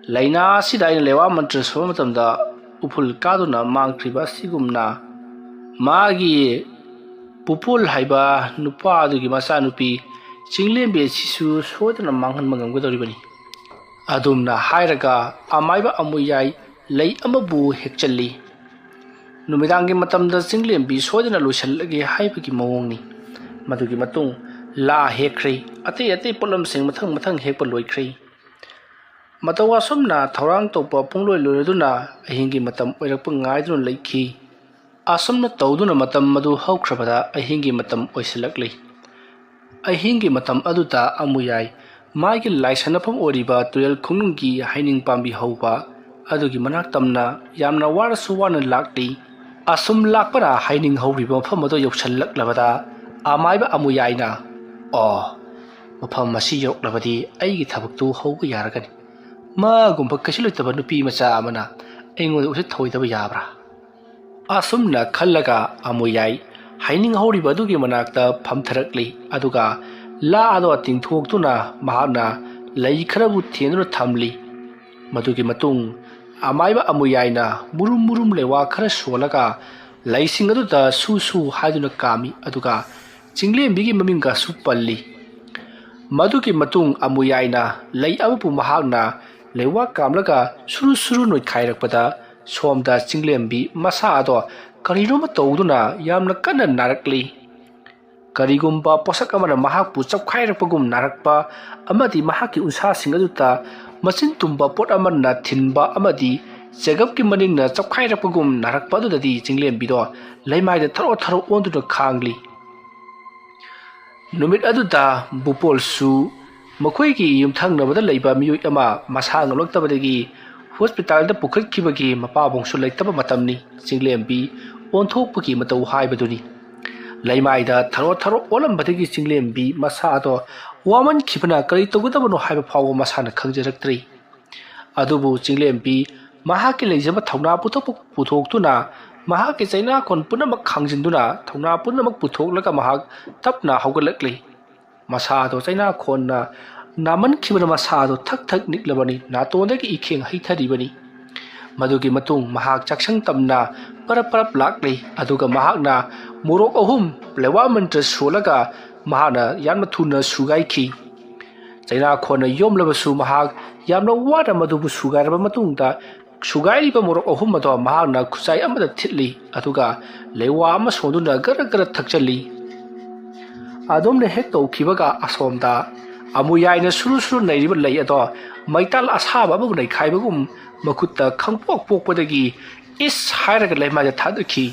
laina sidaina lewa mantra somatamda upul kaduna mangkhriba sigumna magi pupul haiba nupa adugi masa nupi chinglembe sisu sodana manghan mangamgadoribani adumna hairaga amaiba amuyai lei amabu hekchalli numidangi matamda chinglembi sodana lusallage haibagi mawongni madugi matung la hekhrei ate polam sing mathang hekpa loikhri matawa somna thorang topa pungloi loreduna ahingi matam oirakpa ngaiduna leikhi asomna tawduna matam madu haukrabada ahingi matam oisilakli ahingi matam aduta amuyai magi laisanapam oriba tuyal khungnungi haining pambi hauba adugi manak tamna yamna warasu wana lakli asum lakpara haining hauriba mafamado yausallaklabada amaiba amuyaina mafam masi yoklabadi aigi thabaktu hauba yaragani magumba kasiloitaba nupi macha amana aingoda usit thoidaba yabra asumna khallaga amuyai haining hauriba adugi manakta phamtharakli aduga la ado tingthoktuna mahana lei kharabu thenura thamli madugi matung amaiba amuyaina murum lewa khara solaga laising aduda su haiduna kami aduga chinglembigi mamingga su palli madugi matung amuyaina lei abu mahana lewa kamlaga suru noi khairakpada somda chinglembi masa ado kariroma tawduna yamna kana narakli karigumba posak amana mahakpu chapkhairakpagum narakpa amadi mahaki unsa singaduta machin tumba pot amana thinba amadi jagapki maningna chapkhairakpagum narakpa adudadi chinglembi do leimaida tharo onduna khangli numit aduda bupol su makoigi yumthangnabada leiba miyoi ama masa ngaloktabadagi hospital da pukhatkibagi mapabongsu leitaba matamni chinglembi onthokpagi matau haibaduni leimaida tharo olambadagi chinglembi masa ado waman khibna kari togudabano haiba phawo masana khangjaraktrei adubu chinglembi mahaki leijaba thauna puthoktuna mahaki chaina kon punamak khangjinduna thauna punamak puthoklaga mahak tapna haugalakli masa ado chaina khonna naman khibna masa ado thak niklabani natondagi ikheng haitharibani madugi matung mahak chaksang tamna parap lakli aduga mahakna morok ahum lewa mantra solaga mahana yanma thuna sugai khi chaina khona yomlabasu mahak yamna wada madubu sugaraba matungda sugai ba morok ahum ado mahana khusai amada thitli aduga lewa ama sonduna gara thakchali adom ne hek to khibaga asomda amuyaina suru nairiba lei ado maital asaba bu nei khaibagum makutta khangpok pokpadagi is hairaga leimaja thadaki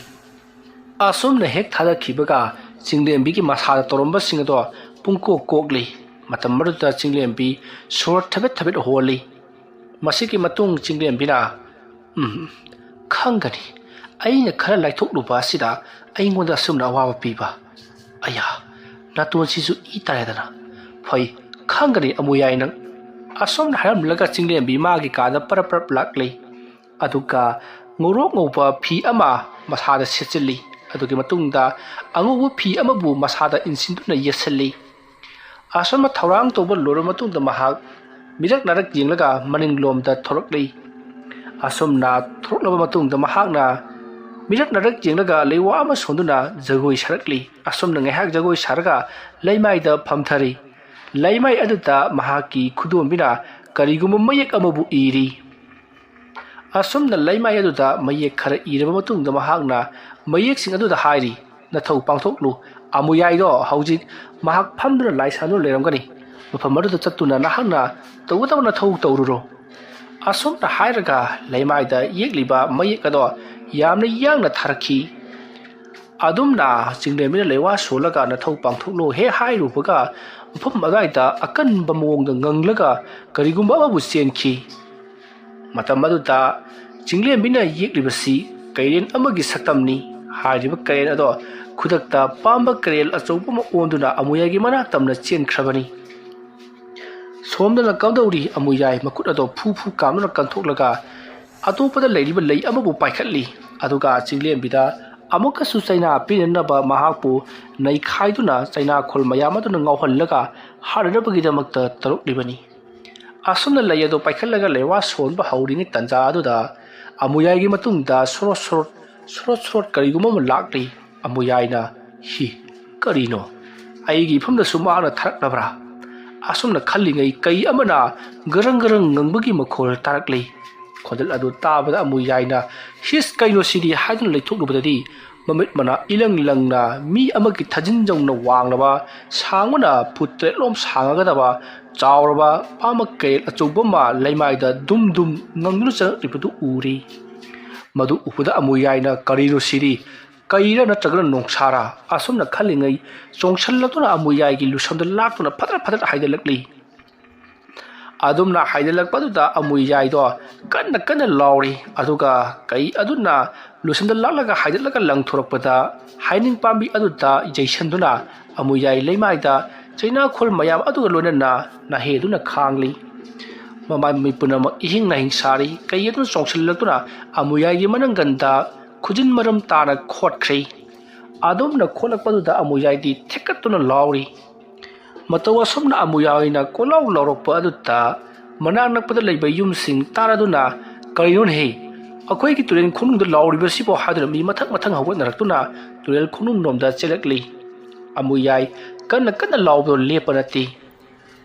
asomna hek thadakibaga chinglembi masa toromba singado pungko kokli matammaruta chinglembi sor thabet holi masiki matung chinglembi na khangani aina khara laithokluba sida aingonda sumna awawa piba aya naton sisu itaredana phai khangani amuyaina asomna haramlaga chinglembi magi kada parap lakli aduka ngorok ngoba phi ama masada setchili adugi matungda angobu phi amabu masada insinduna yesalli asama thorang toba loro matungda mahak mirak narak jinglaga maninglomda thorokli asomna thoroklaba matungda mahakna mirak narak jinglaga lewa ama sonduna jagoi sarakli asomna ngehak jagoi saraga leimaida phamthari leimai aduta mahaki khudombina karigum mayek amabu iri asomna leimai aduta mayek khara iraba matungda mahakna mayek sing aduda hairi nathau pangthoklu amuyai do haujik mahak phamduna laisanu leramgani mafamaruda chattuna nahakna tawudabna thau tawruro asomna hairaga leimaida yegliba mayek ado yamna yangna tharaki adumna chinglemina lewa solaga nathau pangthoklu he hairubaga mafam agaida akanba mawongda nganglaga karigumba amabu senkhi matam aduta chinglembina yeklibasi kairen amagi saktamni ꯍꯥꯏꯔꯤꯕ ꯀꯔꯦꯜ ꯑꯗꯣ ꯈꯨꯗꯛꯇ ꯄꯥꯝꯕ ꯀꯔꯦꯜ ꯑꯆꯧꯕ ꯑꯃ ꯑꯣꯟꯗꯨꯅ ꯑꯃꯨꯌꯥꯏꯒꯤ ꯃꯅꯥꯛ ꯇꯝꯅ ꯆꯦꯟꯈ꯭ꯔꯕꯅꯤ ꯁꯣꯝꯗꯅ ꯀꯝꯗꯧꯔꯤ ꯑꯃꯨꯌꯥꯏ ꯃꯈꯨꯠ ꯑꯗꯣ ꯐꯨ ꯐꯨ ꯀꯥꯝꯗꯨꯅ ꯀꯟꯊꯣꯛꯂꯒ ꯑꯇꯣꯞꯄꯗ ꯂꯩꯔꯤꯕ ꯂꯩ ꯑꯃꯕꯨ ꯄꯥꯏꯈꯠꯂꯤ ꯑꯗꯨꯒ ꯆꯤꯡꯂꯦꯝꯕꯤꯗ ꯑꯃꯨꯛꯀꯁꯨ ꯆꯩꯅꯥ ꯄꯤꯅꯅꯕ ꯃꯍꯥꯛꯄꯨ ꯅꯩꯈꯥꯏꯗꯨꯅ ꯆꯩꯅꯥꯈꯣꯜ ꯃꯌꯥꯝ ꯑꯗꯨꯅ ꯉꯥꯎꯍꯜꯂꯒ ꯍꯥꯠꯅꯅꯕꯒꯤꯗꯃꯛꯇ ꯇꯧꯔꯛꯂꯤꯕꯅꯤ ꯑꯁꯨꯝꯅ ꯂꯩ ꯑꯗꯨ ꯄꯥꯏꯈꯠꯂꯒ ꯂꯩꯋꯥ ꯁꯣꯟꯕ ꯍꯧꯔꯤꯉꯩ ꯇꯟꯖꯥ ꯑꯗꯨꯗ ꯑꯃꯨꯌꯥꯏꯒꯤ ꯃꯇꯨꯡꯗ ꯁꯣꯔꯣꯠ ꯀꯔꯤꯒꯨꯝꯕ ꯑꯃ ꯂꯥꯛꯂꯤ ꯑꯃꯨꯌꯥꯏꯅ ꯍꯤ ꯀꯔꯤꯅꯣ ꯑꯩꯒꯤ ꯏꯐꯝꯗꯁꯨ ꯃꯍꯥꯛꯅ ꯊꯥꯔꯛꯂꯕ꯭ꯔꯥ ꯑꯁꯨꯝꯅ ꯈꯜꯂꯤꯉꯩ ꯀꯩ ꯑꯃꯅ ꯒꯔꯪ ꯒꯔꯪ ꯉꯪꯕꯒꯤ ꯃꯈꯣꯜ ꯇꯥꯔꯛꯂꯤ ꯈꯣꯟꯖꯦꯜ ꯑꯗꯨ ꯇꯥꯕꯗ ꯑꯃꯨꯌꯥꯏꯅ ꯍꯤꯁ ꯀꯩꯅꯣ ꯁꯤꯗꯤ ꯍꯥꯏꯗꯨꯅ ꯂꯩꯊꯣꯛꯂꯨꯕꯗꯗꯤ ꯃꯃꯤꯠ ꯃꯅꯥ ꯏꯂꯪ ꯂꯪꯅ ꯃꯤ ꯑꯃꯒꯤ ꯊꯥꯖꯤꯟꯖꯧꯅ ꯋꯥꯡꯂꯕ ꯁꯥꯡꯕꯅ ꯐꯨꯠ 3 ꯁꯥꯡꯉꯒꯗꯕ ꯆꯥꯎꯔꯕ ꯄꯥꯝꯕ ꯀꯔꯦꯜ ꯑꯆꯧꯕ ꯑꯃ ꯂꯩꯃꯥꯏꯗ ꯗꯨꯝ ꯗꯨꯝ ꯉꯪꯗꯨꯅ ꯆꯪꯂꯛꯂꯤꯕꯗꯨ ꯎꯔꯤ ꯃꯗꯨ ꯎꯕꯗ ꯑꯃꯨꯌꯥꯏꯅ ꯀꯔꯤꯅꯣ ꯁꯤꯗꯤ ꯀꯩꯔ ꯅꯠꯇ꯭ꯔꯒꯅ ꯅꯣꯡꯁꯥꯔꯥ ꯑꯁꯨꯝꯅ ꯈꯜꯂꯤꯉꯩ ꯆꯣꯡꯁꯜꯂꯛꯇꯨꯅ ꯑꯃꯨꯌꯥꯏꯒꯤ ꯂꯨꯁꯝꯗ ꯂꯥꯛꯇꯨꯅ ꯐꯗꯠ ꯍꯥꯏꯗꯠꯂꯛꯂꯤ ꯑꯗꯨꯝꯅ ꯍꯥꯏꯗꯠꯂꯛꯄꯗꯨꯗ ꯑꯃꯨꯌꯥꯏꯗꯣ ꯀꯟꯅ ꯂꯥꯎꯔꯤ ꯑꯗꯨꯒ ꯀꯩ ꯑꯗꯨꯅ ꯂꯨꯁꯝꯗ ꯂꯥꯛꯂꯒ ꯍꯥꯏꯗꯠꯂꯒ ꯂꯪꯊꯣꯔꯛꯄꯗ ꯍꯥꯏꯅꯤꯡ ꯄꯥꯝꯕꯤ ꯑꯗꯨꯗ ꯌꯩꯁꯟꯗꯨꯅ ꯑꯃꯨꯌꯥꯏ ꯂꯩꯃꯥꯏꯗ ꯆꯩꯅꯥꯈꯣꯜ ꯃꯌꯥꯝ ꯑꯗꯨꯒ ꯂꯣꯏꯅꯅ ꯅꯥꯍꯦꯗꯨꯅ ꯈꯥꯡꯂꯤ ꯃꯃꯥꯏ ꯃꯃꯤꯠ ꯄꯨꯝꯅꯃꯛ ꯏꯍꯤꯡ ꯅꯥꯍꯤꯡ ꯁꯥꯔꯤ ꯀꯩ ꯑꯗꯨꯅ ꯆꯣꯡꯁꯜꯂꯛꯇꯨꯅ ꯑꯃꯨꯌꯥꯏꯒꯤ ꯃꯅꯪꯒꯟꯗ ꯈꯨꯖꯤꯟ ꯃꯔꯝ ꯇꯥꯅ ꯈꯣꯠꯈ꯭ꯔꯦ ꯑꯗꯨꯝꯅ ꯈꯣꯠꯂꯛꯄꯗꯨꯗ ꯑꯃꯨꯌꯥꯏꯗꯤ ꯊꯦꯛꯀꯠꯇꯨꯅ ꯂꯥꯎꯔꯤ ꯃꯇꯧ ꯑꯁꯨꯝꯅ ꯑꯃꯨꯌꯥꯏꯅ ꯀꯣꯜꯂꯥꯎ ꯂꯥꯎꯔꯛꯄ ꯑꯗꯨꯗ ꯃꯅꯥꯛ ꯅꯛꯄꯗ ꯂꯩꯕ ꯌꯨꯝꯁꯤꯡ ꯇꯥꯔꯗꯨꯅ ꯀꯔꯤꯅꯣꯅꯦꯍꯦ ꯑꯩꯈꯣꯏꯒꯤ ꯇꯨꯔꯦꯜ ꯈꯣꯡꯅꯨꯡꯗ ꯂꯥꯎꯔꯤꯕꯁꯤꯕꯨ ꯍꯥꯏꯗꯨꯅ ꯃꯤ ꯃꯊꯪ ꯍꯧꯒꯠꯅꯔꯛꯇꯨꯅ ꯇꯨꯔꯦꯜ ꯈꯣꯡꯅꯨꯡꯂꯣꯝꯗ ꯆꯦꯜꯂꯛꯂꯤ ꯑꯃꯨꯌꯥꯏ ꯀꯟꯅ ꯂꯥꯎꯕꯗꯣ ꯂꯦꯞꯄ ꯅꯠꯇꯦ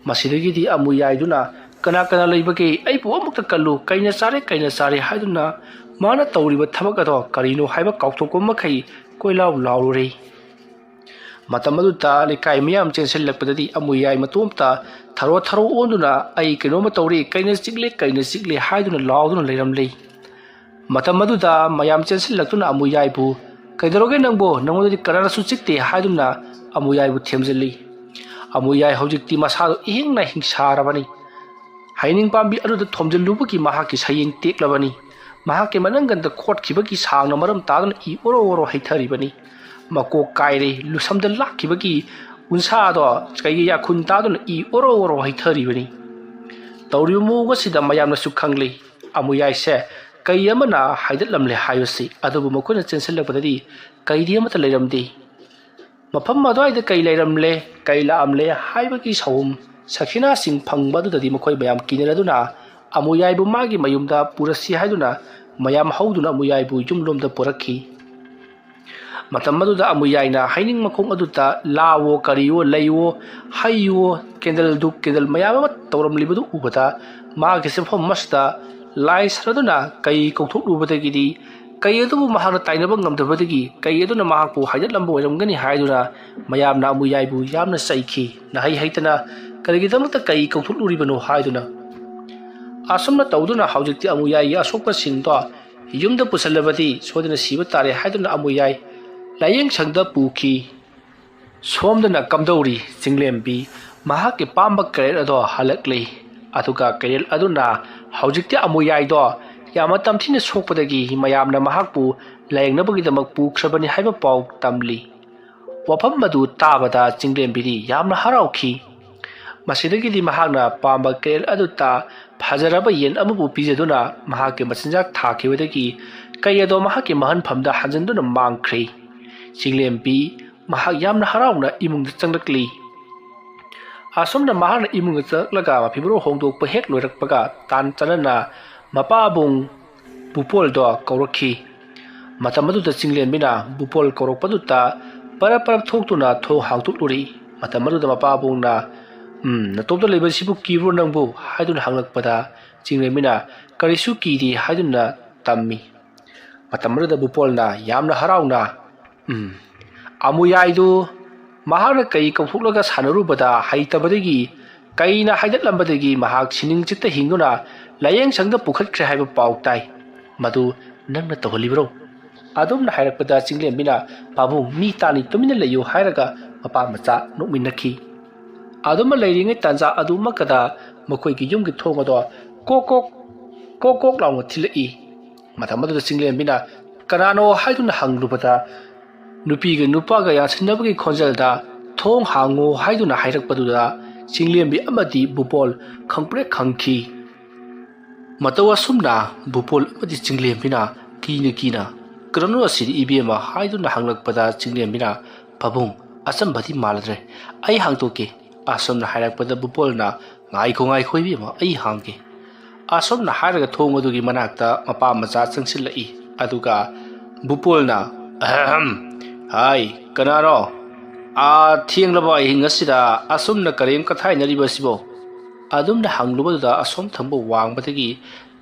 ꯃꯁꯤꯗꯒꯤꯗꯤ ꯑꯃꯨꯌꯥꯏꯗꯨꯅ ꯀꯅꯥ ꯂꯩꯕꯒꯦ ꯑꯩꯕꯨ ꯑꯃꯨꯛꯇ ꯀꯜꯂꯨ ꯀꯩꯅ ꯆꯥꯔꯦ ꯍꯥꯏꯗꯨꯅ ꯃꯥꯅ ꯇꯧꯔꯤꯕ ꯊꯕꯛ ꯑꯗꯣ ꯀꯔꯤꯅꯣ ꯍꯥꯏꯕ ꯀꯥꯎꯊꯣꯛꯄ ꯃꯈꯩ ꯀꯣꯏꯂꯥꯎ ꯂꯥꯎꯔꯨꯔꯦ ꯃꯇꯝ ꯑꯗꯨꯗ ꯂꯩꯀꯥꯏ ꯃꯌꯥꯝ ꯆꯦꯟꯁꯤꯜꯂꯛꯄꯗꯗꯤ ꯑꯃꯨꯌꯥꯏ ꯃꯇꯣꯝꯇ ꯊꯔꯣ ꯑꯣꯟꯗꯨꯅ ꯑꯩ ꯀꯩꯅꯣꯝꯃ ꯇꯧꯔꯤ ꯀꯩꯅ ꯆꯤꯛꯂꯦ ꯍꯥꯏꯗꯨꯅ ꯂꯥꯎꯗꯨꯅ ꯂꯩꯔꯝꯂꯤ ꯃꯇꯝ ꯑꯗꯨꯗ ꯃꯌꯥꯝ ꯆꯦꯟꯁꯤꯜꯂꯛꯇꯨꯅ ꯑꯃꯨꯌꯥꯏꯕꯨ ꯀꯩꯗꯧꯔꯒꯦ ꯅꯉꯣꯟꯗꯗꯤ ꯀꯅꯥꯅꯁꯨ ꯆꯤꯛꯇꯦ ꯍꯥꯏꯗꯨꯅ ꯑꯃꯨꯌꯥꯏꯕꯨ ꯊꯦꯝꯖꯤꯜꯂꯤ ꯑꯃꯨꯌꯥꯏ ꯍꯧꯖꯤꯛꯇꯤ ꯃꯁꯥꯗꯣ ꯏꯍꯤꯡ ꯅꯥꯍꯤꯡ ꯁꯥꯔꯕꯅꯤ ꯍꯩꯅꯤꯡ ꯄꯥꯝꯕꯤ ꯑꯗꯨꯗ ꯊꯣꯝꯖꯤꯜꯂꯨꯕꯒꯤ ꯃꯍꯥꯛꯀꯤ ꯁꯌꯦꯡ ꯇꯦꯛꯂꯕꯅꯤ ꯃꯍꯥꯛꯀꯤ ꯃꯅꯪꯒꯟꯗ ꯈꯣꯠꯈꯤꯕꯒꯤ ꯁꯥꯡꯅ ꯃꯔꯝ ꯇꯥꯗꯨꯅ ꯏ ꯑꯣꯔꯣ ꯍꯩꯊꯔꯤꯕꯅꯤ ꯃꯀꯣꯛ ꯀꯥꯏꯔꯦ ꯂꯨꯁꯝꯗ ꯂꯥꯛꯈꯤꯕꯒꯤ ꯎꯟꯁꯥꯗꯣ ꯀꯩꯒꯤ ꯌꯥꯈꯨꯟ ꯇꯥꯗꯨꯅ ꯏ ꯑꯣꯔꯣ ꯍꯩꯊꯔꯤꯕꯅꯤ ꯇꯧꯔꯤꯕ ꯃꯑꯣꯡ ꯑꯁꯤꯗ ꯃꯌꯥꯝꯅꯁꯨ ꯈꯪꯂꯤ ꯑꯃꯨꯌꯥꯏꯁꯦ ꯀꯩ ꯑꯃꯅ ꯍꯥꯏꯗꯠꯂꯝꯂꯦ ꯍꯥꯏꯕꯁꯤ ꯑꯗꯨꯕꯨ ꯃꯈꯣꯏꯅ ꯆꯦꯟꯁꯤꯜꯂꯛꯄꯗꯗꯤ ꯀꯩꯗꯤ ꯑꯃꯠꯇ ꯂꯩꯔꯝꯗꯦ ꯃꯐꯝ ꯑꯗꯨꯋꯥꯏꯗ ꯀꯩ ꯂꯩꯔꯝꯂꯦ ꯀꯩ ꯂꯥꯛꯑꯝꯂꯦ ꯍꯥꯏꯕꯒꯤ ꯁꯍꯨꯝ ꯁꯈꯤꯅꯥꯁꯤꯡ ꯐꯪꯕ ꯑꯗꯨꯗꯗꯤ ꯃꯈꯣꯏ ꯃꯌꯥꯝ ꯀꯤꯅꯔꯗꯨꯅ ꯑꯃꯨꯌꯥꯏꯕꯨ ꯃꯥꯒꯤ ꯃꯌꯨꯝꯗ ꯄꯨꯔꯁꯤ ꯍꯥꯏꯗꯨꯅ ꯃꯌꯥꯝ ꯍꯧꯗꯨꯅ ꯑꯃꯨꯌꯥꯏꯕꯨ ꯌꯨꯝꯂꯣꯝꯗ ꯄꯨꯔꯛꯈꯤ ꯃꯇꯝ ꯑꯗꯨꯗ ꯑꯃꯨꯌꯥꯏꯅ ꯍꯩꯅꯤꯡ ꯃꯈꯣꯡ ꯑꯗꯨꯗ ꯂꯥꯋꯣ ꯀꯔꯤꯋꯣ ꯂꯩꯋꯣ ꯍꯩꯋꯣ ꯀꯦꯟꯗꯜ ꯃꯌꯥꯝ ꯑꯃ ꯇꯧꯔꯝꯂꯤꯕꯗꯨ ꯎꯕꯗ ꯃꯥꯒꯤ ꯆꯦꯟꯐꯝ ꯑꯁꯤꯗ ꯂꯥꯏ ꯁꯥꯔꯗꯨꯅ ꯀꯩ ꯀꯧꯊꯣꯛꯂꯨꯕꯗꯒꯤꯗꯤ ꯀꯩ ꯑꯗꯨꯕꯨ ꯃꯍꯥꯛꯅ ꯇꯥꯏꯅꯕ ꯉꯝꯗꯕꯗꯒꯤ ꯀꯩ ꯑꯗꯨꯅ ꯃꯍꯥꯛꯄꯨ ꯍꯥꯏꯗꯠꯂꯝꯕ ꯑꯣꯏꯔꯝꯒꯅꯤ ꯍꯥꯏꯗꯨꯅ ꯃꯌꯥꯝꯅ ꯑꯃꯨꯌꯥꯏꯕꯨ ꯌꯥꯝꯅ ꯆꯩꯈꯤ ꯅꯍꯩ ꯍꯩꯇꯅ ꯀꯔꯤꯒꯤꯗꯃꯛꯇ ꯀꯩ ꯀꯧꯊꯣꯛꯂꯨꯔꯤꯕꯅꯣ ꯍꯥꯏꯗꯨꯅ ꯑꯁꯨꯝꯅ ꯇꯧꯗꯨꯅ ꯍꯧꯖꯤꯛꯇꯤ ꯑꯃꯨꯌꯥꯏꯒꯤ ꯑꯁꯣꯛꯄꯁꯤꯡꯗꯣ ꯌꯨꯝꯗ ꯄꯨꯁꯜꯂꯕꯗꯤ ꯁꯣꯏꯗꯅ ꯁꯤꯕ ꯇꯥꯔꯦ ꯍꯥꯏꯗꯨꯅ ꯑꯃꯨꯌꯥꯏ ꯂꯥꯏꯌꯦꯡꯁꯪꯗ ꯄꯨꯈꯤ ꯁꯣꯝꯗꯅ ꯀꯝꯗꯧꯔꯤ ꯆꯤꯡꯂꯦꯝꯕꯤ ꯃꯍꯥꯛꯀꯤ ꯄꯥꯝꯕ ꯀꯔꯦꯜ ꯑꯗꯣ ꯍꯜꯂꯛꯂꯤ ꯑꯗꯨꯒ ꯀꯔꯦꯜ ꯑꯗꯨꯅ ꯍꯧꯖꯤꯛꯇꯤ ꯑꯃꯨꯌꯥꯏꯗꯣ ꯌꯥꯝꯅ ꯇꯝꯊꯤꯅ ꯁꯣꯛꯄꯗꯒꯤ ꯃꯌꯥꯝꯅ ꯃꯍꯥꯛꯄꯨ ꯂꯥꯌꯦꯡꯅꯕꯒꯤꯗꯃꯛ ꯄꯨꯈ꯭ꯔꯕꯅꯤ ꯍꯥꯏꯕ ꯄꯥꯎ ꯇꯝꯂꯤ ꯋꯥꯐꯝ ꯑꯗꯨ ꯇꯥꯕꯗ ꯆꯤꯡꯂꯦꯝꯕꯤꯗꯤ ꯌꯥꯝꯅ ꯍꯔꯥꯎꯈꯤ ꯃꯁꯤꯗꯒꯤꯗꯤ ꯃꯍꯥꯛꯅ ꯄꯥꯝꯕ ꯀꯔꯦꯜ ꯑꯗꯨꯗ ꯐꯖꯔꯕ ꯌꯦꯟ ꯑꯃꯕꯨ ꯄꯤꯖꯗꯨꯅ ꯃꯍꯥꯛꯀꯤ ꯃꯆꯤꯟꯖꯥꯛ ꯊꯥꯈꯤꯕꯗꯒꯤ ꯀꯩ ꯑꯗꯣ ꯃꯍꯥꯛꯀꯤ ꯃꯍꯟꯐꯝꯗ ꯍꯟꯖꯤꯟꯗꯨꯅ ꯃꯥꯡꯈ꯭ꯔꯦ ꯆꯤꯡꯂꯦꯝꯕꯤ ꯃꯍꯥꯛ ꯌꯥꯝꯅ ꯍꯔꯥꯎꯅ ꯏꯃꯨꯡꯗ ꯆꯪꯂꯛꯂꯤ ꯑꯁꯨꯝꯅ ꯃꯍꯥꯛꯅ ꯏꯃꯨꯡꯗ ꯆꯪꯂꯛꯂꯒ ꯃꯐꯤꯕꯔꯣ ꯍꯣꯡꯗꯣꯛꯄ ꯍꯦꯛ ꯂꯣꯏꯔꯛꯄꯒ ꯇꯥꯟ ꯆꯥꯟꯅꯅ ꯃꯄꯥꯕꯨꯡ ꯕꯨꯄꯣꯜꯗꯣ ꯀꯧꯔꯛꯈꯤ ꯃꯇꯝ ꯑꯗꯨꯗ ꯆꯤꯡꯂꯦꯝꯕꯤꯅ ꯕꯨꯄꯣꯜ ꯀꯧꯔꯛꯄꯗꯨꯗ ꯄꯔꯞ ꯊꯣꯛꯇꯨꯅ ꯊꯣꯡ ꯍꯥꯡꯗꯣꯛꯂꯨꯔꯤ ꯃꯇꯝ ꯑꯗꯨꯗ ꯃꯄꯥꯕꯨꯡꯅ ꯅꯇꯣꯝꯇ ꯂꯩꯕꯁꯤꯕꯨ ꯀꯤꯕ꯭ꯔꯣ ꯅꯪꯕꯨ ꯍꯥꯏꯗꯨꯅ ꯍꯪꯂꯛꯄꯗ ꯆꯤꯡꯂꯦꯝꯕꯤꯅ ꯀꯔꯤꯁꯨ ꯀꯤꯗꯦ ꯍꯥꯏꯗꯨꯅ ꯇꯝꯃꯤ ꯃꯇꯝ ꯑꯗꯨꯗ ꯕꯨꯄꯣꯜꯅ ꯌꯥꯝꯅ ꯍꯔꯥꯎꯅ ꯑꯃꯨꯌꯥꯏꯗꯨ ꯃꯍꯥꯛꯅ ꯀꯩ ꯀꯧꯊꯣꯛꯂꯒ ꯁꯥꯟꯅꯔꯨꯕꯗ ꯍꯩꯇꯕꯗꯒꯤ ꯀꯩꯅ ꯍꯥꯏꯗꯠꯂꯝꯕꯗꯒꯤ ꯃꯍꯥꯛ ꯁꯤꯅꯤꯡ ꯆꯤꯠꯇ ꯍꯤꯡꯗꯨꯅ ꯂꯥꯏꯌꯦꯡꯁꯪꯗ ꯄꯨꯈꯠꯈ꯭ꯔꯦ ꯍꯥꯏꯕ ꯄꯥꯎ ꯇꯥꯏ ꯃꯗꯨ ꯅꯪꯅ ꯇꯧꯍꯜꯂꯤꯕ꯭ꯔꯣ ꯑꯗꯨꯝꯅ ꯍꯥꯏꯔꯛꯄꯗ ꯆꯤꯡꯂꯦꯝꯕꯤꯅ ꯄꯥꯕꯨꯡ ꯃꯤ ꯇꯥꯅꯤ ꯇꯨꯃꯤꯟꯅ ꯂꯩꯌꯨ ꯍꯥꯏꯔꯒ ꯃꯄꯥ ꯃꯆꯥ ꯅꯣꯛꯃꯤꯟꯅꯈꯤ ꯑꯗꯨꯝꯅ ꯂꯩꯔꯤꯉꯩ ꯇꯥꯟꯖꯥ ꯑꯗꯨꯃꯛꯀꯗ ꯃꯈꯣꯏꯒꯤ ꯌꯨꯝꯒꯤ ꯊꯣꯡ ꯑꯗꯣ ꯀꯣꯛ ꯀꯣꯛ ꯂꯥꯎꯅ ꯊꯤꯜꯂꯛꯏ ꯃꯇꯝ ꯑꯗꯨꯗ ꯆꯤꯡꯂꯦꯝꯕꯤꯅ ꯀꯅꯥꯅꯣ ꯍꯥꯏꯗꯨꯅ ꯍꯪꯂꯨꯕꯗ ꯅꯨꯄꯤꯒ ꯅꯨꯄꯥꯒ ꯌꯥꯟꯁꯤꯟꯅꯕꯒꯤ ꯈꯣꯟꯖꯦꯜꯗ ꯊꯣꯡ ꯍꯥꯡꯉꯣ ꯍꯥꯏꯗꯨꯅ ꯍꯥꯏꯔꯛꯄꯗꯨꯗ ꯆꯤꯡꯂꯦꯝꯕꯤ ꯑꯃꯗꯤ ꯕꯨꯄꯣꯜ ꯈꯪꯄ꯭ꯔꯦꯛ ꯈꯪꯈꯤ꯫ ꯃꯇꯧ ꯑꯁꯨꯝꯅ ꯕꯨꯄꯣꯜ ꯑꯃꯗꯤ ꯆꯤꯡꯂꯦꯝꯕꯤꯅ ꯀꯤꯅ ꯀꯔꯝꯅꯣ ꯑꯁꯤꯗꯤ ꯏꯕꯦꯝꯃ ꯍꯥꯏꯗꯨꯅ ꯍꯪꯂꯛꯄꯗ ꯆꯤꯡꯂꯦꯝꯕꯤꯅ ꯄꯥꯕꯨꯡ ꯑꯆꯝꯕꯗꯤ ꯃꯥꯜꯂꯗ꯭ꯔꯦ ꯑꯩ ꯍꯥꯡꯇꯣꯛꯀꯦ ꯑꯁꯨꯝꯅ ꯍꯥꯏꯔꯛꯄꯗ ꯕꯨꯄꯣꯜꯅ ꯉꯥꯏꯈꯣ ꯏꯕꯦꯝꯃ ꯑꯩ ꯍꯥꯡꯒꯦ ꯑꯁꯨꯝꯅ ꯍꯥꯏꯔꯒ ꯊꯣꯡ ꯑꯗꯨꯒꯤ ꯃꯅꯥꯛꯇ ꯃꯄꯥ ꯃꯆꯥ ꯆꯪꯁꯤꯜꯂꯛꯏ ꯑꯗꯨꯒ ꯕꯨꯄꯣꯜꯅ ꯑꯍꯝ ꯍꯥꯏ ꯀꯅꯥꯅꯣ ꯊꯦꯡꯂꯕ ꯑꯍꯤꯡ ꯑꯁꯤꯗ ꯑꯁꯨꯝꯅ ꯀꯔꯦꯝ ꯀꯊꯥꯏꯅꯔꯤꯕꯁꯤꯕꯣ ꯑꯗꯨꯝꯅ ꯍꯪꯂꯨꯕꯗꯨꯗ ꯑꯁꯣꯝ ꯊꯪꯕ ꯋꯥꯡꯕꯗꯒꯤ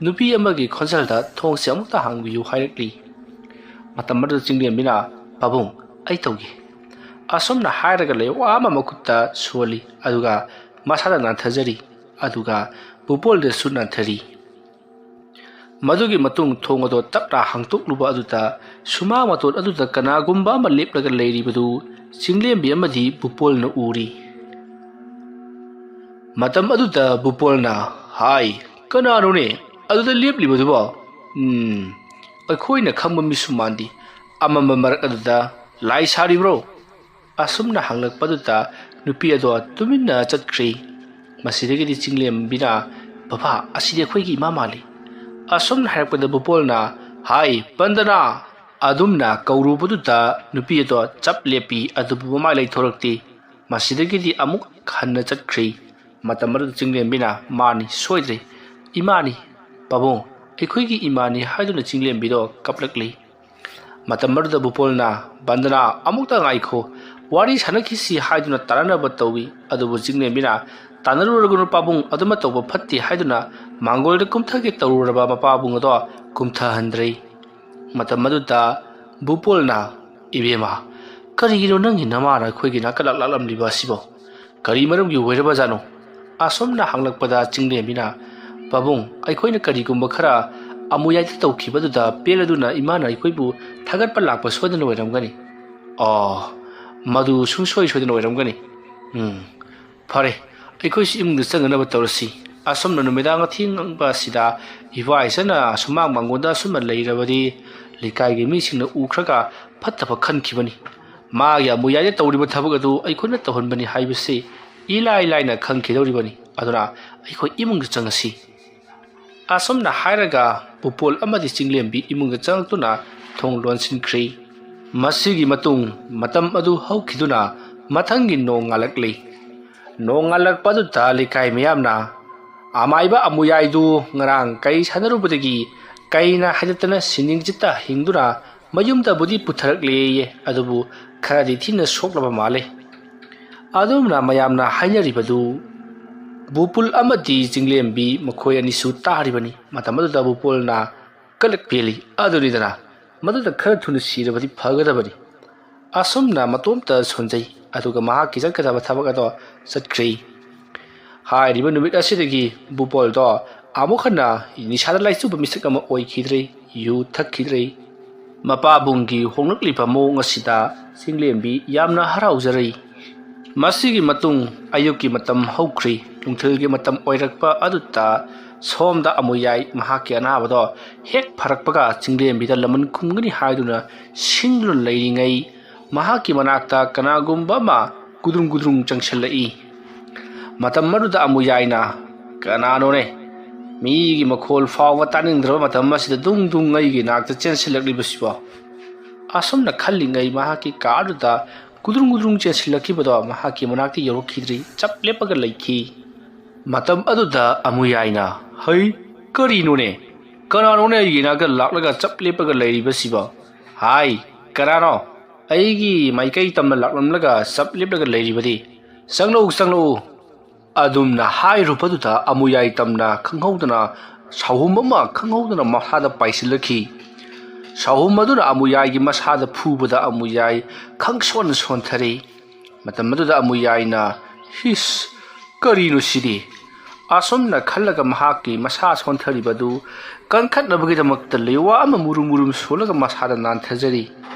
ꯅꯨꯄꯤ ꯑꯃꯒꯤ ꯈꯣꯟꯖꯦꯜꯗ ꯊꯣꯡꯁꯦ ꯑꯃꯨꯛꯇ ꯍꯥꯡꯕꯤꯌꯨ ꯍꯥꯏꯔꯛꯂꯤ꯫ ꯃꯇꯝ ꯑꯗꯨꯗ ꯆꯤꯡꯂꯦꯝꯕꯤꯅ ꯄꯥꯕꯨꯡ ꯑꯩ ꯇꯧꯒꯦ ꯑꯁꯨꯝꯅ ꯍꯥꯏꯔꯒ ꯂꯩꯋꯥ ꯑꯃ ꯃꯈꯨꯠꯇ ꯁꯣꯜꯂꯤ ꯑꯗꯨꯒ ꯃꯁꯥꯗ ꯅꯥꯟꯊꯖꯔꯤ ꯑꯗꯨꯒ ꯕꯨꯄꯣꯜꯗꯁꯨ ꯅꯥꯟꯊꯔꯤ꯫ ꯃꯗꯨꯒꯤ ꯃꯇꯨꯡ ꯊꯣꯡ ꯑꯗꯨ ꯇꯞꯅ ꯍꯥꯡꯇꯣꯛꯂꯨꯕ ꯑꯗꯨꯗ ꯁꯨꯃꯥꯡ ꯃꯇꯣꯟ ꯑꯗꯨꯗ ꯀꯅꯥꯒꯨꯝꯕ ꯑꯃ ꯂꯦꯞꯂꯒ ꯂꯩꯔꯤꯕꯗꯨ ꯆꯤꯡꯂꯦꯝꯕꯤ ꯑꯃꯗꯤ ꯕꯨꯄꯣꯜꯅ ꯎꯔꯤ꯫ ꯃꯇꯝ ꯑꯗꯨꯗ ꯕꯨꯄꯣꯜꯅ ꯍꯥꯏ ꯀꯅꯥꯅꯣꯅꯦ ꯑꯗꯨꯗ ꯂꯦꯞꯂꯤꯕꯗꯨꯕꯣ ꯑꯩꯈꯣꯏꯅ ꯈꯪꯕ ꯃꯤꯁꯨ ꯃꯥꯟꯗꯤ ꯑꯃꯝꯕ ꯃꯔꯛ ꯑꯗꯨꯗ ꯂꯥꯏ ꯁꯥꯔꯤꯕ꯭ꯔꯣ ꯑꯁꯨꯝꯅ ꯍꯪꯂꯛꯄꯗꯨꯗ ꯅꯨꯄꯤ ꯑꯗꯣ ꯇꯨꯃꯤꯟꯅ ꯆꯠꯈ꯭ꯔꯦ꯫ ꯃꯁꯤꯗꯒꯤꯗꯤ ꯆꯤꯡꯂꯦꯝꯕꯤꯅ ꯕꯕꯥ ꯑꯁꯤꯗꯤ ꯑꯩꯈꯣꯏꯒꯤ ꯏꯃꯥ ꯃꯥꯜꯂꯤ ꯑꯁꯨꯝꯅ ꯍꯥꯏꯔꯛꯄꯗ ꯕꯨꯄꯣꯜꯅ ꯍꯥꯏ ꯕꯟꯗꯅꯥ ꯑꯗꯨꯝꯅ ꯀꯧꯔꯨꯕꯗꯨꯗ ꯅꯨꯄꯤ ꯑꯗꯣ ꯆꯞ ꯂꯦꯞꯄꯤ ꯑꯗꯨꯕꯨ ꯃꯃꯥꯏ ꯂꯩꯊꯣꯔꯛꯇꯦ꯫ ꯃꯁꯤꯗꯒꯤꯗꯤ ꯑꯃꯨꯛ ꯍꯟꯅ ꯆꯠꯈ꯭ꯔꯦ꯫ ꯃꯇꯝ ꯑꯗꯨꯗ ꯆꯤꯡꯂꯦꯝꯕꯤꯅ ꯃꯥꯅꯤ ꯁꯣꯏꯗ꯭ꯔꯦ ꯏꯃꯥꯅꯤ ꯄꯥꯕꯨꯡ ꯑꯩꯈꯣꯏꯒꯤ ꯏꯃꯥꯅꯤ ꯍꯥꯏꯗꯨꯅ ꯆꯤꯡꯂꯦꯝꯕꯤꯗꯣ ꯀꯞꯂꯛꯂꯤ꯫ ꯃꯇꯝ ꯑꯗꯨꯗ ꯕꯨꯄꯣꯜꯅ ꯕꯟꯗꯅꯥ ꯑꯃꯨꯛꯇ ꯉꯥꯏꯈꯣ ꯋꯥꯔꯤ ꯁꯥꯟꯅꯈꯤꯁꯤ ꯍꯥꯏꯗꯨꯅ ꯇꯥꯟꯅꯅꯕ ꯇꯧꯏ ꯑꯗꯨꯕꯨ ꯆꯤꯡꯂꯦꯝꯕꯤꯅ ꯇꯥꯟꯅꯔꯨꯔꯒꯅꯨ ꯄꯥꯕꯨꯡ ꯑꯗꯨꯃ ꯇꯧꯕ ꯐꯠꯇꯦ ꯍꯥꯏꯗꯨꯅ ꯃꯥꯡꯒꯣꯜꯗ ꯀꯨꯝꯊꯒꯦ ꯇꯧꯔꯨꯔꯕ ꯃꯄꯥꯕꯨꯡ ꯑꯗꯣ ꯀꯨꯝꯊꯍꯟꯗ꯭ꯔꯦ꯫ ꯃꯇꯝ ꯑꯗꯨꯗ ꯕꯨꯄꯣꯜꯅ ꯏꯕꯦꯝꯃ ꯀꯔꯤꯒꯤꯅꯣ ꯅꯪꯒꯤ ꯅꯃꯥꯅ ꯑꯩꯈꯣꯏꯒꯤ ꯅꯥꯀꯜ ꯂꯥꯛꯂꯝꯂꯤꯕ ꯑꯁꯤꯕꯣ ꯀꯔꯤ ꯃꯔꯝꯒꯤ ꯑꯣꯏꯔꯕꯖꯥꯠꯅꯣ ꯑꯁꯨꯝꯅ ꯍꯪꯂꯛꯄꯗ ꯆꯤꯡꯂꯦꯝꯕꯤꯅ ꯄꯥꯕꯨꯡ ꯑꯩꯈꯣꯏꯅ ꯀꯔꯤꯒꯨꯝꯕ ꯈꯔ ꯑꯃꯨꯌꯥꯏꯗ ꯇꯧꯈꯤꯕꯗꯨꯗ ꯄꯦꯜꯂꯗꯨꯅ ꯏꯃꯥꯅ ꯑꯩꯈꯣꯏꯕꯨ ꯊꯥꯒꯠꯄ ꯂꯥꯛꯄ ꯁꯣꯏꯗꯅ ꯑꯣꯏꯔꯝꯒꯅꯤ ꯃꯗꯨ ꯁꯣꯏꯗꯅ ꯑꯣꯏꯔꯝꯒꯅꯤ ꯐꯔꯦ ꯑꯩꯈꯣꯏꯁꯨ ꯏꯃꯨꯡꯗ ꯆꯪꯅꯅꯕ ꯇꯧꯔꯁꯤ ꯑꯁꯨꯝꯅ ꯅꯨꯃꯤꯗꯥꯡ ꯑꯊꯦꯡꯕ ꯑꯁꯤꯗ ꯏꯕꯥꯏꯁꯅ ꯁꯨꯃꯥꯡ ꯃꯥꯡꯒꯣꯟꯗ ꯑꯁꯨꯝꯅ ꯂꯩꯔꯕꯗꯤ ꯂꯩꯀꯥꯏꯒꯤ ꯃꯤꯁꯤꯡꯅ ꯎꯈ꯭ꯔꯒ ꯐꯠꯇꯕ ꯈꯟꯈꯤꯕꯅꯤ ꯃꯥꯒꯤ ꯑꯃꯨꯌꯥꯏꯗ ꯇꯧꯔꯤꯕ ꯊꯕꯛ ꯑꯗꯨ ꯑꯩꯈꯣꯏꯅ ꯇꯧꯍꯟꯕꯅꯤ ꯍꯥꯏꯕꯁꯤ ꯏꯂꯥꯏ ꯂꯥꯏꯅ ꯈꯪꯈꯤꯗꯧꯔꯤꯕꯅꯤ ꯑꯗꯨꯅ ꯑꯩꯈꯣꯏ ꯏꯃꯨꯡꯗ ꯆꯪꯉꯁꯤ ꯑꯁꯨꯝꯅ ꯍꯥꯏꯔꯒ ꯕꯨꯄꯣꯜ ꯑꯃꯗꯤ ꯆꯤꯡꯂꯦꯝꯕꯤ ꯏꯃꯨꯡꯗ ꯆꯪꯂꯛꯇꯨꯅ ꯊꯣꯡ ꯂꯣꯟꯁꯤꯟꯈ꯭ꯔꯦ꯫ ꯃꯁꯤꯒꯤ ꯃꯇꯨꯡ ꯃꯇꯝ ꯑꯗꯨ ꯍꯧꯈꯤꯗꯨꯅ ꯃꯊꯪꯒꯤ ꯅꯣꯡ ꯉꯥꯜꯂꯛꯂꯤ꯫ ꯅꯣꯡ ꯉꯥꯜꯂꯛꯄ ꯑꯗꯨꯗ ꯂꯩꯀꯥꯏ ꯃꯌꯥꯝꯅ ꯑꯃꯥꯏꯕ ꯑꯃꯨꯌꯥꯏꯗꯨ ꯉꯔꯥꯡ ꯀꯩ ꯁꯥꯟꯅꯔꯨꯕꯗꯒꯤ ꯀꯩꯅ ꯍꯥꯏꯗꯠꯇꯅ ꯁꯤꯅꯤꯡꯆꯤꯠꯇ ꯍꯤꯡꯗꯨꯅ ꯃꯌꯨꯝꯗꯕꯨꯗꯤ ꯄꯨꯊꯔꯛꯂꯦꯌꯦ ꯑꯗꯨꯕꯨ ꯈꯔꯗꯤ ꯊꯤꯅ ꯁꯣꯛꯂꯕ ꯃꯥꯜꯂꯦ꯫ ꯑꯗꯨꯝꯅ ꯃꯌꯥꯝꯅ ꯍꯥꯏꯅꯔꯤꯕꯗꯨ ꯕꯨꯄꯣꯜ ꯑꯃꯗꯤ ꯆꯤꯡꯂꯦꯝꯕꯤ ꯃꯈꯣꯏ ꯑꯅꯤꯁꯨ ꯇꯥꯔꯤꯕꯅꯤ꯫ ꯃꯇꯝ ꯑꯗꯨꯗ ꯕꯨꯄꯣꯜꯅ ꯀꯂꯛ ꯄꯦꯜꯂꯤ ꯑꯗꯨꯅꯤꯗꯅ ꯃꯗꯨꯗꯈꯔ ꯊꯨꯅ ꯁꯤꯔꯕꯗꯤ ꯐꯒꯗꯕꯅꯤ ꯑꯁꯨꯝꯅ ꯃꯇꯣꯝꯇ ꯁꯣꯟꯖꯩ ꯑꯗꯨꯒ ꯃꯍꯥꯛꯀꯤ ꯆꯠꯀꯗꯕ ꯊꯕꯛ ꯑꯗꯣ ꯆꯠꯈ꯭ꯔꯦ꯫ ꯍꯥꯏꯔꯤꯕ ꯅꯨꯃꯤꯠ ꯑꯁꯤꯗꯒꯤ ꯕꯨꯄꯣꯜꯗꯣ ꯑꯃꯨꯛ ꯍꯟꯅ ꯅꯤꯁꯥꯗ ꯂꯥꯏꯆꯨꯕ ꯃꯤꯁꯛ ꯑꯃ ꯑꯣꯏꯈꯤꯗ꯭ꯔꯦ ꯌꯨ ꯊꯛꯈꯤꯗ꯭ꯔꯦ꯫ ꯃꯄꯥꯕꯨꯡꯒꯤ ꯍꯣꯡꯂꯛꯂꯤꯕ ꯃꯑꯣꯡ ꯑꯁꯤꯗ ꯆꯤꯡꯂꯦꯝꯕꯤ ꯌꯥꯝꯅ ꯍꯔꯥꯎꯖꯔꯩ꯫ ꯃꯁꯤꯒꯤ ꯃꯇꯨꯡ ꯑꯌꯨꯛꯀꯤ ꯃꯇꯝ ꯍꯧꯈ꯭ꯔꯤ꯫ ꯅꯨꯡꯊꯤꯜꯒꯤ ꯃꯇꯝ ꯑꯣꯏꯔꯛꯄ ꯑꯗꯨꯗ ꯁꯣꯝꯗ ꯑꯃꯨꯌꯥꯏ ꯃꯍꯥꯛꯀꯤ ꯑꯅꯥꯕꯗꯣ ꯍꯦꯛ ꯐꯔꯛꯄꯒ ꯆꯤꯡꯂꯦꯝꯕꯤꯗ ꯂꯃꯟ ꯈꯨꯝꯒꯅꯤ ꯍꯥꯏꯗꯨꯅ ꯁꯤꯡꯗꯨꯅ ꯂꯩꯔꯤꯉꯩ ꯃꯍꯥꯛꯀꯤ ꯃꯅꯥꯛꯇ ꯀꯅꯥꯒꯨꯝꯕ ꯑꯃ ꯒꯨꯗ꯭ꯔꯨꯡ ꯆꯪꯁꯤꯜꯂꯛꯏ꯫ ꯃꯇꯝ ꯑꯗꯨꯗ ꯑꯃꯨꯌꯥꯏꯅ ꯀꯅꯥꯅꯣꯅꯦ ꯃꯤꯒꯤ ꯃꯈꯣꯜ ꯐꯥꯎꯕ ꯇꯥꯅꯤꯡꯗ꯭ꯔꯕ ꯃꯇꯝ ꯑꯁꯤꯗ ꯗꯨꯡ ꯑꯩꯒꯤ ꯅꯥꯛꯇ ꯆꯦꯟꯁꯤꯜꯂꯛꯂꯤꯕꯁꯤꯕꯣ ꯑꯁꯨꯝꯅ ꯈꯜꯂꯤꯉꯩ ꯃꯍꯥꯛꯀꯤ ꯀꯥ ꯑꯗꯨꯗ ꯒꯨꯗ꯭ꯔꯨꯡ ꯆꯦꯟꯁꯤꯜꯂꯛꯈꯤꯕꯗꯣ ꯃꯍꯥꯛꯀꯤ ꯃꯅꯥꯛꯇ ꯌꯧꯔꯛꯈꯤꯗ꯭ꯔꯤ ꯆꯞ ꯂꯦꯞꯄꯒ ꯂꯩꯈꯤ꯫ ꯃꯇꯝ ꯑꯗꯨꯗ ꯑꯃꯨꯌꯥꯏꯅ ꯍꯩ ꯀꯔꯤꯅꯣꯅꯦ ꯀꯅꯥꯅꯣꯅꯦ ꯑꯩꯒꯤ ꯅꯥꯛꯇ ꯂꯥꯛꯂꯒ ꯆꯞ ꯂꯦꯞꯄꯒ ꯂꯩꯔꯤꯕꯁꯤꯕꯣ ꯍꯥꯏ ꯀꯅꯥꯅꯣ ꯑꯩꯒꯤ ꯃꯥꯏꯀꯩ ꯇꯝꯅ ꯂꯥꯛꯂꯝꯂꯒ ꯆꯞ ꯂꯦꯞꯂꯒ ꯂꯩꯔꯤꯕꯗꯤ ꯆꯪꯂꯛꯎ ꯑꯗꯨꯝꯅ ꯍꯥꯏꯔꯨꯕꯗꯨꯗ ꯑꯃꯨꯌꯥꯏ ꯇꯝꯅ ꯈꯪꯍꯧꯗꯅ ꯁꯥꯍꯨꯝ ꯑꯃ ꯈꯪꯍꯧꯗꯅ ꯃꯁꯥꯗ ꯄꯥꯏꯁꯤꯜꯂꯛꯈꯤ꯫ ꯁꯥꯍꯨꯝ ꯑꯗꯨꯅ ꯑꯃꯨꯌꯥꯏꯒꯤ ꯃꯁꯥꯗ ꯐꯨꯕꯗ ꯑꯃꯨꯌꯥꯏ ꯁꯣꯟꯊꯔꯦ꯫ ꯃꯇꯝ ꯑꯗꯨꯗ ꯑꯃꯨꯌꯥꯏꯅ ꯍꯤꯁ ꯀꯔꯤꯅꯣ ꯁꯤꯗꯤ ꯑꯁꯨꯝꯅ ꯈꯜꯂꯒ ꯃꯍꯥꯛꯀꯤ ꯃꯁꯥ ꯁꯣꯟꯊꯔꯤꯕꯗꯨ ꯀꯟꯈꯠꯅꯕꯒꯤꯗꯃꯛꯇ ꯂꯩꯋꯥ ꯑꯃ ꯃꯨꯔꯨꯝ ꯁꯣꯜꯂꯒ ꯃꯁꯥꯗ ꯅꯥꯟꯊꯖꯔꯤ꯫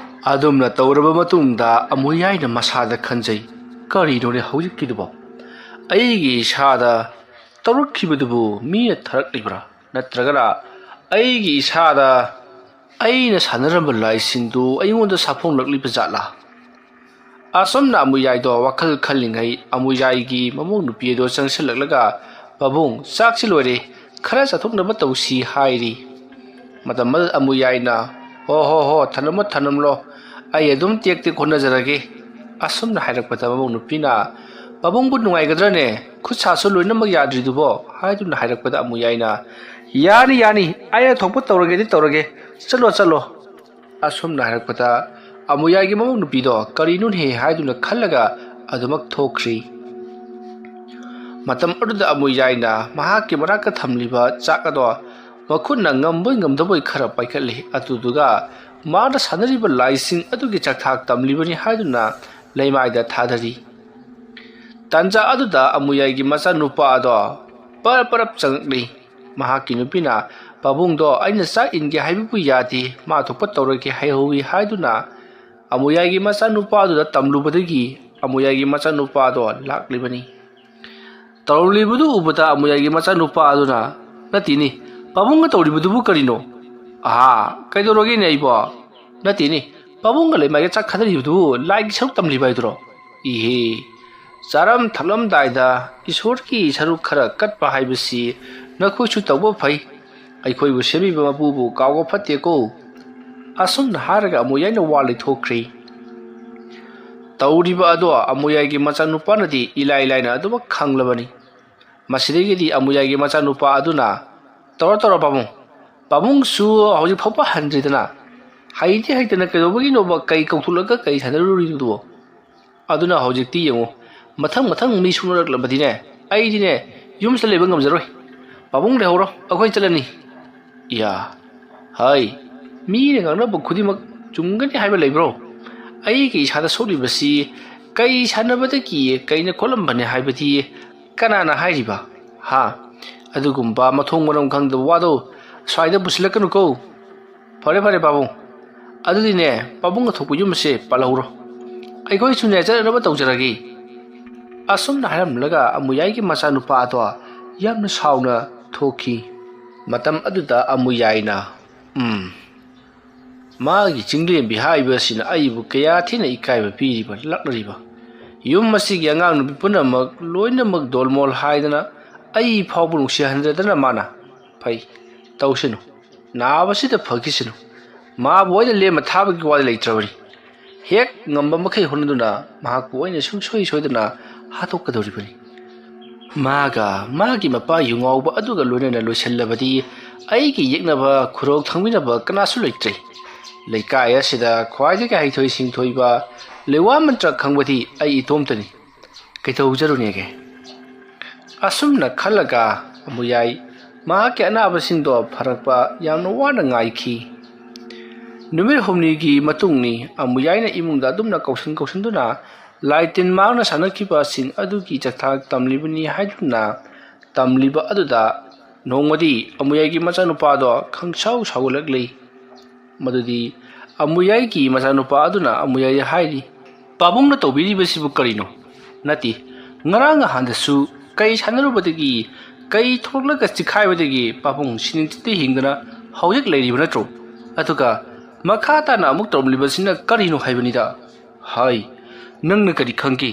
ꯑꯗꯨꯝꯅ ꯇꯧꯔꯕ ꯃꯇꯨꯡꯗ ꯑꯃꯨꯌꯥꯏꯅ ꯃꯁꯥꯗ ꯈꯟꯖꯩ ꯀꯔꯤꯅꯣꯅꯦ ꯍꯧꯖꯤꯛꯀꯤꯗꯨꯕꯣ ꯑꯩꯒꯤ ꯏꯁꯥꯗ ꯇꯧꯔꯛꯈꯤꯕꯗꯨꯕꯨ ꯃꯤꯅ ꯊꯥꯔꯛꯂꯤꯕ꯭ꯔꯥ ꯅꯠꯇ꯭ꯔꯒꯅ ꯑꯩꯒꯤ ꯏꯁꯥꯗ ꯑꯩꯅ ꯁꯥꯟꯅꯔꯝꯕ ꯂꯥꯏꯁꯤꯡꯗꯨ ꯑꯩꯉꯣꯟꯗ ꯁꯥꯐꯣꯡꯂꯛꯂꯤꯕ ꯖꯥꯠꯂꯥ? ꯑꯁꯣꯝꯅ ꯑꯃꯨꯌꯥꯏꯗꯣ ꯋꯥꯈꯜ ꯈꯜꯂꯤꯉꯩ ꯑꯃꯨꯌꯥꯏꯒꯤ ꯃꯃꯧ ꯅꯨꯄꯤ ꯑꯗꯣ ꯆꯪꯁꯤꯜꯂꯛꯂꯒ ꯄꯥꯕꯨꯡ ꯆꯥꯛꯁꯤ ꯂꯣꯏꯔꯦ ꯈꯔ ꯆꯠꯊꯣꯛꯅꯕ ꯇꯧꯁꯤ ꯍꯥꯏꯔꯤ꯫ ꯃꯇꯝ ꯑꯗꯨꯗ ꯑꯃꯨꯌꯥꯏꯅ ꯍꯣ ꯊꯅꯝꯂꯣ ꯑꯩ ꯑꯗꯨꯝ ꯇꯦꯛ ꯇꯦꯛ ꯍꯣꯠꯅꯖꯔꯒꯦ ꯑꯁꯨꯝꯅ ꯍꯥꯏꯔꯛꯄꯗ ꯃꯃꯧ ꯅꯨꯄꯤꯅ ꯄꯥꯕꯨꯡꯕꯨ ꯅꯨꯡꯉꯥꯏꯒꯗ꯭ꯔꯅꯦ ꯈꯨꯠ ꯁꯥꯁꯨ ꯂꯣꯏꯅꯃꯛ ꯌꯥꯗ꯭ꯔꯤꯗꯨꯕꯣ ꯍꯥꯏꯗꯨꯅ ꯍꯥꯏꯔꯛꯄꯗ ꯑꯃꯨꯌꯥꯏꯅ ꯌꯥꯅꯤ ꯑꯩꯅ ꯊꯣꯛꯄ ꯇꯧꯔꯒꯦ ꯆꯠꯂꯣ ꯑꯁꯨꯝꯅ ꯍꯥꯏꯔꯛꯄꯗ ꯑꯃꯨꯌꯥꯏꯒꯤ ꯃꯃꯧ ꯅꯨꯄꯤꯗꯣ ꯀꯔꯤꯅꯣꯅꯦ ꯍꯥꯏꯗꯨꯅ ꯈꯜꯂꯒ ꯑꯗꯨꯃꯛ ꯊꯣꯛꯈ꯭ꯔꯤ꯫ ꯃꯇꯝ ꯑꯗꯨꯗ ꯑꯃꯨꯌꯥꯏꯅ ꯃꯍꯥꯛꯀꯤ ꯃꯅꯥꯛꯇ ꯊꯝꯂꯤꯕ ꯆꯥꯛ ꯑꯗꯣ ꯃꯈꯨꯠꯅ ꯉꯝꯕꯣꯏ ꯉꯝꯗꯕꯣꯏ ꯈꯔ ꯄꯥꯏꯈꯠꯂꯤ ꯑꯗꯨꯗꯨꯒ ꯃꯥꯅ ꯁꯥꯟꯅꯔꯤꯕ ꯂꯥꯏꯁꯤꯡ ꯑꯗꯨꯒꯤ ꯆꯥꯛꯊꯥꯛ ꯇꯝꯂꯤꯕꯅꯤ ꯍꯥꯏꯗꯨꯅ ꯂꯩꯃꯥꯏꯗ ꯊꯥꯗꯔꯤ꯫ ꯇꯥꯟꯖꯥ ꯑꯗꯨꯗ ꯑꯃꯨꯌꯥꯏꯒꯤ ꯃꯆꯥꯅꯨꯄꯥ ꯑꯗꯣ ꯄꯔꯞ ꯆꯪꯉꯛꯂꯤ꯫ ꯃꯍꯥꯛꯀꯤ ꯅꯨꯄꯤꯅ ꯄꯥꯕꯨꯡꯗꯣ ꯑꯩꯅ ꯆꯥꯛ ꯏꯟꯒꯦ ꯍꯥꯏꯕꯕꯨ ꯌꯥꯗꯦ ꯃꯥ ꯊꯣꯛꯄ ꯇꯧꯔꯒꯦ ꯍꯥꯏꯍꯧꯏ ꯍꯥꯏꯗꯨꯅ ꯑꯃꯨꯌꯥꯏꯒꯤ ꯃꯆꯥꯅꯨꯄꯥ ꯑꯗꯨꯗ ꯇꯝꯂꯨꯕꯗꯒꯤ ꯑꯃꯨꯌꯥꯏꯒꯤ ꯃꯆꯥꯅꯨꯄꯥ ꯑꯗꯣ ꯂꯥꯛꯂꯤꯕꯅꯤ꯫ ꯇꯧꯔꯤꯕꯗꯨ ꯎꯕꯗ ꯑꯃꯨꯌꯥꯏꯒꯤ ꯃꯆꯥꯅꯨꯄꯥ ꯑꯗꯨꯅ ꯅꯠꯇꯦꯅꯦ ꯄꯥꯕꯨꯡꯒ ꯇꯧꯔꯤꯕꯗꯨꯕꯨ ꯀꯔꯤꯅꯣ? ꯀꯩꯗꯧꯔꯒꯦꯅꯦ ꯑꯩꯕꯣ? ꯅꯠꯇꯦꯅꯦ ꯄꯥꯕꯨꯡꯒ ꯂꯩꯃꯥꯏꯒ ꯆꯥꯛ ꯈꯟꯅꯔꯤꯕꯗꯨꯕꯨ ꯂꯥꯏꯒꯤ ꯁꯔꯨꯛ ꯇꯝꯂꯤꯕ ꯍꯥꯏꯗꯨꯔꯣ? ꯏꯍꯦ ꯆꯥꯔꯝ ꯊꯛꯂꯝꯗꯥꯏꯗ ꯏꯁꯣꯔꯒꯤ ꯁꯔꯨꯛ ꯈꯔ ꯀꯠꯄ ꯍꯥꯏꯕꯁꯤ ꯅꯈꯣꯏꯁꯨ ꯇꯧꯕ ꯐꯩ ꯑꯩꯈꯣꯏꯕꯨ ꯁꯦꯝꯕꯤꯕ ꯃꯄꯨꯕꯨ ꯀꯥꯎꯕ ꯐꯠꯇꯦꯀꯣ ꯑꯁꯨꯝꯅ ꯍꯥꯏꯔꯒ ꯑꯃꯨꯌꯥꯏꯅ ꯋꯥ ꯂꯩꯊꯣꯛꯈ꯭ꯔꯤ꯫ ꯇꯧꯔꯤꯕ ꯑꯗꯣ ꯑꯃꯨꯌꯥꯏꯒꯤ ꯃꯆꯥꯅꯨꯄꯥꯅꯗꯤ ꯏꯂꯥꯏ ꯂꯥꯏꯅ ꯑꯗꯨꯃꯛ ꯈꯪꯂꯕꯅꯤ꯫ ꯃꯁꯤꯗꯒꯤꯗꯤ ꯑꯃꯨꯌꯥꯏꯒꯤ ꯃꯆꯥꯅꯨꯄꯥ ꯑꯗꯨꯅ ꯇꯧꯔꯣ ꯄꯥꯕꯨꯡꯁꯨ ꯍꯧꯖꯤꯛ ꯐꯥꯎꯕ ꯍꯟꯗ꯭ꯔꯤꯗꯅ ꯍꯩꯇꯅ ꯀꯩꯗꯧꯕꯒꯤꯅꯣꯕ ꯀꯩ ꯀꯧꯊꯣꯛꯂꯒ ꯀꯩ ꯁꯥꯟꯅꯔꯨꯔꯤꯗꯨꯕꯣ? ꯑꯗꯨꯅ ꯍꯧꯖꯤꯛꯇꯤ ꯌꯦꯡꯉꯨ ꯃꯊꯪ ꯃꯤ ꯁꯨꯅꯔꯛꯂꯕꯗꯤꯅꯦ ꯑꯩꯗꯤꯅꯦ ꯌꯨꯝꯁꯤꯗ ꯂꯩꯕ ꯉꯝꯖꯔꯣꯏ ꯄꯥꯕꯨꯡ ꯂꯩꯍꯧꯔꯣ ꯑꯩꯈꯣꯏ ꯆꯠꯂꯅꯤ꯫ ꯏꯌꯥ ꯍꯩ ꯃꯤꯅ ꯉꯥꯡꯅꯕ ꯈꯨꯗꯤꯡꯃꯛ ꯆꯨꯝꯒꯅꯤ ꯍꯥꯏꯕ ꯂꯩꯕ꯭ꯔꯣ? ꯑꯩꯒꯤ ꯏꯁꯥꯗ ꯁꯣꯛꯂꯤꯕꯁꯤ ꯀꯩ ꯁꯥꯟꯅꯕꯗꯒꯤ ꯀꯩꯅ ꯈꯣꯠꯂꯝꯕꯅꯦ ꯍꯥꯏꯕꯗꯤ ꯀꯅꯥꯅ ꯍꯥꯏꯔꯤꯕ? ꯑꯗꯨꯒꯨꯝꯕ ꯃꯊꯣꯡ ꯃꯔꯝ ꯈꯪꯗꯕ ꯋꯥꯗꯣ ꯁ꯭ꯋꯥꯏꯗ ꯄꯨꯁꯤꯜꯂꯛꯀꯅꯨꯀꯣ꯫ ꯐꯔꯦ ꯄꯥꯕꯨꯡ ꯑꯗꯨꯗꯤꯅꯦ ꯄꯥꯕꯨꯡꯒ ꯊꯣꯛꯄ ꯌꯨꯝꯁꯦ ꯄꯥꯜꯍꯧꯔꯣ ꯑꯩꯈꯣꯏꯁꯨꯅꯦ ꯆꯠꯅꯕ ꯇꯧꯖꯔꯒꯦ ꯑꯁꯨꯝꯅ ꯍꯥꯏꯔꯝꯂꯒ ꯑꯃꯨꯌꯥꯏꯒꯤ ꯃꯆꯥꯅꯨꯄꯥ ꯑꯗꯣ ꯌꯥꯝꯅ ꯁꯥꯎꯅ ꯊꯣꯛꯈꯤ꯫ ꯃꯇꯝ ꯑꯗꯨꯗ ꯑꯃꯨꯌꯥꯏꯅ ꯃꯥꯒꯤ ꯆꯤꯡꯂꯦꯝꯕꯤ ꯍꯥꯏꯕꯁꯤꯅ ꯑꯩꯕꯨ ꯀꯌꯥ ꯊꯤꯅ ꯏꯀꯥꯏꯕ ꯄꯤꯔꯤꯕ ꯂꯥꯛꯅꯔꯤꯕ ꯌꯨꯝ ꯑꯁꯤꯒꯤ ꯑꯉꯥꯡ ꯅꯨꯄꯤ ꯄꯨꯝꯅꯃꯛ ꯂꯣꯏꯅꯃꯛ ꯗꯣꯜꯃꯣꯜ ꯍꯥꯏꯗꯅ ꯑꯩ ꯐꯥꯎꯕ ꯅꯨꯡꯁꯤꯍꯟꯗ꯭ꯔꯗꯅ ꯃꯥꯅ ꯐꯩ ꯇꯧꯁꯅꯨ ꯅꯥꯕꯁꯤꯗ ꯐꯈꯤꯁꯅꯨ ꯃꯥꯕꯨ ꯑꯣꯏꯅ ꯂꯦꯝꯃ ꯊꯥꯕꯒꯤ ꯋꯥꯗꯤ ꯂꯩꯇ꯭ꯔꯕꯅꯤ ꯍꯦꯛ ꯉꯝꯕ ꯃꯈꯩ ꯍꯣꯠꯅꯗꯨꯅ ꯃꯍꯥꯛꯄꯨ ꯑꯣꯏꯅ ꯁꯨꯡꯁꯣꯏ ꯁꯣꯏꯗꯅ ꯍꯥꯠꯇꯣꯛꯀꯗꯧꯔꯤꯕꯅꯤ꯫ ꯃꯥꯒꯤ ꯃꯄꯥ ꯌꯨꯉꯥꯎꯕ ꯑꯗꯨꯒ ꯂꯣꯏꯅꯅ ꯂꯣꯏꯁꯤꯜꯂꯕꯗꯤ ꯑꯩꯒꯤ ꯌꯦꯛꯅꯕ ꯈꯨꯔꯧ ꯊꯥꯡꯕꯤꯅꯕ ꯀꯅꯥꯁꯨ ꯂꯩꯇ꯭ꯔꯦ꯫ ꯂꯩꯀꯥꯏ ꯑꯁꯤꯗ ꯈ꯭ꯋꯥꯏꯗꯒꯤ ꯍꯩꯊꯣꯏ ꯁꯤꯡꯊꯣꯏꯕ ꯂꯩꯋꯥ ꯃꯟꯇ꯭ꯔ ꯈꯪꯕꯗꯤ ꯑꯩ ꯏꯇꯣꯝꯇꯅꯤ ꯀꯩꯗꯧꯖꯔꯨꯅꯦꯒꯦ? ꯑꯁꯨꯝꯅ ꯈꯜꯂꯒ ꯑꯃꯨꯌꯥꯏ ꯃꯍꯥꯛꯀꯤ ꯑꯅꯥꯕꯁꯤꯡꯗꯣ ꯐꯔꯛꯄ ꯌꯥꯝꯅ ꯋꯥꯅ ꯉꯥꯏꯈꯤ꯫ ꯅꯨꯃꯤꯠ ꯍꯨꯝꯅꯤꯒꯤ ꯃꯇꯨꯡꯅꯤ ꯑꯃꯨꯌꯥꯏꯅ ꯏꯃꯨꯡꯗ ꯑꯗꯨꯝꯅ ꯀꯧꯁꯤꯟꯗꯨꯅ ꯂꯥꯏ ꯇꯤꯟ ꯃꯥꯡꯅ ꯁꯥꯟꯅꯈꯤꯕꯁꯤꯡ ꯑꯗꯨꯒꯤ ꯆꯥꯛꯊꯥꯛ ꯇꯝꯂꯤꯕꯅꯤ ꯍꯥꯏꯗꯨꯅ ꯇꯝꯂꯤꯕ ꯑꯗꯨꯗ ꯅꯣꯡꯃꯗꯤ ꯑꯃꯨꯌꯥꯏꯒꯤ ꯃꯆꯥꯅꯨꯄꯥꯗꯣ ꯈꯪꯁꯥꯎ ꯁꯥꯎꯒꯠꯂꯛꯂꯤ꯫ ꯃꯗꯨꯗꯤ ꯑꯃꯨꯌꯥꯏꯒꯤ ꯃꯆꯥꯅꯨꯄꯥ ꯑꯗꯨꯅ ꯑꯃꯨꯌꯥꯏꯗ ꯍꯥꯏꯔꯤ ꯄꯥꯕꯨꯡꯅ ꯇꯧꯕꯤꯔꯤꯕꯁꯤꯕꯨ ꯀꯔꯤꯅꯣ? ꯅꯠꯇꯦ ꯉꯔꯥꯡ ꯅꯍꯥꯟꯗꯁꯨ ꯀꯩ ꯁꯥꯟꯅꯔꯨꯕꯗꯒꯤ ꯀꯩ ꯊꯣꯛꯂꯒ ꯆꯤꯈꯥꯏꯕꯗꯒꯤ ꯄꯥꯕꯨꯡ ꯁꯤꯅꯤꯡꯆꯤꯠꯇ ꯍꯤꯡꯗꯅ ꯍꯧꯖꯤꯛ ꯂꯩꯔꯤꯕ ꯅꯠꯇ꯭ꯔꯣ? ꯑꯗꯨꯒ ꯃꯈꯥ ꯇꯥꯅ ꯑꯃꯨꯛ ꯇꯧꯔꯝꯂꯤꯕꯁꯤꯅ ꯀꯔꯤꯅꯣ ꯍꯥꯏꯕꯅꯤꯗ? ꯅꯪꯅ ꯀꯔꯤ ꯈꯪꯒꯦ?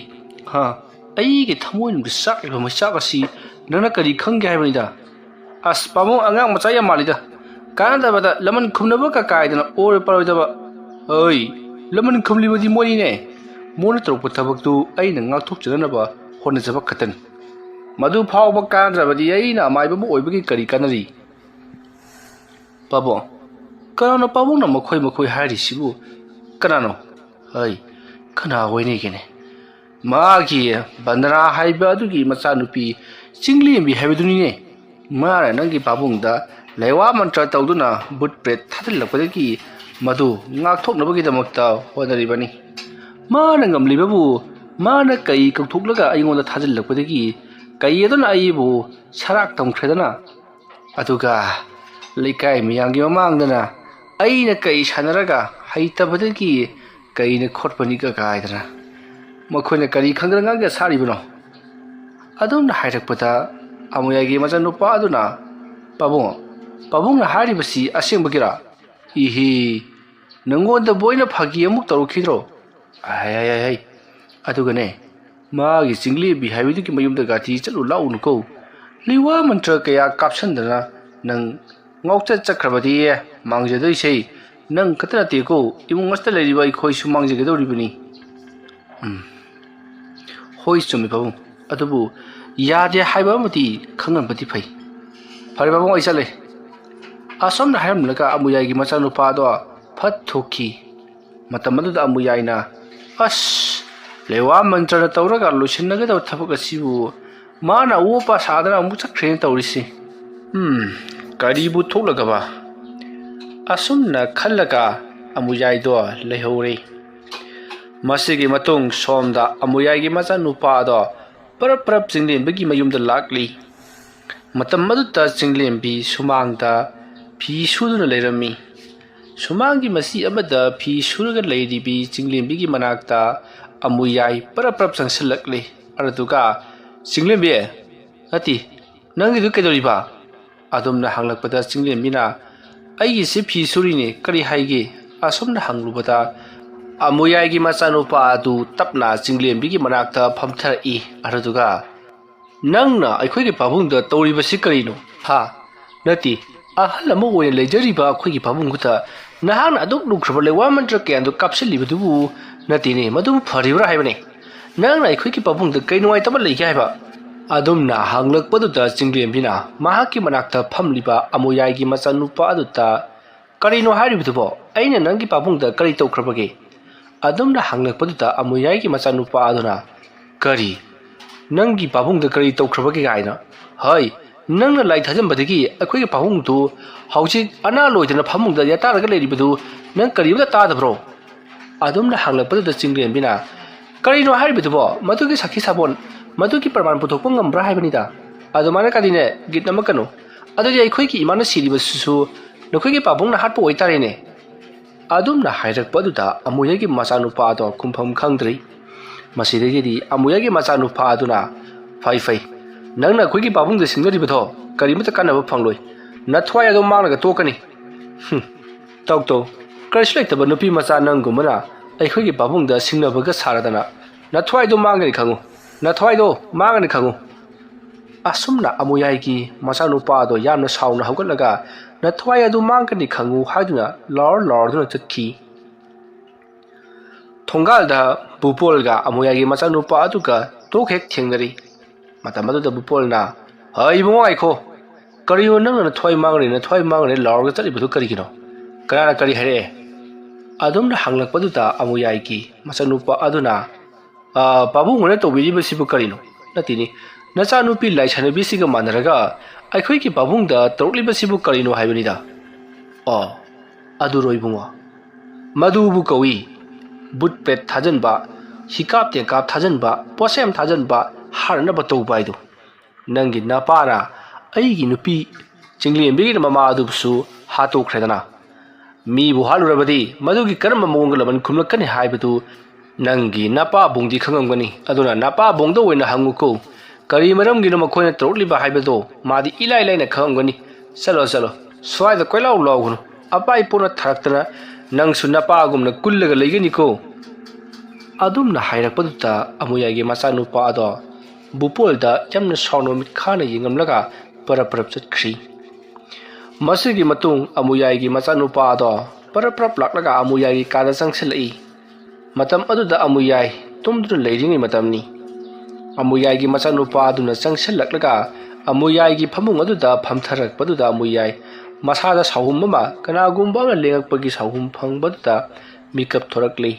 ꯑꯩꯒꯤ ꯊꯃꯣꯏꯅꯨꯡꯗ ꯆꯥꯛꯂꯤꯕ ꯃꯩꯆꯥꯛ ꯑꯁꯤ ꯅꯪꯅ ꯀꯔꯤ ꯈꯪꯒꯦ ꯍꯥꯏꯕꯅꯤꯗ? ꯑꯁ ꯄꯥꯕꯨꯡ ꯑꯉꯥꯡ ꯃꯆꯥ ꯌꯥꯝ ꯃꯥꯜꯂꯤꯗ ꯀꯥꯟꯅꯗꯕꯗ ꯂꯃꯟ ꯈꯨꯝꯅꯕꯒ ꯀꯥꯏꯗꯅ ꯑꯣꯏꯔ ꯄꯥꯔꯣꯏꯗꯕ ꯂꯃꯟ ꯈꯨꯝꯂꯤꯕꯗꯤ ꯃꯣꯏꯅꯤꯅꯦ ꯃꯣꯏꯅ ꯇꯧꯔꯛꯄ ꯊꯕꯛꯇꯨ ꯑꯩꯅ ꯉꯥꯛꯊꯣꯛꯆꯅꯅꯕ ꯍꯣꯠꯅꯖꯕ ꯈꯛꯇꯅꯤ ꯃꯗꯨ ꯐꯥꯎꯕ ꯀꯥꯟꯅꯗ꯭ꯔꯕꯗꯤ ꯑꯩꯅ ꯑꯃꯥꯏꯕ ꯑꯃ ꯑꯣꯏꯕꯒꯤ ꯀꯔꯤ ꯀꯥꯟꯅꯔꯤ? ꯄꯥꯕꯨꯡ ꯀꯅꯥꯅꯣ ꯄꯥꯕꯨꯡꯅ ꯃꯈꯣꯏ ꯍꯥꯏꯔꯤꯁꯤꯕꯨ ꯀꯅꯥꯅꯣ? ꯀꯅꯥ ꯑꯣꯏꯅꯤꯒꯦꯅꯦ? ꯃꯥꯒꯤ ꯕꯟꯗꯅꯥ ꯍꯥꯏꯕ ꯑꯗꯨꯒꯤ ꯃꯆꯥꯅꯨꯄꯤ ꯆꯤꯡꯂꯦꯝꯕꯤ ꯍꯥꯏꯕꯗꯨꯅꯤꯅꯦ ꯃꯥꯅ ꯅꯪꯒꯤ ꯄꯥꯕꯨꯡꯗ ꯂꯩꯋꯥ ꯃꯟꯇ꯭ꯔ ꯇꯧꯗꯨꯅ ꯕꯨꯠ ꯄ꯭ꯔꯦꯠ ꯊꯥꯖꯤꯜꯂꯛꯄꯗꯒꯤ ꯃꯗꯨ ꯉꯥꯛꯊꯣꯛꯅꯕꯒꯤꯗꯃꯛꯇ ꯍꯣꯠꯅꯔꯤꯕꯅꯤ꯫ ꯃꯥꯅ ꯉꯝꯂꯤꯕꯕꯨ ꯃꯥꯅ ꯀꯩ ꯀꯧꯊꯣꯛꯂꯒ ꯑꯩꯉꯣꯟꯗ ꯊꯥꯖꯤꯜꯂꯛꯄꯗꯒꯤ ꯀꯩ ꯑꯗꯨꯅ ꯑꯩꯕꯨ ꯁꯔꯥꯛ ꯇꯝꯈ꯭ꯔꯦꯗꯅ ꯑꯗꯨꯒ ꯂꯩꯀꯥꯏ ꯃꯤꯌꯥꯝꯒꯤ ꯃꯃꯥꯡꯗꯅ ꯑꯩꯅ ꯀꯩ ꯁꯥꯟꯅꯔꯒ ꯍꯩꯇꯕꯗꯒꯤ ꯀꯩꯅ ꯈꯣꯠꯄꯅꯤꯒ ꯀꯥꯏꯗꯅ ꯃꯈꯣꯏꯅ ꯀꯔꯤ ꯈꯪꯗꯅ ꯉꯥꯡꯒ ꯁꯥꯔꯤꯕꯅꯣ? ꯑꯗꯨꯝꯅ ꯍꯥꯏꯔꯛꯄꯗ ꯑꯃꯨꯌꯥꯏꯒꯤ ꯃꯆꯥꯅꯨꯄꯥ ꯑꯗꯨꯅ ꯄꯥꯕꯨꯡꯅ ꯍꯥꯏꯔꯤꯕꯁꯤ ꯑꯁꯦꯡꯕꯒꯤꯔꯥ? Ihi, nangonda boina phagi amuk tawrukidro. Ai. Adugane, magi singlebi haibiduki mayumda gati chalu launu ko. Liwa mantra kaya kapsandana nang ngaucha chakrabadi mangjadoi sei nang katana teko imung asta leriba khoi su mangjagedoribani. Hoi chumi babung adubu yade haiba mati khangan pati phai. Phare babung aisa le. Asomna haram laka amuyai gi macha nupa do phat thoki. Matamadu da amuyai na as lewa mantra tawraga lusinnaga da thapaka sibu mana upa sadana amu chakhren tawrisi. Karibu tholaga ba. Asumna khallaga amuyai do lehore. Masigi matung somda amuyai gi macha nupa do parap jinglem bagi mayumda lakli. Matam maduta jinglem bi sumangda pi suduna leirami. Sumangi masi amada pi suraga leiribi jinglem bigi manakta amuyai parap sangsilakli. Araduga jinglem bi ati nangi du kedoriba. Adumna hanglakpada jinglem bina aigi se pi surini kari haigi asomna hanglubada amuyai gi machanupa adu tapna jinglem bigi manakta phamthari. Araduga nangna aikhoi gi pabungda tawribasi karino ha nati ahal ama oina leijariba akhoi gi pabungguta nahana aduk lukraba lewa mantra kyandu kapsilibadubu natine madu pharibra haibane nangna aikhoi gi pabungda kainoi taba leige haiba adumna hanglakpaduta jinglem bina mahaki manakta phamliba amuyai gi machanupa aduta karino haribudubo aina nangi pabungda kari tawkrabage adumna hanglakpaduta amuyai gi machanupa aduna kari nangi pabungda kari tawkrabage gaina hai nangna lai thajambadagi akhoi pahungdu hauji ana loidana phamungda yataraga leiribadu nang karibda tadabro adumna hanglakpada jinglem bina karino haribidubo madugi sakhi sabon madugi praman puthokpa ngambra haibanida adumana kadine git namakano adudi akhoi ki imana siribasusu nokhoi ki pabungna hatpo oitarene adumna hairakpaduda amuyagi machanupa do kumpham khangdri masidegi amuyagi machanupa aduna fai nangna khoi ki pabungda singaribado karimata kanaba phangloi nathwai ado mangnaga tokani tawto kraislaitaba nupi macha nanggumana aikhoi ki pabungda singnabaga saradana nathwai do mangani khangu nathwai do mangani khangu asumna amuyai ki macha nupa do yamna sauna hawgalaga nathwai ado mangani khangu haiduna lor duna chakki thongalda bupolga amuyai ki macha nupa aduga tokhek thengnari matamadu da bupolna hai bungo aiko kariyo nang na thoi mangre lawga chali budu kari kino kana kari hare adumna hanglakpadu da amuyai ki machanupa aduna babu ngone to biri basibu karino natini nachanupi laisana bisiga manaraga aikhoi ki babung da torli basibu karino haibani da aduroi bungo madubu kawi butpet thajanba hikap tekap thajanba posem thajanba harna bato baido nangi napara aigi nupi jinglem bigi mama adubsu hato khredana mi bu halurabadi madugi karma mongalaban khumlakani haibadu nangi napa bongdi khangamgani aduna napa bongdo oina hanguko kari maram gino makhoina torliba haibado madi ilai na khangamgani chalo swaida koilaw lawgunu apai puna tharaktana nangsu napa gumna kullaga leigani ko adumna hairakpaduta amuyagi machanupa ado bupolda jamna sawno mitkhana yingamlaga parap chatkri masigi matung amuyai gi machanupa ado parap laklaga amuyai gi kada changsilai matam aduda amuyai tumdru leiringi matamni amuyai gi machanupa aduna changsilaklaga amuyai gi phamung aduda phamtharak paduda amuyai masada sahum mama kanagumba na lengakpagi sahum phangbaduda mikap thorakli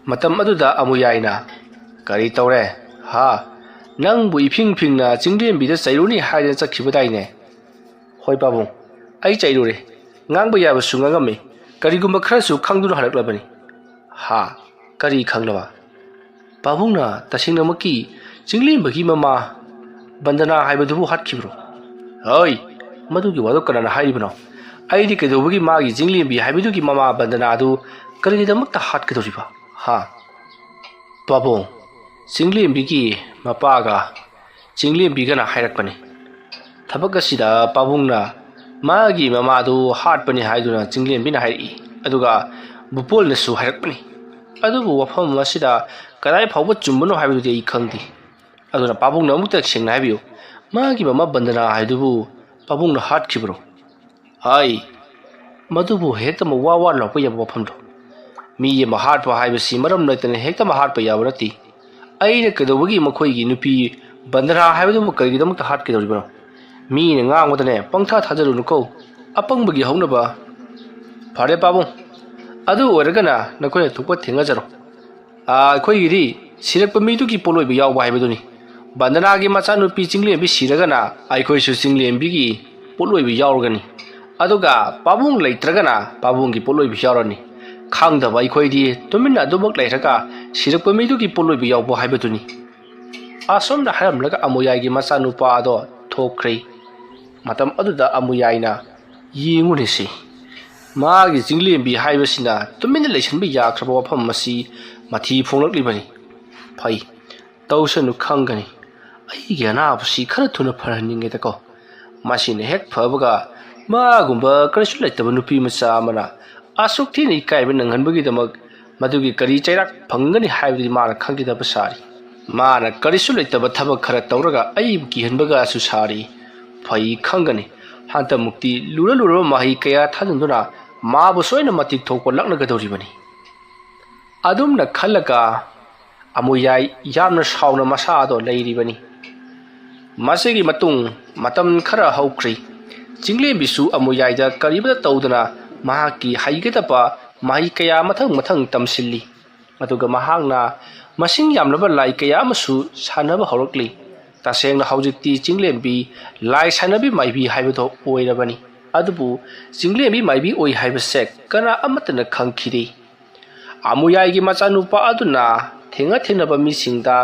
matam aduda amuyai na kari tawre ha nang bu iping na jinglem bi da chairuni haida chakhibadaine hoi babung ai chairure ngang ba ya ba sunga ngame kari gumba khrasu khangduna halaklabani ha kari khanglaba babung na tasingna maki jinglem bagi mama bandana haibadubu hatkibro hoi madugi wado kana hairibno ai di kedobagi magi jinglem bi haibadugi mama bandana adu kari da makta hatkidoriba ha babung jinglem bigi mapaga jinglem biga na hairakpani thabaka sida pabungna ꯃꯥꯒꯤ ꯃꯃꯥꯗꯨ ꯍꯥꯠꯄꯅꯤ ꯍꯥꯏꯗꯨꯅ ꯆꯤꯡꯂꯦꯝꯕꯤꯅ ꯍꯥꯏꯔꯛꯏ ꯑꯗꯨꯒ ꯕꯨꯄꯣꯜꯅꯁꯨ ꯍꯥꯏꯔꯛꯄꯅꯤ ꯑꯗꯨꯕꯨ ꯋꯥꯐꯝ ꯑꯁꯤꯗ ꯀꯗꯥꯏ ꯐꯥꯎꯕ ꯆꯨꯝꯕꯅꯣ ꯍꯥꯏꯕꯗꯨꯗꯤ ꯑꯩ ꯈꯪꯗꯦ ꯑꯗꯨꯅ ꯄꯥꯕꯨꯡꯅ ꯑꯃꯨꯛꯇ ꯁꯦꯡꯅ ꯍꯥꯏꯕꯤꯌꯨ ꯃꯥꯒꯤ ꯃꯃꯥ ꯕꯟꯗꯅꯥ ꯍꯥꯏꯗꯨꯕꯨ ꯄꯥꯕꯨꯡꯅ ꯍꯥꯠꯈꯤꯕ꯭ꯔꯣ ꯍꯥꯏ ꯃꯗꯨꯕꯨ ꯍꯦꯛꯇꯃꯛ ꯋꯥ ꯋꯥ ꯂꯥꯎꯄ ꯌꯥꯕ ꯋꯥꯐꯝꯗꯣ ꯃꯤ ꯑꯃ ꯍꯥꯠꯄ ꯍꯥꯏꯕꯁꯤ ꯃꯔꯝ ꯂꯩꯇꯅ ꯍꯦꯛꯇꯃꯛ ꯍꯥꯠꯄ ꯌꯥꯕ ꯅꯠꯇꯦ ꯑꯩꯅ ꯀꯩꯗꯧꯕꯒꯤ ꯃꯈꯣꯏꯒꯤ ꯅꯨꯄꯤ ꯕꯟꯗꯅꯥ ꯍꯥꯏꯕꯗꯨꯕꯨ ꯀꯔꯤꯒꯤꯗꯃꯛꯇ ꯍꯥꯠꯀꯗꯧꯔꯤꯕꯅꯣ ꯃꯤꯅ ꯉꯥꯡꯕꯗꯅꯦ ꯄꯪꯊꯥ ꯊꯥꯖꯔꯨꯅꯨꯀꯣ ꯑꯄꯪꯕꯒꯤ ꯍꯧꯅꯕ ꯐꯔꯦ ꯄꯥꯕꯨꯡ ꯑꯗꯨ ꯑꯣꯏꯔꯒꯅ ꯅꯈꯣꯏꯅ ꯊꯣꯛꯄ ꯊꯦꯡꯅꯖꯔꯣ ꯑꯩꯈꯣꯏꯒꯤꯗꯤ ꯁꯤꯔꯛꯄ ꯃꯤꯗꯨꯒꯤ ꯄꯣꯠꯂꯣꯏꯕ ꯌꯥꯎꯕ ꯍꯥꯏꯕꯗꯨꯅꯤ ꯕꯟꯗꯅꯥꯒꯤ ꯃꯆꯥꯅꯨꯄꯤ ꯆꯤꯡꯂꯦꯝꯕꯤ ꯁꯤꯔꯒꯅ ꯑꯩꯈꯣꯏꯁꯨ ꯆꯤꯡꯂꯦꯝꯕꯤꯒꯤ ꯄꯣꯠꯂꯣꯏꯕ ꯌꯥꯎꯔꯒꯅꯤ ꯑꯗꯨꯒ ꯄꯥꯕꯨꯡ ꯂꯩꯇ꯭ꯔꯒꯅ ꯄꯥꯕꯨꯡꯒꯤ ꯄꯣꯠꯂꯣꯏꯕ ꯌꯥꯎꯔꯅꯤ ꯈꯪꯗꯕ ꯑꯩꯈꯣꯏꯗꯤ ꯇꯨꯃꯤꯟꯅ ꯑꯗꯨꯃꯛ ꯂꯩꯔꯒ ꯁꯤꯔꯛꯄ ꯃꯤꯗꯨꯒꯤ ꯄꯣꯠꯂꯣꯏꯕ ꯌꯥꯎꯕ ꯍꯥꯏꯕꯗꯨꯅꯤ ꯑꯁꯣꯝꯅ ꯍꯥꯏꯔꯝꯂꯒ ꯑꯃꯨꯌꯥꯏꯒꯤ ꯃꯆꯥꯅꯨꯄꯥ ꯑꯗꯣ ꯊꯣꯛꯈ꯭ꯔꯦ ꯃꯇꯝ ꯑꯗꯨꯗ ꯑꯃꯨꯌꯥꯏꯅ ꯌꯦꯡꯉꯨꯅꯦꯁꯤ ꯃꯥꯒꯤ ꯆꯤꯡꯂꯦꯝꯕꯤ ꯍꯥꯏꯕꯁꯤꯅ ꯇꯨꯃꯤꯟꯅ ꯂꯩꯁꯟꯕ ꯌꯥꯈ꯭ꯔꯕ ꯋꯥꯐꯝ ꯑꯁꯤ ꯃꯊꯤ ꯐꯣꯡꯂꯛꯂꯤꯕꯅꯤ ꯐꯩ ꯇꯧꯁꯅꯨ ꯈꯪꯒꯅꯤ ꯑꯩꯒꯤ ꯑꯅꯥꯕꯁꯤ ꯈꯔ ꯊꯨꯅ ꯐꯍꯟꯅꯤꯡꯉꯦꯗꯀꯣ ꯃꯁꯤꯅ ꯍꯦꯛ ꯐꯕꯒ ꯃꯥꯒꯨꯝꯕ ꯀꯔꯤꯁꯨ ꯂꯩꯇꯕ ꯅꯨꯄꯤ ꯃꯆꯥ ꯑꯃꯅ ꯑꯁꯨꯛ ꯊꯤꯅ ꯏꯀꯥꯏꯕ ꯅꯪꯍꯟꯕꯒꯤꯗꯃꯛ ꯃꯗꯨꯒꯤ ꯀꯔꯤ ꯆꯩꯔꯥꯛ ꯐꯪꯒꯅꯤ ꯍꯥꯏꯕꯗꯤ ꯃꯥꯅ ꯈꯪꯈꯤꯗꯕ ꯁꯥꯔꯤ ꯃꯥꯅ ꯀꯔꯤꯁꯨ ꯂꯩꯇꯕ ꯊꯕꯛ ꯈꯔ ꯇꯧꯔꯒ ꯑꯩꯕꯨ ꯀꯤꯍꯟꯕꯒꯁꯨ ꯁꯥꯔꯤ ꯐꯩ ꯈꯪꯒꯅꯤ ꯍꯟꯇꯃꯨꯛꯇꯤ ꯂꯨꯔꯕ ꯃꯍꯩ ꯀꯌꯥ ꯊꯥꯖꯤꯟꯗꯨꯅ ꯃꯥꯕꯨ ꯁꯣꯏꯅ ꯃꯇꯤꯛ ꯊꯣꯛꯄ ꯂꯛꯅꯒꯗꯧꯔꯤꯕꯅꯤ ꯑꯗꯨꯝꯅ ꯈꯜꯂꯒ ꯑꯃꯨꯌꯥꯏ ꯌꯥꯝꯅ ꯁꯥꯎꯅ ꯃꯁꯥꯗꯣ ꯂꯩꯔꯤꯕꯅꯤ ꯃꯁꯤꯒꯤ ꯃꯇꯨꯡ ꯃꯇꯝ ꯈꯔ ꯍꯧꯈ꯭ꯔꯤ ꯆꯤꯡꯂꯦꯝꯕꯤꯁꯨ ꯑꯃꯨꯌꯥꯏꯗ ꯀꯔꯤꯃꯇ ꯇꯧꯗꯅ ꯃꯍꯥꯛꯀꯤ ꯍꯩꯒꯗꯕ ꯃꯍꯩ ꯀꯌꯥ ꯃꯊꯪ ꯇꯝꯁꯤꯜꯂꯤ ꯑꯗꯨꯒ ꯃꯍꯥꯛꯅ ꯃꯁꯤꯡ ꯌꯥꯝꯂꯕ ꯂꯥꯏ ꯀꯌꯥ ꯑꯃꯁꯨ ꯁꯥꯟꯅꯕ ꯍꯧꯔꯛꯂꯤ ꯇꯁꯦꯡꯅ ꯍꯧꯖꯤꯛꯇꯤ ꯆꯤꯡꯂꯦꯝꯕꯤ ꯂꯥꯏ ꯁꯥꯟꯅꯕꯤ ꯃꯥꯏꯕꯤ ꯍꯥꯏꯕꯗꯣ ꯑꯣꯏꯔꯕꯅꯤ ꯑꯗꯨꯕꯨ ꯆꯤꯡꯂꯦꯝꯕꯤ ꯃꯥꯏꯕꯤ ꯑꯣꯏ ꯍꯥꯏꯕꯁꯦ ꯀꯅꯥ ꯑꯃꯠꯇꯅ ꯈꯪꯈꯤꯗꯦ ꯑꯃꯨꯌꯥꯏꯒꯤ ꯃꯆꯥꯅꯨꯄꯥ ꯑꯗꯨꯅ ꯊꯦꯡꯅꯕ ꯃꯤꯁꯤꯡꯗ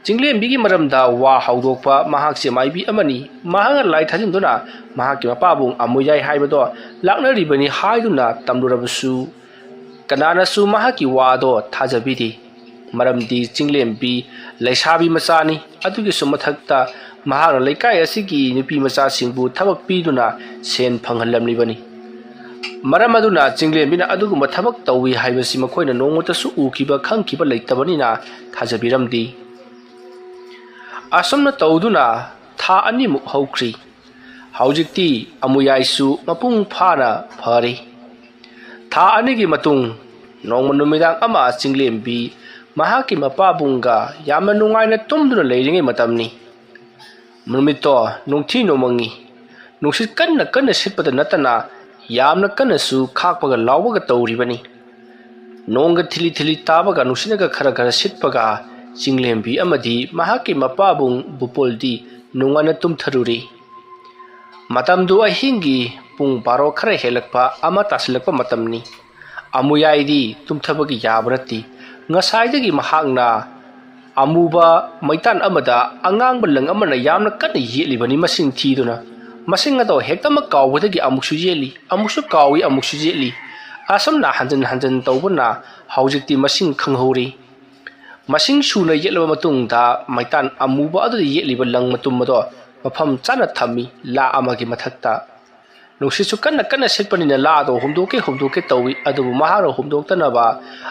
ꯆꯤꯡꯂꯦꯝꯕꯤꯒꯤ ꯃꯔꯝꯗ ꯋꯥ ꯍꯧꯗꯣꯛꯄ ꯃꯍꯥꯛꯁꯦ ꯃꯥꯏꯕꯤ ꯑꯃꯅꯤ ꯃꯍꯥꯛꯅ ꯂꯥꯏ ꯊꯥꯖꯤꯟꯗꯨꯅ ꯃꯍꯥꯛꯀꯤ ꯃꯄꯥꯕꯨꯡ ꯑꯃꯨꯌꯥꯏ ꯍꯥꯏꯕꯗꯣ ꯂꯥꯛꯅꯔꯤꯕꯅꯤ ꯍꯥꯏꯗꯨꯅ ꯇꯝꯂꯨꯔꯕꯁꯨ ꯀꯅꯥꯅꯁꯨ ꯃꯍꯥꯛꯀꯤ ꯋꯥꯗꯣ ꯊꯥꯖꯕꯤꯗꯦ ꯃꯔꯝꯗꯤ ꯆꯤꯡꯂꯦꯝꯕꯤ ꯂꯩꯁꯥꯕꯤ ꯃꯆꯥꯅꯤ ꯑꯗꯨꯒꯤꯁꯨ ꯃꯊꯛꯇ ꯃꯍꯥꯛꯅ ꯂꯩꯀꯥꯏ ꯑꯁꯤꯒꯤ ꯅꯨꯄꯤ ꯃꯆꯥꯁꯤꯡꯕꯨ ꯊꯕꯛ ꯄꯤꯗꯨꯅ ꯁꯦꯟ ꯐꯪꯍꯜꯂꯝꯂꯤꯕꯅꯤ ꯃꯔꯝ ꯑꯗꯨꯅ ꯆꯤꯡꯂꯦꯝꯕꯤꯅ ꯑꯗꯨꯒꯨꯝꯕ ꯊꯕꯛ ꯇꯧꯏ ꯍꯥꯏꯕꯁꯤ ꯃꯈꯣꯏꯅ ꯅꯣꯡꯃꯇꯁꯨ ꯎꯈꯤꯕ ꯈꯪꯈꯤꯕ ꯂꯩꯇꯕꯅꯤꯅ ꯊꯥꯖꯕꯤꯔꯝꯗꯦ ꯑꯁꯨꯝꯅ ꯇꯧꯗꯨꯅ ꯊꯥ ꯑꯅꯤꯃꯨꯛ ꯍꯧꯈ꯭ꯔꯤ ꯍꯧꯖꯤꯛꯇꯤ ꯑꯃꯨꯌꯥꯏꯁꯨ ꯃꯄꯨꯡ ꯐꯥꯅ ꯐꯔꯦ ꯊꯥ ꯑꯅꯤꯒꯤ ꯃꯇꯨꯡ ꯅꯣꯡꯃ ꯅꯨꯃꯤꯗꯥꯡ ꯑꯃ ꯆꯤꯡꯂꯦꯝꯕꯤ ꯃꯍꯥꯛꯀꯤ ꯃꯄꯥꯕꯨꯡꯒ ꯌꯥꯝꯅ ꯅꯨꯡꯉꯥꯏꯅ ꯇꯨꯝꯗꯨꯅ ꯂꯩꯔꯤꯉꯩ ꯃꯇꯝꯅꯤ ꯅꯨꯃꯤꯠꯇꯣ ꯅꯨꯡꯊꯤ ꯅꯣꯡꯃꯪꯉꯤ ꯅꯨꯡꯁꯤꯠ ꯀꯟꯅ ꯁꯤꯠꯄꯗ ꯅꯠꯇꯅ ꯌꯥꯝꯅ ꯀꯟꯅꯁꯨ ꯈꯥꯛꯄꯒ ꯂꯥꯎꯕꯒ ꯇꯧꯔꯤꯕꯅꯤ ꯅꯣꯡꯒ ꯊꯤꯂꯤ ꯇꯥꯕꯒ ꯅꯨꯡꯁꯤꯠꯅꯒ ꯈꯔ ꯁꯤꯠꯄꯒ ꯆꯤꯡꯂꯦꯝꯕꯤ ꯑꯃꯗꯤ ꯃꯍꯥꯛꯀꯤ ꯃꯄꯥꯕꯨꯡ ꯕꯨꯄꯣꯜꯗꯤ ꯅꯨꯡꯉꯥꯏꯅ ꯇꯨꯝꯊꯔꯨꯔꯤ ꯃꯇꯝꯗꯨ ꯑꯍꯤꯡꯒꯤ ꯄꯨꯡ 12 ꯈꯔ ꯍꯦꯜꯂꯛꯄ ꯑꯃ ꯇꯥꯁꯤꯜꯂꯛꯄ ꯃꯇꯝꯅꯤ ꯑꯃꯨꯌꯥꯏꯗꯤ ꯇꯨꯝꯊꯕꯒꯤ ꯌꯥꯕ ꯅꯠꯇꯦ ꯉꯁꯥꯏꯗꯒꯤ ꯃꯍꯥꯛꯅ ꯑꯃꯨꯕ ꯃꯩꯇꯥꯟ ꯑꯃꯗ ꯑꯉꯥꯡꯕ ꯂꯪ ꯑꯃꯅ ꯌꯥꯝꯅ ꯀꯟꯅ ꯌꯦꯠꯂꯤꯕꯅꯤ ꯃꯁꯤꯡ ꯊꯤꯗꯨꯅ ꯃꯁꯤꯡ ꯑꯗꯣ ꯍꯦꯛꯇꯃꯛ ꯀꯥꯎꯕꯗꯒꯤ ꯑꯃꯨꯛꯁꯨ ꯌꯦꯠꯂꯤ ꯑꯃꯨꯛꯁꯨ ꯀꯥꯎꯏ ꯑꯃꯨꯛꯁꯨ ꯌꯦꯠꯂꯤ ꯑꯁꯨꯝꯅ ꯍꯟꯖꯤꯟ ꯇꯧꯕꯅ ꯍꯧꯖꯤꯛꯇꯤ ꯃꯁꯤꯡ ꯈꯪꯍꯧꯔꯤ ꯃꯁꯤꯡ ꯁꯨꯅ ꯌꯦꯠꯂꯕ ꯃꯇꯨꯡꯗ ꯃꯩꯇꯥꯟ ꯑꯃꯨꯕ ꯑꯗꯨꯗ ꯌꯦꯠꯂꯤꯕ ꯂꯪ ꯃꯇꯨꯝ ꯑꯗꯣ ꯃꯐꯝ ꯆꯥꯅ ꯊꯝꯃꯤ ꯂꯥ ꯑꯃꯒꯤ ꯃꯊꯛꯇ ꯅꯨꯡꯁꯤꯠꯁꯨ ꯀꯟꯅ ꯁꯤꯠꯄꯅꯤꯅ ꯂꯥ ꯑꯗꯣ ꯍꯨꯝꯗꯣꯛꯀꯦ ꯇꯧꯏ ꯑꯗꯨꯕꯨ ꯃꯍꯥꯛꯅ ꯍꯨꯝꯗꯣꯛꯇꯅꯕ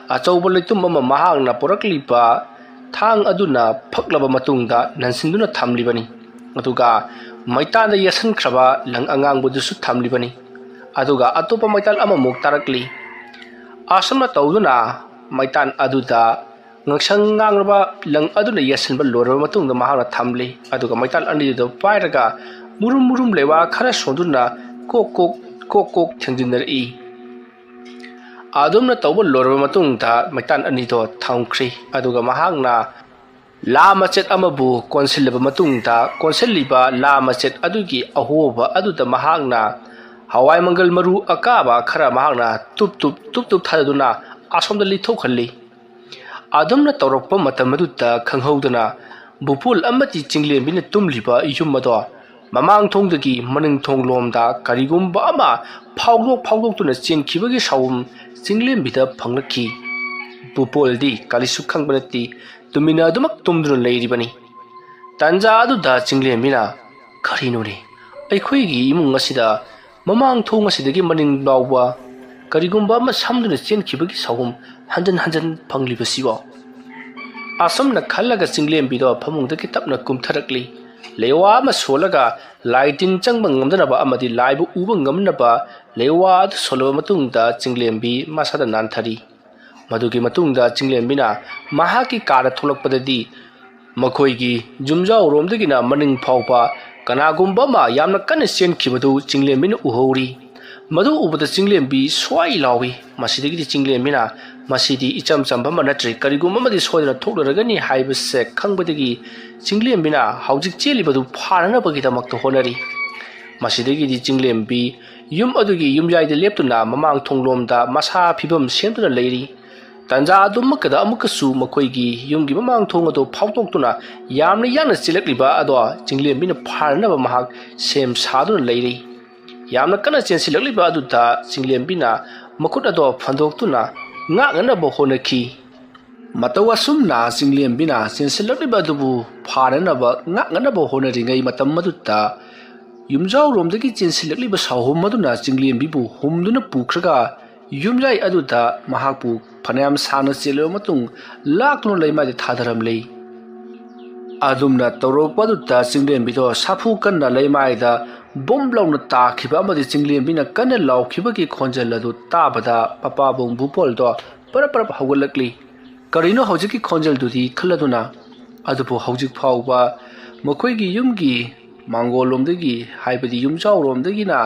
ꯑꯆꯧꯕ ꯂꯩꯇꯨꯝ ꯑꯃ ꯃꯍꯥꯛꯅ ꯄꯨꯔꯛꯂꯤꯕ ꯊꯥꯡ ꯑꯗꯨꯅ ꯐꯛꯂꯕ ꯃꯇꯨꯡꯗ ꯅꯟꯁꯤꯟꯗꯨꯅ ꯊꯝꯂꯤꯕꯅꯤ ꯑꯗꯨꯒ ꯃꯩꯇꯥꯟꯗ ꯌꯦꯠꯁꯤꯟꯈ꯭ꯔꯕ ꯂꯪ ꯑꯉꯥꯡꯕꯗꯨꯁꯨ ꯊꯝꯂꯤꯕꯅꯤ ꯑꯗꯨꯒ ꯑꯇꯣꯞꯄ ꯃꯩꯇꯥꯟ ꯑꯃꯃꯨꯛ ꯇꯥꯔꯛꯂꯤ ꯑꯁꯨꯝꯅ ꯇꯧꯗꯨꯅ ꯃꯩꯇꯥꯟ ꯑꯗꯨꯗ ꯉꯛꯁꯪ ꯉꯥꯡꯂꯕ ꯂꯪ ꯑꯗꯨꯅ ꯌꯦꯠꯁꯤꯟꯕ ꯂꯣꯏꯔꯕ ꯃꯇꯨꯡꯗ ꯃꯍꯥꯛꯅ ꯊꯝꯂꯤ ꯑꯗꯨꯒ ꯃꯩꯇꯥꯟ ꯑꯅꯤꯗꯨ ꯄꯥꯏꯔꯒ ꯃꯨꯔꯨꯝ ꯂꯩꯋꯥ ꯈꯔ ꯁꯣꯟꯗꯨꯅ ꯀꯣꯛ ꯊꯦꯡꯖꯤꯟꯅꯔꯛꯏ ꯑꯗꯨꯝꯅ ꯇꯧꯕ ꯂꯣꯏꯔꯕ ꯃꯇꯨꯡꯗ ꯃꯩꯇꯥꯟ ꯑꯅꯤꯗꯣ ꯊꯝꯈ꯭ꯔꯤ ꯑꯗꯨꯒ ꯃꯍꯥꯛꯅ ꯂꯥ ꯃꯆꯦꯠ ꯑꯃꯕꯨ ꯀꯣꯟꯁꯤꯜꯂꯕ ꯃꯇꯨꯡꯗ ꯀꯣꯟꯁꯤꯜꯂꯤꯕ ꯂꯥ ꯃꯆꯦꯠ ꯑꯗꯨꯒꯤ ꯑꯍꯣꯕ ꯑꯗꯨꯗ ꯃꯍꯥꯛꯅ ꯍꯋꯥꯏ ꯃꯪꯒꯜ ꯃꯔꯨ ꯑꯀꯥꯕ ꯈꯔ ꯃꯍꯥꯛꯅ ꯇꯨꯞ ꯊꯥꯗꯗꯨꯅ ꯑꯁꯣꯝꯗ ꯂꯤꯊꯣꯛꯍꯜꯂꯤ ꯑꯗꯨꯝꯅ ꯇꯧꯔꯛꯄ ꯃꯇꯝ ꯑꯗꯨꯗ ꯈꯪꯍꯧꯗꯅ ꯕꯨꯄꯣꯜ ꯑꯃꯗꯤ ꯆꯤꯡꯂꯦꯝꯕꯤꯅ ꯇꯨꯝꯂꯤꯕ ꯌꯨꯝ ꯑꯗꯣ ꯃꯃꯥꯡ ꯊꯣꯡꯗꯒꯤ ꯃꯅꯤꯡ ꯊꯣꯡꯂꯣꯝꯗ ꯀꯔꯤꯒꯨꯝꯕ ꯑꯃ ꯐꯥꯎꯗꯣꯛꯇꯨꯅ ꯆꯦꯟꯈꯤꯕꯒꯤ ꯁꯥꯎꯝ ꯆꯤꯡꯂꯦꯝꯕꯤꯗ ꯐꯪꯂꯛꯈꯤ ꯕꯨꯄꯣꯜꯗꯤ ꯀꯔꯤꯁꯨ ꯈꯪꯕ ꯅꯠꯇꯦ ꯇꯨꯃꯤꯟꯅ ꯑꯗꯨꯃꯛ ꯇꯨꯝꯗꯨꯅ ꯂꯩꯔꯤꯕꯅꯤ ꯇꯟꯖꯥ ꯑꯗꯨꯗ ꯆꯤꯡꯂꯦꯝꯕꯤꯅ ꯀꯔꯤꯅꯣꯅꯦ ꯑꯩꯈꯣꯏꯒꯤ ꯏꯃꯨꯡ ꯑꯁꯤꯗ Mamang thong asidagi maning lawwa karigumba ama samduna chenkibagi sahum hanjan hanjan phanglibasibo asomna khallaga chinglembido phamungdagi tapna kumtharakli lewa ama solaga lighting changba ngamdanaba amadi laibu uba ngamnaba lewa adu solaba matungda chinglembi masada nanthari madugi matungda chinglembina mahaki kara tholakpadadi makoigi jumjau romdagina maning phawpa kanagumba ma yamna kanna chenkibadu chinglembina uhori madu ubada chinglembi swai lawi masidagi chinglembina masidi icham chamba manatri karigumba madi soidana thoklaragani haibase khangbadagi chinglembina haujik chelibadu pharana bagida makto honari masidagi cinglembi yum adugi yumjai de leptuna mamang thonglomda masa phibam semtuna leiri tanja adumakada amukasu makoigi yumgi mamang thong ado phawtoktuna yamna yana chilakliba ado cinglembi na pharna ba mahak sem saduna leiri yamna kana chensilakliba aduta cinglembi na makut ado phandoktuna ngana ba honaki matawa sumna cinglembi na chensilakliba adubu pharna ba ngana ba honari ngai matam maduta yumjau romdagi chensilakliba sahum maduna cinglembibu humduna pukhraga yumjai aduda mahakpu phanayam sana chelo matung lakno leima de thadaram lei adumna torokpa aduta cinglembido sapu kanna leimai da bomblawna takhiba amadi cinglembina kanna lawkhibagi khonjal adu tabada papabung bupol do parapar hawgalakli karino hawjiki khonjal dudi khaladuna adubu hawjik phawba mokoigi yumgi mangolomdagi haibadi yumjau romdagi na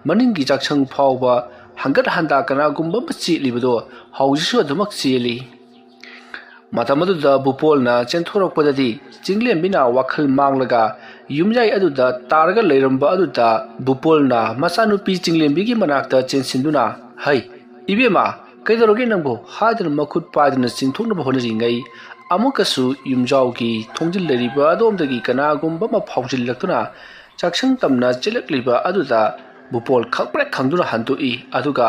maningi jakchang phawba hangat handa kana gumba machi libado haujisu adumak cheli matamadu da bupol na chenthorokpadadi chinglembina wakhal manglaga yumjai aduda targa leiramba aduda bupol na masanupi chinglembigi manakta chensinduna hai ibema kaidoroge nangbo hadana makhut padana chingthokna honari ngai amukasu yumjaugi thongjil leriba adomdagi kana gumba ma phawjillaktuna chakshang tamna chilakliba aduda bupol khakprek khangduna hantui aduga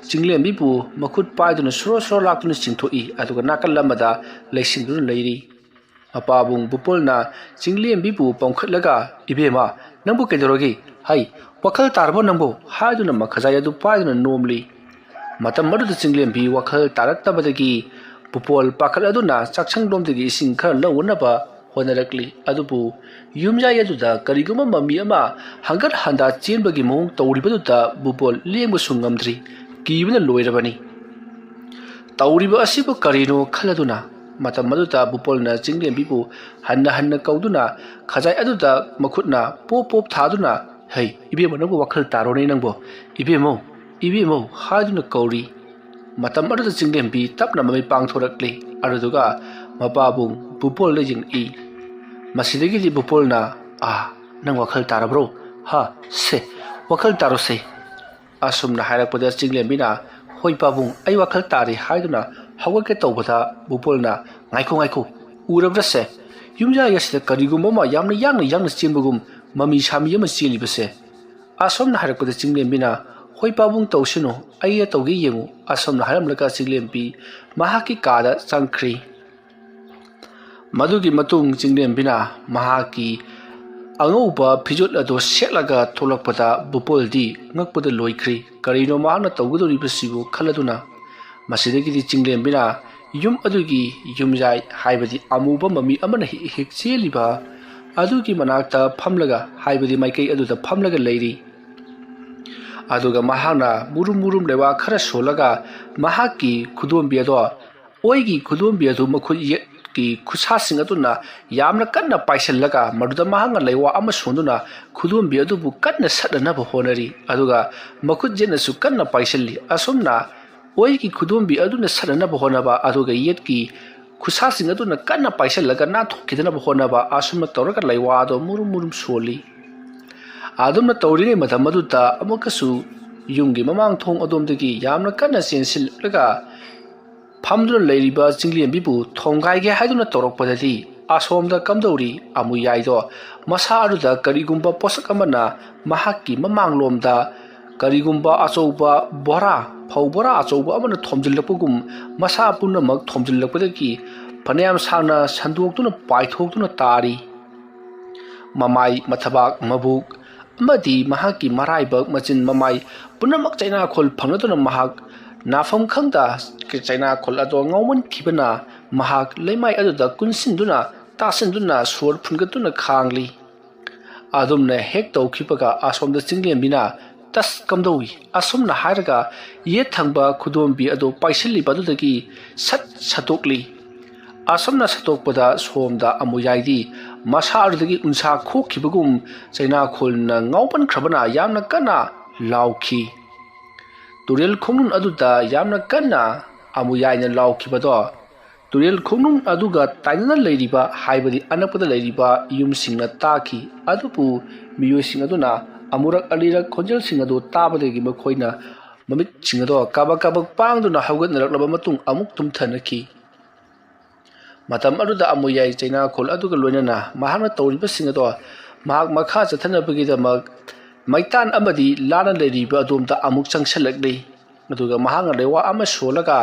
cinglembi bu makhut paiduna suro suro laktuna chingthoi aduga nakal lamada leisingduna leiri apabung bupol na cinglembi bu pongkhatlaga ibema nangbu kedorogi hai wakhal tarbo nangbo haiduna makhajai adu paiduna nomli matam maduda cinglembi wakhal tarattabadagi bupol pakhat aduna chakchang domdagi ising khar lawnaba honarakli adubu yumjai aduda kariguma mami ama hangat handa chenbagi mong tawribaduta bupol lengbu sungamdri kibuna loirabani tawriba asibu karino khaladuna matam maduta bupol na cinglembi bu hanna hanna kauduna khajai aduda makhutna pop pop thaduna hei ibemo nangbo wakhal tarone nangbo ibemo haduna kauri matam aduda cinglembi tapna mami pangthorakli aduga mapabung bupol lejing i masidagi di bupol na nang wakhal tarabro ha se wakhal taro se asumna hairakpada cinglembi na hoi pabung ai wakhal tari haiduna hawake tawbada bupol na ngaiko urabra se yumja yasida karigumba ma yangna chenbagum mami sami yama chelibase asumna hairakpada cinglembi na hoi pabung tawsino ai tawgi yengu asumna hairamlaka cinglembi mahaki kada changkhri madugi matung cinglembi na mahaki angauba phijot ado setlaga tholakpada bupoldi ngakpada loikhri karino mahna tawgudori basibu khaladuna masidagi cinglembi na yum adugi yumjai haibadi amuba mami amana hik cheliba adugi manakta phamlaga haibadi maikai aduda phamlaga leiri aduga mahana murum lewa khara solaga mahaki khudom biado oigi khudom biado makhut ki khusa sing aduna yamna kanna paisallaga maduda mahanga leiwa ama sonduna khudum bi adubu kanna sadana ba honari aduga makhut jena su kanna paisalli asumna oi ki khudum bi aduna sadana ba honaba aduga yet ki khusa sing aduna kanna paisallaga na thokidana ba honaba asumna tawraga leiwa ado murum soli adumna tawrine madamaduta amukasu yumgi mamang thong adomdagi yamna kanna sensillaga famduna leiriba cinglembi bu thongaige haiduna torokpadadi asomda kamdori amu yaido masa aduda karigumba posak amana mahaki mamanglomda karigumba achouba bora phawbora achouba amana thomjillapugum masa punamak thomjillapudagi phanayam sangna sanduktuna paithoktuna tari mamai mathabak mabuk amadi mahaki maraibak machin mamai punamak chaina khol phangnatuna mahak nafam khangda ki chaina khol ado ngauman khibana mahak leimai aduda kunsinduna tasinduna sur phungatuna khangli adumna hek tawkhibaga asomda chinglembina tas kamdawi asomna hairaga ye thangba khudombi ado paisili badudagi sat satokli asomna satokpada somda amuyaidi masardagi unsa khokhibagum chaina kholna ngaupan khrabana yamna kana lauki turel khongnun aduda yamna kana amuyaina laukibado turel khongnun aduga tainana leiriba haibadi anapada leiriba yumsingna taki adupu miyosing aduna amurak alirak khonjel sing adu tabadegi makhoina mamit sing ado kabak pangduna haugatnaraklaba matung amuk tumthanaki matam aduda amuyai chaina khol aduga loinana mahana tawriba sing ado mahak makha chathanabagidamag maitan amadi lana leiriba adumta amuk changsalakli aduga mahanga lewa ama solaga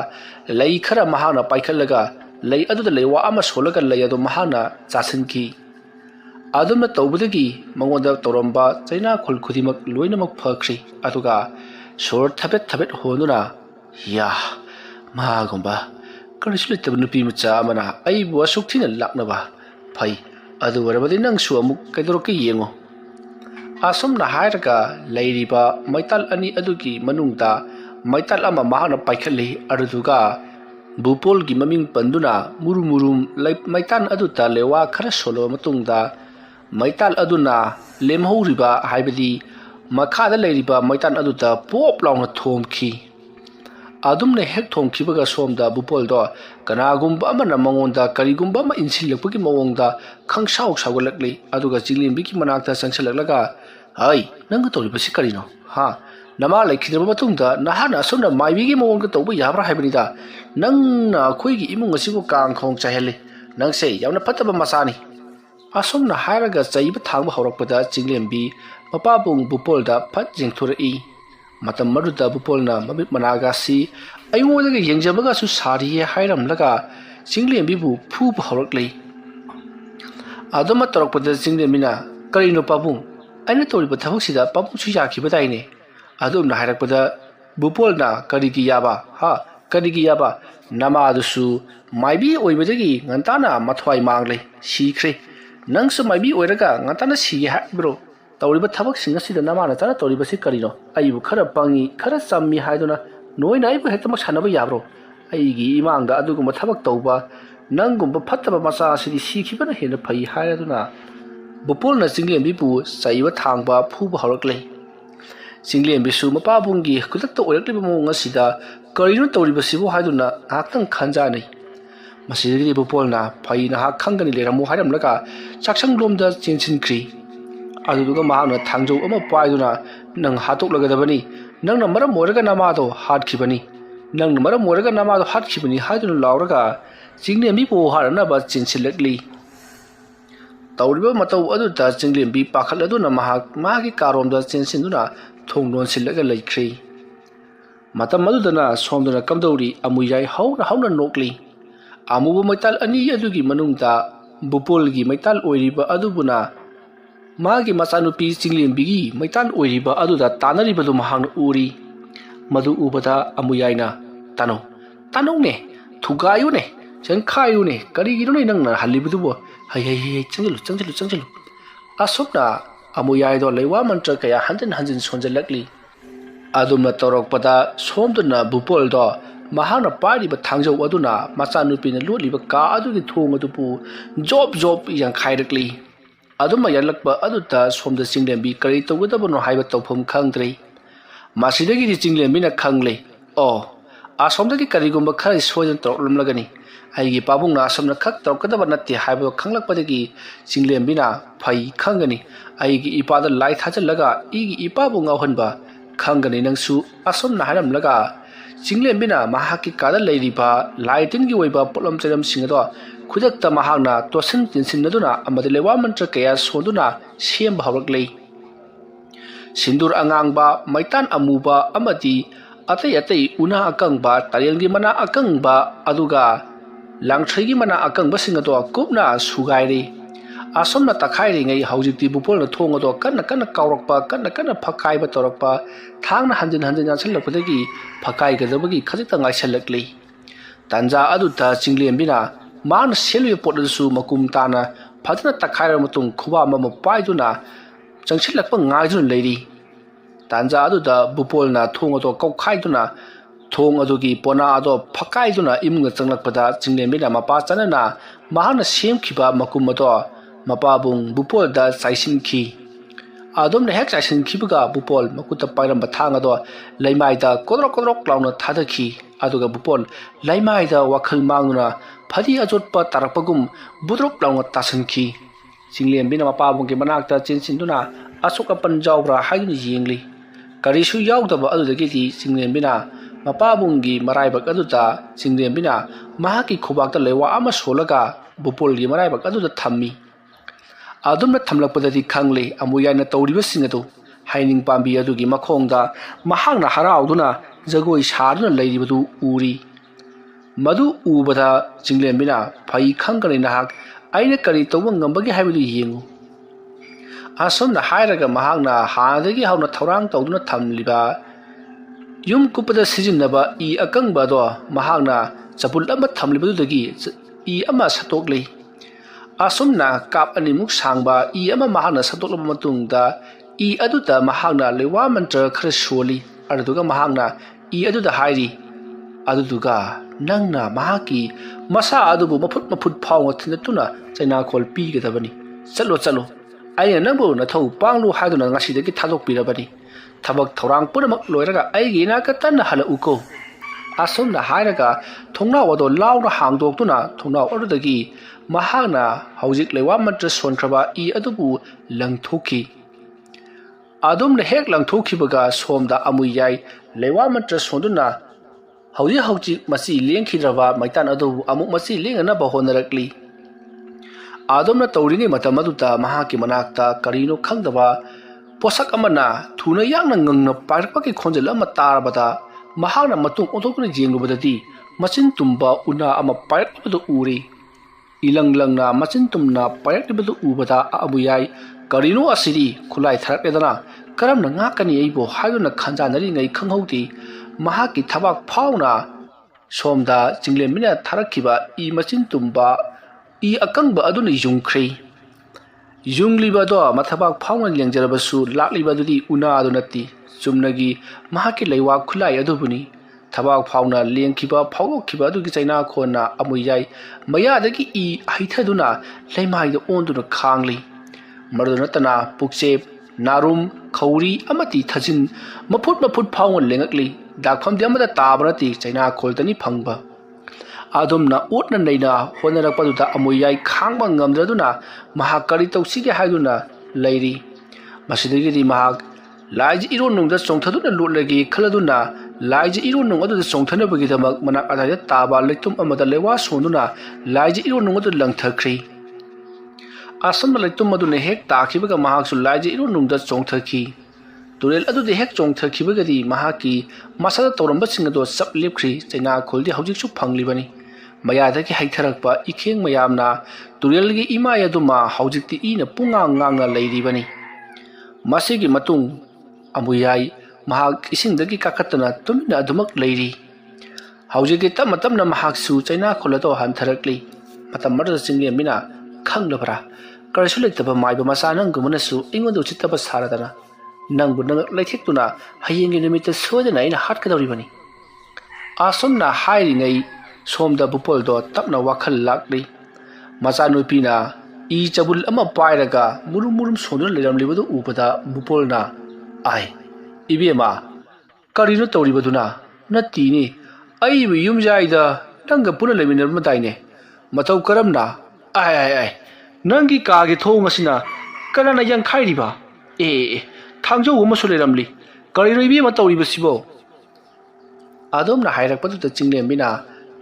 lei khara mahana paikhallaga lei aduda lewa ama solaga lei adu mahana chasanki adumna tawbudagi mangonda toromba chaina khol khudimak loinamak phakri aduga sor thabet honuna ya magomba karisle tabnupi macha amana ai bu asukthina laknaba phai adu warabadi nang su amuk kaidoroke yengo asomna hairaga leiriba maital ani adugi manungta maital ama mahana paikhalli aduga bupol gi maming panduna murum maitan aduta lewa khara solo matungda maital aduna lemhoriba haibadi makhada leiriba maitan aduta pop launa thomki adumne hek thomkibaga somda bupoldo kanagumba amana mangonda karigumba ma insilakpagi mawongda khangsau sawgalakli aduga chinglimbi ki manakta sangsalaklaga hai nang toribasi karino ha nama laikhidraba matungda nahana asomna maibigi mawongda tawba yabra haibanida nangna khoigi imung asibu kang khong chahele nangse yamna phataba masani asomna hairaga chaiba thangba haurakpada chinglembi mapabung bupolda phat jengthurai matam maruda bupolna mamit managasi aingolaga yengjabaga su sariye hairamlaga chinglembi bu phu haurakli adoma torakpada chinglemina karino pabung aina toriba thabaksida pabung su yakibadaine adumna hairakpada bupolna karigi yaba ha karigi yaba nama adusu maibi oibadagi ngantana mathwai mangle sikhre nangsu maibi oiraga ngantana sige haibro tawriba thabak singa sida namana tana tawriba si karino aibu khara pangi khara chammi haiduna noina aibu hektamak sanaba yabro aigi imangda aduguma thabak tawba nangumba phattaba macha sidi sikhibana hena phai haiduna bupolna chinglembi bu chaiba thangba phuba haurakle chinglembi su mapabungi kutakta oirakliba mawong asida karino tawriba sibu haiduna aktang khanjani masidagi bupolna phai na ha khangani leramu hairamlaga chaksang lomda chensinkhri aduduga mahana thangjau ama paiduna nang hatoklagadabani nangna maram moiraga namado hatkhibani nangna maram moiraga namado hatkhibani haiduna lauraga chinglembi po harana chensilakli tawriba matau aduta chinglembi pakhaladuna mahagi karomda chensinduna thongnon silaga laikhri matam adudana somduna kamdauri amuyai hauna nokli amubu maital ani adugi manungta bupolgi maital oiriba adubuna magi machanupi chinglembi maital oiriba aduda tanaribadu mahang uri madu ubada amuyaina tanone thugayune changkhayune karigirone nangna halibudubo hai changelu asopna amuyai do lewa mantra kaya hanjin sonjalakli adumna torokpada somduna bupol do mahana pariba thangjau aduna machanupina lotliba ka adugi thong adupu job yang khairakli aduma yalakba aduta somda chinglembi kari tawgadabano haiba tawpham khangdrei masidagi chinglembi na khangle o asomdagi karigumba khari sojan toroklamlagani aigi pabungna asomna khak torokadaba natte haiba khanglakpadagi chinglembi na phai khangani aigi ipada lai thajalaga igi ipabunga honba khangani nangsu asomna hairamlaga chinglembi na mahaki kada leiriba laitingi oiba polom cheram singado khudakta mahakna tosin tinsinnaduna amadi lewa mantra kaya sonduna sem bhawraklei sindur angangba maitan amuba amadi atai una akangba tarelgi mana akangba aduga langthreigi mana akangba singado kupna sugairi asomna takhairi ngai haujikti bupol na thong ado kan kaurokpa kan phakai ba torokpa thangna hanjin chalakpadagi phakai gadabagi khajita ngai salakli tanja aduta chinglem bina man selwe podasu makum tana phadna takhaira mutung khuba ma paiduna changchilakpa ngaijun leiri tanja aduda bupol na thong ado kaukhaiduna thong adugi pona ado phakai duna imnga changlakpada chinglem bina mapa chanana mahana semkhiba makum ado mapabung bupol da saisin khi adom na hek saisin khibuga bupol makuta pairam bathang ado laimai da kodrok launa thadakhi aduga bupol laimai da wakhal manguna phadi ajot pa tarakpagum budrok launa tasankhi chinglem bina mapabung ke manakta chinsinduna asuka panjawra haini yengli karisu yaudaba adudagi ti chinglem bina mapabung gi maraibak aduta chinglem bina mahaki khubakta lewa ama solaga bupol gi maraibak aduta thammi adumna thamlakpadadi khangle amuyana tawriba singatu haining pambi adugi makhongda mahangna harauduna jagoi saruna leiribadu uri madu ubada chinglem bina phai khangkani nahak aina kari tawang ngambagi haibadu yengu asomna hairaga mahangna hadagi hauna thorang tawduna thamliba yum kupada sijinaba I akangba do mahangna chapul ama thamlibadudagi I ama satokli asomna kap animuk sangba I ama mahangna satoklaba matungda I aduda mahangna lewa mantra khara soli aduga mahangna I aduda hairi aduduga nangna mahaki masa adubu mafut phawnga thinatuna chaina khol pi gadabani chalo aina nangbu na thau panglu haiduna ngasidagi thadok pirabani thabak thorang punamak loiraga aigi na ka tan hala uko asomna hairaga thongna wado launa hangdoktuna thongna odudagi mahangna haujik lewa mantra sonkraba I adubu langthoki adumna hek langthokibaga somda amuyai lewa mantra sonduna hauji masi lengkhidraba maitan adubu amuk masi lengana bahonarakli adumna tawringi matamaduta mahaki manakta karino khangdaba posak amana thuna yangna ngangna parpaki khonjel ama tarabada mahana matung otokna jenglubadati machin tumba una ama parakbadu uri ilanglangna machin tumna parakbadu ubada amuyai karino asiri khulai tharakledana karamna ngakani eibo haiduna khanjanari ngai khanghauti mahaki thabak phauna somda chinglemmina tharakhiba I machin tumba I akangba aduna yungkhri yungliba do mathabak phawna lengjarabasu lakliba dudi una adunati chumnagi mahaki leiwa khulai adubuni thabak phawna lengkhiba phawokhiba dugi chaina khona amuyai mayadagi I haithaduna leimai da onduna khangli mardunatana pukchep narum khauri amati thajin mafut phawna lengakli dakpham diamada tabarati chaina kholtani phangba adumna utna neina honarakpaduta amuyai khangba ngamdraduna mahakari tawsige haiduna leiri masidagidi mahak laiji ironungda chongthaduna lutlagi khaladuna laiji ironung adu chongthanabagi damak manak adaya taba leitum amada lewa sonduna laiji ironung adu langthakri asam leitum aduna hek takhibaga mahaksu laiji ironungda chongthaki turel adu de hek chongthakibagadi mahaki masada tawramba singado saplepkhri chaina kholdi haujiksu phanglibani mayadagi haitharakpa ikheng mayamna turelgi ima yaduma haujikti ina pungang leiribani masigi matung amuyai mahak isingdagi kakatana tumina adumak leiri haujigi tamatamna mahaksu chaina kholato hantharakli matammarda chinglemmina khanglabra karsu lektaba maiba masanang gumanasu ingondo chittaba saradana nangbu nang leithektuna hayengi nimita sodana ina hatkadawribani asomna hairingai somda bupol do tapna wakhal lakli machanupina I chabul ama pairaga murum sondun leramlibadu ubada bupolna ai ibema karino tawribaduna natini ai yumjaida nanga puna leminar madaine matau karamna ai nangi kagi thong asina kanana yang khairiba thangjo uma soleramli karino ibema tawribasibo adom na hairakpadu ta chinglembina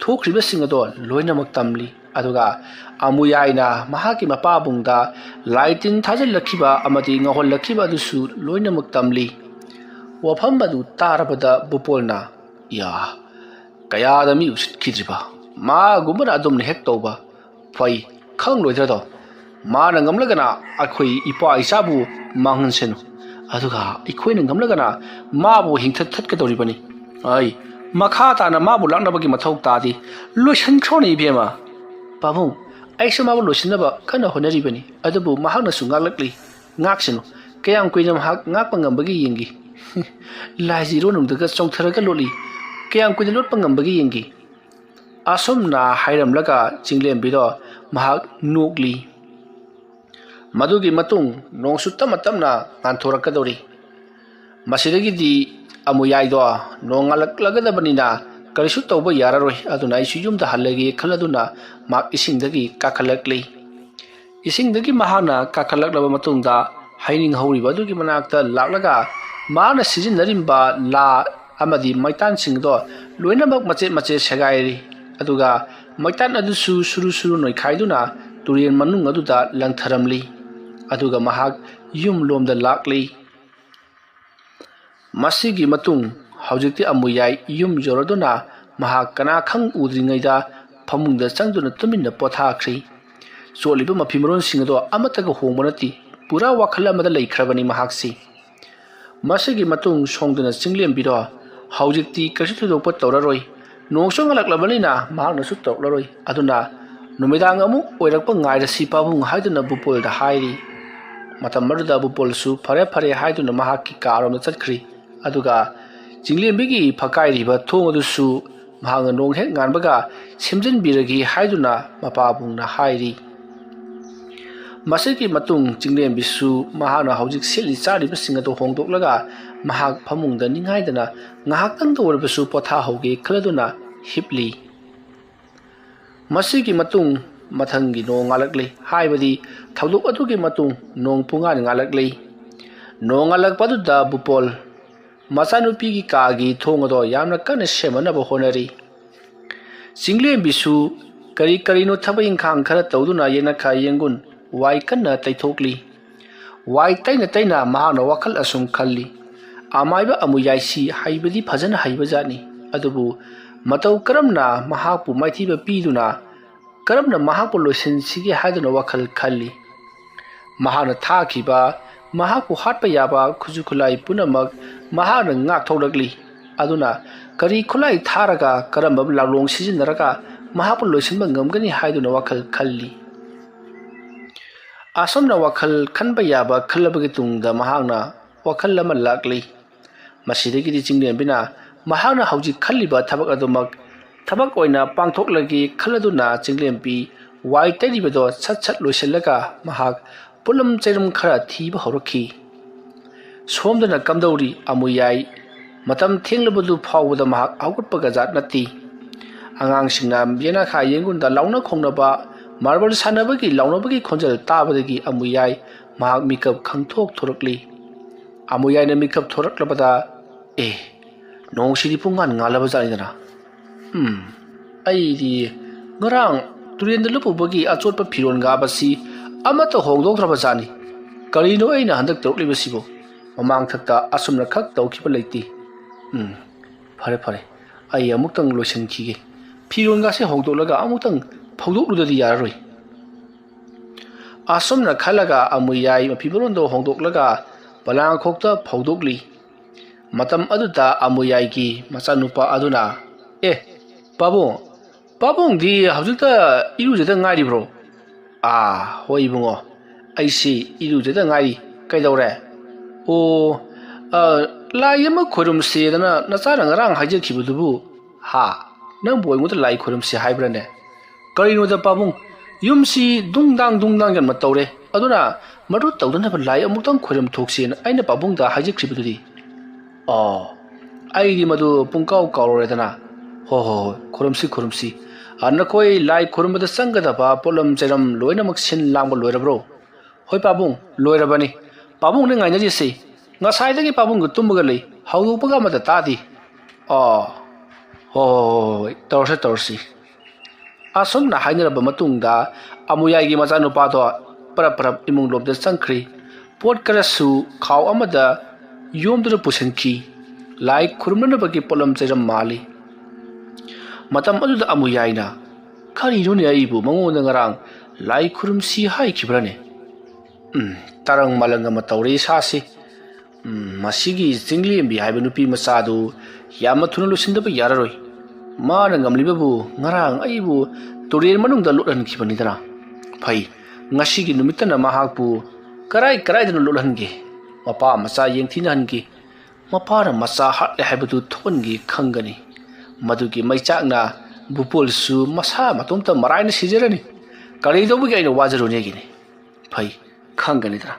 thokhribasing ado loinamak tamli aduga amuyaina mahaki mapabungda laitin thajallakhiba amadi ngahollakhiba dusu loinamak tamli wafam badu tarabada bupolna ya kayada mi usitkidriba ma gumana adom ne hek toba phai khang loidra do ꯃꯥꯅ ꯉꯝꯂꯒꯅ ꯑꯩꯈꯣꯏ ꯏꯄꯥ ꯏꯆꯥꯕꯨ ꯃꯥꯡꯍꯟꯁꯅꯨ ꯑꯗꯨꯒ ꯑꯩꯈꯣꯏꯅ ꯉꯝꯂꯒꯅ ꯃꯥꯕꯨ ꯍꯤꯡꯊꯠꯀꯗꯧꯔꯤꯕꯅꯤ ꯑꯩ ꯃꯈꯥ ꯇꯥꯅ ꯃꯥꯕꯨ ꯂꯥꯛꯅꯕꯒꯤ ꯃꯊꯧ ꯇꯥꯗꯦ ꯂꯣꯏꯁꯤꯟꯈ꯭ꯔꯣꯅꯦ ꯏꯕꯦꯝꯃ ꯄꯥꯕꯨꯡ ꯑꯩꯁꯨ ꯃꯥꯕꯨ ꯂꯣꯏꯁꯤꯟꯅꯕ ꯀꯟꯅ ꯍꯣꯠꯅꯔꯤꯕꯅꯤ ꯑꯗꯨꯕꯨ ꯃꯍꯥꯛꯅꯁꯨ ꯉꯥꯛꯂꯛꯂꯤ ꯉꯥꯛꯁꯅꯨ ꯀꯌꯥꯝ ꯀꯨꯏꯅ ꯃꯍꯥꯛ ꯉꯥꯛꯄ ꯉꯝꯕꯒꯦ ꯌꯦꯡꯒꯤ ꯂꯥꯏꯖꯤ ꯏꯔꯣꯟꯅꯨꯡꯗꯒ ꯆꯣꯡꯊꯔꯒ ꯂꯣꯠꯂꯤ ꯀꯌꯥꯝ ꯀꯨꯏꯅ ꯂꯣꯠꯄ ꯉꯝꯕꯒꯦ ꯌꯦꯡꯒꯤ ꯑꯁꯨꯝꯅ ꯍꯥꯏꯔꯝꯂꯒ ꯆꯤꯡꯂꯦꯝꯕꯤꯗꯣ ꯃꯍꯥꯛ ꯅꯣꯛꯂꯤ ꯃꯗꯨꯒꯤ ꯃꯇꯨꯡ ꯅꯣꯡꯁꯨ ꯇꯞꯅ ꯇꯞꯅ ꯉꯥꯟꯊꯣꯔꯛꯀꯗꯧꯔꯤ ꯃꯁꯤꯗꯒꯤꯗꯤ ꯑꯃꯨꯌꯥꯏꯗꯣ ꯅꯣꯡ ꯉꯥꯜꯂꯛꯂꯒꯗꯕꯅꯤꯅ ꯀꯔꯤꯁꯨ ꯇꯧꯕ ꯌꯥꯔꯔꯣꯏ ꯑꯗꯨꯅ ꯑꯩꯁꯨ ꯌꯨꯝꯗ ꯍꯜꯂꯒꯦ ꯈꯜꯂꯗꯨꯅ ꯃꯍꯥꯛ ꯏꯁꯤꯡꯗꯒꯤ ꯀꯥꯈꯠꯂꯛꯂꯤ ꯏꯁꯤꯡꯗꯒꯤ ꯃꯍꯥꯛꯅ ꯀꯥꯈꯠꯂꯛꯂꯕ ꯃꯇꯨꯡꯗ ꯍꯩꯅꯤꯡ ꯍꯧꯔꯤꯕ ꯑꯗꯨꯒꯤ ꯃꯅꯥꯛꯇ ꯂꯥꯛꯂꯒ ꯃꯍꯥꯛꯅ ꯁꯤꯖꯤꯟꯅꯔꯤꯕ ꯂꯥ ꯑꯃꯗꯤ ꯃꯩꯇꯥꯟꯁꯤꯡꯗꯣ ꯂꯣꯏꯅꯃꯛ ꯃꯆꯦꯠ ꯃꯆꯦꯠ ꯁꯦꯒꯥꯏꯔꯤ ꯑꯗꯨꯒ ꯃꯩꯇꯥꯟ ꯑꯗꯨꯁꯨ ꯁꯨꯔꯨ ꯁꯨꯔꯨ ꯅꯣꯏꯈꯥꯏꯗꯨꯅ ꯇꯨꯔꯦꯜ ꯃꯅꯨꯡ ꯑꯗꯨꯗ ꯂꯪꯊꯔꯝꯂꯤ ꯑꯗꯨꯒ ꯃꯍꯥꯛ ꯌꯨꯝ ꯂꯣꯝꯗ ꯂꯥꯛꯂꯤ ꯃꯁꯤꯒꯤ ꯃꯇꯨꯡ ꯍꯧꯖꯤꯛꯇꯤ ꯑꯃꯨꯌꯥꯏ ꯌꯨꯝ ꯌꯧꯔꯗꯨꯅ ꯃꯍꯥꯛ ꯀꯅꯥꯈꯪ ꯎꯗ꯭ꯔꯤꯉꯩꯗ ꯐꯃꯨꯡꯗ ꯆꯪꯗꯨꯅ ꯇꯨꯃꯤꯟꯅ ꯄꯣꯊꯥꯈ꯭ꯔꯤ ꯆꯣꯠꯂꯤꯕ ꯃꯐꯤ ꯃꯔꯣꯟꯁꯤꯡ ꯑꯗꯣ ꯑꯃꯠꯇꯒ ꯍꯣꯡꯕ ꯅꯠꯇꯦ ꯄꯨꯔꯥ ꯋꯥꯈꯜ ꯑꯃꯗ ꯂꯩꯈ꯭ꯔꯕꯅꯤ ꯃꯍꯥꯛꯁꯤ ꯃꯁꯤꯒꯤ ꯃꯇꯨꯡ ꯁꯣꯡꯗꯨꯅ ꯆꯤꯡꯂꯦꯝꯕꯤꯗꯣ ꯍꯧꯖꯤꯛꯇꯤ ꯀꯩꯁꯨ ꯊꯣꯏꯗꯣꯛꯄ ꯇꯧꯔꯔꯣꯏ ꯅꯣꯡꯁꯨ ꯉꯜꯂꯛꯂꯕꯅꯤꯅ ꯃꯍꯥꯛꯅꯁꯨ ꯇꯧꯔꯛꯂꯔꯣꯏ ꯑꯗꯨꯅ ꯅꯨꯃꯤꯗꯥꯡ ꯑꯃꯨꯛ ꯑꯣꯏꯔꯛꯄ ꯉꯥꯏꯔꯁꯤ ꯄꯥꯕꯨꯡ ꯍꯥꯏꯗꯨꯅ ꯕꯨꯄꯣꯜꯗ ꯍꯥꯏꯔꯤ ꯃꯇꯝ ꯑꯗꯨꯗ ꯕꯨꯄꯣꯜꯁꯨ ꯐꯔꯦ ꯐꯔꯦ ꯍꯥꯏꯗꯨꯅ ꯃꯍꯥꯛꯀꯤ ꯀꯥꯔꯣꯝꯗ ꯆꯠꯈ꯭ꯔꯤ ꯑꯗꯨꯒ ꯆꯤꯡꯂꯦꯝꯕꯤꯒꯤ ꯐꯛꯀꯥꯏꯔꯤꯕ ꯊꯣꯡ ꯑꯗꯨꯁꯨ ꯃꯍꯥꯛꯅ ꯅꯣꯡ ꯍꯦꯛ ꯉꯥꯟꯕꯒ ꯁꯦꯝꯖꯤꯟꯕꯤꯔꯒꯦ ꯍꯥꯏꯗꯨꯅ ꯃꯄꯥꯕꯨꯡꯅ ꯍꯥꯏꯔꯤ ꯃꯁꯤꯒꯤ ꯃꯇꯨꯡ ꯆꯤꯡꯂꯦꯝꯕꯤꯁꯨ ꯃꯍꯥꯛꯅ ꯍꯧꯖꯤꯛ ꯁꯦꯠꯂꯤ ꯆꯥꯔꯤꯕꯁꯤꯡ ꯑꯗꯨ ꯍꯣꯡꯗꯣꯛꯂꯒ ꯃꯍꯥꯛ ꯐꯃꯨꯡꯗ ꯅꯤꯡꯉꯥꯏꯗꯅ ꯉꯥꯏꯍꯥꯛꯇꯪꯗ ꯑꯣꯏꯔꯕꯁꯨ ꯄꯣꯊꯥꯍꯧꯒꯦ ꯈꯜꯂꯗꯨꯅ ꯍꯤꯞꯂꯤ ꯃꯁꯤꯒꯤ ꯃꯇꯨꯡ ꯃꯊꯪꯒꯤ ꯅꯣꯡ ꯉꯥꯜꯂꯛꯂꯤ ꯍꯥꯏꯕꯗꯤ ꯊꯧꯗꯣꯛ ꯑꯗꯨꯒꯤ ꯃꯇꯨꯡ ꯅꯣꯡ ꯄꯨꯡꯉꯥꯟ ꯉꯥꯜꯂꯛꯂꯤ ꯅꯣꯡ ꯉꯥꯜꯂꯛꯄꯗꯨꯗ ꯕꯨꯄꯣꯜ ꯃꯆꯥꯅꯨꯄꯤꯒꯤ ꯀꯥꯒꯤ ꯊꯣꯡ ꯑꯗꯣ ꯌꯥꯝꯅ ꯀꯟꯅ ꯁꯦꯝꯅꯅꯕ ꯍꯣꯠꯅꯔꯤ ꯆꯤꯡꯂꯦꯝꯕꯤꯁꯨ ꯀꯔꯤ ꯀꯔꯤꯅꯣ ꯊꯕꯛ ꯏꯪꯈꯥꯡ ꯈꯔ ꯇꯧꯗꯨꯅ ꯌꯦꯅꯈꯥ ꯌꯦꯡꯒꯨꯟ ꯋꯥꯏ ꯀꯟꯅ ꯇꯩꯊꯣꯛꯂꯤ ꯋꯥꯏ ꯇꯩꯅ ꯇꯩꯅ ꯃꯍꯥꯛꯅ ꯋꯥꯈꯜ ꯑꯁꯨꯝ ꯈꯜꯂꯤ ꯑꯃꯥꯏꯕ ꯑꯃꯨꯌꯥꯏꯁꯤ ꯍꯩꯕꯗꯤ ꯐꯖꯅ ꯍꯩꯕꯖꯥꯠꯅꯤ ꯑꯗꯨꯕꯨ ꯃꯇꯧ ꯀꯔꯝꯅ ꯃꯍꯥꯛꯄꯨ ꯃꯥꯏꯊꯤꯕ ꯄꯤꯗꯨꯅ ꯀꯔꯝꯅ ꯃꯍꯥꯛꯄꯨ ꯂꯣꯏꯁꯤꯟꯁꯤꯒꯦ ꯍꯥꯏꯗꯨꯅ ꯋꯥꯈꯜ ꯈꯜꯂꯤ ꯃꯍꯥꯛꯅ ꯊꯥꯈꯤꯕ ꯃꯍꯥꯛꯄꯨ ꯍꯥꯠꯄ ꯌꯥꯕ ꯈꯨꯠꯁꯨ ꯈꯨꯠꯂꯥꯏ ꯄꯨꯝꯅꯃꯛ ꯃꯍꯥꯛꯅ ꯉꯥꯛꯊꯣꯛꯂꯛꯂꯤ ꯑꯗꯨꯅ ꯀꯔꯤ ꯈꯨꯠꯂꯥꯏ ꯊꯥꯔꯒ ꯀꯔꯝꯕ ꯂꯥꯂꯣꯡ ꯁꯤꯖꯤꯟꯅꯔꯒ ꯃꯍꯥꯛꯄꯨ ꯂꯣꯏꯁꯤꯟꯕ ꯉꯝꯒꯅꯤ ꯍꯥꯏꯗꯨꯅ ꯋꯥꯈꯜ ꯈꯜꯂꯤ ꯑꯁꯨꯝꯅ ꯋꯥꯈꯜ ꯈꯟꯕ ꯌꯥꯕ ꯈꯜꯂꯕꯒꯤ ꯇꯨꯡꯗ ꯃꯍꯥꯛꯅ ꯋꯥꯈꯜ ꯑꯃ ꯂꯥꯛꯂꯤ ꯃꯁꯤꯗꯒꯤꯗꯤ ꯆꯤꯡꯂꯦꯝꯕꯤꯅ ꯃꯍꯥꯛꯅ ꯍꯧꯖꯤꯛ ꯈꯜꯂꯤꯕ ꯊꯕꯛ ꯑꯗꯨꯃꯛ ꯊꯕꯛ ꯑꯣꯏꯅ ꯄꯥꯡꯊꯣꯛꯂꯒꯦ ꯈꯜꯂꯗꯨꯅ ꯆꯤꯡꯂꯦꯝꯕꯤ ꯋꯥꯏ ꯇꯩꯔꯤꯕꯗꯣ ꯁꯠ ꯁꯠ ꯂꯣꯏꯁꯤꯜꯂꯒ ꯃꯍꯥꯛ ꯄꯨꯂꯝ ꯆꯩꯔꯝ ꯈꯔ ꯊꯤꯕ ꯍꯧꯔꯛꯈꯤ ꯁꯣꯝꯗꯅ ꯀꯝꯗꯧꯔꯤ ꯑꯃꯨꯌꯥꯏ ꯃꯇꯝ ꯊꯦꯡꯂꯕꯗꯨ ꯐꯥꯎꯕꯗ ꯃꯍꯥꯛ ꯍꯧꯒꯠꯄꯒ ꯖꯥꯠ ꯅꯠꯇꯦ ꯑꯉꯥꯡꯁꯤꯡꯅ ꯌꯦꯅꯈꯥ ꯌꯦꯡꯒꯨꯟꯗ ꯂꯥꯎꯅ ꯈꯣꯡꯅꯕ ꯃꯥꯔꯕꯜ ꯁꯥꯟꯅꯕꯒꯤ ꯂꯥꯎꯅꯕꯒꯤ ꯈꯣꯟꯖꯦꯜ ꯇꯥꯕꯗꯒꯤ ꯑꯃꯨꯌꯥꯏ ꯃꯍꯥꯛ ꯃꯤꯀꯞ ꯈꯪꯊꯣꯛ ꯊꯣꯔꯛꯂꯤ ꯑꯃꯨꯌꯥꯏꯅ ꯃꯤꯀꯞ ꯊꯣꯔꯛꯂꯕꯗ ꯅꯣꯡꯁꯤꯗꯤ ꯄꯨꯡꯉꯥꯟ ꯉꯥꯜꯂꯕꯖꯥꯠꯅꯤꯗꯅ ꯑꯩꯗꯤ ꯉꯔꯥꯡ ꯇꯨꯔꯦꯟꯗ ꯂꯨꯞꯄꯨꯕꯒꯤ ꯑꯆꯣꯠꯄ ꯐꯤꯔꯣꯟ ꯉꯥꯕꯁꯤ ꯑꯃꯠꯇ ꯍꯣꯡꯗꯣꯛꯇ꯭ꯔꯕꯖꯥꯠꯅꯤ ꯀꯔꯤꯅꯣ ꯑꯩꯅ ꯍꯟꯗꯛ ꯇꯧꯔꯛꯂꯤꯕꯁꯤꯕꯨ ꯃꯃꯥꯡꯊꯛꯇ ꯑꯁꯨꯝꯅ ꯈꯛ ꯇꯧꯈꯤꯕ ꯂꯩꯇꯦ ꯐꯔꯦ ꯐꯔꯦ ꯑꯩ ꯑꯃꯨꯛꯇꯪ ꯂꯣꯏꯁꯤꯟꯈꯤꯒꯦ ꯐꯤꯔꯣꯟꯒꯥꯁꯦ ꯍꯣꯡꯗꯣꯛꯂꯒ ꯑꯃꯨꯛꯇꯪ ꯐꯧꯗꯣꯛꯂꯨꯗꯗꯤ ꯌꯥꯔꯔꯣꯏ ꯑꯁꯨꯝꯅ ꯈꯜꯂꯒ ꯑꯃꯨꯌꯥꯏ ꯃꯐꯤ ꯃꯔꯣꯟꯗꯣ ꯍꯣꯡꯗꯣꯛꯂꯒ ꯄꯣꯂꯥꯡꯈꯣꯛꯇ ꯐꯧꯗꯣꯛꯂꯤ ꯃꯇꯝ ꯑꯗꯨꯗ ꯑꯃꯨꯌꯥꯏꯒꯤ ꯃꯆꯥꯅꯨꯄꯥ ꯑꯗꯨꯅ ꯄꯥꯕꯨꯡꯗꯤ ꯍꯧꯖꯤꯛꯇ ꯏꯔꯨꯖꯗ ꯉꯥꯏꯔꯤꯕ꯭ꯔꯣ ꯍꯣꯏ ꯏꯕꯨꯡꯉꯣ ꯑꯩꯁꯤ ꯏꯔꯨꯖꯗ ꯉꯥꯏꯔꯤ ꯀꯩꯗꯧꯔꯦ ꯂꯥꯏ ꯑꯃ ꯈꯣꯏꯔꯝꯁꯦꯗꯅ ꯅꯆꯥꯅ ꯉꯔꯥꯡ ꯍꯥꯏꯖꯈꯤꯕꯗꯨꯕꯨ ꯅꯪꯕꯨ ꯑꯩꯉꯣꯟꯗ ꯂꯥꯏ ꯈꯣꯏꯔꯝꯁꯦ ꯍꯥꯏꯕ꯭ꯔꯅꯦ ꯀꯔꯤꯅꯣꯗ ꯄꯥꯕꯨꯡ ꯌꯨꯝꯁꯤ ꯗꯨꯡꯗꯥꯡ ꯌꯥꯝꯅ ꯇꯧꯔꯦ ꯑꯗꯨꯅ ꯃꯗꯨ ꯇꯧꯗꯅꯕ ꯂꯥꯏ ꯑꯃꯨꯛꯇꯪ ꯈꯣꯏꯔꯝ ꯊꯣꯛꯁꯦꯅ ꯑꯩꯅ ꯄꯥꯕꯨꯡꯗ ꯍꯥꯏꯖꯈꯤꯕꯗꯨꯗꯤ ꯑꯩꯗꯤ ꯃꯗꯨ ꯄꯨꯡꯀꯥꯎ ꯀꯥꯎꯔꯨꯔꯦꯗꯅ ꯍꯣꯏ ꯈꯣꯏꯔꯝꯁꯤ ꯅꯈꯣꯏ ꯂꯥꯏ ꯈꯣꯏꯔꯝꯕꯗ ꯆꯪꯒꯗꯕ ꯄꯣꯠꯂꯝ ꯆꯩꯔꯝ ꯂꯣꯏꯅꯃꯛ ꯁꯤꯟ ꯂꯥꯡꯕ ꯂꯣꯏꯔꯕ꯭ꯔꯣ ꯍꯣꯏ ꯄꯥꯕꯨꯡ ꯂꯣꯏꯔꯕꯅꯤ ꯄꯥꯕꯨꯡꯅ ꯉꯥꯏꯅꯔꯤꯁꯤ ꯉꯁꯥꯏꯗꯒꯤ ꯄꯥꯕꯨꯡꯒ ꯇꯨꯝꯃꯒ ꯂꯩ ꯍꯧꯗꯣꯛꯄꯒ ꯑꯃꯠꯇ ꯇꯥꯗꯦ ꯍꯣꯏ ꯇꯧꯔꯁꯤ ꯑꯁꯨꯝꯅ ꯍꯥꯏꯅꯔꯕ ꯃꯇꯨꯡꯗ ꯑꯃꯨꯌꯥꯏꯒꯤ ꯃꯆꯥꯅꯨꯄꯥꯗꯣ ꯄꯔꯞ ꯏꯃꯨꯡ ꯂꯣꯝꯗ ꯆꯪꯈ꯭ꯔꯤ ꯄꯣꯠ ꯈꯔꯁꯨ ꯈꯥꯎ ꯑꯃꯗ ꯌꯣꯝꯗꯨꯅ ꯄꯨꯁꯤꯟꯈꯤ ꯂꯥꯏ ꯈꯨꯔꯨꯝꯅꯅꯕꯒꯤ ꯄꯣꯠꯂꯝ ꯆꯩꯔꯝ ꯃꯥꯜꯂꯤ ꯃꯇꯝ ꯑꯗꯨꯗ ꯑꯃꯨꯌꯥꯏꯅ ꯀꯔꯤꯅꯣꯅꯦ ꯑꯩꯕꯨ ꯃꯉꯣꯟꯗ ꯉꯔꯥꯡ ꯂꯥꯏ ꯈꯨꯔꯨꯝꯁꯤ ꯍꯥꯏꯈꯤꯕ꯭ꯔꯅꯦ? ꯇꯔꯪ ꯃꯂꯪ ꯑꯃ ꯇꯧꯔꯦ ꯏꯁꯥꯁꯤ꯫ ꯃꯁꯤꯒꯤ ꯆꯤꯡꯂꯦꯝꯕꯤ ꯍꯥꯏꯕ ꯅꯨꯄꯤ ꯃꯆꯥꯗꯨ ꯌꯥꯝꯅ ꯊꯨꯅ ꯂꯣꯏꯁꯤꯟꯗꯕ ꯌꯥꯔꯔꯣꯏ꯫ ꯃꯥꯅ ꯉꯝꯂꯤꯕꯕꯨ ꯉꯔꯥꯡ ꯑꯩꯕꯨ ꯇꯨꯔꯦꯜ ꯃꯅꯨꯡꯗ ꯂꯣꯠꯍꯟꯈꯤꯕꯅꯤꯗꯅ꯫ ꯐꯩ, ꯉꯁꯤꯒꯤ ꯅꯨꯃꯤꯠꯇꯅ ꯃꯍꯥꯛꯄꯨ ꯀꯔꯥꯏꯗꯅ ꯂꯣꯠꯍꯟꯒꯦ, ꯃꯄꯥ ꯃꯆꯥ ꯌꯦꯡꯊꯤꯅꯍꯟꯒꯦ, ꯃꯄꯥꯅ ꯃꯆꯥ ꯍꯥꯠꯂꯦ ꯍꯥꯏꯕꯗꯨ ꯊꯣꯛꯍꯟꯒꯦ ꯈꯪꯒꯅꯤ꯫ ꯃꯗꯨꯒꯤ ꯃꯩꯆꯥꯛꯅ ꯕꯨꯄꯣꯜꯁꯨ ꯃꯁꯥ ꯃꯇꯣꯝꯇ ꯃꯔꯥꯏꯅ ꯁꯤꯖꯔꯅꯤ꯫ ꯀꯔꯤꯗꯧꯕꯒꯤ ꯑꯩꯅ ꯋꯥꯖꯔꯨꯅꯦꯒꯤꯅꯤ? ꯐꯩ, ꯈꯪꯒꯅꯤꯗꯅ꯫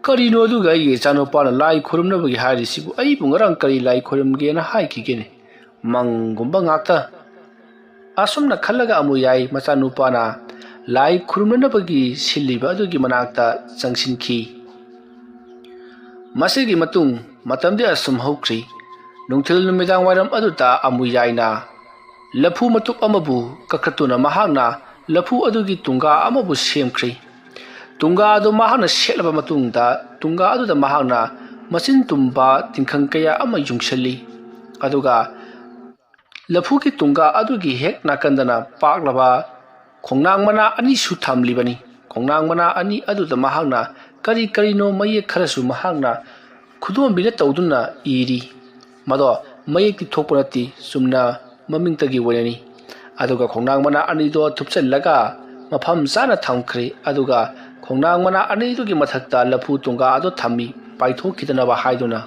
ꯀꯔꯤꯅꯣ ꯑꯗꯨꯒ ꯑꯩꯒꯤ ꯏꯆꯥꯅꯨꯄꯥꯅ ꯂꯥꯏ ꯈꯨꯔꯨꯝꯅꯕꯒꯤ ꯍꯥꯏꯔꯤꯁꯤꯕꯨ? ꯑꯩꯕꯨ ꯉꯔꯥꯡ ꯀꯔꯤ ꯂꯥꯏ ꯈꯨꯔꯨꯝꯒꯦꯅ ꯍꯥꯏꯈꯤꯒꯦꯅꯦ? ꯃꯪꯒꯨꯝꯕ ꯉꯥꯛꯇ꯫ ꯑꯁꯨꯝꯅ ꯈꯜꯂꯒ ꯑꯃꯨꯌꯥꯏ ꯃꯆꯥꯅꯨꯄꯥꯅ ꯂꯥꯏ ꯈꯨꯔꯨꯝꯅꯅꯕꯒꯤ ꯁꯤꯜꯂꯤꯕ ꯑꯗꯨꯒꯤ ꯃꯅꯥꯛꯇ ꯆꯪꯁꯤꯟꯈꯤ꯫ ꯃꯁꯤꯒꯤ ꯃꯇꯨꯡ ꯃꯇꯝꯗꯤ ꯑꯁꯨꯝ ꯍꯧꯈ꯭ꯔꯤ꯫ ꯅꯨꯡꯊꯤꯜ ꯅꯨꯃꯤꯗꯥꯡ ꯋꯥꯏꯔꯝ ꯑꯗꯨꯗ ꯑꯃꯨꯌꯥꯏꯅ ꯂꯐꯨ ꯃꯇꯨꯞ ꯑꯃꯕꯨ ꯀꯛꯈꯠꯇꯨꯅ ꯃꯍꯥꯛꯅ ꯂꯐꯨ ꯑꯗꯨꯒꯤ ꯇꯨꯡꯒꯥ ꯑꯃꯕꯨ ꯁꯦꯝꯈ꯭ꯔꯤ꯫ ꯇꯨꯡꯒꯥ ꯑꯗꯨ ꯃꯍꯥꯛꯅ ꯁꯦꯠꯂꯕ ꯃꯇꯨꯡꯗ ꯇꯨꯡꯒꯥ ꯑꯗꯨꯗ ꯃꯍꯥꯛꯅ ꯃꯆꯤꯟ ꯇꯨꯝꯕ ꯇꯤꯡꯈꯪ ꯀꯌꯥ ꯑꯃ ꯌꯨꯡꯁꯤꯜꯂꯤ꯫ ꯑꯗꯨꯒ ꯂꯐꯨꯒꯤ ꯇꯨꯡꯒꯥ ꯑꯗꯨꯒꯤ ꯍꯦꯛ ꯅꯥꯀꯟꯗꯅ ꯄꯥꯛꯂꯕ ꯈꯣꯡꯅꯥꯡ ꯃꯅꯥ ꯑꯅꯤꯁꯨ ꯊꯝꯂꯤꯕꯅꯤ꯫ ꯈꯣꯡꯅꯥꯡ ꯃꯅꯥ ꯑꯅꯤ ꯑꯗꯨꯗ ꯃꯍꯥꯛꯅ ꯀꯔꯤꯅꯣ ꯃꯌꯦꯛ ꯈꯔꯁꯨ ꯃꯍꯥꯛꯅ ꯈꯨꯗꯣꯝꯕꯤꯅ ꯇꯧꯗꯨꯅ ꯏꯔꯤ꯫ ꯃꯗꯣ ꯃꯌꯦꯛꯇꯤ ꯊꯣꯛꯄ ꯅꯠꯇꯦ, ꯆꯨꯝꯅ ꯃꯃꯤꯡꯇꯒꯤ ꯑꯣꯏꯅꯅꯤ꯫ ꯑꯗꯨꯒ ꯈꯣꯡꯅꯥꯡ ꯃꯅꯥ ꯑꯅꯤꯗꯣ ꯊꯨꯞꯆꯜꯂꯒ ꯃꯐꯝ ꯆꯥꯅ ꯊꯝꯈ꯭ꯔꯦ꯫ ꯑꯗꯨꯒ ꯈꯣꯡꯅꯥꯡ ꯃꯅꯥ ꯑꯅꯤꯗꯨꯒꯤ ꯃꯊꯛꯇ ꯂꯐꯨ ꯇꯨꯡꯒꯥ ꯑꯗꯨ ꯊꯝꯃꯤ, ꯄꯥꯏꯊꯣꯛꯈꯤꯗꯅꯕ ꯍꯥꯏꯗꯨꯅ꯫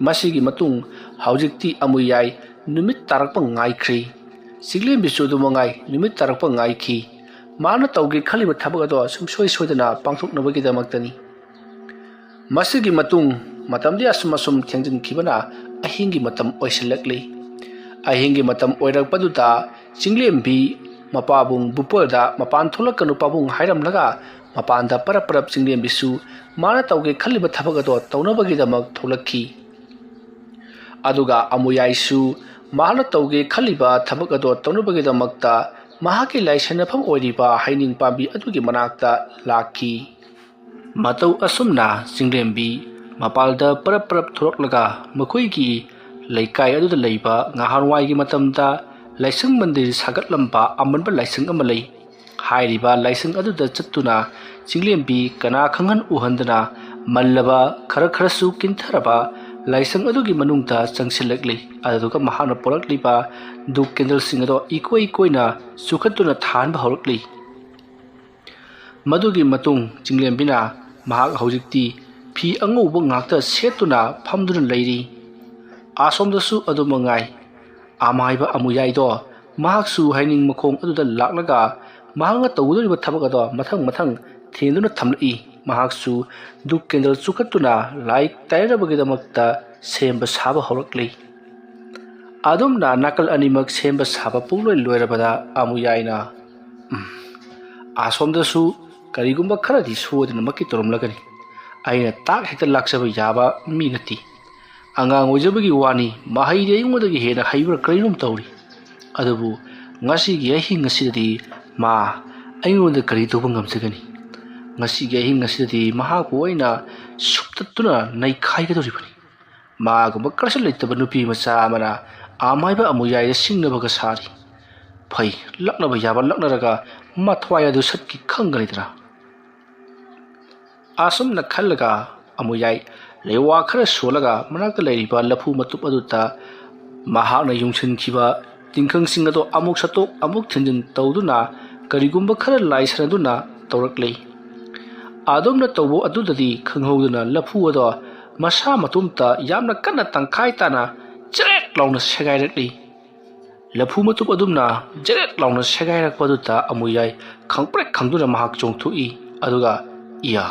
ꯃꯁꯤꯒꯤ ꯃꯇꯨꯡ ꯍꯧꯖꯤꯛꯇꯤ ꯑꯃꯨꯌꯥꯏ ꯅꯨꯃꯤꯠ ꯇꯥꯔꯛꯄ ꯉꯥꯏꯈ꯭ꯔꯤ꯫ ꯆꯤꯡꯂꯦꯝꯕꯤꯁꯨ ꯑꯗꯨꯃꯉꯥꯏ ꯅꯨꯃꯤꯠ ꯇꯥꯔꯛꯄ ꯉꯥꯏꯈꯤ꯫ ꯃꯥꯅ ꯇꯧꯒꯦ ꯈꯜꯂꯤꯕ ꯊꯕꯛ ꯑꯗꯣ ꯁꯨꯡꯁꯣꯏ ꯁꯣꯏꯗꯅ ꯄꯥꯡꯊꯣꯛꯅꯕꯒꯤꯗꯃꯛꯇꯅꯤ꯫ ꯃꯁꯤꯒꯤ ꯃꯇꯨꯡ ꯃꯇꯝꯗꯤ ꯑꯁꯨꯝ ꯊꯦꯡꯖꯤꯟꯈꯤꯕꯅ ꯑꯍꯤꯡꯒꯤ ꯃꯇꯝ ꯑꯣꯏꯁꯤꯜꯂꯛꯂꯤ꯫ ꯑꯍꯤꯡꯒꯤ ꯃꯇꯝ ꯑꯣꯏꯔꯛꯄꯗꯨꯗ ꯆꯤꯡꯂꯦꯝꯕꯤ ꯃꯄꯥꯕꯨꯡ ꯕꯨꯄꯣꯜꯗ ꯃꯄꯥꯟ ꯊꯣꯛꯂꯛꯀꯅꯨ ꯄꯥꯕꯨꯡ ꯍꯥꯏꯔꯝꯂꯒ ꯃꯄꯥꯟꯗ ꯄꯔꯞ ꯆꯤꯡꯂꯦꯝꯕꯤꯁꯨ ꯃꯥꯅ ꯇꯧꯒꯦ ꯈꯜꯂꯤꯕ ꯊꯕꯛ ꯑꯗꯣ ꯇꯧꯅꯕꯒꯤꯗꯃꯛ ꯊꯣꯛꯂꯛꯈꯤ꯫ ꯑꯗꯨꯒ ꯑꯃꯨꯌꯥꯏꯁꯨ ꯃꯍꯥꯛꯅ ꯇꯧꯒꯦ ꯈꯜꯂꯤꯕ ꯊꯕꯛ ꯑꯗꯣ ꯇꯧꯅꯕꯒꯤꯗꯃꯛꯇ ꯃꯍꯥꯛꯀꯤ ꯂꯥꯏꯁꯟꯅꯐꯝ ꯑꯣꯏꯔꯤꯕ ꯍꯩꯅꯤꯡ ꯄꯥꯝꯕꯤ ꯑꯗꯨꯒꯤ ꯃꯅꯥꯛꯇ ꯂꯥꯛꯈꯤ꯫ ꯃꯇꯧ ꯑꯁꯨꯝꯅ ꯆꯤꯡꯂꯦꯝꯕꯤ ꯃꯄꯥꯜꯗ ꯄꯔꯞ ꯊꯣꯛꯂꯛꯂꯒ ꯃꯈꯣꯏꯒꯤ ꯂꯩꯀꯥꯏ ꯑꯗꯨꯗ ꯂꯩꯕ ꯉꯍꯥꯟꯋꯥꯏꯒꯤ ꯃꯇꯝꯗ ꯂꯥꯏꯁꯪ ꯃꯟꯗꯤꯔ ꯁꯥꯒꯠꯂꯝꯕ ꯑꯃꯟꯕ ꯂꯥꯏꯁꯪ ꯑꯃ ꯂꯩ꯫ ꯍꯥꯏꯔꯤꯕ ꯂꯥꯏꯁꯪ ꯑꯗꯨꯗ ꯆꯠꯇꯨꯅ ꯆꯤꯡꯂꯦꯝꯕꯤ ꯀꯅꯥ ꯈꯪꯍꯟ ꯎꯍꯟꯗꯅ ꯃꯜꯂꯕ ꯈꯔꯁꯨ ꯀꯤꯟꯊꯔꯕ ꯂꯥꯏꯁꯪ ꯑꯗꯨꯒꯤ ꯃꯅꯨꯡꯗ ꯆꯪꯁꯤꯜꯂꯛꯂꯤ꯫ ꯑꯗꯨꯒ ꯃꯍꯥꯛꯅ ꯄꯣꯔꯛꯂꯤꯕ ꯙꯨꯞ ꯀꯦꯟꯗꯜꯁꯤꯡ ꯑꯗꯣ ꯏꯀꯣꯏ ꯀꯣꯏꯅ ꯆꯨꯈꯠꯇꯨꯅ ꯊꯥꯟꯕ ꯍꯧꯔꯛꯂꯤ꯫ ꯃꯗꯨꯒꯤ ꯃꯇꯨꯡ ꯆꯤꯡꯂꯦꯝꯕꯤꯅ ꯃꯍꯥꯛ ꯍꯧꯖꯤꯛꯇꯤ ꯐꯤ ꯑꯉꯧꯕ ꯉꯥꯛꯇ ꯁꯦꯠꯇꯨꯅ ꯐꯝꯗꯨꯅ ꯂꯩꯔꯤ꯫ ꯑꯁꯣꯝꯗꯁꯨ ꯑꯗꯨꯃꯉꯥꯏ ꯑꯃꯥꯏꯕ ꯑꯃꯨꯌꯥꯏꯗꯣ ꯃꯍꯥꯛꯁꯨ ꯍꯩꯅꯤꯡ ꯃꯈꯣꯡ ꯑꯗꯨꯗ ꯂꯥꯛꯂꯒ ꯃꯍꯥꯛꯅ ꯇꯧꯒꯗꯧꯔꯤꯕ ꯊꯕꯛ ꯑꯗꯣ ꯃꯊꯪ ꯊꯦꯡꯗꯨꯅ ꯊꯝꯂꯛꯏ꯫ ꯃꯍꯥꯛꯁꯨ ꯙꯨꯞ ꯀꯦꯟꯗꯜ ꯆꯨꯈꯠꯇꯨꯅ ꯂꯥꯏ ꯇꯥꯏꯅꯕꯒꯤꯗꯃꯛꯇ ꯁꯦꯝꯕ ꯁꯥꯕ ꯍꯧꯔꯛꯂꯤ꯫ ꯑꯗꯨꯝꯅ ꯅꯥꯀꯜ ꯑꯅꯤꯃꯛ ꯁꯦꯝꯕ ꯁꯥꯕ ꯄꯨꯡꯂꯣꯏ ꯂꯣꯏꯔꯕꯗ ꯑꯃꯨꯌꯥꯏꯅ ꯑꯁꯣꯝꯗꯁꯨ ꯀꯔꯤꯒꯨꯝꯕ ꯈꯔꯗꯤ ꯁꯣꯏꯗꯅꯃꯛꯀꯤ ꯇꯧꯔꯝꯂꯒꯅꯤ꯫ ꯑꯩꯅ ꯇꯥꯛ ꯍꯦꯛꯇ ꯂꯥꯛꯆꯕ ꯌꯥꯕ ꯃꯤ ꯅꯠꯇꯦ꯫ ꯑꯉꯥꯡ ꯑꯣꯏꯖꯕꯒꯤ ꯋꯥꯅꯤ, ꯃꯍꯩꯗꯤ ꯑꯩꯉꯣꯟꯗꯒꯤ ꯍꯦꯟꯅ ꯍꯩꯕ꯭ꯔꯥ ꯀꯔꯤꯅꯣꯝ ꯇꯧꯔꯤ꯫ ꯑꯗꯨꯕꯨ ꯉꯁꯤꯒꯤ ꯑꯍꯤꯡ ꯑꯁꯤꯗꯗꯤ ꯃꯥ ꯑꯩꯉꯣꯟꯗ ꯀꯔꯤ ꯇꯧꯕ ꯉꯝꯖꯒꯅꯤ? ꯉꯁꯤꯒꯤ ꯑꯍꯤꯡ ꯑꯁꯤꯗꯗꯤ ꯃꯍꯥꯛꯄꯨ ꯑꯩꯅ ꯁꯨꯞꯇꯠꯇꯨꯅ ꯅꯩꯈꯥꯏꯒꯗꯧꯔꯤꯕꯅꯤ꯫ ꯃꯥꯒꯨꯝꯕ ꯀꯔꯤꯁꯨ ꯂꯩꯇꯕ ꯅꯨꯄꯤ ꯃꯆꯥ ꯑꯃꯅ ꯑꯃꯥꯏꯕ ꯑꯃꯨꯌꯥꯏꯗ ꯁꯤꯡꯅꯕꯒ ꯁꯥꯔꯤ꯫ ꯐꯩ, ꯂꯛꯅꯕ ꯌꯥꯕ ꯂꯛꯅꯔꯒ ꯃꯊ꯭ꯋꯥꯏ ꯑꯗꯨ ꯁꯠꯀꯤ ꯈꯪꯒꯅꯤꯗꯅ꯫ ꯑꯁꯨꯝꯅ ꯈꯜꯂꯒ ꯑꯃꯨꯌꯥꯏ ꯂꯩꯋꯥ ꯈꯔ ꯁꯣꯜꯂꯒ ꯃꯅꯥꯛꯇ ꯂꯩꯔꯤꯕ ꯂꯐꯨ ꯃꯇꯨꯞ ꯑꯗꯨꯗ ꯃꯍꯥꯛꯅ ꯌꯨꯡꯁꯤꯟꯈꯤꯕ ꯇꯤꯡꯈꯪꯁꯤꯡ ꯑꯗꯣ ꯑꯃꯨꯛ ꯁꯠꯇꯣꯛ ꯑꯃꯨꯛ ꯊꯤꯟꯖꯤꯟ ꯇꯧꯗꯨꯅ ꯀꯔꯤꯒꯨꯝꯕ ꯈꯔ ꯂꯥꯏꯁꯟꯅꯗꯨꯅ ꯇꯧꯔꯛꯂꯤ꯫ ꯑꯗꯨꯝꯅ ꯇꯧꯕ ꯑꯗꯨꯗꯗꯤ ꯈꯪꯍꯧꯗꯅ ꯂꯐꯨ ꯑꯗꯣ ꯃꯁꯥ ꯃꯇꯣꯝꯇ ꯌꯥꯝꯅ ꯀꯟꯅ ꯇꯪꯈꯥꯏ ꯇꯥꯅ ꯖꯔꯦꯠ ꯂꯥꯎꯅ ꯁꯦꯒꯥꯏꯔꯛꯂꯤ꯫ ꯂꯐꯨ ꯃꯇꯨꯞ ꯑꯗꯨꯝꯅ ꯖꯔꯦꯠ ꯂꯥꯎꯅ ꯁꯦꯒꯥꯏꯔꯛꯄꯗꯨꯗ ꯑꯃꯨꯌꯥꯏ ꯈꯪꯄ꯭ꯔꯦꯛ ꯈꯪꯗꯨꯅ ꯃꯍꯥꯛ ꯆꯣꯡꯊꯣꯛꯏ꯫ ꯑꯗꯨꯒ ꯏꯌꯥ,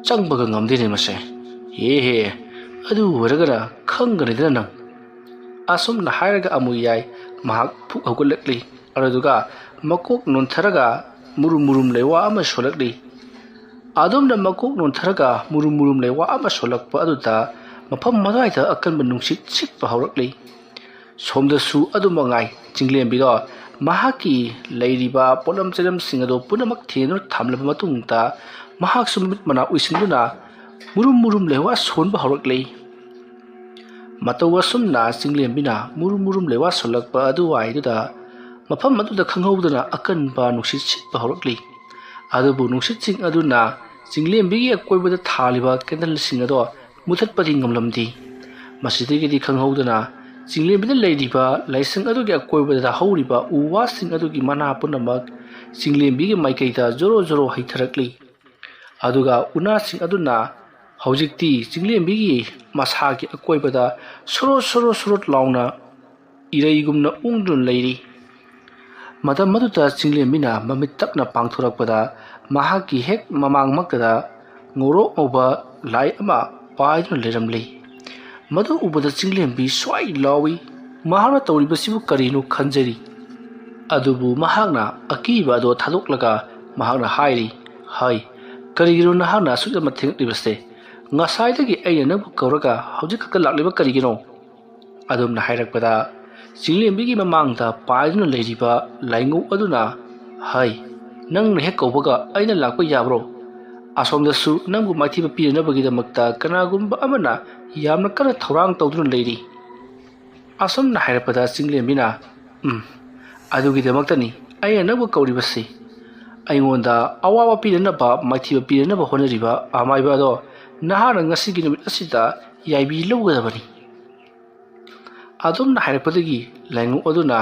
ꯆꯪꯕꯒ ꯉꯝꯗꯦꯅꯦ ꯃꯁꯦ! ꯍꯦ, ꯑꯗꯨ ꯑꯣꯏꯔꯒꯅ ꯈꯪꯒꯅꯤꯗꯅ ꯅꯪ꯫ ꯑꯁꯨꯝꯅ ꯍꯥꯏꯔꯒ ꯑꯃꯨꯌꯥꯏ ꯃꯍꯥꯛ ꯐꯨꯛ ꯍꯧꯒꯠꯂꯛꯂꯤ꯫ ꯑꯗꯨꯒ ꯃꯀꯣꯛ ꯅꯣꯟꯊꯔꯒ ꯃꯨꯔꯨꯝ ꯂꯩꯋꯥ ꯑꯃ ꯁꯣꯜꯂꯛꯂꯤ꯫ ꯑꯗꯨꯝꯅ ꯃꯀꯣꯛ ꯅꯣꯟꯊꯔꯒ ꯃꯨꯔꯨꯝ ꯂꯩꯋꯥ ꯑꯃ ꯁꯣꯜꯂꯛꯄ ꯑꯗꯨꯗ ꯃꯐꯝ ꯑꯗꯨꯋꯥꯏꯗ ꯑꯀꯟꯕ ꯅꯨꯡꯁꯤꯠ ꯁꯤꯠꯄ ꯍꯧꯔꯛꯂꯤ꯫ ꯁꯣꯝꯗꯁꯨ ꯑꯗꯨꯃꯉꯥꯏ ꯆꯤꯡꯂꯦꯝꯕꯤꯗꯣ ꯃꯍꯥꯛꯀꯤ ꯂꯩꯔꯤꯕ ꯄꯣꯠꯂꯝ ꯆꯩꯂꯝꯁꯤꯡ ꯑꯗꯨ ꯄꯨꯝꯅꯃꯛ ꯊꯦꯡꯗꯨꯅ ꯊꯝꯂꯕ ꯃꯇꯨꯡꯗ ꯃꯍꯥꯛꯁꯨ ꯃꯤꯠ ꯃꯅꯥ ꯎꯏꯁꯤꯟꯗꯨꯅ ꯃꯨꯔꯨꯝ ꯂꯩꯋꯥ ꯁꯣꯟꯕ ꯍꯧꯔꯛꯂꯤ꯫ ꯃꯇꯧ ꯑꯁꯨꯝꯅ ꯆꯤꯡꯂꯦꯝꯕꯤꯅ ꯃꯨꯔꯨꯝ ꯂꯩꯋꯥ ꯁꯣꯜꯂꯛꯄ ꯑꯗꯨꯋꯥꯏꯗꯨꯗ mafam aduda khanghaudana akanba nungsit sitpa horokli adubu nungsit sing aduna jinglembigi akoibada thaliba candle sing ado muthatpadi ngamlamdi masidigi khanghaudana jinglembida leiriba laisang adugi akoibada hauriba uwa sing adugi mana punamak jinglembigi maikaida joro joro haitharakli aduga una sing aduna hojikti jinglembigi masagi akoibada soro launa iraigumna ungdun leiri madam maduta jinglembina mamit tapna pangthorakpada mahaki hek mamangmakda ngoro oba lai ama paidun leramli madu ubada jinglembi swai lawi mahana tawribasibu karinu khanjari adubu mahagna akiba do thadoklaga mahagna hairi hai karigiro nahana suja matheng libase ngasai dagi aina nabu kauraga hojik ka lakliba karigino adum na hairakpada jinglembigi mamangda paidun leiriba laingu aduna hai nang hek kaubaga aina lakpa yabro asomdasu nangbu maithiba piranabagidamagta kanagumba amana yamna kana thorang tawdun leiri asomna hairapada jinglembina adugidamaktani aina nabu kauribasi aingonda awawa piranaba maithiba piranaba honariba amaiba do nahana ngasigi numit asida yaibi lawgadabani adumna hairapadagi laingu aduna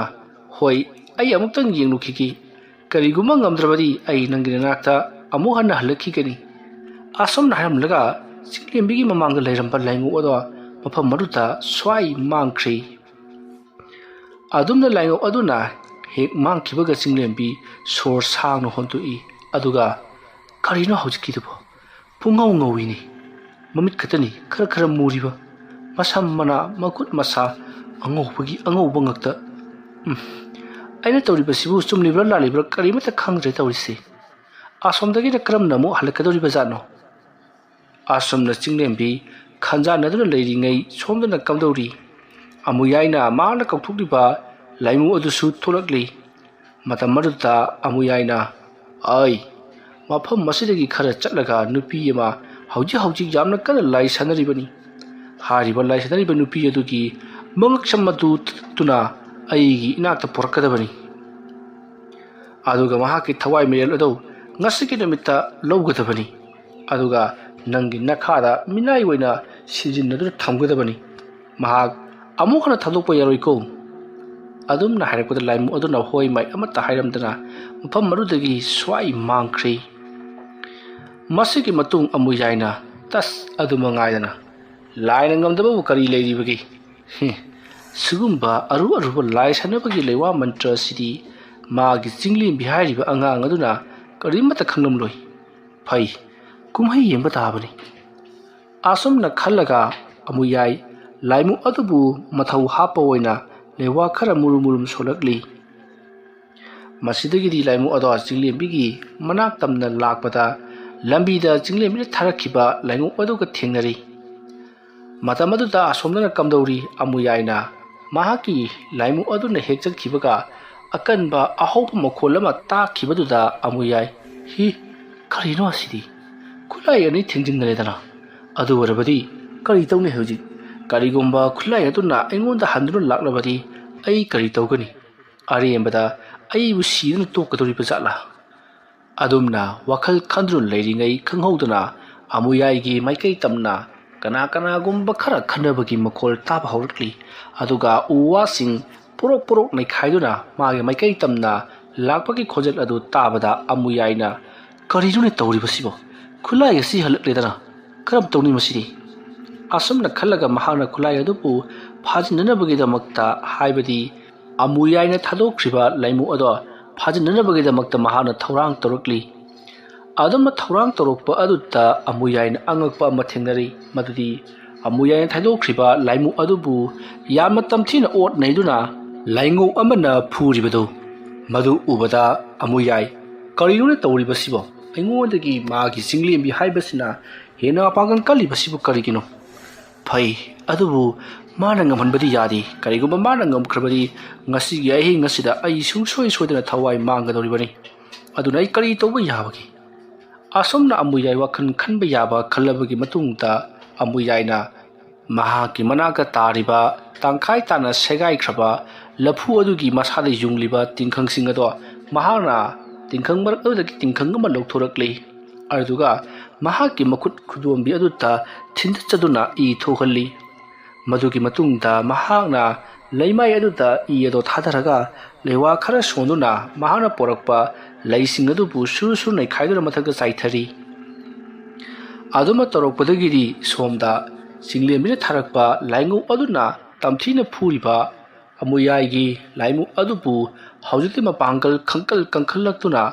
hoi ai amuktang yenglukiki kariguma ngamdrabadi ai nangina nakta amu hanna halakigani asomna haramlaga jinglembigi mamangda leiramba laingu odo mafam maruta swai mangkhri adumna laingu aduna hek mangkhibaga jinglembi sor sangno hontui aduga karino hojkidubo pungau ngawini mamit khatani khara muriba masam mana makut masa angobagi ngakta aina tawribasibu chumlibra lalibra karimata khangre tawrisi asomdagi karamna mo halakadori bazano asomna jinglembi khanjanaduna leiringai somdana kamdori amuyaina mana kauthukliba laimu adusu tholakli matamaruta amuyaina ai mafam masidagi khara chatlaga nupi ama hauji yamna kana lai sanaribani hariba lai sanariba nupi adugi mangak samadu tuna aigi inakta porakadabani aduga mahaki thawai meyal ado ngasigi namitta lawgadabani aduga nangi nakhada minai waina sijinadu thamgadabani mahak amukhana thadokpa yaroiko adumna hairakpada laimu aduna hoi mai amata hairamdana mafam marudagi swai mangkhri masigi matung amuyaina tas aduma ngaidana laina ngamdabu kari leiribagi sugumba aruba lai sanabagi lewa mantra sidi magi jinglembi hairiba angang aduna karimata khanglamloi phai kumhai yemba tabani asomna khallaga amuyai laimu adubu mathau hapa oina lewa khara murum solakli masidagi laimu ado jinglembigi manak tamna lakpada lambida jinglembi tharakhiba laimu aduga thengnari matamaduta asomna kamdauri amuyaina mahaki laimu aduna hekjakhibaga akanba ahoba mokholama takhibaduda amuyai hi karino asidi khulai ani thengjingnaredana adu warabadi kari tawne hoji karigomba khulai aduna aingonda handrun laklabadi ai kari tawgani ari embada ai busina tokadori pajala adumna wakhal khandrun leiringai khanghaudana amuyai gi maikai tamna kana gumba khara khanabagi makhol taba hawrkli aduga uwa sing porok nei khaiduna mage maikai tamna lakpagi khojal adu tabada amuyaina karinu ne tawribasibo khulai asi halakledana karam tawni masidi asomna khallaga mahana khulai adu pu phajinanabagi damakta haibadi amuyaina thadokriba laimu ado phajinanabagi damakta mahana thorang torokli adamna thorang torokpa adutta amuyaina angakpa mathengnari madudi amuyaina thaidokriba laimu adubu yamna tamthina ot neiduna laingo amana phuribado madu ubada amuyai karinu tawribasibo aingodagi magi jinglembi haibasina hena pagan kalibasibu karigino phai adubu mana ngamhanbadi yadi karigumba mana ngamkhrabadi ngasi yahi ngasida ai sungsoi soidana thawai mangadoribani aduna ai kari tawba yabagi asomna amuyai wakhan khanba yaba khallabagi matungta amuyaina ꯃꯍꯥꯛꯀꯤ ꯃꯅꯥꯛꯇ ꯇꯥꯔꯤꯕ ꯇꯪꯈꯥꯏ ꯇꯥꯅ ꯁꯦꯒꯥꯏꯈ꯭ꯔꯕ ꯂꯐꯨ ꯑꯗꯨꯒꯤ ꯃꯁꯥꯗ ꯌꯨꯡꯂꯤꯕ ꯇꯤꯡꯈꯪꯁꯤꯡ ꯑꯗꯣ ꯃꯍꯥꯛꯅ ꯇꯤꯡꯈꯪ ꯃꯔꯛ ꯑꯗꯨꯗꯒꯤ ꯇꯤꯡꯈꯪ ꯑꯃ ꯂꯧꯊꯣꯔꯛꯂꯤ ꯑꯗꯨꯒ ꯃꯍꯥꯛꯀꯤ ꯃꯈꯨꯠ ꯈꯨꯗꯣꯝꯕꯤ ꯑꯗꯨꯗ ꯊꯤꯟꯗꯠꯆꯗꯨꯅ ꯏ ꯊꯣꯛꯍꯜꯂꯤ ꯃꯗꯨꯒꯤ ꯃꯇꯨꯡꯗ ꯃꯍꯥꯛꯅ ꯂꯩꯃꯥꯏ ꯑꯗꯨꯗ ꯏ ꯑꯗꯨ ꯊꯥꯗꯔꯒ ꯂꯩꯋꯥ ꯈꯔ ꯁꯣꯟꯗꯨꯅ ꯃꯍꯥꯛꯅ ꯄꯣꯔꯛꯄ ꯂꯩꯁꯤꯡ ꯑꯗꯨꯕꯨ ꯁꯨꯔꯨ ꯁꯨꯔꯨ ꯅꯩꯈꯥꯏꯗꯨꯅ ꯃꯊꯛꯇ ꯆꯥꯏꯊꯔꯤ ꯑꯗꯨꯃ ꯇꯧꯔꯛꯄꯗꯒꯤꯗꯤ ꯁꯣꯝꯗ ꯆꯤꯡꯂꯦꯝꯕꯤꯅ ꯊꯥꯔꯛꯄ ꯂꯥꯏꯉꯧ ꯑꯗꯨꯅ ꯇꯝꯊꯤꯅ ꯐꯨꯔꯤꯕ ꯑꯃꯨꯌꯥꯏꯒꯤ ꯂꯥꯏꯃꯨ ꯑꯗꯨꯕꯨ ꯍꯧꯖꯤꯛꯇꯤ ꯃꯄꯥꯡꯒꯜ ꯈꯪꯀꯜ ꯀꯪꯈꯠꯂꯛꯇꯨꯅ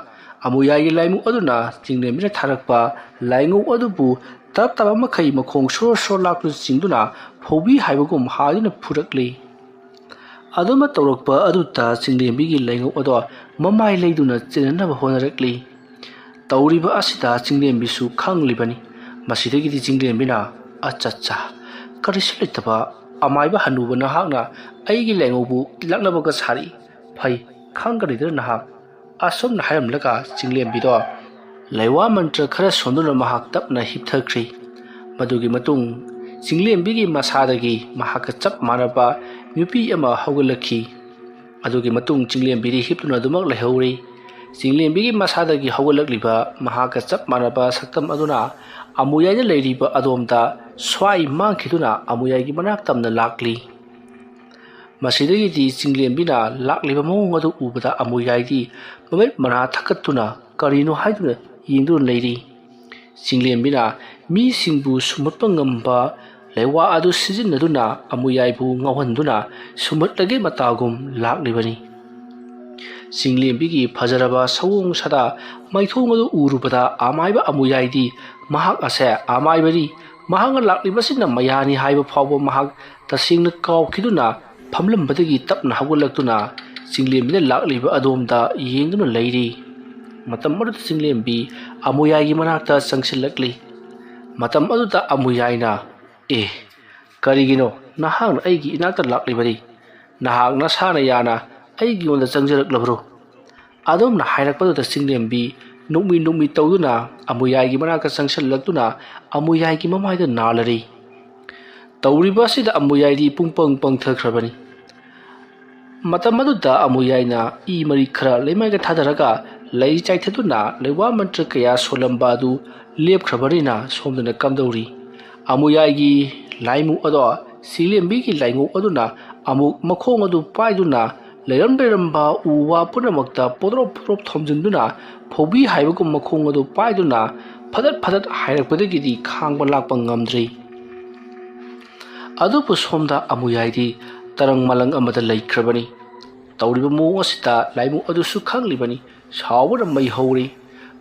ꯑꯃꯨꯌꯥꯏꯒꯤ ꯂꯥꯏꯃꯨ ꯑꯗꯨꯅ ꯆꯤꯡꯂꯦꯝꯕꯤꯅ ꯊꯥꯔꯛꯄ ꯂꯥꯏꯉꯧ ꯑꯗꯨꯕꯨ ꯇꯞ ꯇꯞ ꯃꯈꯩ ꯃꯈꯣꯡ ꯁꯣꯔ ꯁꯣꯔ ꯂꯥꯛꯇꯨꯅ ꯆꯤꯡꯗꯨꯅ ꯐꯧꯕꯤ ꯍꯥꯏꯕꯒꯨꯝ ꯍꯥꯗꯨꯅ ꯐꯨꯔꯛꯂꯤ ꯑꯗꯨꯃ ꯇꯧꯔꯛꯄ ꯑꯗꯨꯗ ꯆꯤꯡꯂꯦꯝꯕꯤꯒꯤ ꯂꯥꯏꯉꯧ ꯑꯗꯣ ꯃꯃꯥꯏ ꯂꯩꯗꯨꯅ ꯆꯦꯟꯅꯅꯕ ꯍꯣꯠꯅꯔꯛꯂꯤ ꯇꯧꯔꯤꯕ ꯑꯁꯤꯗ ꯆꯤꯡꯂꯦꯝꯕꯤꯁꯨ ꯈꯪꯂꯤꯕꯅꯤ ꯃꯁꯤꯗꯒꯤꯗꯤ ꯆꯤꯡꯂꯦꯝꯕꯤꯅ ꯑꯆꯠꯆꯥ ꯀꯔꯤꯁꯨ ꯂꯩꯇꯕ ꯑꯃꯥꯏꯕ ꯍꯟꯅꯨꯕ ꯅꯍꯥꯛꯅ ꯑꯩꯒꯤ ꯂꯥꯏꯉꯧꯕꯨ ꯂꯛꯅꯕꯒ ꯁꯥꯔꯤ ꯐꯩ ꯈꯪꯒꯅꯤꯗꯅ ꯅꯍꯥꯛ ꯑꯁꯨꯝꯅ ꯍꯥꯏꯔꯝꯂꯒ ꯆꯤꯡꯂꯦꯝꯕꯤꯗꯣ ꯂꯩꯋꯥ ꯃꯟꯇ꯭ꯔ ꯈꯔ ꯁꯣꯟꯗꯨꯅ ꯃꯍꯥꯛ ꯇꯞꯅ ꯍꯤꯞꯊꯈ꯭ꯔꯤ ꯃꯗꯨꯒꯤ ꯃꯇꯨꯡ ꯆꯤꯡꯂꯦꯝꯕꯤꯒꯤ ꯃꯁꯥꯗꯒꯤ ꯃꯍꯥꯛꯀ ꯆꯞ ꯃꯥꯟꯅꯕ ꯅꯨꯄꯤ ꯑꯃ ꯍꯧꯒꯠꯂꯛꯈꯤ ꯑꯗꯨꯒꯤ ꯃꯇꯨꯡ ꯆꯤꯡꯂꯦꯝꯕꯤꯗꯤ ꯍꯤꯞꯇꯨꯅ ꯑꯗꯨꯃꯛ ꯂꯩꯍꯧꯔꯤ ꯆꯤꯡꯂꯦꯝꯕꯤꯒꯤ ꯃꯁꯥꯗꯒꯤ ꯍꯧꯒꯠꯂꯛꯂꯤꯕ ꯃꯍꯥꯛꯀ ꯆꯞ ꯃꯥꯟꯅꯕ ꯁꯛꯇꯝ ꯑꯗꯨꯅ ꯑꯃꯨꯌꯥꯏꯅ ꯂꯩꯔꯤꯕ ꯑꯗꯣꯝꯗ ꯁ꯭ꯋꯥꯏ ꯃꯥꯡꯈꯤꯗꯨꯅ ꯑꯃꯨꯌꯥꯏꯒꯤ ꯃꯅꯥꯛ ꯇꯝꯅ ꯂꯥꯛꯂꯤ ꯃꯁꯤꯗꯒꯤꯗꯤ ꯆꯤꯡꯂꯦꯝꯕꯤꯅ ꯂꯥꯛꯂꯤꯕ ꯃꯑꯣꯡ ꯑꯗꯨ ꯎꯕꯗ ꯑꯃꯨꯌꯥꯏꯗꯤ ꯃꯃꯤꯠ ꯃꯅꯥ ꯊꯛꯀꯠꯇꯨꯅ ꯀꯔꯤꯅꯣ ꯍꯥꯏꯗꯨꯅ ꯌꯦꯡꯗꯨꯅ ꯂꯩꯔꯤ ꯆꯤꯡꯂꯦꯝꯕꯤꯅ ꯃꯤꯁꯤꯡꯕꯨ ꯁꯨꯝꯍꯠꯄ ꯉꯝꯕ ꯂꯩꯋꯥ ꯑꯗꯨ ꯁꯤꯖꯤꯟꯅꯗꯨꯅ ꯑꯃꯨꯌꯥꯏꯕꯨ ꯉꯥꯎꯍꯟꯗꯨꯅ ꯁꯨꯝꯍꯠꯂꯒꯦ ꯃꯇꯥꯒꯨꯝ ꯂꯥꯛꯂꯤꯕꯅꯤ ꯆꯤꯡꯂꯦꯝꯕꯤꯒꯤ ꯐꯖꯔꯕ ꯁꯑꯣꯡ ꯁꯥꯗꯥ ꯃꯥꯏꯊꯣꯡ ꯑꯗꯨ ꯎꯔꯨꯕꯗ ꯑꯃꯥꯏꯕ ꯑꯃꯨꯌꯥꯏꯗꯤ ꯃꯍꯥꯛ ꯑꯁꯦ ꯑꯃꯥꯏꯕꯅꯤ ꯃꯍꯥꯛꯅ ꯂꯥꯛꯂꯤꯕꯁꯤꯅ ꯃꯌꯥꯅꯤ ꯍꯥꯏꯕ ꯐꯥꯎꯕ ꯃꯍꯥꯛ ꯇꯁꯦꯡꯅ ꯀꯥꯎꯈꯤꯗꯨꯅ ꯐꯝꯂꯝꯕꯗꯒꯤ ꯇꯞꯅ ꯍꯧꯒꯠꯂꯛꯇꯨꯅ ꯆꯤꯡꯂꯦꯝꯕꯤꯅ ꯂꯥꯛꯂꯤꯕ ꯑꯗꯣꯝꯗ ꯌꯦꯡꯗꯨꯅ ꯂꯩꯔꯤ ꯃꯇꯝ ꯑꯗꯨꯗ ꯆꯤꯡꯂꯦꯝꯕꯤ ꯑꯃꯨꯌꯥꯏꯒꯤ ꯃꯅꯥꯛꯇ ꯆꯪꯁꯤꯜꯂꯛꯂꯤ ꯃꯇꯝ ꯑꯗꯨꯗ ꯑꯃꯨꯌꯥꯏꯅ ꯀꯔꯤꯒꯤꯅꯣ ꯅꯍꯥꯛꯅ ꯑꯩꯒꯤ ꯏꯅꯥꯛꯇ ꯂꯥꯛꯂꯤꯕꯗꯤ ꯅꯍꯥꯛ ꯅꯁꯥꯅ ꯌꯥꯅ ꯑꯩꯒꯤꯉꯣꯟꯗ ꯆꯪꯖꯔꯛꯂꯕ꯭ꯔꯣ ꯑꯗꯣꯝꯅ ꯍꯥꯏꯔꯛꯄꯗꯨꯗ ꯆꯤꯡꯂꯦꯝꯕꯤ ꯅꯣꯛꯃꯤ ꯇꯧꯗꯨꯅ ꯑꯃꯨꯌꯥꯏꯒꯤ ꯃꯅꯥꯛꯇ ꯆꯪꯁꯤꯜꯂꯛꯇꯨꯅ ꯑꯃꯨꯌꯥꯏꯒꯤ ꯃꯃꯥꯏꯗ ꯅꯥꯜꯂꯔꯤ ꯇꯧꯔꯤꯕ ꯑꯁꯤꯗ ꯑꯃꯨꯌꯥꯏꯗꯤ ꯄꯨꯡꯄꯪ ꯄꯪꯊꯈ꯭ꯔꯕꯅꯤ ꯃꯇꯝ ꯑꯗꯨꯗ ꯑꯃꯨꯌꯥꯏꯅ ꯏ ꯃꯔꯤ ꯈꯔ ꯂꯩꯃꯥꯏꯗ ꯊꯥꯗꯔꯒ ꯂꯩ ꯆꯥꯏꯊꯗꯨꯅ ꯂꯩꯋꯥ ꯃꯟꯇ꯭ꯔ ꯀꯌꯥ ꯁꯣꯜꯂꯝꯕ ꯑꯗꯨ ꯂꯦꯞꯈ꯭ꯔꯕꯅꯤꯅ ꯁꯣꯝꯗꯅ ꯀꯝꯗꯧꯔꯤ ꯑꯃꯨꯌꯥꯏꯒꯤ ꯂꯥꯏꯃꯨ ꯑꯗꯣ ꯆꯤꯡꯂꯦꯝꯕꯤꯒꯤ ꯂꯥꯏꯉꯧ ꯑꯗꯨꯅ ꯑꯃꯨꯛ ꯃꯈꯣꯡ ꯑꯗꯨ ꯄꯥꯏꯗꯨꯅ ꯂꯩꯔꯝꯕ ꯎ ꯋꯥ ꯄꯨꯝꯅꯃꯛꯇ ꯄꯣꯗ꯭ꯔꯣꯞ ꯊꯣꯝꯖꯤꯟꯗꯨꯅ ꯐꯧꯕꯤ ꯍꯥꯏꯕꯒꯨꯝ ꯃꯈꯣꯡ ꯑꯗꯨ ꯄꯥꯏꯗꯨꯅ ꯐꯗꯠ ꯍꯥꯏꯔꯛꯄꯗꯒꯤꯗꯤ ꯈꯥꯡꯕ ꯂꯥꯛꯄ ꯉꯝꯗ꯭ꯔꯤ ꯑꯗꯨꯕꯨ ꯁꯣꯝꯗ ꯑꯃꯨꯌꯥꯏꯗꯤ ꯇꯔꯪ ꯃꯂꯪ ꯑꯃꯗ ꯂꯩꯈ꯭ꯔꯕꯅꯤ ꯇꯧꯔꯤꯕ ꯃꯑꯣꯡ ꯑꯁꯤꯗ ꯂꯥꯏꯃꯨ ꯑꯗꯨꯁꯨ ꯈꯪꯂꯤꯕꯅꯤ ꯁꯥꯎꯕꯅ ꯃꯩ ꯍꯧꯔꯤ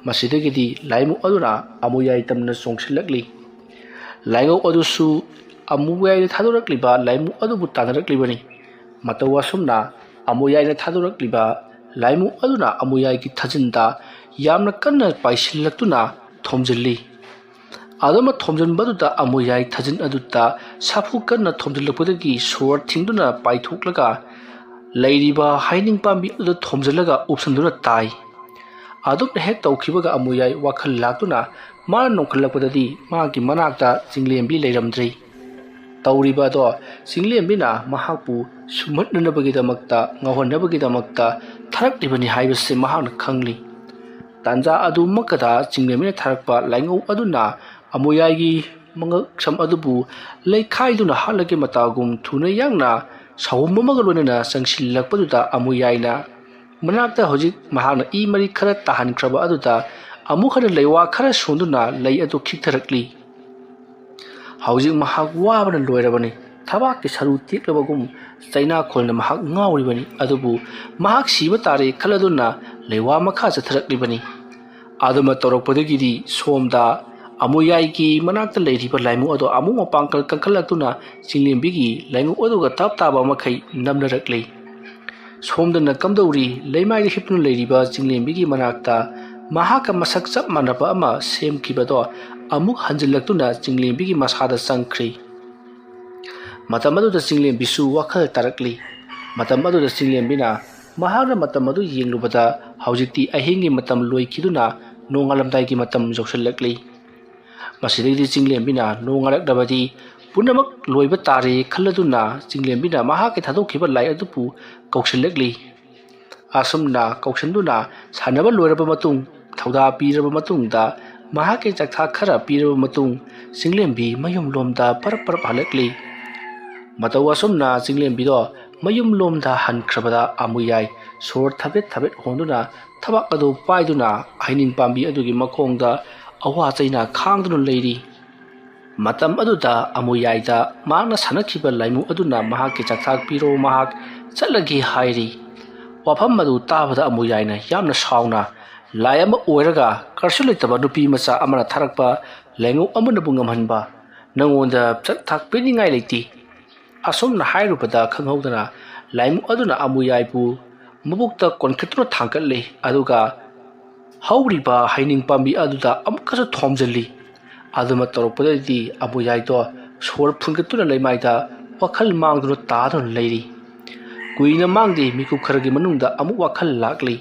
ꯃꯁꯤꯗꯒꯤꯗꯤ ꯂꯥꯏꯃꯨ ꯑꯗꯨꯅ ꯑꯃꯨꯌꯥꯏ ꯇꯝꯅ ꯆꯣꯡꯁꯤꯜꯂꯛꯂꯤ ꯂꯥꯏꯉꯧ ꯑꯗꯨꯁꯨ ꯑꯃꯨꯌꯥꯏꯅ ꯊꯥꯗꯣꯔꯛꯂꯤꯕ ꯂꯥꯏꯃꯨ ꯑꯗꯨꯕꯨ ꯇꯥꯟꯅꯔꯛꯂꯤꯕꯅꯤ ꯃꯇꯧ ꯑꯁꯨꯝꯅ ꯑꯃꯨꯌꯥꯏꯅ ꯊꯥꯗꯣꯔꯛꯂꯤꯕ ꯂꯥꯏꯃꯨ ꯑꯗꯨꯅ ꯑꯃꯨꯌꯥꯏꯒꯤ ꯊꯥꯖꯤꯟꯗ ꯌꯥꯝꯅ ꯀꯟꯅ ꯄꯥꯏꯁꯤꯜꯂꯛꯇꯨꯅ ꯊꯣꯝꯖꯤꯜꯂꯤ ꯑꯗꯨꯃ ꯊꯣꯝꯖꯤꯟꯕꯗꯨꯗ ꯑꯃꯨꯌꯥꯏ ꯊꯥꯖꯤꯟ ꯑꯗꯨꯗ ꯁꯥꯐꯨ ꯀꯟꯅ ꯊꯣꯝꯖꯤꯜꯂꯛꯄꯗꯒꯤ ꯁꯣꯔ ꯊꯤꯡꯗꯨꯅ ꯄꯥꯏꯊꯣꯛꯂꯒ ꯂꯩꯔꯤꯕ ꯍꯩꯅꯤꯡ ꯄꯥꯝꯕꯤ ꯑꯗꯨꯗ ꯊꯣꯝꯖꯤꯜꯂꯒ ꯎꯞꯁꯟꯗꯨꯅ ꯇꯥꯏ ꯑꯗꯨꯝꯅ ꯍꯦꯛ ꯇꯧꯈꯤꯕꯒ ꯑꯃꯨꯌꯥꯏ ꯋꯥꯈꯜ ꯂꯥꯛꯇꯨꯅ ꯃꯥꯅ ꯅꯣꯡꯈꯠꯂꯛꯄꯗꯗꯤ ꯃꯥꯒꯤ ꯃꯅꯥꯛꯇ ꯆꯤꯡꯂꯦꯝꯕꯤ ꯂꯩꯔꯝꯗ꯭ꯔꯤ ꯇꯧꯔꯤꯕ ꯑꯗꯣ ꯆꯤꯡꯂꯦꯝꯕꯤꯅ ꯃꯍꯥꯛꯄꯨ ꯁꯨꯝꯍꯠꯅꯅꯕꯒꯤꯗꯃꯛꯇ ꯉꯥꯎꯍꯟꯅꯕꯒꯤꯗꯃꯛꯇ ꯊꯥꯔꯛꯂꯤꯕꯅꯤ ꯍꯥꯏꯕꯁꯤ ꯃꯍꯥꯛꯅ ꯈꯪꯂꯤ ꯇꯥꯟꯖꯥ ꯑꯗꯨꯃꯛꯀꯗ ꯆꯤꯡꯂꯦꯝꯕꯤꯅ ꯊꯥꯔꯛꯄ ꯂꯥꯏꯉꯧ ꯑꯗꯨꯅ ꯑꯃꯨꯌꯥꯏꯒꯤ ꯃꯉꯛꯁꯝ ꯑꯗꯨꯕꯨ ꯂꯩꯈꯥꯏꯗꯨꯅ ꯍꯥꯠꯂꯒꯦ ꯃꯇꯥꯒꯨꯝ ꯊꯨꯅ ꯌꯥꯡꯅ ꯁꯥꯎꯝ ꯑꯃꯒ ꯂꯣꯏꯅꯅ ꯆꯪꯁꯤꯜꯂꯛꯄꯗꯨꯗ ꯑꯃꯨꯌꯥꯏꯅ ꯃꯅꯥꯛꯇ ꯍꯧꯖꯤꯛ ꯃꯍꯥꯛꯅ ꯏ ꯃꯔꯤ ꯈꯔ ꯇꯥꯍꯟꯈ꯭ꯔꯕ ꯑꯗꯨꯗ ꯑꯃꯨꯛ ꯍꯟꯅ ꯂꯩꯋꯥ ꯈꯔ ꯁꯣꯟꯗꯨꯅ ꯂꯩ ꯑꯗꯨ ꯈꯤꯛꯊꯔꯛꯂꯤ ꯍꯧꯖꯤꯛ ꯃꯍꯥꯛ ꯋꯥꯕꯅ ꯂꯣꯏꯔꯕꯅꯤ ꯊꯕꯥꯛꯀꯤ ꯁꯔꯨ ꯇꯦꯛꯂꯕꯒꯨꯝ ꯆꯩꯅꯥꯈꯣꯜꯅ ꯃꯍꯥꯛ ꯉꯥꯎꯔꯤꯕꯅꯤ ꯑꯗꯨꯕꯨ ꯃꯍꯥꯛ ꯁꯤꯕ ꯇꯥꯔꯦ ꯈꯜꯂꯗꯨꯅ ꯂꯩꯋꯥ ꯃꯈꯥ ꯆꯠꯊꯔꯛꯂꯤꯕꯅꯤ ꯑꯗꯨꯃ ꯇꯧꯔꯛꯄꯗꯒꯤꯗꯤ ꯁꯣꯝꯗ ꯑꯃꯨꯌꯥꯏꯒꯤ ꯃꯅꯥꯛꯇ ꯂꯩꯔꯤꯕ ꯂꯥꯏꯃꯨ ꯑꯗꯣ ꯑꯃꯨꯛ ꯃꯄꯥꯡꯀꯜ ꯀꯟꯈꯠꯂꯛꯇꯨꯅ ꯆꯤꯡꯂꯦꯝꯕꯤꯒꯤ ꯂꯥꯏꯉꯧ ꯑꯗꯨꯒ ꯇꯞ ꯇꯥꯕ ꯃꯈꯩ ꯅꯝꯅꯔꯛꯂꯤ ꯁꯣꯝꯗꯅ ꯀꯝꯗꯧꯔꯤ ꯂꯩꯃꯥꯏꯗ ꯍꯤꯞꯇꯨꯅ ꯂꯩꯔꯤꯕ ꯆꯤꯡꯂꯦꯝꯕꯤꯒꯤ ꯃꯅꯥꯛꯇ ꯃꯍꯥꯛꯀ ꯃꯁꯛ ꯆꯞ ꯃꯥꯟꯅꯕ ꯑꯃ ꯁꯦꯝꯈꯤꯕꯗꯣ ꯑꯃꯨꯛ ꯍꯟꯖꯤꯜꯂꯛꯇꯨꯅ ꯆꯤꯡꯂꯦꯝꯕꯤꯒꯤ ꯃꯁꯥꯗ ꯆꯪꯈ꯭ꯔꯤ ꯃꯇꯝ ꯑꯗꯨꯗ ꯆꯤꯡꯂꯦꯝꯕꯤꯁꯨ ꯋꯥꯈꯜ ꯇꯥꯔꯛꯂꯤ ꯃꯇꯝ ꯑꯗꯨꯗ ꯆꯤꯡꯂꯦꯝꯕꯤꯅ ꯃꯍꯥꯛꯅ ꯃꯇꯝ ꯑꯗꯨ ꯌꯦꯡꯂꯨꯕꯗ ꯍꯧꯖꯤꯛꯇꯤ ꯑꯍꯤꯡꯒꯤ ꯃꯇꯝ ꯂꯣꯏꯈꯤꯗꯨꯅ ꯅꯣꯡꯉꯥꯜꯂꯝꯗꯥꯏꯒꯤ ꯃꯇꯝ ꯌꯧꯁꯤꯜꯂꯛꯂꯤ ꯃꯁꯤꯗꯒꯤꯗꯤ ꯆꯤꯡꯂꯦꯝꯕꯤꯅ ꯅꯣꯡꯉꯥꯜꯂꯛꯂꯕꯗꯤ ꯄꯨꯝꯅꯃꯛ ꯂꯣꯏꯕ ꯇꯥꯔꯦ ꯈꯜꯂꯗꯨꯅ ꯆꯤꯡꯂꯦꯝꯕꯤꯅ ꯃꯍꯥꯛꯀꯤ ꯊꯥꯗꯣꯛꯈꯤꯕ ꯂꯥꯏ ꯑꯗꯨꯕꯨ ꯀꯧꯁꯤꯜꯂꯛꯂꯤ꯫ ꯑꯁꯨꯝꯅ ꯀꯧꯁꯤꯟꯗꯨꯅ ꯁꯥꯟꯅꯕ ꯂꯣꯏꯔꯕ ꯃꯇꯨꯡ ꯊꯧꯗꯥ ꯄꯤꯔꯕ ꯃꯇꯨꯡꯗ ꯃꯍꯥꯛꯀꯤ ꯆꯥꯛꯊꯥꯛ ꯈꯔ ꯄꯤꯔꯕ ꯃꯇꯨꯡ ꯆꯤꯡꯂꯦꯝꯕꯤ ꯃꯌꯨꯝꯂꯣꯝꯗ ꯄꯔꯞ ꯄꯔꯞ ꯍꯜꯂꯛꯂꯤ꯫ ꯃꯇꯧ ꯑꯁꯨꯝꯅ ꯆꯤꯡꯂꯦꯝꯕꯤꯗꯣ ꯃꯌꯨꯝꯂꯣꯝꯗ ꯍꯟꯈ꯭ꯔꯕꯗ ꯑꯃꯨꯌꯥꯏ ꯁꯣꯔ ꯊꯕꯦꯠ ꯊꯕꯦꯠ ꯍꯣꯟꯗꯨꯅ ꯊꯕꯛ ꯑꯗꯨ ꯄꯥꯏꯗꯨꯅ ꯍꯩꯅꯤꯡ ꯄꯥꯝꯕꯤ ꯑꯗꯨꯒꯤ ꯃꯈꯣꯡꯗ ꯑꯋꯥ ꯆꯩꯅ ꯈꯥꯡꯗꯨꯅ ꯂꯩꯔꯤ꯫ ꯃꯇꯝ ꯑꯗꯨꯗ ꯑꯃꯨꯌꯥꯏꯗ ꯃꯍꯥꯛꯅ ꯁꯥꯟꯅꯈꯤꯕ ꯂꯥꯏꯃꯨ ꯑꯗꯨꯅ ꯃꯍꯥꯛꯀꯤ ꯆꯥꯛꯊꯥꯛ ꯄꯤꯔꯣ ꯃꯍꯥꯛ ꯆꯠꯂꯒꯦ ꯍꯥꯏꯔꯤ꯫ ꯋꯥꯐꯝ ꯑꯗꯨ ꯇꯥꯕꯗ ꯑꯃꯨꯌꯥꯏꯅ ꯌꯥꯝꯅ ꯁꯥꯎꯅ ꯂꯥꯏ ꯑꯃ ꯑꯣꯏꯔꯒ ꯀꯔꯤꯁꯨ ꯂꯩꯇꯕ ꯅꯨꯄꯤ ꯃꯆꯥ ꯑꯃꯅ ꯊꯥꯔꯛꯄ ꯂꯥꯏꯉꯧ ꯑꯃꯅꯕꯨ ꯉꯝꯍꯟꯕ ꯅꯪꯉꯣꯟꯗ ꯆꯥꯛꯊꯥꯛ ꯄꯤꯅꯤꯡꯉꯥꯏ ꯂꯩꯇꯦ꯫ ꯑꯁꯨꯝꯅ ꯍꯥꯏꯔꯨꯕꯗ ꯈꯪꯍꯧꯗꯅ ꯂꯥꯏꯃꯨ ꯑꯗꯨꯅ ꯑꯃꯨꯌꯥꯏꯕꯨ ꯃꯕꯨꯛꯇ ꯀꯣꯟꯈꯠꯇꯨꯅ ꯊꯥꯡꯒꯠꯂꯤ ꯑꯗꯨꯒ ꯍꯧꯔꯤꯕ ꯍꯩꯅꯤꯡ ꯄꯥꯝꯕꯤ ꯑꯗꯨꯗ ꯑꯃꯨꯛꯀꯁꯨ ꯊꯣꯝꯖꯤꯜꯂꯤ꯫ ꯑꯗꯨꯃ ꯇꯧꯔꯛꯄꯗꯗꯤ ꯑꯃꯨꯌꯥꯏꯗꯣ ꯁꯣꯔ ꯐꯨꯟꯒꯠꯇꯨꯅ ꯂꯩꯃꯥꯏꯗ ꯋꯥꯈꯜ ꯃꯥꯡꯗꯨꯅ ꯇꯥꯗꯨꯅ ꯂꯩꯔꯤ꯫ ꯀꯨꯏꯅ ꯃꯥꯡꯗꯦ ꯃꯤꯀꯨꯞ ꯈꯔꯒꯤ ꯃꯅꯨꯡꯗ ꯑꯃꯨꯛ ꯋꯥꯈꯜ ꯂꯥꯛꯂꯤ꯫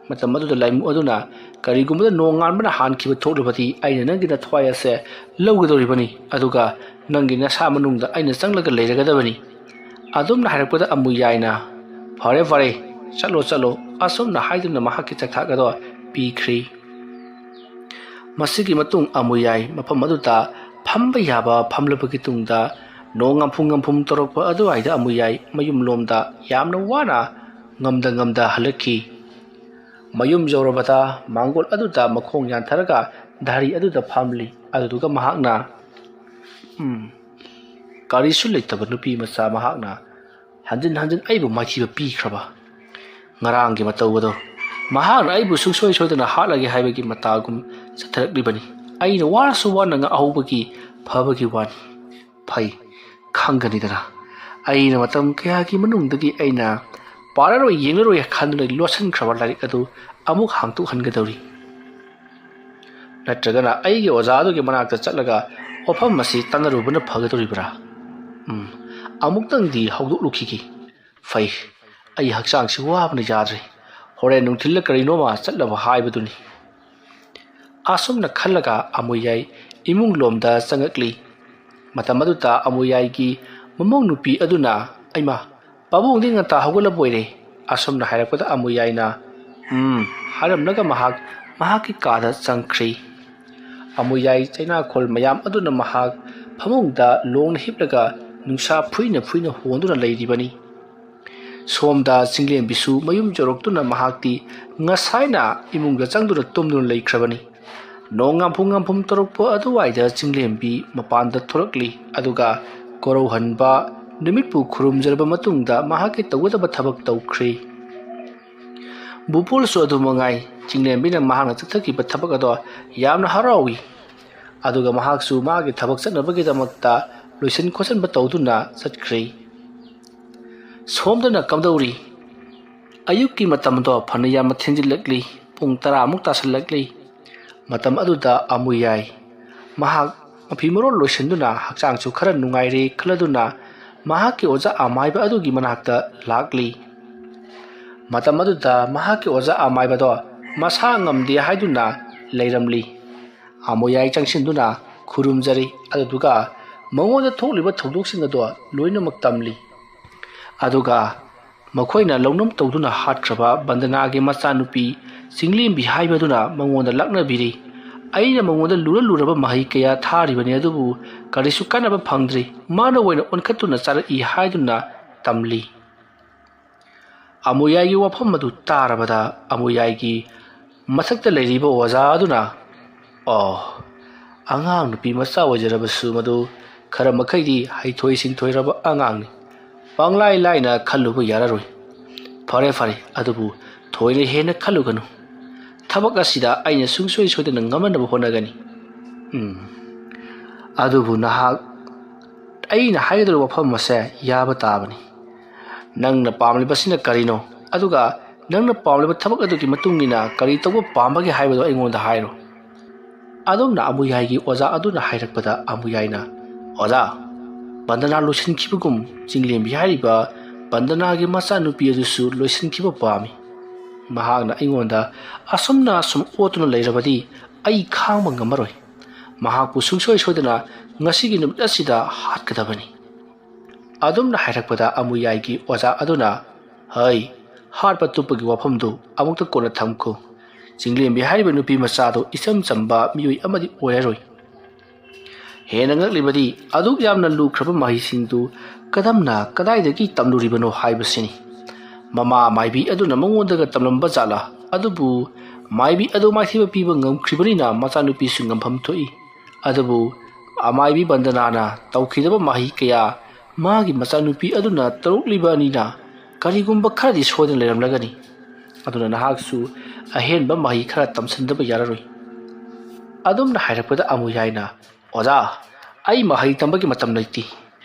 ꯃꯇꯝ ꯑꯗꯨꯗ ꯂꯥꯏꯃꯨ ꯑꯗꯨꯅ ꯀꯔꯤꯒꯨꯝꯕꯗ ꯅꯣꯡꯉꯥꯟꯕꯅ ꯍꯥꯟꯈꯤꯕ ꯊꯣꯛꯂꯕꯗꯤ ꯑꯩꯅ ꯅꯪꯒꯤ ꯅꯊ꯭ꯋꯥꯏ ꯑꯁꯦ ꯂꯧꯒꯗꯧꯔꯤꯕꯅꯤ ꯑꯗꯨꯒ ꯅꯪꯒꯤ ꯅꯁꯥ ꯃꯅꯨꯡꯗ ꯑꯩꯅ ꯆꯪꯂꯒ ꯂꯩꯔꯒꯗꯕꯅꯤ꯫ ꯑꯗꯨꯝꯅ ꯍꯥꯏꯔꯛꯄꯗ ꯑꯃꯨꯌꯥꯏꯅ ꯐꯔꯦ ꯐꯔꯦ ꯆꯠꯂꯣ ꯆꯠꯂꯣ ꯑꯁꯨꯝꯅ ꯍꯥꯏꯗꯨꯅ ꯃꯍꯥꯛꯀꯤ ꯆꯥꯛꯊꯥꯛ ꯑꯗꯣ ꯄꯤꯈ꯭ꯔꯤ꯫ ꯃꯁꯤꯒꯤ ꯃꯇꯨꯡ ꯑꯃꯨꯌꯥꯏ ꯃꯐꯝ ꯑꯗꯨꯗ ꯐꯝꯕ ꯌꯥꯕ ꯐꯝꯂꯕꯒꯤ ꯇꯨꯡꯗ ꯅꯣꯡ ꯉꯝꯐꯨꯡ ꯇꯧꯔꯛꯄ ꯑꯗꯨꯋꯥꯏꯗ ꯑꯃꯨꯌꯥꯏ ꯃꯌꯨꯝꯂꯣꯝꯗ ꯌꯥꯝꯅ ꯋꯥꯅ ꯉꯝꯗ ꯍꯜꯂꯛꯈꯤ꯫ ꯃꯌꯨꯝ ꯌꯧꯔꯕꯗ ꯃꯥꯡꯒꯣꯜ ꯑꯗꯨꯗ ꯃꯈꯣꯡ ꯌꯥꯟꯊꯔꯒ ꯙꯥꯔꯤ ꯑꯗꯨꯗ ꯐꯝꯂꯤ꯫ ꯑꯗꯨꯗꯨꯒ ꯃꯍꯥꯛꯅ ꯀꯔꯤꯁꯨ ꯂꯩꯇꯕ ꯅꯨꯄꯤ ꯃꯆꯥ ꯃꯍꯥꯛꯅ ꯍꯟꯖꯤꯟ ꯍꯟꯖꯤꯟ ꯑꯩꯕꯨ ꯃꯥꯏꯊꯤꯕ ꯄꯤꯈ꯭ꯔꯕ ꯉꯔꯥꯡꯒꯤ ꯃꯇꯧ ꯑꯗꯣ ꯃꯍꯥꯛꯅ ꯑꯩꯕꯨ ꯁꯨꯡꯁꯣꯏ ꯁꯣꯏꯗꯅ ꯍꯥꯠꯂꯒꯦ ꯍꯥꯏꯕꯒꯤ ꯃꯇꯥꯒꯨꯝ ꯆꯠꯊꯔꯛꯂꯤꯕꯅꯤ꯫ ꯑꯩꯅ ꯋꯥꯔꯁꯨ ꯋꯥꯅ ꯉꯥꯛꯍꯧꯕꯒꯤ ꯐꯕꯒꯤ ꯋꯥꯅꯤ꯫ ꯐꯩ ꯈꯪꯒꯅꯤꯗꯅ ꯑꯩꯅ ꯃꯇꯝ ꯀꯌꯥꯒꯤ ꯃꯅꯨꯡꯗꯒꯤ ꯑꯩꯅ ꯄꯥꯔꯔꯣꯏ ꯌꯦꯡꯂꯔꯣꯏ ꯈꯟꯗꯨꯅ ꯂꯣꯠꯁꯤꯟꯈ꯭ꯔꯕ ꯂꯥꯏꯔꯤꯛ ꯑꯗꯨ ꯑꯃꯨꯛ ꯍꯥꯡꯇꯣꯛꯍꯟꯒꯗꯧꯔꯤ꯫ ꯅꯠꯇ꯭ꯔꯒꯅ ꯑꯩꯒꯤ ꯑꯣꯖꯥ ꯑꯗꯨꯒꯤ ꯃꯅꯥꯛꯇ ꯆꯠꯂꯒ ꯋꯥꯐꯝ ꯑꯁꯤ ꯇꯥꯟꯅꯔꯨꯕꯅ ꯐꯒꯗꯧꯔꯤꯕ꯭ꯔꯥ? ꯑꯃꯨꯛꯇꯪꯗꯤ ꯍꯧꯗꯣꯛꯂꯨꯈꯤꯒꯦ꯫ ꯐꯩ ꯑꯩ ꯍꯛꯆꯥꯡꯁꯤ ꯋꯥꯕꯅ ꯌꯥꯗ꯭ꯔꯦ꯫ ꯍꯣꯔꯦꯟ ꯅꯨꯡꯊꯤꯜꯗ ꯀꯔꯤꯅꯣꯃ ꯆꯠꯂꯕ ꯍꯥꯏꯕꯗꯨꯅꯤ꯫ ꯑꯁꯨꯝꯅ ꯈꯜꯂꯒ ꯑꯃꯨꯌꯥꯏ ꯏꯃꯨꯡꯂꯣꯝꯗ ꯆꯪꯉꯛꯂꯤ꯫ ꯃꯇꯝ ꯑꯗꯨꯗ ꯑꯃꯨꯌꯥꯏꯒꯤ ꯃꯃꯧ ꯅꯨꯄꯤ ꯑꯗꯨꯅ ꯑꯩꯃꯥ ꯄꯥꯕꯨꯡꯗꯤ ꯉꯟꯇꯥ ꯍꯧꯒꯠꯂꯕꯣꯏꯔꯦ ꯑꯁꯨꯝꯅ ꯍꯥꯏꯔꯛꯄꯗ ꯑꯃꯨꯌꯥꯏꯅ ꯍꯥꯏꯔꯝꯂꯒ ꯃꯍꯥꯛꯀꯤ ꯀꯥꯗ ꯆꯪꯈ꯭ꯔꯤ꯫ ꯑꯃꯨꯌꯥꯏ ꯆꯩꯅꯥꯈꯣꯜ ꯃꯌꯥꯝ ꯑꯗꯨꯅ ꯃꯍꯥꯛ ꯐꯃꯨꯡꯗ ꯂꯣꯡꯅ ꯍꯤꯞꯂꯒ ꯅꯨꯡꯁꯥ ꯐꯨꯏꯅ ꯍꯣꯟꯗꯨꯅ ꯂꯩꯔꯤꯕꯅꯤ꯫ ꯁꯣꯝꯗ ꯆꯤꯡꯂꯦꯝꯕꯤꯁꯨ ꯃꯌꯨꯝ ꯌꯧꯔꯛꯇꯨꯅ ꯃꯍꯥꯛꯇꯤ ꯉꯁꯥꯏꯅ ꯏꯃꯨꯡꯗ ꯆꯪꯗꯨꯅ ꯇꯨꯝꯗꯨꯅ ꯂꯩꯈ꯭ꯔꯕꯅꯤ꯫ ꯅꯣꯡ ꯉꯝꯐꯨꯡ ꯇꯧꯔꯛꯄ ꯑꯗꯨꯋꯥꯏꯗ ꯆꯤꯡꯂꯦꯝꯕꯤ ꯃꯄꯥꯟꯗ ꯊꯣꯔꯛꯂꯤ ꯑꯗꯨꯒ ꯀꯣꯔꯧꯍꯟꯕ ꯅꯨꯃꯤꯠꯄꯨ ꯈꯨꯔꯨꯝꯖꯔꯕ ꯃꯇꯨꯡꯗ ꯃꯍꯥꯛꯀꯤ ꯇꯧꯒꯗꯕ ꯊꯕꯛ ꯇꯧꯈ꯭ꯔꯤ꯫ ꯕꯨꯄꯣꯜꯁꯨ ꯑꯗꯨꯃꯉꯥꯏ ꯆꯤꯡꯂꯦꯝꯕꯤꯅ ꯃꯍꯥꯛꯅ ꯆꯠꯊꯈꯤꯕ ꯊꯕꯛ ꯑꯗꯣ ꯌꯥꯝꯅ ꯍꯔꯥꯎꯏ꯫ ꯑꯗꯨꯒ ꯃꯍꯥꯛꯁꯨ ꯃꯥꯒꯤ ꯊꯕꯛ ꯆꯠꯅꯕꯒꯤꯗꯃꯛꯇ ꯂꯣꯏꯁꯤꯟ ꯈꯣꯠꯆꯤꯟꯕ ꯇꯧꯗꯨꯅ ꯆꯠꯈ꯭ꯔꯤ꯫ ꯁꯣꯝꯗꯅ ꯀꯝꯗꯧꯔꯤ? ꯑꯌꯨꯛꯀꯤ ꯃꯇꯝꯗꯣ ꯐꯅ ꯌꯥꯝꯅ ꯊꯦꯡꯖꯤꯜꯂꯛꯂꯤ꯫ ꯄꯨꯡ 10 ꯇꯥꯁꯤꯜꯂꯛꯂꯤ꯫ ꯃꯇꯝ ꯑꯗꯨꯗ ꯑꯃꯨꯌꯥꯏ ꯃꯍꯥꯛ ꯃꯐꯤ ꯃꯔꯣꯜ ꯂꯣꯏꯁꯤꯟꯗꯨꯅ ꯍꯛꯆꯥꯡꯁꯨ ꯈꯔ ꯅꯨꯡꯉꯥꯏꯔꯦ ꯈꯜꯂꯗꯨꯅ ꯃꯍꯥꯛꯀꯤ ꯑꯣꯖꯥ ꯑꯃꯥꯏꯕ ꯑꯗꯨꯒꯤ ꯃꯅꯥꯛꯇ ꯂꯥꯛꯂꯤ꯫ ꯃꯇꯝ ꯑꯗꯨꯗ ꯃꯍꯥꯛꯀꯤ ꯑꯣꯖꯥ ꯑꯃꯥꯏꯕꯗꯣ ꯃꯁꯥ ꯉꯝꯗꯦ ꯍꯥꯏꯗꯨꯅ ꯂꯩꯔꯝꯂꯤ꯫ ꯑꯃꯨꯌꯥꯏ ꯆꯪꯁꯤꯟꯗꯨꯅ ꯈꯨꯔꯨꯝꯖꯔꯤ ꯑꯗꯨꯗꯨꯒ ꯃꯉꯣꯟꯗ ꯊꯣꯛꯂꯤꯕ ꯊꯧꯗꯣꯛꯁꯤꯡ ꯑꯗꯣ ꯂꯣꯏꯅꯃꯛ ꯇꯝꯂꯤ꯫ ꯑꯗꯨꯒ ꯃꯈꯣꯏꯅ ꯂꯧꯅꯝ ꯇꯧꯗꯨꯅ ꯍꯥꯠꯈ꯭ꯔꯕ ꯕꯟꯗꯅꯥꯒꯤ ꯃꯆꯥꯅꯨꯄꯤ ꯆꯤꯡꯂꯦꯝꯕꯤ ꯍꯥꯏꯕꯗꯨꯅ ꯃꯉꯣꯟꯗ ꯂꯥꯛꯅꯕꯤꯔꯤ꯫ ꯑꯩꯅ ꯃꯉꯣꯟꯗ ꯂꯨꯔꯕ ꯃꯍꯩ ꯀꯌꯥ ꯊꯥꯔꯤꯕꯅꯤ ꯑꯗꯨꯕꯨ ꯀꯔꯤꯁꯨ ꯀꯥꯟꯅꯕ ꯐꯪꯗ꯭ꯔꯤ꯫ ꯃꯥꯅ ꯑꯣꯏꯅ ꯑꯣꯟꯈꯠꯇꯨꯅ ꯆꯥꯔꯛꯏ ꯍꯥꯏꯗꯨꯅ ꯇꯝꯂꯤ꯫ ꯑꯃꯨꯌꯥꯏꯒꯤ ꯋꯥꯐꯝ ꯑꯗꯨ ꯇꯥꯔꯕꯗ ꯑꯃꯨꯌꯥꯏꯒꯤ ꯃꯊꯛꯇ ꯂꯩꯔꯤꯕ ꯑꯣꯖꯥ ꯑꯗꯨꯅ ꯑꯉꯥꯡ ꯅꯨꯄꯤ ꯃꯆꯥ ꯑꯣꯏꯖꯔꯕꯁꯨ ꯃꯗꯨ ꯈꯔ ꯃꯈꯩꯗꯤ ꯍꯩꯊꯣꯏ ꯁꯤꯡꯊꯣꯏꯔꯕ ꯑꯉꯥꯡꯅꯤ꯫ ꯄꯪꯂꯥꯏ ꯂꯥꯏꯅ ꯈꯜꯂꯨꯕ ꯌꯥꯔꯔꯣꯏ꯫ ꯐꯔꯦ ꯑꯗꯨꯕꯨ ꯊꯣꯏꯅ ꯍꯦꯟꯅ ꯈꯜꯂꯨꯒꯅꯨ꯫ ꯊꯕꯛ ꯑꯁꯤꯗ ꯑꯩꯅ ꯁꯨꯡꯁꯣꯏ ꯁꯣꯏꯗꯅ ꯉꯝꯅꯕ ꯍꯣꯠꯅꯒꯅꯤ꯫ ꯑꯗꯨꯕꯨ ꯅꯍꯥꯛ ꯑꯩꯅ ꯍꯥꯏꯒꯗꯧꯔꯤꯕ ꯋꯥꯐꯝ ꯑꯁꯦ ꯌꯥꯕ ꯇꯥꯕꯅꯤ꯫ ꯅꯪꯅ ꯄꯥꯝꯂꯤꯕꯁꯤꯅ ꯀꯔꯤꯅꯣ ꯑꯗꯨꯒ ꯅꯪꯅ ꯄꯥꯝꯂꯤꯕ ꯊꯕꯛ ꯑꯗꯨꯒꯤ ꯃꯇꯨꯡꯏꯟꯅ ꯀꯔꯤ ꯇꯧꯕ ꯄꯥꯝꯕꯒꯦ ꯍꯥꯏꯕꯗꯨ ꯑꯩꯉꯣꯟꯗ ꯍꯥꯏꯔꯣ꯫ ꯑꯗꯨꯝꯅ ꯑꯃꯨꯌꯥꯏꯒꯤ ꯑꯣꯖꯥ ꯑꯗꯨꯅ ꯍꯥꯏꯔꯛꯄꯗ ꯑꯃꯨꯌꯥꯏꯅ ꯑꯣꯖꯥ ꯕꯟꯗꯅꯥ ꯂꯣꯏꯁꯤꯟꯈꯤꯕꯒꯨꯝ ꯆꯤꯡꯂꯦꯝꯕꯤ ꯍꯥꯏꯔꯤꯕ ꯕꯟꯗꯅꯥꯒꯤ ꯃꯆꯥꯅꯨꯄꯤ ꯑꯗꯨꯁꯨ ꯂꯣꯏꯁꯤꯟꯈꯤꯕ ꯄꯥꯝꯃꯤ꯫ ꯃꯍꯥꯛꯅ ꯑꯩꯉꯣꯟꯗ ꯑꯁꯨꯝ ꯑꯣꯠꯇꯨꯅ ꯂꯩꯔꯕꯗꯤ ꯑꯩ ꯈꯥꯡꯕ ꯉꯝꯃꯔꯣꯏ꯫ ꯃꯍꯥꯛꯄꯨ ꯁꯨꯡꯁꯣꯏ ꯁꯣꯏꯗꯅ ngasi gi numit asida hat kadabani adumna hairakpada amuyai gi oza aduna hai hat patupagi wafamdu amukta kona thamko jinglem bi hariba nupi machado isam chamba miyoi amadi oyaroi hena ngaklibadi aduk yamna lukraba mahi singdu kadamna kadaidagi tamluribano haibasini mama maibi aduna mangondaga tamlamba jala adubu maibi adu maithiba piba ngamkribanina machanupi sungam thoi adubu amaibi bandanana tawkhidaba mahi kaya magi machanupi aduna taruklibani na karigumba khadi sodan leramlagani aduna nahaksu ahenba mahi khara tamsandaba yararoi adumna hairakpada amuyaina oza ai mahi tambagi matam laiti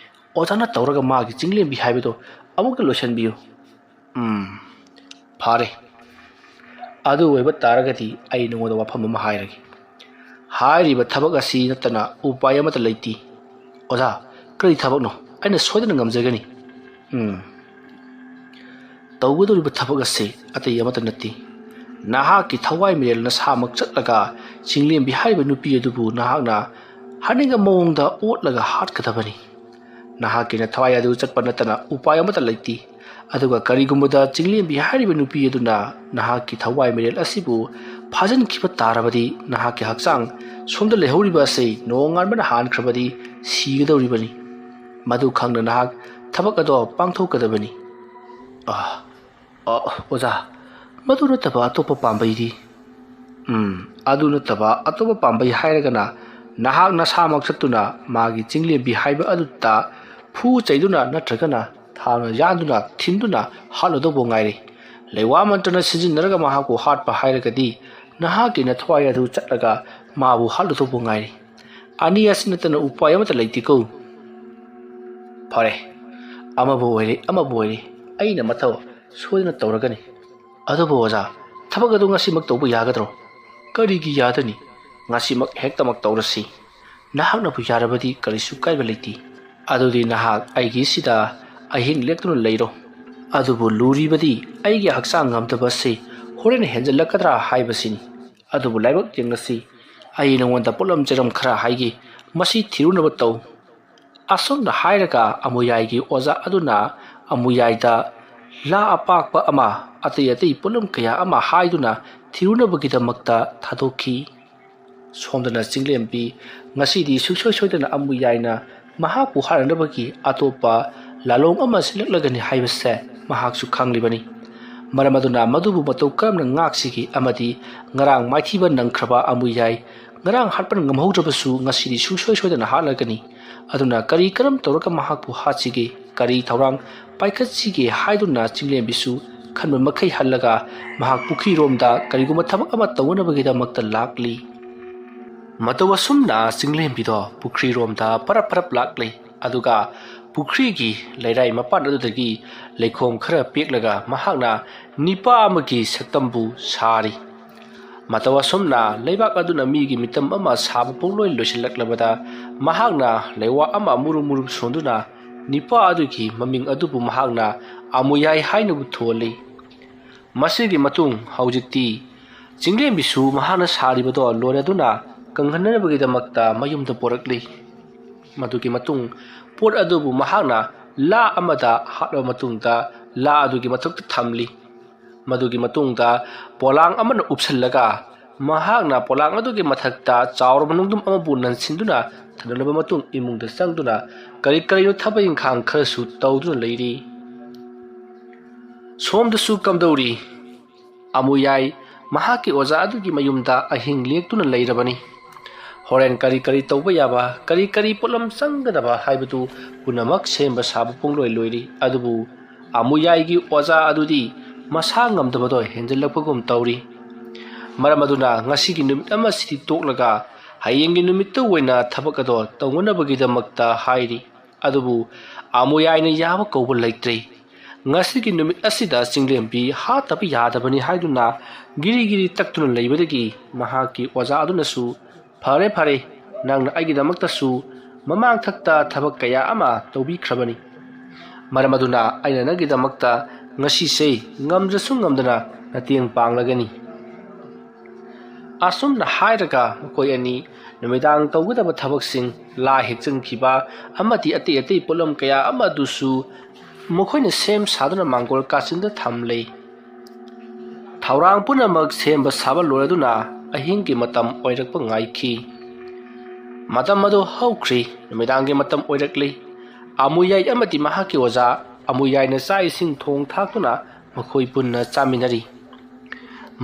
ozana tawraga magi jinglem bi haibedo amukta lotion biu phare adu weba taragati ai nungoda wafam ma hairagi hairiba thabak asi natana upay amata laiti oza kari thabak no aina soidana ngamjagani tawgadoriba thabak ase atai amata natti nahak ki thawai mirel na samak chatlaga jinglem bi haiba nupi adubu nahakna haninga mongda otlaga hat kadabani nahak ki na thawai adu chatpa natana upay amata laiti aduga karigumada jinglem bi haiba nupi aduna nahak ki thawai mirel asibu phajan khiba tarabadi nahak ki haksang somda lehoriba ase nongan bana han khrabadi sigadoribani madu khangna nahak thabak ado pangthokadabani oza madu nataba atopa pambai di adu nataba atopa pambai hairagana nahak na samak chatuna magi jinglem bi haiba adutta phu chaiduna natragana thana yanduna thinduna halodo bongaire lewa mantana sijinaraga mahako hatpa hairagadi nahaki na thwaya du chatlaga mabu halodo bongaire ani asinatana upay amata laitiko phare ama boire aina mataw soidna tawragani adubo oza thabak adu ngasimak tawbu yagadro karigi yadani ngasimak hektamak tawrasi nahakna bu yarabadi karisu kaiba laiti adudi nahak aigi sida ahing lektuna leiro adubu luribadi aigi haksang ngamtabase horen henjalakadra haibasini adubu laibak jengnasi ai nongonda polam jeram khara haigi masi thirunaba taw asomna hairaga amuyai gi oza aduna amuyaida la apakpa ama atei polam kaya ama haiduna thirunabagidamakta thadokhi somdana jinglem bi ngasidi suksoi amuyaina mahapu haranabagi atopa lalong ama silaklagani haibase mahaksu khanglibani maramaduna madubu matau kamna ngaksigi amadi ngarang maithiba nangkhraba amuyai ngarang hatpan ngamhaudrabasu ngasidi suksoi halagani aduna kari karam tawraka mahakpu hachigi kari thawrang paikhatsigi haiduna jinglem bisu khanba makhai hallaga mahak pukhi romda kariguma thabak ama tawnabagida lakli matawa sumna jinglem bido pukhi romda parap lakli aduga pukhi gi leirai mapan adudagi leikhom khara peklaga mahakna nipa amagi saktambu sari matawa sumna leibak aduna migi mitam ama sabu pongloi loilaklabada mahakna lewa ama murum sonduna nipa adugi maming adubu mahakna amuyai hainabu tholi masigi matung haujikti jinglem bisu mahana saribado loreduna kanghanabagida mayumda porakli madugi matung por adubu mahakna la amada hatwa matungda la adugi mathukta thamli madugi matungda polang amana upsallaga mahakna polang adugi mathakta chawr manungdum amabu nansinduna thanalaba matung imungda sangduna kari no thabaing khang kharasu tawduna leiri somdasu kamdauri amuyai mahaki oza adugi mayumda ahing lektuna leirabani horen kari tawba yaba kari polam sangadaba haibatu punamak semba sabu pongloi loiri adubu amuyai gi oza adudi masa ngamdabado henjalapagum tawri maramaduna ngasigi numit ama siti toklaga hayengi numittu oina thabakado tawunabagidamakta hairi adubu amuyai na yaba kawba laitre ngasigi numit asida jinglem bi hatabi yadabani haiduna giri taktuna leibadagi mahaki oza adunasu phare nang aigidamakta su mamang thakta thabak kaya ama tawbi khrabani maramaduna aina nagidamakta ngasi sei ngamjasu ngamdana nateng panglagani asumna hairaga makoi ani numidang tawgudaba thabak-sing la hek changkhiba amati ati ati polam kaya amadusu mukhoina sem saduna mangol kasinda thamle thaurang punamak semba saba loraduna ahingki matam oirakpa ngaikhi matam adu haukhri numidanggi matam oirakli amuyai amati mahaki oza amuyai na sai sing thong thakuna makhoi punna chaminari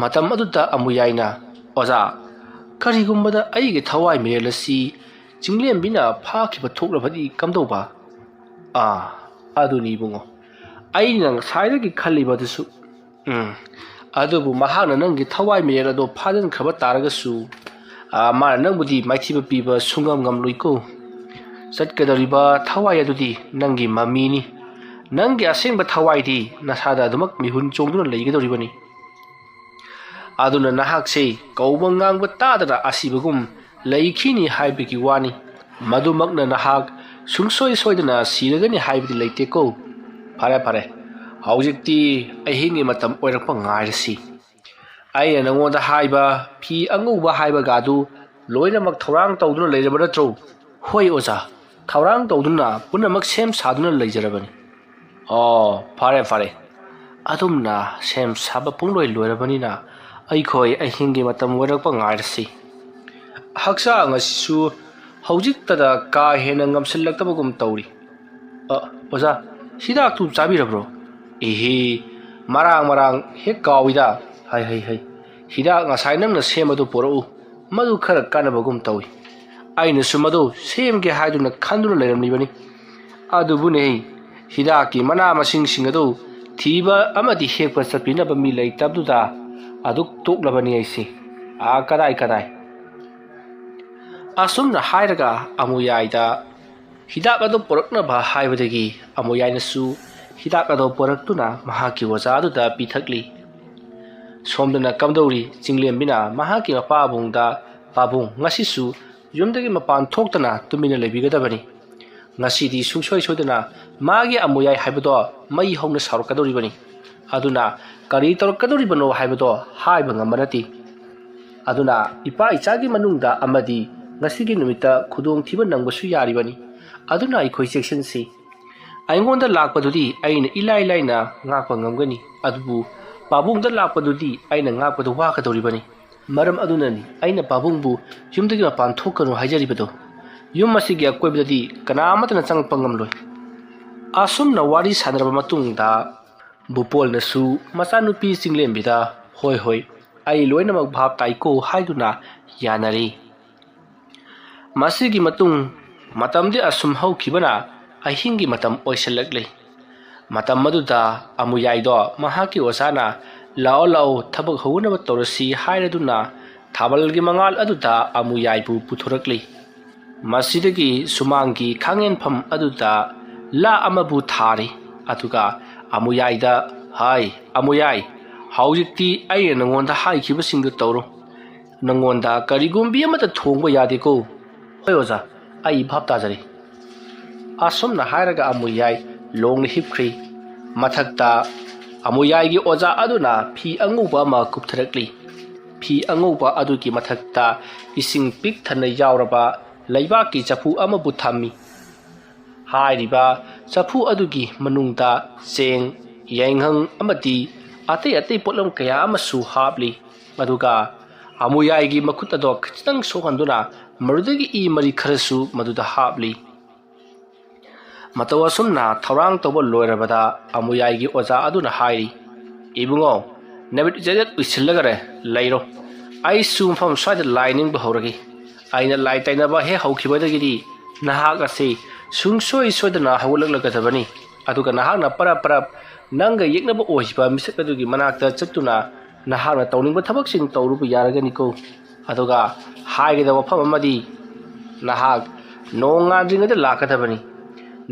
matam aduta amuyai na oza karigumbada aige thawai merelasi jinglem bina phakhiba thoklabadi kamdoba aduni bungo aina saidagi khallibadasu adubu mahana nangi thawai merelado phadan khaba taragasu ma nangbudi maithiba piba sungam ngamloiko satkadariba thawai adudi nangi mamini nangi asengba thawai di nasada adumak mihun chongduna leigadoribani aduna nahakse kaubangang batadara asibagum laikhini haibiki wani madumakna nahak sungsoi soidana siragani haibidi leiteko fare haujikti ahingi matam oirakpa ngairasi aina nangonda haiba phi anguba haiba gadu loinamak thorang tawduna leiraba natro hoi oza thorang tawduna punamak sem saduna leijarabani fare adumna sem saba pungloi loirabani na aikhoi ahingi matam oirakpa ngairasi haksa ngasisu haujiktada ka hena ngamsillaktabagum tawri oza hidak tu chabirabro ehe marang he kawida hai hidak ngasai nangna semadu porau madu khara kanabagum tawi aina sumadu semge haiduna khanduna leiramnibani adubune hidaki mana masing singadu thiba amadi hekpa chapinaba mi leitabduda aduk toklabani aisi kadai asumna hairaga amuyaida hidak adu porakna ba haibadagi amuyaina su hidak adu poraktuna mahaki wazadu da pithakli somdana kamdori jinglem bina mahaki mapabungda pabung ngasisu yumdagi mapan thoktana tumina lebigadabani ngasidi sungsoi soidana magi amuyai haibado mai hongna sarokadoribani aduna kari torokadoribano haibado haiba ngamanati aduna ipa ichagi manungda amadi ngasigi numita khudong thiba nangbasu yaribani aduna ikhoi section si aingonda lakpadudi aina ilai laina ngakpa ngamgani adubu pabungda lakpadudi aina ngakpadu wakadoribani maram adunani aina pabungbu yumdagi mapan thokanu haijaribado yum masigi akoibdadi kanamatana changpa ngamloi asumna wari sanraba matungda bupol nasu machanupi jinglembida hoi ai loinamak bhab taiko haiduna yanari masigi matung matamdi asum haukibana ahingi matam oisalakle matam maduda amuyaido mahaki osana lao thabak howna torasi hairaduna thabalgi mangal aduda amuyaibu puthorakle masidagi sumangi khangen pham aduda la amabu thari atuga amuyaida hai amuyai haujikti ai nangonda haikiba singdu tawro nangonda karigumbi amata thongba yadeko hoi oza ai bhab tajari asumna hairaga amuyai long hipkhri mathakta amuyai gi oza aduna phi anguba ma kuptharakli phi anguba aduki mathakta ising pik thana yauraba leiba ki chapu amabu thammi hairiba chapu adugi manungda cheng yenghang amati ate polam kaya amasu hapli maduga amuyai gi makut adok chitang sohanduna marudagi I mari kharasu maduda hapli matawasumna thorang tobo loirabada amuyai gi oza aduna hairi ibungo nabit jajet usilagare lairo ai sumfam swada lining bahoragi aina lai tainaba he haukibadagi nahak ase sungsoi soidana hawlaglakadabani aduga nahakna parap nanga yeknaba ohiba misakadugi manakta chattuna nahakna tawningba thabaksing tawrubu yaragani ko aduga haigida wafam amadi nahak nongadringada lakadabani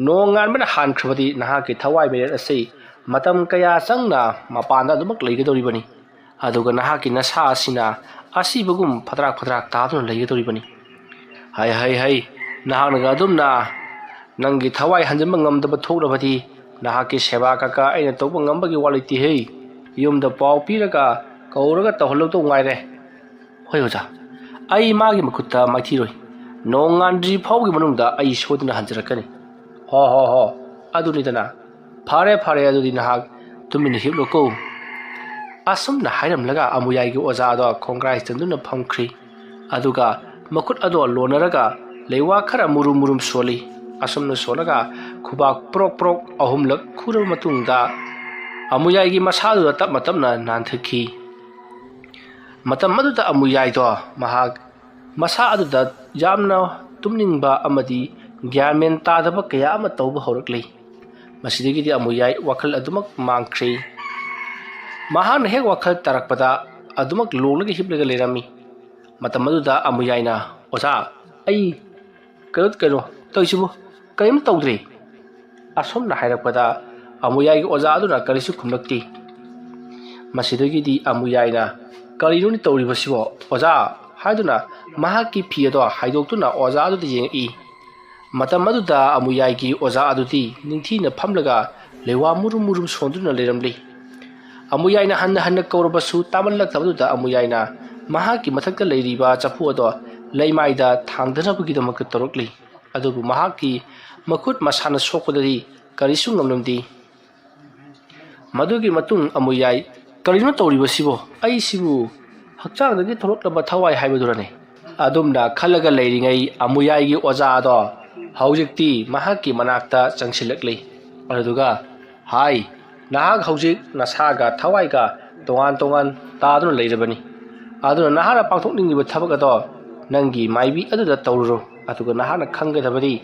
nonganbana hankrabadi nahaki thawai meret ase matam kaya sangna mapanda adumak leigadoribani aduga nahaki nasa asina asibagum phadrak taduna leigadoribani hai nahaknaga adumna nangi thawai hanjamba ngamdaba thoklabadi nahaki seba kaka aina tawba ngambagi waliti hei yumda pau piraga kauraga tawhallo to ngaire ꯍꯣꯏ ꯑꯣꯖꯥ ꯑꯩ ꯃꯥꯒꯤ ꯃꯈꯨꯠꯇ ꯃꯥꯏꯊꯤꯔꯣꯏ ꯅꯣꯡꯉꯥꯟꯗ꯭ꯔꯤ ꯐꯥꯎꯕꯒꯤ ꯃꯅꯨꯡꯗ ꯑꯩ ꯁꯣꯏꯗꯅ ꯍꯟꯖꯔꯛꯀꯅꯤ ꯍꯣ ꯑꯗꯨꯅꯤꯗꯅ ꯐꯔꯦ ꯑꯗꯨꯗꯤ ꯅꯍꯥꯛ ꯇꯨꯃꯤꯟꯅ ꯍꯤꯞꯂꯣꯀꯣ ꯑꯁꯨꯝꯅ ꯍꯥꯏꯔꯝꯂꯒ ꯑꯃꯨꯌꯥꯏꯒꯤ ꯑꯣꯖꯥꯗꯣ ꯈꯣꯡꯒ꯭ꯔꯥꯏ ꯆꯟꯗꯨꯅ ꯐꯝꯈ꯭ꯔꯤ ꯑꯗꯨꯒ ꯃꯈꯨꯠ ꯑꯗꯣ ꯂꯣꯟꯅꯔꯒ ꯂꯩꯋꯥ ꯈꯔ ꯃꯨꯔꯨꯝ ꯁꯣꯜꯂꯤ ꯑꯁꯨꯝꯅ ꯁꯣꯜꯂꯒ ꯈꯨꯕꯥꯛ ꯄ꯭ꯔꯣꯛ ꯑꯍꯨꯝꯂꯛ ꯈꯨꯔꯕ ꯃꯇꯨꯡꯗ ꯑꯃꯨꯌꯥꯏꯒꯤ ꯃꯁꯥꯗꯨꯗ ꯇꯞꯅ ꯅꯥꯟꯊꯈꯤ ꯃꯇꯝ ꯑꯗꯨꯗ ꯑꯃꯨꯌꯥꯏꯗꯣ ꯃꯍꯥꯛ ꯃꯁꯥ ꯑꯗꯨꯗ ꯌꯥꯝꯅ ꯇꯨꯝꯅꯤꯡꯕ ꯑꯃꯗꯤ ꯒ꯭ꯌꯥꯟ ꯃꯦꯟ ꯇꯥꯗꯕ ꯀꯌꯥ ꯑꯃ ꯇꯧꯕ ꯍꯧꯔꯛꯂꯤ ꯃꯁꯤꯗꯒꯤꯗꯤ ꯑꯃꯨꯌꯥꯏ ꯋꯥꯈꯜ ꯑꯗꯨꯃꯛ ꯃꯥꯡꯈ꯭ꯔꯤ ꯃꯍꯥꯛꯅ ꯍꯦꯛ ꯋꯥꯈꯜ ꯇꯥꯔꯛꯄꯗ ꯑꯗꯨꯃꯛ ꯂꯣꯡꯂꯒ ꯍꯤꯞꯂꯒ ꯂꯩꯔꯝꯃꯤ ꯃꯇꯝ ꯑꯗꯨꯗ ꯑꯃꯨꯌꯥꯏꯅ ꯑꯣꯖꯥ ꯑꯩ ꯀꯩꯅꯣ ꯇꯧꯏꯁꯤꯕꯨ ꯀꯔꯤꯝ ꯇꯧꯗ꯭ꯔꯤ ꯑꯁꯨꯝꯅ ꯍꯥꯏꯔꯛꯄꯗ ꯑꯃꯨꯌꯥꯏꯒꯤ ꯑꯣꯖꯥ ꯑꯗꯨꯅ ꯀꯔꯤꯁꯨ ꯈꯨꯝꯂꯛꯇꯦ ꯃꯁꯤꯗꯒꯤꯗꯤ ꯑꯃꯨꯌꯥꯏꯅ ꯀꯔꯤꯅꯣꯅꯤ ꯇꯧꯔꯤꯕꯁꯤꯕꯣ ꯑꯣꯖꯥ ꯍꯥꯏꯗꯨꯅ ꯃꯍꯥꯛꯀꯤ ꯐꯤ ꯑꯗꯣ ꯍꯥꯏꯗꯣꯛꯇꯨꯅ ꯑꯣꯖꯥ ꯑꯗꯨꯗ ꯌꯦꯡꯉꯛꯏ ꯃꯇꯝ ꯑꯗꯨꯗ ꯑꯃꯨꯌꯥꯏꯒꯤ ꯑꯣꯖꯥ ꯑꯗꯨꯗꯤ ꯅꯤꯡꯊꯤꯅ ꯐꯝꯂꯒ ꯂꯩꯋꯥ ꯃꯨꯔꯨꯝ ꯁꯣꯟꯗꯨꯅ ꯂꯩꯔꯝꯂꯤ ꯑꯃꯨꯌꯥꯏꯅ ꯍꯟꯅ ꯀꯧꯔꯕꯁꯨ ꯇꯥꯃꯜꯂꯛꯇꯕꯗꯨꯗ ꯑꯃꯨꯌꯥꯏꯅ ꯃꯍꯥꯛꯀꯤ ꯃꯊꯛꯇ ꯂꯩꯔꯤꯕ ꯆꯐꯨ ꯑꯗꯣ ꯂꯩꯃꯥꯏꯗ ꯊꯥꯡꯗꯅꯕꯒꯤꯗꯃꯛꯇ ꯇꯧꯔꯛꯂꯤ ꯑꯗꯨꯕꯨ ꯃꯍꯥꯛꯀꯤ ꯃꯈꯨꯠ ꯃꯁꯥꯅ ꯁꯣꯛꯄꯗꯗꯤ ꯀꯔꯤꯁꯨ ꯉꯝꯂꯝꯗꯦ ꯃꯗꯨꯒꯤ ꯃꯇꯨꯡ ꯑꯃꯨꯌꯥꯏ ꯀꯔꯤꯅꯣ ꯇꯧꯔꯤꯕꯁꯤꯕꯣ ꯑꯩꯁꯤꯕꯨ ꯍꯛꯆꯥꯡꯗꯒꯤ ꯊꯣꯛꯂꯛꯂꯕ ꯊꯋꯥꯏ ꯍꯥꯏꯕꯗꯨꯔꯅꯦ ꯑꯗꯨꯝꯅ ꯈꯜꯂꯒ ꯂꯩꯔꯤꯉꯩ ꯑꯃꯨꯌꯥꯏꯒꯤ ꯑꯣꯖꯥ ꯑꯗꯣ ꯍꯧꯖꯤꯛꯇꯤ ꯃꯍꯥꯛꯀꯤ ꯃꯅꯥꯛꯇ ꯆꯪꯁꯤꯜꯂꯛꯂꯤ ꯑꯗꯨꯒ ꯍꯥꯏ ꯅꯍꯥꯛ ꯍꯧꯖꯤꯛ ꯅꯁꯥꯒ ꯊꯋꯥꯏꯒ ꯇꯣꯉꯥꯟ ꯇꯥꯗꯨꯅ ꯂꯩꯔꯕꯅꯤ ꯑꯗꯨꯅ ꯅꯍꯥꯛꯅ ꯄꯥꯡꯊꯣꯛꯅꯤꯡꯂꯤꯕ ꯊꯕꯛ ꯑꯗꯣ ꯅꯪꯒꯤ ꯃꯥꯏꯕꯤ ꯑꯗꯨꯗ ꯇꯧꯔꯨꯔꯣ ꯑꯗꯨꯒ ꯅꯍꯥꯛꯅ ꯈꯪꯒꯗꯕꯗꯤ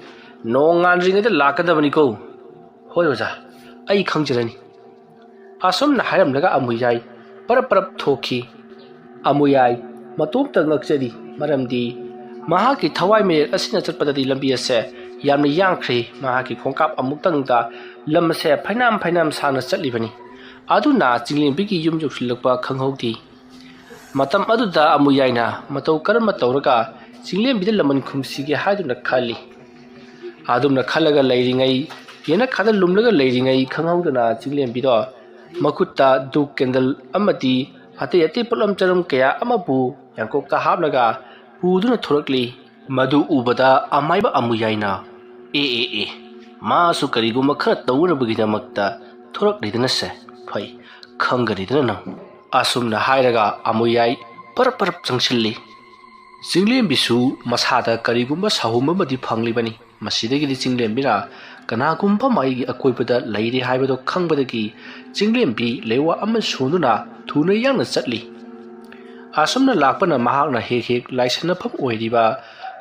ꯅꯣꯡꯉꯥꯟꯗ꯭ꯔꯤꯉꯩꯗ ꯂꯥꯛꯀꯗꯕꯅꯤꯀꯣ ꯍꯣꯏ ꯑꯣꯖꯥ ꯑꯩ ꯈꯪꯖꯔꯅꯤ ꯑꯁꯨꯝꯅ ꯍꯥꯏꯔꯝꯂꯒ ꯑꯃꯨꯌꯥꯏ ꯄꯔꯞ ꯊꯣꯛꯈꯤ ꯑꯃꯨꯌꯥꯏ ꯃꯇꯣꯝꯇ ꯉꯛꯆꯔꯤ ꯃꯔꯝꯗꯤ ꯃꯍꯥꯛꯀꯤ ꯊꯋꯥꯏ ꯃꯌꯦꯛ ꯑꯁꯤꯅ ꯆꯠꯄꯗꯗꯤ ꯂꯝꯕꯤ ꯑꯁꯦ ꯌꯥꯝꯅ ꯌꯥꯡꯈ꯭ꯔꯦ ꯃꯍꯥꯛꯀꯤ ꯈꯣꯡꯀꯥꯞ ꯑꯃꯨꯛꯇꯪꯗ ꯂꯝ ꯑꯁꯦ ꯐꯩꯅꯥꯝ ꯁꯥꯡꯅ ꯆꯠꯂꯤꯕꯅꯤ ꯑꯗꯨꯅ ꯆꯤꯡꯂꯦꯝꯕꯤꯒꯤ ꯌꯨꯝ ꯌꯧꯁꯤꯜꯂꯛꯄ ꯈꯪꯍꯧꯗꯦ ꯃꯇꯝ ꯑꯗꯨꯗ ꯑꯃꯨꯌꯥꯏꯅ ꯃꯇꯧ ꯀꯔꯝꯅ ꯇꯧꯔꯒ ꯆꯤꯡꯂꯦꯝꯕꯤꯗ ꯂꯃꯟ ꯈꯨꯝꯁꯤꯒꯦ ꯍꯥꯏꯗꯨꯅ ꯈꯜꯂꯤ ꯑꯗꯨꯝꯅ ꯈꯜꯂꯒ ꯂꯩꯔꯤꯉꯩ ꯌꯦꯅꯈꯥꯗ ꯂꯨꯝꯂꯒ ꯂꯩꯔꯤꯉꯩ ꯈꯪꯍꯧꯗꯅ ꯆꯤꯡꯂꯦꯝꯕꯤꯗꯣ ꯃꯈꯨꯠꯇ ꯗꯨꯛ ꯀꯦꯟꯗꯜ ꯑꯃꯗꯤ ꯑꯇꯩ ꯄꯣꯠꯂꯝ ꯆꯔꯝ ꯀꯌꯥ ꯑꯃꯕꯨ ꯌꯥꯡꯀꯣꯛꯇ ꯍꯥꯞꯂꯒ ꯄꯨꯗꯨꯅ ꯊꯣꯔꯛꯂꯤ ꯃꯗꯨ ꯎꯕꯗ ꯑꯃꯥꯏꯕ ꯑꯃꯨꯌꯥꯏꯅ ꯑꯦ ꯃꯥꯁꯨ ꯀꯔꯤꯒꯨꯝꯕ ꯈꯔ ꯇꯧꯅꯕꯒꯤꯗꯃꯛꯇ ꯊꯣꯔꯛꯂꯤꯗꯅꯁꯦ ꯐꯩ ꯈꯪꯒꯅꯤꯗꯅ ꯅꯪ ꯑꯁꯨꯝꯅ ꯍꯥꯏꯔꯒ ꯑꯃꯨꯌꯥꯏ ꯄꯔꯞ ꯆꯪꯁꯤꯜꯂꯤ ꯆꯤꯡꯂꯦꯝꯕꯤꯁꯨ ꯃꯁꯥꯗ ꯀꯔꯤꯒꯨꯝꯕ ꯁꯥꯍꯨꯝ ꯑꯃꯗꯤ ꯐꯪꯂꯤꯕꯅꯤ ꯃꯁꯤꯗꯒꯤꯗꯤ ꯆꯤꯡꯂꯦꯝꯕꯤꯅ ꯀꯅꯥꯒꯨꯝꯕ ꯃꯥꯒꯤ ꯑꯀꯣꯏꯕꯗ ꯂꯩꯔꯦ ꯍꯥꯏꯕꯗꯣ ꯈꯪꯕꯗꯒꯤ ꯆꯤꯡꯂꯦꯝꯕꯤ ꯂꯩꯋꯥ ꯑꯃ ꯁꯣꯟꯗꯨꯅ ꯊꯨꯅ ꯌꯥꯡꯅ ꯆꯠꯂꯤ ꯑꯁꯨꯝꯅ ꯂꯥꯛꯄꯅ ꯃꯍꯥꯛꯅ ꯍꯦꯛ ꯂꯥꯏꯁꯟꯅꯐꯝ ꯑꯣꯏꯔꯤꯕ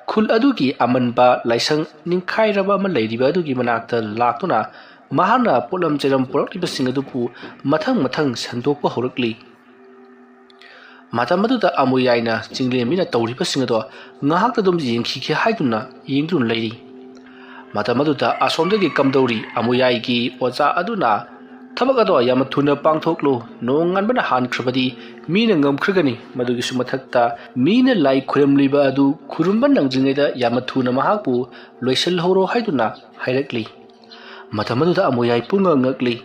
ꯈꯨꯜ ꯑꯗꯨꯒꯤ ꯑꯃꯟꯕ ꯂꯥꯏꯁꯪ ꯅꯤꯡꯈꯥꯏꯔꯕ ꯑꯃ ꯂꯩꯔꯤꯕ ꯑꯗꯨꯒꯤ ꯃꯅꯥꯛꯇ ꯂꯥꯛꯇꯨꯅ ꯃꯍꯥꯛꯅ ꯄꯣꯠꯂꯝ ꯆꯩꯔꯝ ꯄꯨꯔꯛꯂꯤꯕꯁꯤꯡ ꯑꯗꯨꯕꯨ ꯃꯊꯪ ꯁꯟꯗꯣꯛꯄ ꯍꯧꯔꯛꯂꯤ ꯃꯇꯝ ꯑꯗꯨꯗ ꯑꯃꯨꯌꯥꯏꯅ ꯆꯤꯡꯂꯦꯝꯕꯤꯅ ꯇꯧꯔꯤꯕꯁꯤꯡ ꯑꯗꯣ ꯉꯥꯏꯍꯥꯛꯇ ꯑꯗꯨꯝ ꯌꯦꯡꯈꯤꯒꯦ ꯍꯥꯏꯗꯨꯅ ꯌꯦꯡꯗꯨꯅ ꯂꯩꯔꯤ ꯃꯇꯝ ꯑꯗꯨꯗ ꯑꯁꯣꯝꯗꯒꯤ ꯀꯝꯗꯧꯔꯤ ꯑꯃꯨꯌꯥꯏꯒꯤ ꯑꯣꯖꯥ ꯑꯗꯨꯅ ꯊꯕꯛ ꯑꯗꯣ ꯌꯥꯝꯅ ꯊꯨꯅ ꯄꯥꯡꯊꯣꯛꯂꯨ ꯅꯣꯡꯉꯥꯟꯕꯅ ꯍꯥꯟꯈ꯭ꯔꯕꯗꯤ ꯃꯤꯅ ꯉꯝꯈ꯭ꯔꯒꯅꯤ ꯃꯗꯨꯒꯤꯁꯨ ꯃꯊꯛꯇ ꯃꯤꯅ ꯂꯥꯏ ꯈꯨꯔꯨꯝꯂꯤꯕ ꯑꯗꯨ ꯈꯨꯔꯨꯝꯕ ꯅꯪꯗ꯭ꯔꯤꯉꯩꯗ ꯌꯥꯝꯅ ꯊꯨꯅ ꯃꯍꯥꯛꯄꯨ ꯂꯣꯏꯁꯤꯜꯍꯧꯔꯣ ꯍꯥꯏꯗꯨꯅ ꯍꯥꯏꯔꯛꯂꯤ ꯃꯇꯝ ꯑꯗꯨꯗ ꯑꯃꯨꯌꯥꯏ ꯄꯨꯡꯉꯛꯉꯛꯂꯤ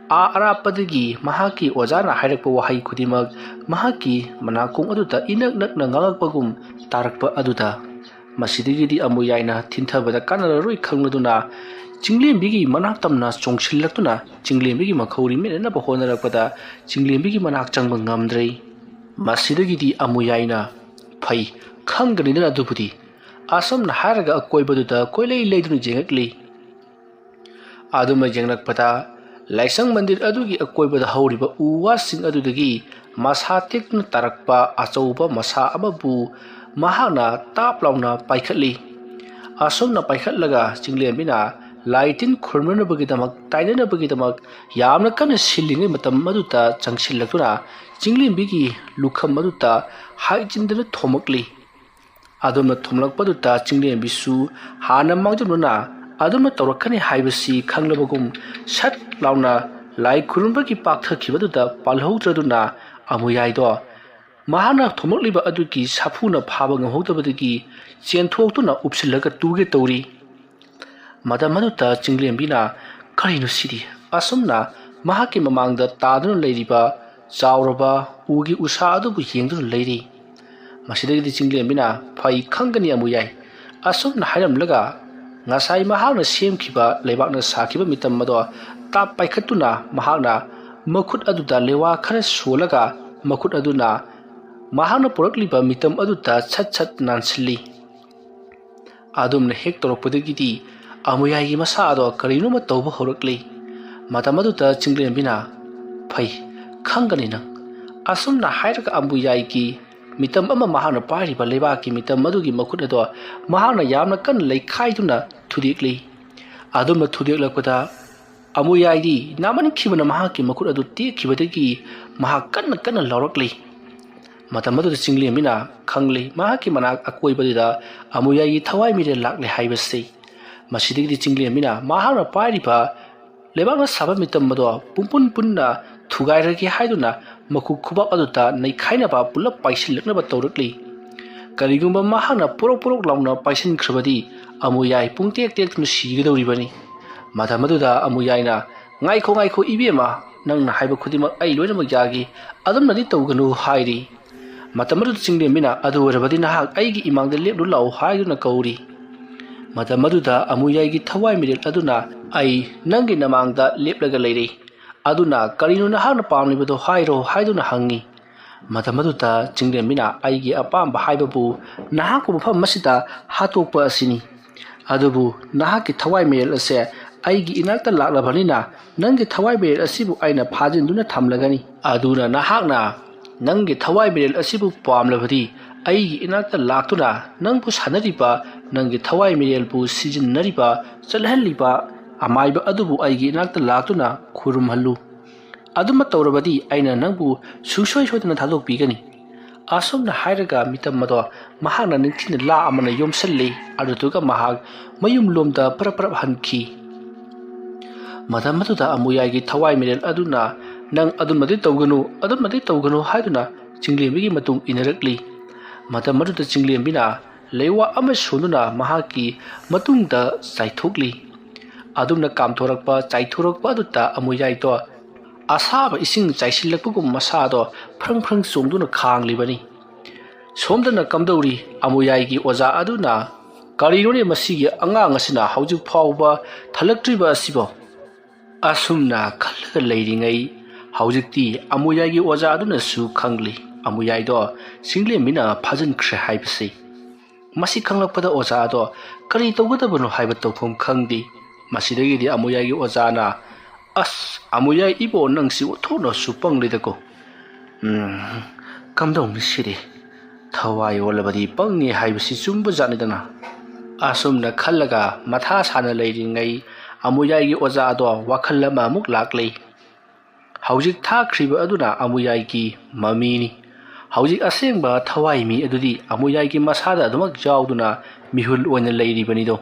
ꯑꯔꯥꯞꯄꯗꯒꯤ ꯃꯍꯥꯛꯀꯤ ꯑꯣꯖꯥꯅ ꯍꯥꯏꯔꯛꯄ ꯋꯥꯍꯩ ꯈꯨꯗꯤꯡꯃꯛ ꯃꯍꯥꯛꯀꯤ ꯃꯅꯥꯀꯣꯡ ꯑꯗꯨꯗ ꯏꯅꯛ ꯅꯛꯅ ꯉꯥꯡꯉꯛꯄꯒꯨꯝ ꯇꯥꯔꯛꯄ ꯑꯗꯨꯗ ꯃꯁꯤꯗꯒꯤꯗꯤ ꯑꯃꯨꯌꯥꯏꯅ ꯊꯤꯟꯊꯕꯗ ꯀꯥꯟꯅꯔꯔꯣꯏ ꯈꯪꯂꯗꯨꯅ ꯆꯤꯡꯂꯦꯝꯕꯤꯒꯤ ꯃꯅꯥꯛ ꯇꯝꯅ ꯆꯣꯡꯁꯤꯜꯂꯛꯇꯨꯅ ꯆꯤꯡꯂꯦꯝꯕꯤꯒꯤ ꯃꯈꯧꯔꯤ ꯃꯦꯠꯅꯅꯕ ꯍꯣꯠꯅꯔꯛꯄꯗ ꯆꯤꯡꯂꯦꯝꯕꯤꯒꯤ ꯃꯅꯥꯛ ꯆꯪꯕ ꯉꯝꯗ꯭ꯔꯦ ꯃꯁꯤꯗꯒꯤꯗꯤ ꯑꯃꯨꯌꯥꯏꯅ ꯐꯩ ꯈꯪꯒꯅꯤꯗꯅ ꯑꯗꯨꯕꯨꯗꯤ ꯑꯁꯨꯝꯅ ꯍꯥꯏꯔꯒ ꯑꯀꯣꯏꯕꯗꯨꯗ ꯀꯣꯏꯂꯩ ꯂꯩꯗꯨꯅ ꯌꯦꯡꯉꯛꯂꯤ ꯑꯗꯨꯝꯅ ꯌꯦꯡꯂꯛꯄꯗ ꯂꯥꯏꯁꯪ ꯃꯟꯗꯤꯔ ꯑꯗꯨꯒꯤ ꯑꯀꯣꯏꯕꯗ ꯍꯧꯔꯤꯕ ꯎ ꯋꯥꯁꯤꯡ ꯑꯗꯨꯗꯒꯤ ꯃꯁꯥ ꯇꯦꯛꯇꯨꯅ ꯇꯥꯔꯛꯄ ꯑꯆꯧꯕ ꯃꯁꯥ ꯑꯃꯕꯨ ꯃꯍꯥꯛꯅ ꯇꯥꯞ ꯂꯥꯎꯅ ꯄꯥꯏꯈꯠꯂꯤ ꯑꯁꯨꯝꯅ ꯄꯥꯏꯈꯠꯂꯒ ꯆꯤꯡꯂꯦꯝꯕꯤꯅ ꯂꯥꯏ ꯇꯤꯟ ꯈꯨꯔꯨꯝꯅꯕꯒꯤꯗꯃꯛ ꯇꯥꯏꯅꯅꯕꯒꯤꯗꯃꯛ ꯌꯥꯝꯅ ꯀꯟꯅ ꯁꯤꯜꯂꯤꯉꯩ ꯃꯇꯝ ꯑꯗꯨꯗ ꯆꯪꯁꯤꯜꯂꯛꯇꯨꯅ ꯆꯤꯡꯂꯦꯝꯕꯤꯒꯤ ꯂꯨꯈꯝ ꯑꯗꯨꯗ ꯍꯥꯏꯖꯤꯟꯗꯨꯅ ꯊꯣꯝꯃꯛꯂꯤ ꯑꯗꯨꯝꯅ ꯊꯣꯝꯂꯛꯄꯗꯨꯗ ꯆꯤꯡꯂꯦꯝꯕꯤꯁꯨ ꯍꯥꯟꯅ ꯃꯥꯡꯖꯧꯅꯅ ꯑꯗꯨꯝꯅ ꯇꯧꯔꯛꯀꯅꯤ ꯍꯥꯏꯕꯁꯤ ꯈꯪꯂꯕꯒꯨꯝ ꯁꯠ ꯂꯥꯎꯅ ꯂꯥꯏ ꯈꯨꯔꯨꯝꯕꯒꯤ ꯄꯥꯛꯊꯈꯤꯕꯗꯨꯗ ꯄꯥꯜꯍꯧꯗ꯭ꯔꯗꯨꯅ ꯑꯃꯨꯌꯥꯏꯗꯣ ꯃꯍꯥꯛꯅ ꯊꯣꯝꯂꯛꯂꯤꯕ ꯑꯗꯨꯒꯤ ꯁꯥꯐꯨꯅ ꯐꯥꯕ ꯉꯝꯍꯧꯗꯕꯗꯒꯤ ꯆꯦꯟꯊꯣꯛꯇꯨꯅ ꯎꯞꯁꯤꯜꯂꯒ ꯇꯨꯒꯦ ꯇꯧꯔꯤ ꯃꯇꯝ ꯑꯗꯨꯗ ꯆꯤꯡꯂꯦꯝꯕꯤꯅ ꯀꯔꯤꯅꯣ ꯁꯤꯗꯤ ꯑꯁꯨꯝꯅ ꯃꯍꯥꯛꯀꯤ ꯃꯃꯥꯡꯗ ꯇꯥꯗꯨꯅ ꯂꯩꯔꯤꯕ ꯆꯥꯎꯔꯕ ꯎꯒꯤ ꯎꯁꯥ ꯑꯗꯨꯕꯨ ꯌꯦꯡꯗꯨꯅ ꯂꯩꯔꯤ ꯃꯁꯤꯗꯒꯤꯗꯤ ꯆꯤꯡꯂꯦꯝꯕꯤꯅ ꯐꯩ ꯈꯪꯒꯅꯤ ꯑꯃꯨꯌꯥꯏ ꯑꯁꯨꯝꯅ ꯍꯥꯏꯔꯝꯂꯒ ꯉꯁꯥꯏ ꯃꯍꯥꯛꯅ ꯁꯦꯝꯈꯤꯕ ꯂꯩꯕꯥꯛꯅ ꯁꯥꯈꯤꯕ ꯃꯤꯇꯝ ꯑꯗꯣ ꯇꯥꯞ ꯄꯥꯏꯈꯠꯇꯨꯅ ꯃꯍꯥꯛꯅ ꯃꯈꯨꯠ ꯑꯗꯨꯗ ꯂꯦꯋꯥ ꯈꯔ ꯁꯣꯜꯂꯒ ꯃꯈꯨꯠ ꯑꯗꯨꯅ ꯃꯍꯥꯛꯅ ꯄꯨꯔꯛꯂꯤꯕ ꯃꯤꯇꯝ ꯑꯗꯨꯗ ꯁꯠ ꯁꯠ ꯅꯥꯟꯁꯤꯜꯂꯤ ꯑꯗꯨꯝꯅ ꯍꯦꯛ ꯇꯧꯔꯛꯄꯗꯒꯤꯗꯤ ꯑꯃꯨꯌꯥꯏꯒꯤ ꯃꯁꯥ ꯑꯗꯣ ꯀꯔꯤꯅꯣꯃ ꯇꯧꯕ ꯍꯧꯔꯛꯂꯤ ꯃꯇꯝ ꯑꯗꯨꯗ ꯆꯤꯡꯂꯦꯝꯕꯤꯅ ꯐꯩ ꯈꯪꯒꯅꯤ ꯅꯪ ꯑꯁꯨꯝꯅ ꯍꯥꯏꯔꯒ ꯑꯃꯨꯌꯥꯏꯒꯤ ꯃꯤꯇꯝ ꯑꯃ ꯃꯍꯥꯛꯅ ꯄꯥꯏꯔꯤꯕ ꯂꯩꯕꯥꯛꯀꯤ ꯃꯤꯇꯝ ꯑꯗꯨꯒꯤ ꯃꯈꯨꯠ ꯑꯗꯣ ꯃꯍꯥꯛꯅ ꯌꯥꯝꯅ ꯀꯟꯅ ꯂꯩꯈꯥꯏꯗꯨꯅ ꯊꯨꯗꯦꯛꯂꯤ ꯑꯗꯨꯝꯅ ꯊꯨꯗꯦꯛꯂꯛꯄꯗ ꯑꯃꯨꯌꯥꯏꯗꯤ ꯅꯥꯃꯟꯈꯤꯕꯅ ꯃꯍꯥꯛꯀꯤ ꯃꯈꯨꯠ ꯑꯗꯨ ꯇꯦꯛꯈꯤꯕꯗꯒꯤ ꯃꯍꯥꯛ ꯀꯟꯅ ꯀꯟꯅ ꯂꯥꯎꯔꯛꯂꯤ ꯃꯇꯝ ꯑꯗꯨꯗ ꯆꯤꯡꯂꯦꯝꯕꯤꯅ ꯈꯪꯂꯤ ꯃꯍꯥꯛꯀꯤ ꯃꯅꯥꯛ ꯑꯀꯣꯏꯕꯗꯨꯗ ꯑꯃꯨꯌꯥꯏꯒꯤ ꯊꯋꯥꯏ ꯃꯤꯔꯦꯜ ꯂꯥꯛꯂꯦ ꯍꯥꯏꯕꯁꯤ ꯃꯁꯤꯗꯒꯤꯗꯤ ꯆꯤꯡꯂꯦꯝꯕꯤꯅ ꯃꯍꯥꯛꯅ ꯄꯥꯏꯔꯤꯕ ꯂꯩꯕꯥꯛꯅ ꯁꯥꯕ ꯃꯤꯇꯝ ꯑꯗꯣ ꯄꯨꯡꯄꯨꯟ ꯄꯨꯟꯅ ꯊꯨꯒꯥꯏꯔꯒꯦ ꯍꯥꯏꯗꯨꯅ ꯃꯈꯨ ꯈꯨꯕꯥꯛ ꯑꯗꯨꯗ ꯅꯩꯈꯥꯏꯅꯕ ꯄꯨꯂꯞ ꯄꯥꯏꯁꯤꯜꯂꯛꯅꯕ ꯇꯧꯔꯛꯂꯤ ꯀꯔꯤꯒꯨꯝꯕ ꯃꯍꯥꯛꯅ ꯄꯣꯔꯣꯛ ꯄꯣꯔꯣꯛ ꯂꯥꯎꯅ ꯄꯥꯏꯁꯤꯟꯈ꯭ꯔꯕꯗꯤ ꯑꯃꯨꯌꯥꯏ ꯄꯨꯡꯇꯦꯛ ꯇꯦꯛꯇꯨꯅ ꯁꯤꯒꯗꯧꯔꯤꯕꯅꯤ ꯃꯇꯝ ꯑꯗꯨꯗ ꯑꯃꯨꯌꯥꯏꯅ ꯉꯥꯏꯈꯣ ꯉꯥꯏꯈꯣ ꯏꯕꯦꯝꯃ ꯅꯪꯅ ꯍꯥꯏꯕ ꯈꯨꯗꯤꯡꯃꯛ ꯑꯩ ꯂꯣꯏꯅꯃꯛ ꯌꯥꯒꯤ ꯑꯗꯨꯝꯅꯗꯤ ꯇꯧꯒꯅꯨ ꯍꯥꯏꯔꯤ ꯃꯇꯝ ꯑꯗꯨꯗ ꯆꯤꯡꯂꯦꯝꯕꯤꯅ ꯑꯗꯨ ꯑꯣꯏꯔꯕꯗꯤ ꯅꯍꯥꯛ ꯑꯩꯒꯤ ꯏꯃꯥꯡꯗ ꯂꯦꯞꯂꯨ ꯂꯥꯛꯎ ꯍꯥꯏꯗꯨꯅ ꯀꯧꯔꯤ ꯃꯇꯝ ꯑꯗꯨꯗ ꯑꯃꯨꯌꯥꯏꯒꯤ ꯊꯋꯥꯏ ꯃꯤꯔꯦꯜ ꯑꯗꯨꯅ ꯑꯩ ꯅꯪꯒꯤ ꯅꯃꯥꯡꯗ ꯂꯦꯞꯂꯒ ꯂꯩꯔꯤ ꯑꯗꯨꯅ ꯀꯔꯤꯅꯣ ꯅꯍꯥꯛꯅ ꯄꯥꯝꯂꯤꯕꯗꯣ ꯍꯥꯏꯔꯣ ꯍꯥꯏꯗꯨꯅ ꯍꯪꯉꯤ ꯃꯇꯝ ꯑꯗꯨꯗ ꯆꯤꯡꯂꯦꯝꯕꯤꯅ ꯑꯩꯒꯤ ꯑꯄꯥꯝꯕ ꯍꯥꯏꯕꯕꯨ ꯅꯍꯥꯛꯄꯨ ꯃꯐꯝ ꯑꯁꯤꯗ ꯍꯥꯠꯇꯣꯛꯄ ꯑꯁꯤꯅꯤ ꯑꯗꯨꯕꯨ ꯅꯍꯥꯛꯀꯤ ꯊꯋꯥꯏ ꯃꯤꯔꯦꯜ ꯑꯁꯦ ꯑꯩꯒꯤ ꯏꯅꯥꯛꯇ ꯂꯥꯛꯂꯕꯅꯤꯅ ꯅꯪꯒꯤ ꯊꯋꯥꯏ ꯃꯤꯔꯦꯜ ꯑꯁꯤꯕꯨ ꯑꯩꯅ ꯐꯥꯖꯤꯟꯗꯨꯅ ꯊꯝꯂꯒꯅꯤ ꯑꯗꯨꯅ ꯅꯍꯥꯛꯅ ꯅꯪꯒꯤ ꯊꯋꯥꯏ ꯃꯤꯔꯦꯜ ꯑꯁꯤꯕꯨ ꯄꯥꯝꯂꯕꯗꯤ ꯑꯩꯒꯤ ꯏꯅꯥꯛꯇ ꯂꯥꯛꯇꯨꯅ ꯅꯪꯕꯨ ꯁꯥꯟꯅꯔꯤꯕ ꯅꯪꯒꯤ ꯊꯋꯥꯏ ꯃꯤꯔꯦꯜꯕꯨ ꯁꯤꯖꯤꯟꯅꯔꯤꯕ ꯆꯠꯍꯜꯂꯤꯕ ꯑꯃꯥꯏꯕ ꯑꯗꯨꯕꯨ ꯑꯩꯒꯤ ꯏꯅꯥꯛꯇ ꯂꯥꯛꯇꯨꯅ ꯈꯨꯔꯨꯝꯍꯜꯂꯨ ꯑꯗꯨꯝꯕ ꯇꯧꯔꯕꯗꯤ ꯑꯩꯅ ꯅꯪꯕꯨ ꯁꯨꯡꯁꯣꯏ ꯁꯣꯏꯗꯅ ꯊꯥꯗꯣꯛꯄꯤꯒꯅꯤ ꯑꯁꯨꯝꯅ ꯍꯥꯏꯔꯒ ꯃꯤꯇꯝ ꯑꯗꯣ ꯃꯍꯥꯛꯅ ꯅꯤꯡꯊꯤꯅ ꯂꯥ ꯑꯃꯅ ꯌꯣꯝꯁꯤꯜꯂꯤ ꯑꯗꯨꯗꯨꯒ ꯃꯍꯥꯛ ꯃꯌꯨꯝꯂꯣꯝꯗ ꯄꯔꯞ ꯄꯔꯞ ꯍꯟꯈꯤ ꯃꯇꯝ ꯑꯗꯨꯗ ꯑꯃꯨꯌꯥꯏꯒꯤ ꯊꯋꯥꯏ ꯃꯤꯔꯦꯜ ꯑꯗꯨꯅ ꯅꯪ ꯑꯗꯨꯃꯗꯤ ꯇꯧꯒꯅꯨ ꯍꯥꯏꯗꯨꯅ ꯆꯤꯡꯂꯦꯝꯕꯤꯒꯤ ꯃꯇꯨꯡ ꯏꯟꯅꯔꯛꯂꯤ ꯃꯇꯝ ꯑꯗꯨꯗ ꯆꯤꯡꯂꯦꯝꯕꯤꯅ ꯂꯩꯋꯥ ꯑꯃ ꯁꯣꯟꯗꯨꯅ ꯃꯍꯥꯛꯀꯤ ꯃꯇꯨꯡꯗ ꯆꯥꯏꯊꯣꯛꯂꯤ ꯑꯗꯨꯝꯅ ꯆꯥꯏꯊꯣꯔꯛꯄ ꯑꯗꯨꯗ ꯑꯃꯨꯌꯥꯏꯗꯣ ꯑꯁꯥꯕ ꯏꯁꯤꯡ ꯆꯥꯏꯁꯤꯜꯂꯛꯄꯒꯨꯝ ꯃꯁꯥꯗꯣ ꯐ꯭ꯔꯪ ꯐ꯭ꯔꯪ ꯆꯣꯡꯗꯨꯅ ꯈꯥꯡꯂꯤꯕꯅꯤ ꯁꯣꯝꯗꯅ ꯀꯝꯗꯧꯔꯤ ꯑꯃꯨꯌꯥꯏꯒꯤ ꯑꯣꯖꯥ ꯑꯗꯨꯅ ꯀꯔꯤꯅꯣꯅꯦ ꯃꯁꯤꯒꯤ ꯑꯉꯥꯡ ꯑꯁꯤꯅ ꯍꯧꯖꯤꯛ ꯐꯥꯎꯕ ꯊꯜꯂꯛꯇ꯭ꯔꯤꯕ ꯑꯁꯤꯕꯣ ꯑꯁꯨꯝꯅ ꯈꯜꯂꯒ ꯂꯩꯔꯤꯉꯩ ꯍꯧꯖꯤꯛꯇꯤ ꯑꯃꯨꯌꯥꯏꯒꯤ ꯑꯣꯖꯥ ꯑꯗꯨꯅꯁꯨ ꯈꯪꯂꯤ ꯑꯃꯨꯌꯥꯏꯗꯣ ꯆꯤꯡꯂꯦꯝꯕꯤꯅ ꯐꯥꯖꯤꯟꯈ꯭ꯔꯦ ꯍꯥꯏꯕꯁꯤ ꯃꯁꯤ ꯈꯪꯂꯛꯄꯗ ꯑꯣꯖꯥ ꯑꯗꯣ ꯀꯔꯤ ꯇꯧꯒꯗꯕꯅꯣ ꯍꯥꯏꯕ ꯇꯧꯐꯝ ꯈꯪꯗꯦ ꯃꯁꯤꯗꯒꯤꯗꯤ ꯑꯃꯨꯌꯥꯏꯒꯤ ꯑꯣꯖꯥꯅ ꯑꯁ ꯑꯃꯨꯌꯥꯏ ꯏꯕꯣ ꯅꯪꯁꯤ ꯑꯣꯟꯊꯣꯛꯅꯁꯨ ꯄꯪꯂꯤꯗꯀꯣ ꯀꯝꯗꯧꯅꯤ ꯁꯤꯗꯤ ꯊꯋꯥꯏ ꯑꯣꯜꯂꯕꯗꯤ ꯄꯪꯉꯦ ꯍꯥꯏꯕꯁꯤ ꯆꯨꯝꯕ ꯖꯥꯠꯅꯤꯗꯅ ꯑꯁꯨꯝꯅ ꯈꯜꯂꯒ ꯃꯊꯥ ꯁꯥꯅ ꯂꯩꯔꯤꯉꯩ ꯑꯃꯨꯌꯥꯏꯒꯤ ꯑꯣꯖꯥ ꯑꯗꯣ ꯋꯥꯈꯜ ꯑꯃ ꯑꯃꯨꯛ ꯂꯥꯛꯂꯤ ꯍꯧꯖꯤꯛ ꯊꯥꯈ꯭ꯔꯤꯕ ꯑꯗꯨꯅ ꯑꯃꯨꯌꯥꯏꯒꯤ ꯃꯃꯤꯅꯤ ꯍꯧꯖꯤꯛ ꯑꯁꯦꯡꯕ ꯊꯋꯥꯏ ꯃꯤ ꯑꯗꯨꯗꯤ ꯑꯃꯨꯌꯥꯏꯒꯤ ꯃꯁꯥꯗ ꯑꯗꯨꯃꯛ ꯌꯥꯎꯗꯨꯅ ꯃꯤꯍꯨꯜ ꯑꯣꯏꯅ ꯂꯩꯔꯤꯕꯅꯤꯗꯣ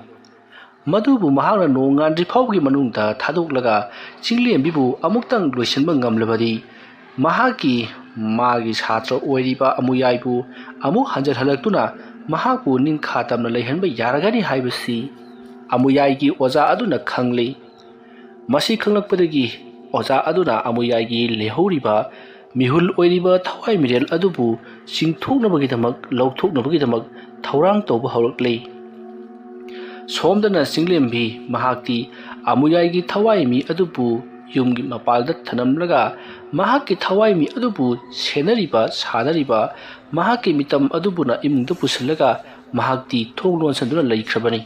ꯃꯗꯨꯕꯨ ꯃꯍꯥꯛꯅ ꯅꯣꯡꯉꯥꯟꯗ꯭ꯔꯤ ꯐꯥꯎꯕꯒꯤ ꯃꯅꯨꯡꯗ ꯊꯥꯗꯣꯛꯂꯒ ꯆꯤꯡꯂꯦꯝꯕꯤꯕꯨ ꯑꯃꯨꯛꯇꯪ ꯂꯣꯏꯁꯤꯟꯕ ꯉꯝꯂꯕꯗꯤ ꯃꯥꯒꯤ ꯁꯥꯇ꯭ꯔ ꯑꯣꯏꯔꯤꯕ ꯑꯃꯨꯌꯥꯏꯕꯨ ꯑꯃꯨꯛ ꯍꯟꯖꯤꯜꯍꯜꯂꯛꯇꯨꯅ ꯃꯍꯥꯛꯄꯨ ꯅꯤꯡꯈꯥ ꯇꯝꯅ ꯂꯩꯍꯟꯕ ꯌꯥꯔꯒꯅꯤ ꯍꯥꯏꯕꯁꯤ ꯑꯃꯨꯌꯥꯏꯒꯤ ꯑꯣꯖꯥ ꯑꯗꯨꯅ ꯈꯪꯂꯤ ꯃꯁꯤ ꯈꯪꯂꯛꯄꯗꯒꯤ ꯑꯣꯖꯥ ꯑꯗꯨꯅ ꯑꯃꯨꯌꯥꯏꯒꯤ ꯂꯩꯍꯧꯔꯤꯕ ꯃꯤꯍꯨꯜ ꯑꯣꯏꯔꯤꯕ ꯊꯋꯥꯏ ꯃꯤꯔꯦꯜ ꯑꯗꯨꯕꯨ ꯂꯧꯊꯣꯛꯅꯕꯒꯤꯗꯃꯛ ꯊꯧꯔꯥꯡ ꯇꯧꯕ ꯍꯧꯔꯛꯂꯤ ꯁꯣꯝꯗꯅ ꯆꯤꯡꯂꯦꯝꯕꯤ ꯃꯍꯥꯛꯇꯤ ꯑꯃꯨꯌꯥꯏꯒꯤ ꯊꯋꯥꯏ ꯃꯤ ꯑꯗꯨꯕꯨ ꯌꯨꯝꯒꯤ ꯃꯄꯥꯜꯗ ꯊꯅꯝꯂꯒ ꯃꯍꯥꯛꯀꯤ ꯊꯋꯥꯏ ꯃꯤ ꯑꯗꯨꯕꯨ ꯁꯥꯟꯅꯔꯤꯕ ꯃꯍꯥꯛꯀꯤ ꯃꯤꯇꯝ ꯑꯗꯨꯕꯨꯅ ꯏꯃꯨꯡꯗ ꯄꯨꯁꯤꯜꯂꯒ ꯃꯍꯥꯛꯇꯤ ꯊꯣꯡ ꯂꯣꯟꯁꯤꯟꯗꯨꯅ ꯂꯩꯈ꯭ꯔꯕꯅꯤ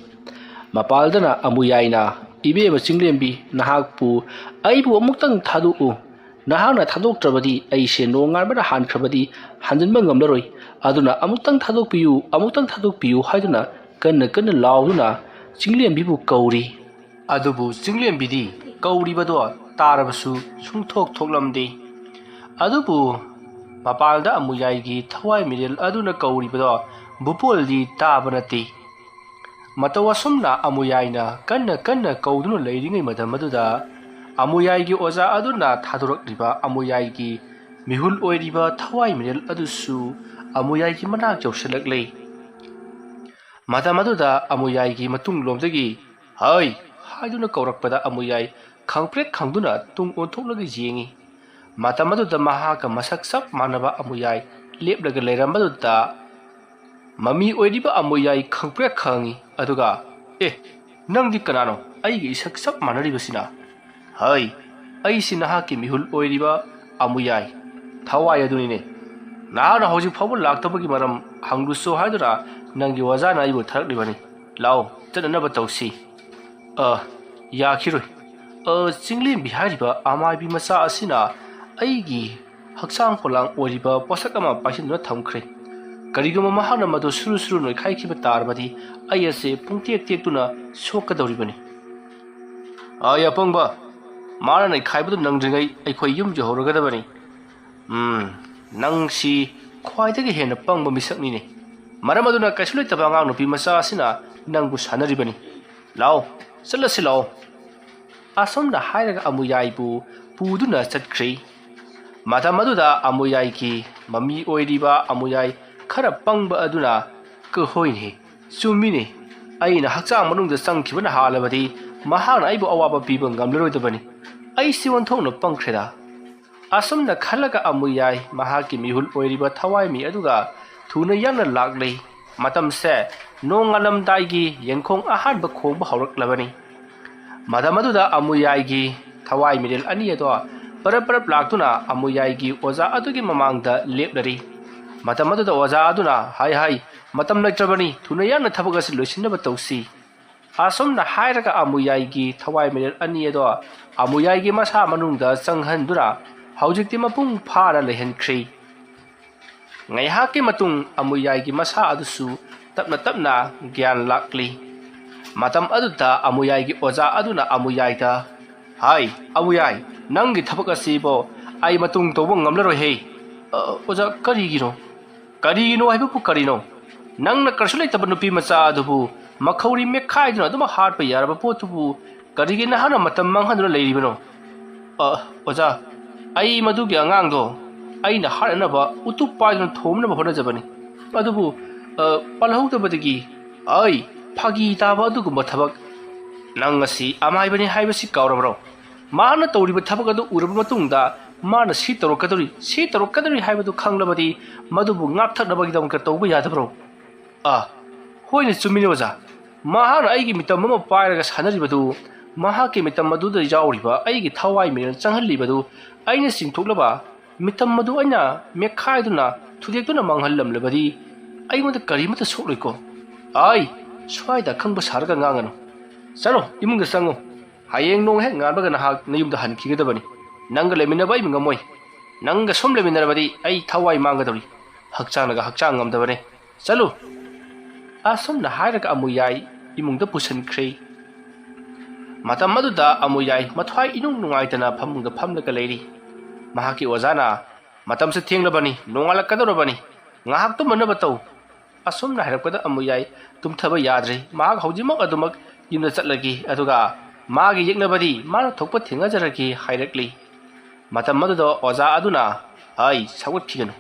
ꯃꯄꯥꯜꯗꯅ ꯑꯃꯨꯌꯥꯏꯅ ꯏꯕꯦꯝꯃ ꯆꯤꯡꯂꯦꯝꯕꯤ ꯅꯍꯥꯛꯄꯨ ꯑꯩꯕꯨ ꯑꯃꯨꯛꯇꯪ ꯊꯥꯗꯣꯛꯎ ꯅꯍꯥꯛꯅ ꯊꯥꯗꯣꯛꯇ꯭ꯔꯕꯗꯤ ꯑꯩꯁꯦ ꯅꯣꯡꯉꯥꯟꯕꯅ ꯍꯥꯟꯈ꯭ꯔꯕꯗꯤ ꯍꯟꯖꯤꯟꯕ ꯉꯝꯂꯔꯣꯏ ꯑꯗꯨꯅ ꯑꯃꯨꯛꯇꯪ ꯊꯥꯗꯣꯛꯄꯤꯌꯨ ꯍꯥꯏꯗꯨꯅ ꯀꯟꯅ ꯂꯥꯎꯗꯨꯅ ꯆꯤꯡꯂꯦꯝꯕꯤꯕꯨ ꯀꯧꯔꯤ ꯑꯗꯨꯕꯨ ꯆꯤꯡꯂꯦꯝꯕꯤꯗꯤ ꯀꯧꯔꯤꯕꯗꯣ ꯇꯥꯔꯕꯁꯨ ꯁꯨꯡꯊꯣꯛ ꯊꯣꯛꯂꯝꯗꯦ ꯑꯗꯨꯕꯨ ꯃꯄꯥꯜꯗ ꯑꯃꯨꯌꯥꯏꯒꯤ ꯊꯋꯥꯏ ꯃꯤꯔꯦꯜ ꯑꯗꯨꯅ ꯀꯧꯔꯤꯕꯗꯣ ꯕꯨꯄꯣꯜꯗꯤ ꯇꯥꯕ ꯅꯠꯇꯦ ꯃꯇꯧ ꯑꯁꯨꯝꯅ ꯑꯃꯨꯌꯥꯏꯅ ꯀꯟꯅ ꯀꯧꯗꯨꯅ ꯂꯩꯔꯤꯉꯩ ꯃꯇꯝ ꯑꯗꯨꯗ ꯑꯃꯨꯌꯥꯏꯒꯤ ꯑꯣꯖꯥ ꯑꯗꯨꯅ ꯊꯥꯗꯣꯔꯛꯂꯤꯕ ꯑꯃꯨꯌꯥꯏꯒꯤ ꯃꯤꯍꯨꯜ ꯑꯣꯏꯔꯤꯕ ꯊꯋꯥꯏ ꯃꯤꯔꯦꯜ ꯑꯗꯨꯁꯨ ꯑꯃꯨꯌꯥꯏꯒꯤ ꯃꯅꯥꯛ ꯌꯧꯁꯤꯜꯂꯛꯂꯤ ꯃꯇꯝ ꯑꯗꯨꯗ ꯑꯃꯨꯌꯥꯏꯒꯤ ꯃꯇꯨꯡꯂꯣꯝꯗꯒꯤ ꯍꯩ ꯍꯥꯏꯗꯨꯅ ꯀꯧꯔꯛꯄꯗ ꯑꯃꯨꯌꯥꯏ ꯈꯪꯄ꯭ꯔꯦꯛ ꯈꯪꯗꯨꯅ ꯇꯨꯡ ꯑꯣꯟꯊꯣꯛꯂꯒ ꯌꯦꯡꯉꯤ ꯃꯇꯝ ꯑꯗꯨꯗ ꯃꯍꯥꯛꯀ ꯃꯁꯛ ꯆꯞ ꯃꯥꯟꯅꯕ ꯑꯃꯨꯌꯥꯏ ꯂꯦꯞꯂꯒ ꯂꯩꯔꯝꯕꯗꯨꯗ Mami oiriba amoyai khangpre khangi aduga nangdi kanano aigi isak sak manaribasina hai ai sinaha ki mihul oiriba amuyai thawai adunine na hojik fabu laktabagi maram hangduso haidura nangi wazana ibu thaklibani lao tanana batausi yakhiroi chinglim bihariba amai bi masa asina aigi haksang polang oiriba posakama paisinduna thamkhre karigama mahana madu suru suru noi khaikiba tarbadi ayase pungtiek tiek tuna sokadoribani aya pangba mara nai khaibadu nangdringai aikhoi yum je horogadabani nangsi khwaidagi hena pangba misakni ne maramaduna kaisulai taba ngang nupi masa asina nangbu sanaribani lao salasi lao asomna hairaga amuyai bu puduna chatkhri madamaduda amuyai ki mami oiriba amuyai khara pangba aduna ka hoine chumine aina hakchang manungda sangkhibana halabadi mahana aibu awaba piba ngamleroidabani ai siwon thongna pangkhreda asomna khalaga amuyai mahaki mihul oiriba thawai mi aduga thuna yana laglei matamse nongalam daigi yenkhong ahan ba khong ba hawraklabani madamaduda amuyai gi thawai mirel ani ado parap laktuna amuyai gi oza adugi mamangda leplari matamaduda oza aduna hai matam lectrabani thuna yana thabagasi loisinaba tausi asomna hairaga amuyai gi thawai mirel ani ado amuyai gi masa manungda changhandura haujikti mapung phara lehenkhri ngai haki matung amuyai gi masa adusu tapna gyan lakli matam aduta amuyai gi oza aduna amuyai da hai amuyai nangi thabagasi bo ai matung tobo ngamlaroi he oza karigino haibu karino nangna karsulai tabanupi macha adubu makhauri mekhaiduna aduma harpa yaraba potubu karigina hana matam manghanduna leiribano oza ai madugi angangdo aina haranaba utup paiduna thomnaba honajabani adubu palhautabadagi ai phagi taba adugumba thabak nangasi amaibani haibasi kaurabro mana tawriba thabak adu uraba matungda mana si tarokadori haibadu khanglabadi madubu ngapthanabagidamka tawba yadabro hoine chumini oza mahana aigi mitam mama pairaga sanaribadu mahaki mitam maduda yauriba aigi thawai mirel changhallibadu aina singthoklaba mitam madu aina mekhaiduna thudekduna manghallamlabadi aimonda karimata sokloiko ai swaida khangba sarga ngangano chalo imungda sango hayeng nong he ngarbaga na hak nayumda hankigadabani nanga leminaba ai ngamoi nanga som leminarabadi ai thawai mangadori hakchang ngamdabane chalo asomna hairaga amuyai imungda pusankhre matam maduda amuyai mathwai inung nungaitana phamungda phamlaga leiri mahaki ozana matam se thenglabani nongalakadorabani ngahak to manaba tau asomna hairapkada amuyai tumthaba yadre mahak haujimak adumak yimda chatlagi aduga magi yeknabadi mana thokpa thengajaragi hairakli matam maduda oza aduna ai sagut khiganu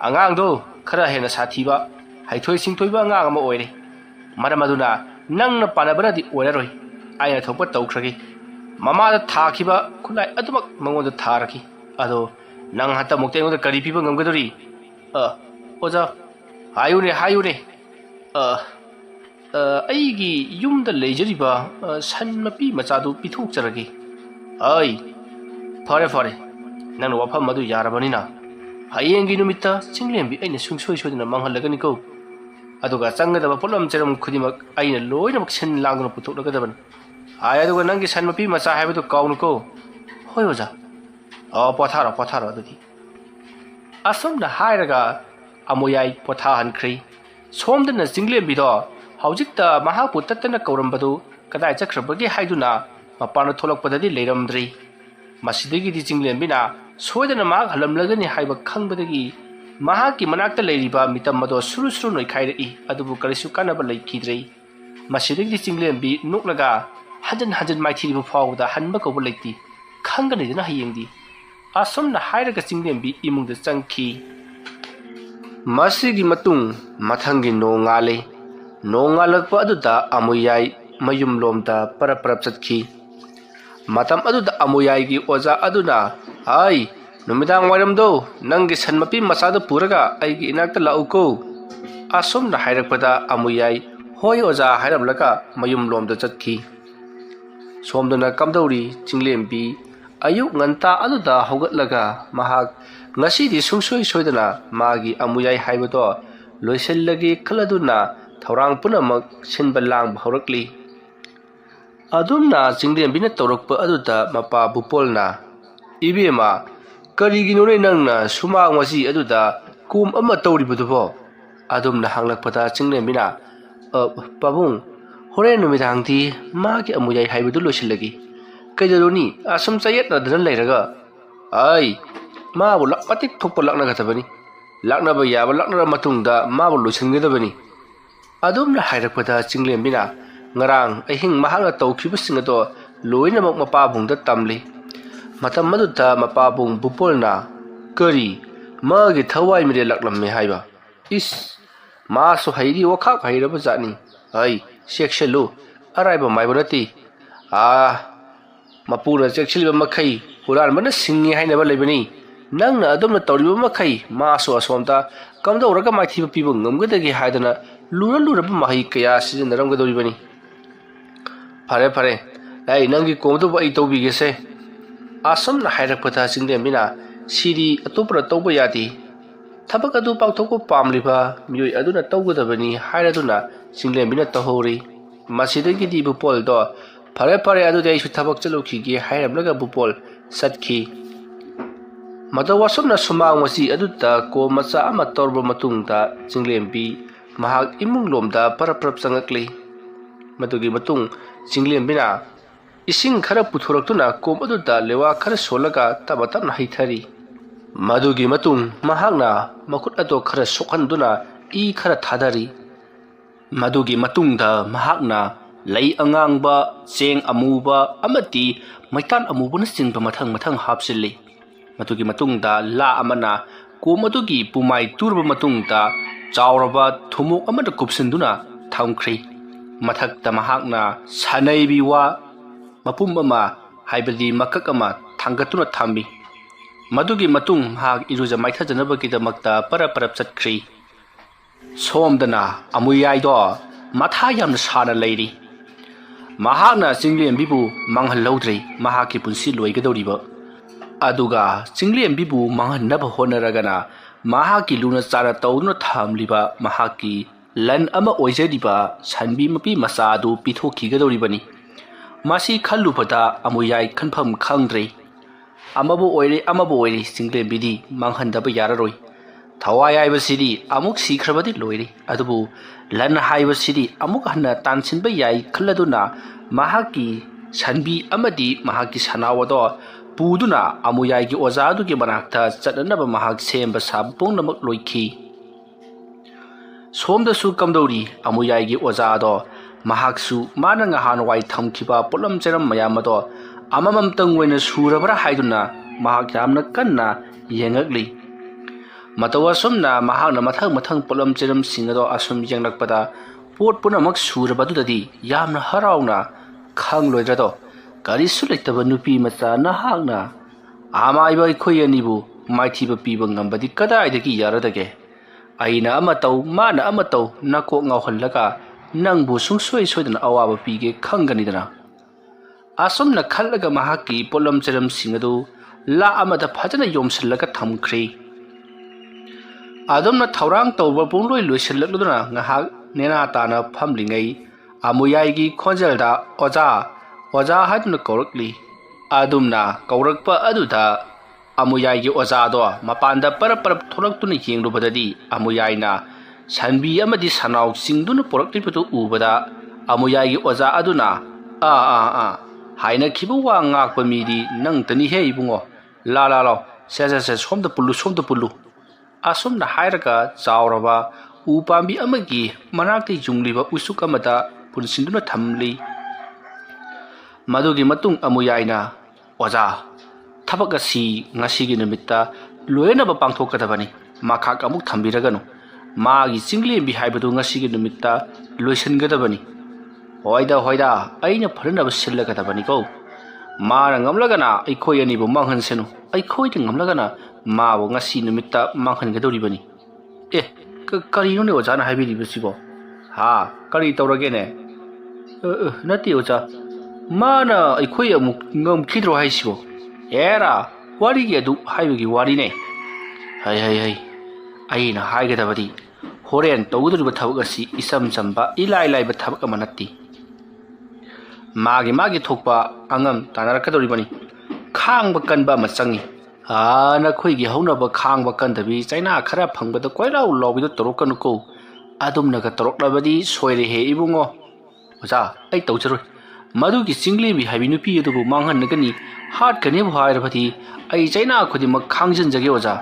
angang do khara hena sathiba haithoi singthoiba angang ama oire maramaduna nangna panabaradi oiraroi aina thokpa taukragi mamada thakiba khulai adumak mangoda tharaki ado nang hata muktengoda kari piba ngamgadori oza hayune aigi yumda leijariba sanmapi machadu pithokjaragi ai fare nang wafam madu yarabanina hayengi numita chinglembi aina sungsoi sodina manghallagani ko aduga changadaba polam cheram khudimak aina loinamak sen langna puthokladabani ai aduga nangi sanmapi macha haibadu kaunuko hoi oza potharo adudi asomna hairaga amuyai potha hankhri somdana chinglembi do haujikta mahapu tattana kaurambadu kadai chakhrabagi haiduna mapana tholakpadadi leiramdri masidagi di chinglembi na soidana mag halamlagani haiba khangbadagi mahaki manakta leiriba mitamado suru noi khairi adubu karisu kanaba leikidrei masidagi di chinglembi nuklaga hanjan maithiribu fawda hanba kobu leiti khangani dina hayengdi asomna hairaga chinglembi imungda changki masigi matung mathangi nongalakpa aduda amuyai mayum lomda parap chatki matam aduda amuyai gi oza aduna ai numidang waramdo nangi sanmapi masada puraga aigi inakta lauko asumna hairakpada amuyai hoi oja hairamlaka mayum lomda chatki somdana kamdauri chinglembi ayuk nganta aduda hogatlaga mahak ngasi di sungsoi soidana magi amuyai haibado loisellagi khaladuna thorang punamak sinbalang bhaurakli adumna chinglembi na torokpa aduda mapa bupolna ibema kariginore nangna sumang wasi aduda kum ama tawribudubo adumna hanglakpada chinglembina pabung hore numidangti magi amuyai haibudu loisillagi kaidaloni asum chayet na dan lairaga ai ma bu lakpatik thokpa lakna gatabani lakna ba yaba lakna matungda ma bu loisingedabani adumna hairakpada chinglembina ngarang ahing mahanga tawkhibasing ado loina mak mapabungda tamli matam madutta mapabung bupolna kari magi thawai mire laklamme haiba is ma so hairi wakhak hairaba jani ai sekshelu araiba maibanati mapura sekshilba makhai huran mana singi hainaba lebani nangna adumna tawriba makhai ma so asomta kamdauraga maithiba piba ngamgadagi haidana lura mahi kaya sijandaramgadoribani fare fare ai nangi komdu ba itobi gese asomna hairakpata chinglembina siri atopra tawba yadi thabak adu pangthokko pamliba miyoi aduna tawgadabani hairaduna chinglembina tahori masidagi di bupol do fare fare adu dai su thabak chalukhigi hairamlaga bupol satki madawasomna sumang wasi aduta ko macha ama torba matungda chinglembi mahak imung lomda paraprap changakli madugi matung chinglembina ising khara puthoraktuna kom aduta lewa khara solaga tabatam haithari madugi matung mahakna makut ado khara sokhanduna I khara thadari madugi matungda mahakna lei angangba cheng amuba amati maitan amubuna singba mathang hapsilli madugi matungda la amana ko madugi pumai turba matungda chawraba thumuk amada kupsinduna thamkhri mathakta mahakna sanaibi wa mapum ama haibadi makak ama thangatuna thambi madugi matung hak iruja maithajanabagidamagta parap chatkhri somdana amuyai do matha yamna sana leiri mahakna chinglembibu manghalloudri mahaki punsi loigadoriba aduga chinglembibu manghanaba honaragana mahaki luna chara tawduna thamliba mahaki lan ama oijadiba sanbi mapi masadu pithokigadoribani masi khallubada amuyai khanpham khangdre amabu oire chinglembidi manghandaba yararoi thawai haibasidi amuk sikhrabadi loiri adubu lan haibasidi amuk hanna tansinba yai khalladuna mahaki sanbi amadi mahaki sanawado puduna amuyai gi ozadu gi manakta chatnaba mahak semba sabpong namak loikhi somda su kamdori amuyai gi ozado mahaksu mana ngahan wai thamkhiba polam cheram mayamado amamam tangwena surabra haiduna mahak yamna kanna yengakli matawa somna mahakna mathang polam cheram singado asum yenglakpada pot punamak surabadudadi yamna harauna khangloidrado kari sulaitaba nupi macha nahakna amaiba khoyanibu maithiba piba ngambadi kadaidagi yaradage aina amatau mana amatau nako ngauhallaka nangbu sungsoi soidana awaba pige khanganidana asomna khallaga mahaki polam cheram singadu la amada phajana yomsallaga thamkhri adomna thaurang tawba pongloi loisallakduna ngahak nena tana phamlingai amuyai gi khonjalda oja haduna kaurakli adumna kaurakpa aduda amuyai gi oja do mapanda parap thoraktuna yengrubadadi amuyai na sanbi amadi sanau singduna poraklipatu ubada amuyai gi oja aduna haina khibu wa ngakpa midi nang tani he ibungo la se somda pullu asomna hairaga chawraba upambi amagi manakti jungliba usuk amada punsinduna thamli madugi matung amuyaina oja thabaka si ngasigi numitta loena ba pangthokadabani makhak amuk thambiraganu magi chinglembi haibadu ngasigi numitta loisangadabani hoida aina pharanaba sillagadabani ko mara ngamlagana aikhoi ani bu manghansenu aikhoi de ngamlagana ma bo ngasi numitta manghangadoribani ꯀꯔꯤꯅꯣꯅꯦ ꯑꯣꯖꯥꯅ ꯍꯥꯏꯕꯤꯔꯤꯕꯁꯤꯕꯣ? ꯍꯥ, ꯀꯔꯤ ꯇꯧꯔꯒꯦꯅꯦ? ꯅꯠꯇꯦ ꯑꯣꯖꯥ, ꯃꯥꯅ ꯑꯩꯈꯣꯏ ꯑꯃꯨꯛ ꯉꯝꯈꯤꯗ꯭ꯔꯣ ꯍꯥꯏꯁꯤꯕꯣ? ꯑꯦꯔꯥ, ꯋꯥꯔꯤꯒꯤ ꯑꯗꯨ ꯍꯥꯏꯕꯒꯤ ꯋꯥꯔꯤꯅꯦ. ꯍꯩ, ꯑꯩꯅ ꯍꯥꯏꯒꯗꯕꯗꯤ ꯍꯣꯔꯦꯟ ꯇꯧꯒꯗꯧꯔꯤꯕ ꯊꯕꯛ ꯑꯁꯤ ꯏꯆꯝ ꯆꯝꯕ ꯏꯂꯥꯏ ꯂꯥꯏꯕ ꯊꯕꯛ ꯑꯃ ꯅꯠꯇꯦ. ꯃꯥꯒꯤ ꯊꯣꯛꯄ ꯑꯉꯝ ꯇꯥꯟꯅꯔꯛꯀꯗꯧꯔꯤꯕꯅꯤ. ꯈꯥꯡꯕ ꯀꯟꯕ ꯑꯃ ꯆꯪꯉꯤ. ꯅꯈꯣꯏꯒꯤ ꯍꯧꯅꯕ ꯈꯥꯡꯕ ꯀꯟꯗꯕꯤ ꯆꯩꯅꯥ ꯈꯔ ꯐꯪꯕꯗ ꯀꯣꯏꯂꯥꯎ ꯂꯥꯎꯕꯤꯗꯣ ꯇꯧꯔꯛꯀꯅꯨꯀꯣ. ꯑꯗꯨꯝꯅꯒ ꯇꯧꯔꯛꯂꯕꯗꯤ ꯁꯣꯏꯔꯦꯍꯦ ꯏꯕꯨꯡꯉꯣ. ꯑꯣꯖꯥ, ꯑꯩ ꯇꯧꯖꯔꯣꯏ. ꯃꯗꯨꯒꯤ ꯆꯤꯡꯂꯦꯝꯕꯤ ꯍꯥꯏꯕꯤ ꯅꯨꯄꯤ ꯑꯗꯨꯕꯨ ꯃꯥꯡꯍꯟꯅꯒꯅꯤ, ꯍꯥꯠꯀꯅꯤꯕꯨ ꯍꯥꯏꯔꯕꯗꯤ ꯑꯩ ꯆꯩꯅꯥ ꯈꯨꯗꯤꯡꯃꯛ ꯈꯥꯡꯖꯟꯖꯒꯦ ꯑꯣꯖꯥ.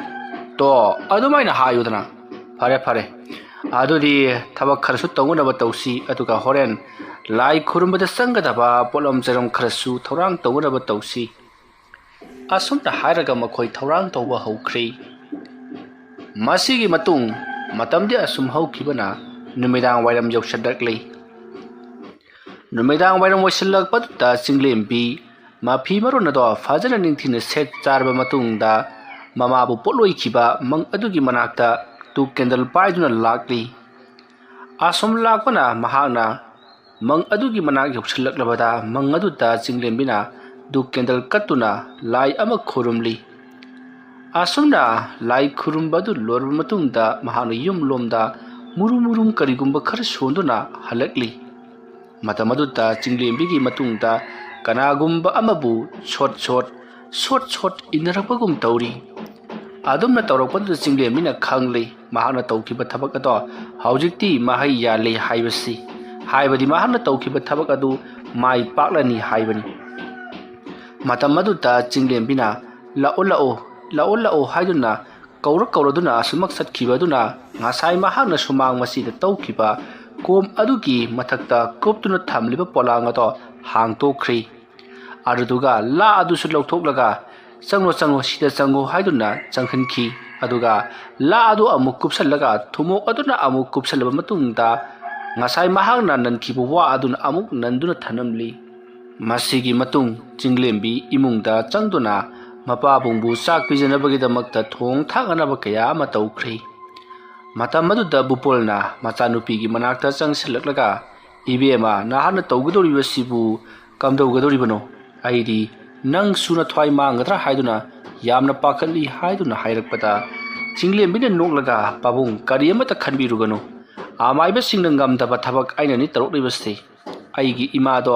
ꯇꯣ ꯑꯗꯨꯃꯥꯏꯅ ꯍꯥꯏꯌꯨꯗꯅ. ꯐꯔꯦ. ꯑꯗꯨꯗꯤ ꯊꯕꯛ ꯈꯔꯁꯨ ꯇꯧꯅꯕ ꯇꯧꯁꯤ, ꯑꯗꯨꯒ ꯍꯣꯔꯦꯟ ꯂꯥꯏ ꯈꯨꯔꯨꯝꯕꯗ ꯆꯪꯒꯗꯕ ꯄꯣꯠꯂꯝ ꯆꯩꯔꯝ ꯈꯔꯁꯨ ꯊꯧꯔꯥꯡ ꯇꯧꯅꯕ ꯇꯧꯁꯤ. ꯑꯁꯨꯝꯅ ꯍꯥꯏꯔꯒ ꯃꯈꯣꯏ ꯊꯧꯔꯥꯡ ꯇꯧꯕ ꯍꯧꯈ꯭ꯔꯦ. ꯃꯁꯤꯒꯤ ꯃꯇꯨꯡ ꯃꯇꯝꯗꯤ ꯑꯁꯨꯝ ꯍꯧꯈꯤꯕꯅ ꯅꯨꯃꯤꯗꯥꯡ ꯋꯥꯏꯔꯝ ꯌꯧꯁꯤꯜꯂꯛꯂꯤ. ꯅꯨꯃꯤꯗꯥꯡ ꯋꯥꯏꯔꯝ ꯑꯣꯏꯁꯤꯜꯂꯛꯄꯗꯨꯗ ꯆꯤꯡꯂꯦꯝꯕꯤ ꯃꯐꯤ ꯃꯔꯣꯟ ꯑꯗꯣ ꯐꯖꯅ ꯅꯤꯡꯊꯤꯅ ꯁꯦꯠ ꯆꯥꯔꯕ ꯃꯇꯨꯡꯗ ꯃꯃꯥꯕꯨ ꯄꯣꯠꯂꯣꯏꯈꯤꯕ ꯃꯪ ꯑꯗꯨꯒꯤ ꯃꯅꯥꯛꯇ ꯇꯨꯞ ꯀꯦꯟꯗꯜ ꯄꯥꯏꯗꯨꯅ ꯂꯥꯛꯂꯤ. ꯑꯁꯨꯝ ꯂꯥꯛꯄꯅ ꯃꯍꯥꯛꯅ ꯃꯪ ꯑꯗꯨꯒꯤ ꯃꯅꯥꯛ ꯌꯧꯁꯤꯜꯂꯛꯂꯕꯗ ꯃꯪ ꯑꯗꯨꯗ ꯆꯤꯡꯂꯦꯝꯕꯤꯅ ꯗꯨꯞ ꯀꯦꯟꯗꯜ ꯀꯠꯇꯨꯅ ꯂꯥꯏ ꯑꯃ ꯈꯨꯔꯨꯝꯂꯤ. ꯑꯁꯨꯝꯅ ꯂꯥꯏ ꯈꯨꯔꯨꯝꯕ ꯑꯗꯨ ꯂꯣꯏꯔꯕ ꯃꯇꯨꯡꯗ ꯃꯍꯥꯛꯅ ꯌꯨꯝꯂꯣꯝꯗ ꯃꯨꯔꯨꯝ ꯀꯔꯤꯒꯨꯝꯕ ꯈꯔ ꯁꯣꯟꯗꯨꯅ ꯍꯜꯂꯛꯂꯤ. ꯃꯇꯝ ꯑꯗꯨꯗ ꯆꯤꯡꯂꯦꯝꯕꯤꯒꯤ ꯃꯇꯨꯡꯗ ꯀꯅꯥꯒꯨꯝꯕ ꯑꯃꯕꯨ ꯁꯣꯠ ꯏꯟꯅꯔꯛꯄꯒꯨꯝ ꯇꯧꯔꯤ. ꯑꯗꯨꯝꯅ ꯇꯧꯔꯛꯄꯗꯨꯗ ꯆꯤꯡꯂꯦꯝꯕꯤꯅ ꯈꯪꯂꯤ ꯃꯍꯥꯛꯅ ꯇꯧꯈꯤꯕ ꯊꯕꯛ ꯑꯗꯣ ꯍꯧꯖꯤꯛꯇꯤ ꯃꯍꯩ ꯌꯥꯜꯂꯦ ꯍꯥꯏꯕꯁꯤ. ꯍꯥꯏꯕꯗꯤ ꯃꯍꯥꯛꯅ ꯇꯧꯈꯤꯕ ꯊꯕꯛ ꯑꯗꯨ ꯃꯥꯏ ꯄꯥꯛꯂꯅꯤ ꯍꯥꯏꯕꯅꯤ. ꯃꯇꯝ ꯑꯗꯨꯗ ꯆꯤꯡꯂꯦꯝꯕꯤꯅ ꯂꯥꯛꯑꯣ ꯍꯥꯏꯗꯨꯅ ꯀꯧꯔꯗꯨꯅ ꯑꯁꯨꯃꯛ ꯆꯠꯈꯤꯕꯗꯨꯅ ꯉꯁꯥꯏ ꯃꯍꯥꯛꯅ ꯁꯨꯃꯥꯡ ꯃꯁꯤꯗ ꯇꯧꯈꯤꯕ ꯀꯣꯝ ꯑꯗꯨꯒꯤ ꯃꯊꯛꯇ ꯀꯨꯞꯇꯨꯅ ꯊꯝꯂꯤꯕ ꯄꯣꯂꯥꯡ ꯑꯗꯣ ꯍꯥꯡꯇꯣꯛꯈ꯭ꯔꯤ. ꯑꯗꯨꯗꯨꯒ ꯂꯥ ꯑꯗꯨꯁꯨ ꯂꯧꯊꯣꯛꯂꯒ ꯆꯪꯉꯣ ꯁꯤꯗ ꯆꯪꯉꯣ ꯍꯥꯏꯗꯨꯅ ꯆꯪꯍꯟꯈꯤ. ꯑꯗꯨꯒ ꯂꯥ ꯑꯗꯨ ꯑꯃꯨꯛ ꯀꯨꯞꯁꯜꯂꯒ ꯊꯨꯃꯣꯛ ꯑꯗꯨꯅ ꯑꯃꯨꯛ ꯀꯨꯞꯁꯜꯂꯕ ꯃꯇꯨꯡꯗ ꯉꯁꯥꯏ ꯃꯍꯥꯛꯅ ꯅꯟꯈꯤꯕ ꯋꯥ ꯑꯗꯨꯅ ꯑꯃꯨꯛ ꯅꯟꯗꯨꯅ ꯊꯅꯝꯂꯤ. ꯃꯁꯤꯒꯤ ꯃꯇꯨꯡ ꯆꯤꯡꯂꯦꯝꯕꯤ 이mun다 ꯆꯪꯗꯨꯅ ꯃꯄꯥꯕꯨꯡꯕꯨ ꯆꯥꯛ ꯄꯤꯖꯅꯕꯒꯤꯗꯃꯛꯇ ꯊꯣꯡ ꯊꯥꯛꯅꯕ ꯀꯌꯥ ꯑꯃ ꯇꯧꯈ꯭ꯔꯤ. ꯃꯇꯝ ꯑꯗꯨꯗ ꯕꯨꯄꯣꯜꯅ ꯃꯆꯥꯅꯨꯄꯤꯒꯤ ꯃꯅꯥꯛꯇ ꯆꯪꯁꯤꯜꯂꯛꯂꯒ "ꯏꯕꯦꯝꯃ, ꯅꯍꯥꯛꯅ ꯇꯧꯒꯗꯧꯔꯤꯕꯁꯤꯕꯨ ꯀꯝꯗꯧꯒꯗꯧꯔꯤꯕꯅꯣ? ꯑꯩꯗꯤ ꯅꯪꯁꯨ ꯅꯊ꯭ꯋꯥꯏ ꯃꯥꯡꯒꯗ꯭ꯔꯥ ꯍꯥꯏꯗꯨꯅ ꯌꯥꯝꯅ ꯄꯥꯈꯠꯂꯤ" ꯍꯥꯏꯗꯨꯅ ꯍꯥꯏꯔꯛꯄꯗ ꯆꯤꯡꯂꯦꯝꯕꯤꯅ ꯅꯣꯛꯂꯒ "ꯄꯥꯕꯨꯡ, ꯀꯔꯤ ꯑꯃꯠꯇ ꯈꯟꯕꯤꯔꯨꯒꯅꯨ. ꯑꯃꯥꯏꯕꯁꯤꯡꯅ ꯉꯝꯗꯕ ꯊꯕꯛ ꯑꯩꯅꯅꯤ ꯇꯧꯔꯛꯂꯤꯕꯁꯤ. ꯑꯩꯒꯤ ꯏꯃꯥꯗꯣ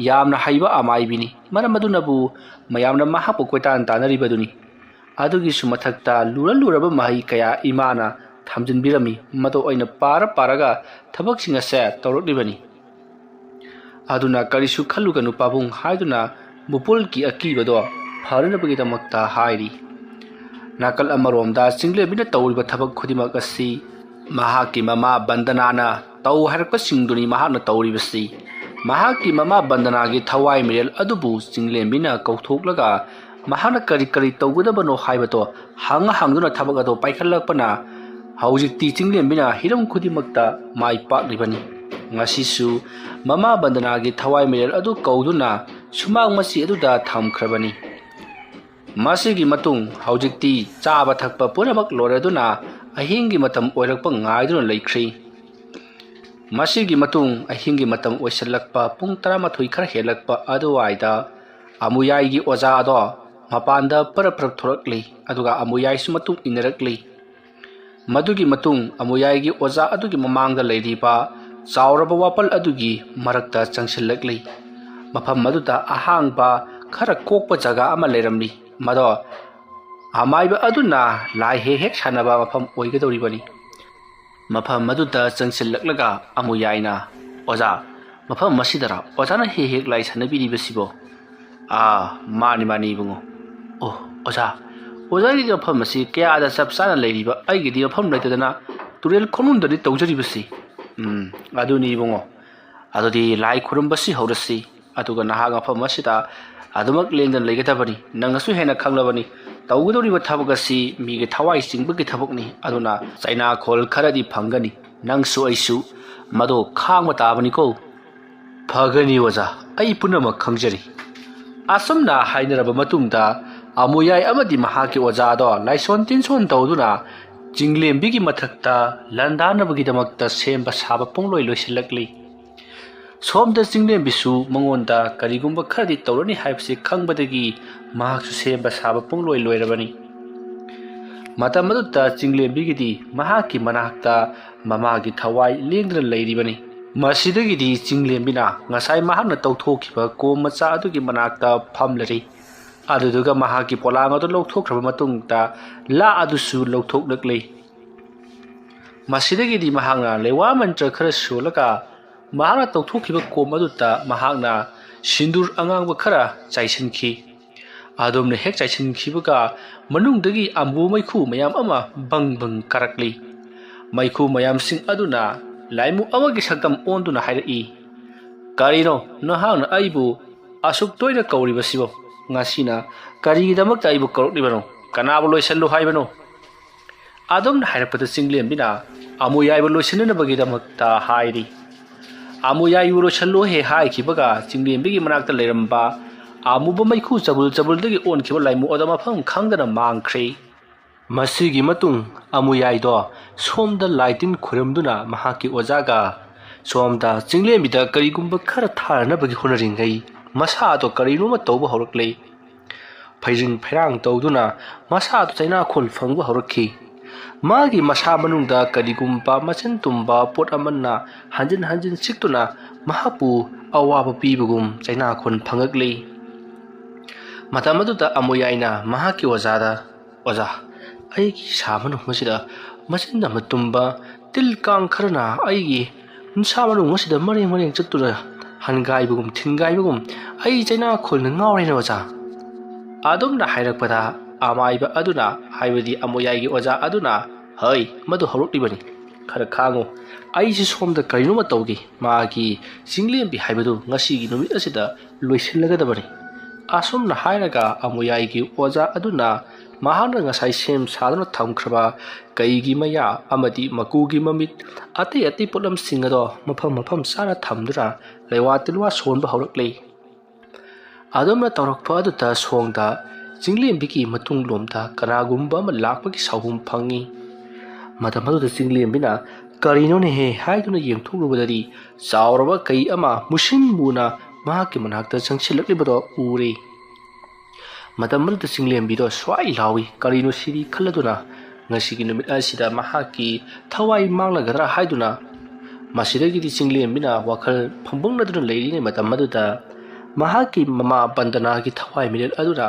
ꯌꯥꯝꯅ ꯍꯩꯕ ꯑꯃꯥꯏꯕꯤꯅꯤ. ꯃꯔꯝ ꯑꯗꯨꯅꯕꯨ ꯃꯌꯥꯝꯅ ꯃꯍꯥꯛꯄꯨ ꯀꯣꯏꯇꯥꯟ ꯇꯥꯟꯅꯔꯤꯕꯗꯨꯅꯤ. ꯑꯗꯨꯒꯤꯁꯨ ꯃꯊꯛꯇ ꯂꯨꯔꯕ ꯃꯍꯩ ꯀꯌꯥ ꯏꯃꯥꯅ ꯊꯝꯖꯤꯟꯕꯤꯔꯝꯃꯤ. ꯃꯗꯨ ꯑꯩꯅ ꯄꯥꯔꯒ ꯊꯕꯛꯁꯤꯡ ꯑꯁꯦ ꯇꯧꯔꯛꯂꯤꯕꯅꯤ. ꯑꯗꯨꯅ ꯀꯔꯤꯁꯨ ꯈꯜꯂꯨꯒꯅꯨ ꯄꯥꯕꯨꯡ" ꯍꯥꯏꯗꯨꯅ ꯕꯨꯄꯣꯜꯒꯤ ꯑꯀꯤꯕꯗꯣ ꯐꯅꯕꯒꯤꯗꯃꯛꯇ ꯍꯥꯏꯔꯤ. ꯅꯥꯀꯜ ꯑꯃꯔꯣꯝꯗ ꯆꯤꯡꯂꯦꯝꯕꯤꯅ ꯇꯧꯔꯤꯕ ꯊꯕꯛ ꯈꯨꯗꯤꯡꯃꯛ ꯑꯁꯤ ꯃꯍꯥꯛꯀꯤ ꯃꯃꯥ ꯕꯟꯗꯅꯥꯅ ꯇꯧ ꯍꯥꯏꯔꯛꯄꯁꯤꯡꯗꯨꯅꯤ ꯃꯍꯥꯛꯅ ꯇꯧꯔꯤꯕꯁꯤ. ꯃꯍꯥꯛꯀꯤ ꯃꯃꯥ ꯕꯟꯗꯅꯥꯒꯤ ꯊꯋꯥꯏ ꯃꯤꯔꯦꯜ ꯑꯗꯨꯕꯨ ꯆꯤꯡꯂꯦꯝꯕꯤꯅ ꯀꯧꯊꯣꯛꯂꯒ ꯃꯍꯥꯛꯅ ꯀꯔꯤ ꯇꯧꯒꯗꯕꯅꯣ ꯍꯥꯏꯕꯗꯣ ꯍꯪꯗꯨꯅ ꯊꯕꯛ ꯑꯗꯨ ꯄꯥꯏꯈꯠꯂꯛꯄꯅ ꯍꯧꯖꯤꯛꯇꯤ ꯆꯤꯡꯂꯦꯝꯕꯤꯅ ꯍꯤꯔꯝ ꯈꯨꯗꯤꯡꯃꯛꯇ ꯃꯥꯏ ꯄꯥꯛꯂꯤꯕꯅꯤ. ꯉꯁꯤꯁꯨ ꯃꯃꯥ ꯕꯟꯗꯅꯥꯒꯤ ꯊꯋꯥꯏ ꯃꯤꯔꯦꯜ ꯑꯗꯨ ꯀꯧꯗꯨꯅ ꯁꯨꯃꯥꯡ ꯃꯁꯤ ꯑꯗꯨꯗ ꯊꯝꯈ꯭ꯔꯕꯅꯤ. ꯃꯁꯤꯒꯤ ꯃꯇꯨꯡ ꯍꯧꯖꯤꯛꯇꯤ ꯆꯥꯕ ꯊꯛꯄ ꯄꯨꯝꯅꯃꯛ ꯂꯣꯏꯔꯗꯨꯅ ꯑꯍꯤꯡꯒꯤ ꯃꯇꯝ ꯑꯣꯏꯔꯛꯄ ꯉꯥꯏꯗꯨꯅ ꯂꯩꯈ꯭ꯔꯤ. ꯃꯁꯤꯒꯤ ꯃꯇꯨꯡ ꯑꯍꯤꯡꯒꯤ ꯃꯇꯝ ꯑꯣꯏꯁꯤꯜꯂꯛꯄ ꯄꯨꯡ 12 ꯈꯔ ꯍꯦꯜꯂꯛꯄ ꯑꯗꯨꯋꯥꯏꯗ ꯑꯃꯨꯌꯥꯏꯒꯤ ꯑꯣꯖꯥ ꯑꯗꯣ ꯃꯄꯥꯟꯗ ꯄꯔꯞ ꯊꯣꯔꯛꯂꯤ. ꯑꯗꯨꯒ ꯑꯃꯨꯌꯥꯏꯁꯨ ꯃꯇꯨꯡ ꯏꯟꯅꯔꯛꯂꯤ. ꯃꯗꯨꯒꯤ ꯃꯇꯨꯡ ꯑꯃꯨꯌꯥꯏꯒꯤ ꯑꯣꯖꯥ ꯑꯗꯨꯒꯤ ꯃꯃꯥꯡꯗ ꯂꯩꯔꯤꯕ ꯆꯥꯎꯔꯕ ꯋꯥꯄꯜ ꯑꯗꯨꯒꯤ ꯃꯔꯛꯇ ꯆꯪꯁꯤꯜꯂꯛꯂꯤ. ꯃꯐꯝ ꯑꯗꯨꯗ ꯑꯍꯥꯡꯕ ꯈꯔ ꯀꯣꯛꯄ ꯖꯒꯥ ꯑꯃ ꯂꯩꯔꯝꯂꯤ. ꯃꯗꯣ ꯑꯃꯥꯏꯕ ꯑꯗꯨꯅ ꯂꯥꯏ ꯍꯦꯛ ꯁꯥꯟꯅꯕ ꯃꯐꯝ ꯑꯣꯏꯒꯗꯧꯔꯤꯕꯅꯤ. ꯃꯐꯝ ꯑꯗꯨꯗ ꯆꯪꯁꯤꯜꯂꯛꯂꯒ ꯑꯃꯨꯌꯥꯏꯅ "ꯑꯣꯖꯥ, ꯃꯐꯝ ꯑꯁꯤꯗꯔ ꯑꯣꯖꯥꯅ ꯍꯦꯛ ꯂꯥꯏ ꯁꯥꯟꯅꯕꯤꯔꯤꯕꯁꯤꯕꯣ?" ꯃꯥꯅꯤ ꯏꯕꯨꯡꯉꯣ." "ꯑꯣ ꯑꯣꯖꯥ, ꯑꯣꯖꯥꯒꯤ ꯃꯐꯝ ꯑꯁꯤ ꯀꯌꯥꯗ ꯆꯞ ꯆꯥꯅ ꯂꯩꯔꯤꯕ? ꯑꯩꯒꯤꯗꯤ ꯃꯐꯝ ꯂꯩꯇꯗꯅ ꯇꯨꯔꯦꯜ ꯈꯣꯡꯅꯨꯡꯗꯅꯤ ꯇꯧꯖꯔꯤꯕꯁꯤ." "ꯑꯗꯨꯅꯤ ꯏꯕꯨꯡꯉꯣ. ꯑꯗꯨꯗꯤ ꯂꯥꯏ ꯈꯨꯔꯨꯝꯕꯁꯤ ꯍꯧꯔꯁꯤ. ꯑꯗꯨꯒ ꯅꯍꯥꯛ ꯃꯐꯝ ꯑꯁꯤꯗ ꯑꯗꯨꯃꯛ ꯂꯦꯡꯗꯅ ꯂꯩꯒꯗꯕꯅꯤ. ꯅꯪꯅꯁꯨ ꯍꯦꯟꯅ ꯈꯪꯂꯕꯅꯤ. ꯇꯧꯒꯗꯧꯔꯤꯕ ꯊꯕꯛ ꯑꯁꯤ ꯃꯤꯒꯤ ꯊꯋꯥꯏ ꯆꯤꯡꯕꯒꯤ ꯊꯕꯛꯅꯤ. ꯑꯗꯨꯅ ꯆꯩꯅꯥꯈꯣꯜ ꯈꯔꯗꯤ ꯐꯪꯒꯅꯤ. ꯅꯪꯁꯨ ꯑꯩꯁꯨ ꯃꯗꯣ ꯈꯥꯡꯕ ꯇꯥꯕꯅꯤꯀꯣ." "ꯐꯒꯅꯤ ꯑꯣꯖꯥ, ꯑꯩ ꯄꯨꯝꯅꯃꯛ ꯈꯪꯖꯔꯤ." ꯑꯁꯨꯝꯅ ꯍꯥꯏꯅꯔꯕ ꯃꯇꯨꯡꯗ ꯑꯃꯨꯌꯥꯏ ꯑꯃꯗꯤ ꯃꯍꯥꯛꯀꯤ ꯑꯣꯖꯥꯗꯣ ꯂꯥꯏꯁꯣꯟ ꯇꯤꯟꯁꯣꯟ ꯇꯧꯗꯨꯅ ꯆꯤꯡꯂꯦꯝꯕꯤꯒꯤ ꯃꯊꯛꯇ ꯂꯥꯟꯗꯥꯅꯕꯒꯤꯗꯃꯛꯇ ꯁꯦꯝꯕ ꯁꯥꯕ ꯄꯨꯡꯂꯣꯏ ꯂꯣꯏꯁꯤꯜꯂꯛꯂꯤ꯫ ꯁꯣꯝꯗ ꯆꯤꯡꯂꯦꯝꯕꯤꯁꯨ ꯃꯉꯣꯟꯗ ꯀꯔꯤꯒꯨꯝꯕ ꯈꯔꯗꯤ ꯇꯧꯔꯅꯤ ꯍꯥꯏꯕꯁꯤ ꯈꯪꯕꯗꯒꯤ ꯃꯍꯥꯛꯁꯨ ꯁꯦꯝꯕ ꯁꯥꯕ ꯄꯨꯡꯂꯣꯏ ꯂꯣꯏꯔꯕꯅꯤ꯫ ꯃꯇꯝ ꯑꯗꯨꯗ ꯆꯤꯡꯂꯦꯝꯕꯤꯒꯤꯗꯤ ꯃꯍꯥꯛꯀꯤ ꯃꯅꯥꯛꯇ ꯃꯃꯥꯒꯤ ꯊꯋꯥꯏ ꯂꯦꯡꯗꯅ ꯂꯩꯔꯤꯕꯅꯤ꯫ ꯃꯁꯤꯗꯒꯤꯗꯤ ꯆꯤꯡꯂꯦꯝꯕꯤꯅ ꯉꯁꯥꯏ ꯃꯍꯥꯛꯅ ꯇꯧꯊꯣꯛꯈꯤꯕ ꯀꯣꯝ ꯃꯆꯥ ꯑꯗꯨꯒꯤ ꯃꯅꯥꯛꯇ ꯐꯝꯂꯔꯤ꯫ ꯑꯗꯨꯗꯨꯒ ꯃꯍꯥꯛꯀꯤ ꯄꯣꯂꯥꯡ ꯑꯗꯨ ꯂꯧꯊꯣꯛꯈ꯭ꯔꯕ ꯃꯇꯨꯡꯗ ꯂꯥ ꯑꯗꯨꯁꯨ ꯂꯧꯊꯣꯛꯂꯛꯂꯤ꯫ ꯃꯁꯤꯗꯒꯤꯗꯤ ꯃꯍꯥꯛꯅ ꯂꯩꯋꯥ ꯃꯟꯇ꯭ꯔ ꯈꯔ ꯁꯣꯜꯂꯒ ꯃꯍꯥꯛꯅ ꯇꯧꯊꯣꯛꯈꯤꯕ ꯀꯣꯝ ꯑꯗꯨꯗ ꯃꯍꯥꯛꯅ ꯁꯤꯟꯗꯨꯔ ꯑꯉꯥꯡꯕ ꯈꯔ ꯆꯥꯏꯁꯤꯟꯈꯤ꯫ ꯑꯗꯨꯝꯅ ꯍꯦꯛ ꯆꯥꯏꯁꯤꯟꯈꯤꯕꯒ ꯃꯅꯨꯡꯗꯒꯤ ꯑꯝꯕꯨ ꯃꯩꯈꯨ ꯃꯌꯥꯝ ꯑꯃ ꯕꯪ ꯕꯪ ꯀꯥꯔꯛꯂꯤ꯫ ꯃꯩꯈꯨ ꯃꯌꯥꯝꯁꯤꯡ ꯑꯗꯨꯅ ꯂꯥꯏꯃꯨ ꯑꯃꯒꯤ ꯁꯛꯇꯝ ꯑꯣꯟꯗꯨꯅ ꯍꯥꯏꯔꯛꯏ, "ꯀꯔꯤꯅꯣ ꯅꯍꯥꯛꯅ ꯑꯩꯕꯨ ꯑꯁꯨꯛ ꯇꯣꯏꯅ ꯀꯧꯔꯤꯕꯁꯤꯕꯣ? ꯉꯁꯤꯅ ꯀꯔꯤꯒꯤꯗꯃꯛꯇ ꯑꯩꯕꯨ ꯀꯧꯔꯛꯂꯤꯕꯅꯣ? ꯀꯅꯥꯕꯨ ꯂꯣꯏꯁꯤꯜꯂꯨ ꯍꯥꯏꯕꯅꯣ?" ꯑꯗꯨꯝꯅ ꯍꯥꯏꯔꯛꯄꯗ ꯆꯤꯡꯂꯦꯝꯕꯤꯅ ꯑꯃꯨꯌꯥꯏꯕꯨ ꯂꯣꯏꯁꯤꯟꯅꯅꯕꯒꯤꯗꯃꯛꯇ ꯍꯥꯏꯔꯤ꯫ ꯑꯃꯨꯌꯥꯏꯕꯨ ꯂꯣꯏꯁꯤꯜꯂꯨ ꯍꯦꯛ ꯍꯥꯏꯈꯤꯕꯒ ꯆꯤꯡꯂꯦꯝꯕꯤꯒꯤ ꯃꯅꯥꯛꯇ ꯂꯩꯔꯝꯕ ꯑꯃꯨꯕ ꯃꯩꯈꯨ ꯆꯕꯨꯜ ꯆꯕꯨꯜꯗꯒꯤ ꯑꯣꯟꯈꯤꯕ ꯂꯥꯏꯃꯨ ꯑꯗꯨ ꯃꯐꯝ ꯈꯪꯗꯅ ꯃꯥꯡꯈ꯭ꯔꯦ꯫ ꯃꯁꯤꯒꯤ ꯃꯇꯨꯡ ꯑꯃꯨꯌꯥꯏꯗꯣ ꯁꯣꯝꯗ ꯂꯥꯏ ꯇꯤꯟ ꯈꯨꯔꯨꯝꯗꯨꯅ ꯃꯍꯥꯛꯀꯤ ꯑꯣꯖꯥꯒ ꯁꯣꯝꯗ ꯆꯤꯡꯂꯦꯝꯕꯤꯗ ꯀꯔꯤꯒꯨꯝꯕ ꯈꯔ ꯊꯥꯅꯅꯕꯒꯤ ꯍꯣꯠꯅꯔꯤꯉꯩ ꯃꯁꯥꯗꯣ ꯀꯔꯤꯅꯣꯃ ꯇꯧꯕ ꯍꯧꯔꯛꯂꯦ꯫ ꯐꯩꯖꯤꯡ ꯐꯩꯔꯥꯡ ꯇꯧꯗꯨꯅ ꯃꯁꯥꯗꯣ ꯆꯩꯅꯥꯈꯣꯜ ꯐꯪꯕ ꯍꯧꯔꯛꯈꯤ꯫ ꯃꯥꯒꯤ ꯃꯁꯥ ꯃꯅꯨꯡꯗ ꯀꯔꯤꯒꯨꯝꯕ ꯃꯆꯤꯟ ꯇꯨꯝꯕ ꯄꯣꯠ ꯑꯃꯅ ꯍꯟꯖꯤꯟ ꯍꯟꯖꯤꯟ ꯆꯤꯛꯇꯨꯅ ꯃꯍꯥꯛꯄꯨ ꯑꯋꯥꯕ ꯄꯤꯕꯒꯨꯝ ꯆꯩꯅꯥꯈꯣꯜ ꯐꯪꯉꯛꯂꯤ꯫ ꯃꯇꯝ ꯑꯗꯨꯗ ꯑꯃꯨꯌꯥꯏꯅ ꯃꯍꯥꯛꯀꯤ ꯑꯣꯖꯥꯗ, "ꯑꯣꯖꯥ, ꯑꯩꯒꯤ ꯏꯁꯥ ꯃꯅꯨꯡ ꯑꯁꯤꯗ ꯃꯆꯤꯟ ꯑꯃ ꯇꯨꯝꯕ ꯇꯤꯜ ꯀꯥꯡ ꯈꯔꯅ ꯑꯩꯒꯤ ꯎꯟꯁꯥ ꯃꯅꯨꯡ ꯑꯁꯤꯗ ꯃꯔꯦꯡ ꯃꯔꯦꯡ ꯆꯠꯇꯨꯅ ꯍꯟꯒꯥꯏꯕꯒꯨꯝ ꯊꯤꯟꯒꯥꯏꯕꯒꯨꯝ ꯑꯩ ꯆꯩꯅꯥꯈꯣꯜꯅ ꯉꯥꯎꯔꯦꯅꯦ ꯑꯣꯖꯥ." ꯑꯗꯨꯝꯅ ꯍꯥꯏꯔꯛꯄꯗ ꯑꯃꯥꯏꯕ ꯑꯗꯨꯅ ꯍꯥꯏꯕꯗꯤ ꯑꯃꯨꯌꯥꯏꯒꯤ ꯑꯣꯖꯥ ꯑꯗꯨꯅ, "ꯍꯩ, ꯃꯗꯨ ꯍꯧꯔꯛꯂꯤꯕꯅꯤ, ꯈꯔ ꯈꯥꯡꯉꯨ, ꯑꯩꯁꯤ ꯁꯣꯝꯗ ꯀꯔꯤꯅꯣꯃ ꯇꯧꯒꯦ꯫ ꯃꯥꯒꯤ ꯆꯤꯡꯂꯦꯝꯕꯤ ꯍꯥꯏꯕꯗꯨ ꯉꯁꯤꯒꯤ ꯅꯨꯃꯤꯠ ꯑꯁꯤꯗ ꯂꯣꯏꯁꯤꯜꯂꯒꯗꯕꯅꯤ." ꯑꯁꯨꯝꯅ ꯍꯥꯏꯔꯒ ꯑꯃꯨꯌꯥꯏꯒꯤ ꯑꯣꯖꯥ ꯑꯗꯨꯅ ꯃꯍꯥꯛꯅ ꯉꯁꯥꯏ ꯁꯦꯝ ꯁꯥꯗꯨꯅ ꯊꯝꯈ꯭ꯔꯕ ꯀꯩꯒꯤ ꯃꯌꯥ ꯑꯃꯗꯤ ꯃꯀꯨꯒꯤ ꯃꯃꯤꯠ ꯑꯇꯩ ꯑꯇꯩ ꯄꯣꯠꯂꯝꯁꯤꯡ ꯑꯗꯣ ꯃꯐꯝ ꯃꯐꯝ ꯆꯥꯅ ꯊꯝꯗꯨꯅ ꯂꯩꯋꯥ ꯇꯤꯜꯋꯥ ꯁꯣꯟꯕ ꯍꯧꯔꯛꯂꯤ꯫ ꯑꯗꯨꯝꯅ ꯇꯧꯔꯛꯄ ꯑꯗꯨꯗ ꯁꯣꯝꯗ ꯆꯤꯡꯂꯦꯝꯕꯤꯒꯤ ꯃꯇꯨꯡꯂꯣꯝꯗ ꯀꯅꯥꯒꯨꯝꯕ ꯑꯃ ꯂꯥꯛꯄꯒꯤ ꯁꯥꯎꯍꯨꯝ ꯐꯪꯉꯤ꯫ ꯃꯇꯝ ꯑꯗꯨꯗ ꯆꯤꯡꯂꯦꯝꯕꯤꯅ "ꯀꯔꯤꯅꯣꯅꯦꯍꯦ" ꯍꯥꯏꯗꯨꯅ ꯌꯦꯡꯊꯣꯛꯂꯨꯕꯗꯗꯤ ꯆꯥꯎꯔꯕ ꯀꯩ ꯑꯃ ꯃꯨꯁꯤꯟ ꯃꯨꯅ ꯃꯍꯥꯛꯀꯤ ꯃꯅꯥꯛꯇ ꯆꯪꯁꯤꯜꯂꯛꯂꯤꯕꯗꯣ ꯎꯔꯦ꯫ ꯃꯇꯝ ꯑꯗꯨꯗ ꯆꯤꯡꯂꯦꯝꯕꯤꯗꯣ ꯁ꯭ꯋꯥꯏ ꯂꯥꯎꯏ, "ꯀꯔꯤꯅꯣ ꯁꯤꯗꯤ?" ꯈꯜꯂꯗꯨꯅ ꯉꯁꯤꯒꯤ ꯅꯨꯃꯤꯠ ꯑꯁꯤꯗ ꯃꯍꯥꯛꯀꯤ ꯊꯋꯥꯏ ꯃꯥꯡꯂꯒꯗ꯭ꯔꯥ ꯍꯥꯏꯗꯨꯅ ꯃꯁꯤꯗꯒꯤꯗꯤ ꯆꯤꯡꯂꯦꯝꯕꯤꯅ ꯋꯥꯈꯜ ꯐꯪꯕꯨꯡꯅꯗꯨꯅ ꯂꯩꯔꯤꯉꯩ ꯃꯇꯝ ꯑꯗꯨꯗ ꯃꯍꯥꯛꯀꯤ ꯃꯃꯥ ꯕꯟꯗꯅꯥꯒꯤ ꯊꯋꯥꯏ ꯃꯤꯔꯦꯜ ꯑꯗꯨꯅ,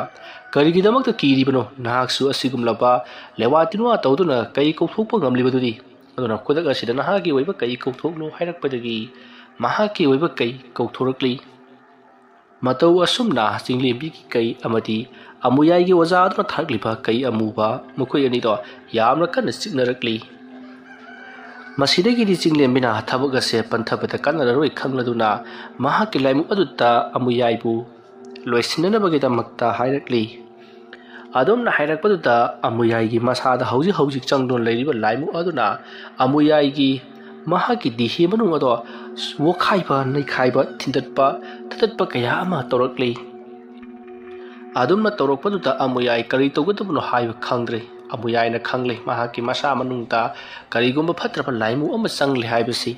"ꯀꯔꯤꯒꯤꯗꯃꯛꯇ ꯀꯤꯔꯤꯕꯅꯣ? ꯅꯍꯥꯛꯁꯨ ꯑꯁꯤꯒꯨꯝꯂꯕ ꯂꯩꯋꯥ ꯇꯤꯟꯋꯥ ꯇꯧꯗꯨꯅ ꯀꯩ ꯀꯧꯊꯣꯛꯄ ꯉꯝꯂꯤꯕꯗꯨꯗꯤ? ꯑꯗꯨꯅ ꯈꯨꯗꯛ ꯑꯁꯤꯗ ꯅꯍꯥꯛꯀꯤ ꯑꯣꯏꯕ ꯀꯩ ꯀꯧꯊꯣꯛꯂꯨ" ꯍꯥꯏꯔꯛꯄꯗꯒꯤ ꯃꯍꯥꯛꯀꯤ ꯑꯣꯏꯕ ꯀꯩ ꯀꯧꯊꯣꯔꯛꯂꯤ꯫ ꯃꯇꯧ ꯑꯁꯨꯝꯅ ꯆꯤꯡꯂꯦꯝꯕꯤꯒꯤ ꯀꯩ ꯑꯃꯗꯤ ꯑꯃꯨꯌꯥꯏꯒꯤ ꯑꯣꯖꯥ ꯑꯗꯨꯅ ꯊꯥꯔꯛꯂꯤꯕ ꯀꯩ ꯑꯃꯨꯕ ꯃꯈꯣꯏ ꯑꯅꯤꯗꯣ ꯌꯥꯝꯅ ꯀꯟꯅ ꯆꯤꯛꯅꯔꯛꯂꯤ꯫ ꯃꯁꯤꯗꯒꯤꯗꯤ ꯆꯤꯡꯂꯦꯝꯕꯤꯅ ꯊꯕꯛ ꯑꯁꯦ ꯄꯟꯊꯕꯗ ꯀꯥꯟꯅꯔꯔꯣꯏ ꯈꯪꯂꯗꯨꯅ ꯃꯍꯥꯛꯀꯤ ꯂꯥꯏꯃꯨ ꯑꯗꯨꯗ ꯑꯃꯨꯌꯥꯏꯕꯨ ꯂꯣꯏꯁꯤꯟꯅꯅꯕꯒꯤꯗꯃꯛꯇ ꯍꯥꯏꯔꯛꯂꯤ꯫ ꯑꯗꯨꯝꯅ ꯍꯥꯏꯔꯛꯄꯗꯨꯗ ꯑꯃꯨꯌꯥꯏꯒꯤ ꯃꯁꯥꯗ ꯍꯧꯖꯤꯛ ꯍꯧꯖꯤꯛ ꯆꯪꯗꯨꯅ ꯂꯩꯔꯤꯕ ꯂꯥꯏꯃꯨ ꯑꯗꯨꯅ ꯑꯃꯨꯌꯥꯏꯒꯤ ꯃꯍꯥꯛꯀꯤ ꯗꯤꯍꯦ ꯃꯅꯨꯡ ꯑꯗꯣ ꯋꯣꯈꯥꯏꯕ ꯅꯩꯈꯥꯏꯕ ꯊꯤꯟꯗꯠꯄ ꯊꯠꯇꯠꯄ ꯀꯌꯥ ꯑꯃ ꯇꯧꯔꯛꯂꯤ꯫ ꯑꯗꯨꯝꯅ ꯇꯧꯔꯛꯄꯗꯨꯗ ꯑꯃꯨꯌꯥꯏ ꯀꯔꯤ ꯇꯧꯒꯗꯕꯅꯣ ꯍꯥꯏꯕ ꯈꯪꯗ꯭ꯔꯦ꯫ ꯑꯃꯨꯌꯥꯏꯅ ꯈꯪꯂꯦ ꯃꯍꯥꯛꯀꯤ ꯃꯁꯥ ꯃꯅꯨꯡꯗ ꯀꯔꯤꯒꯨꯝꯕ ꯐꯠꯇ꯭ꯔꯕ ꯂꯥꯏꯃꯨ ꯑꯃ ꯆꯪꯂꯦ ꯍꯥꯏꯕꯁꯤ꯫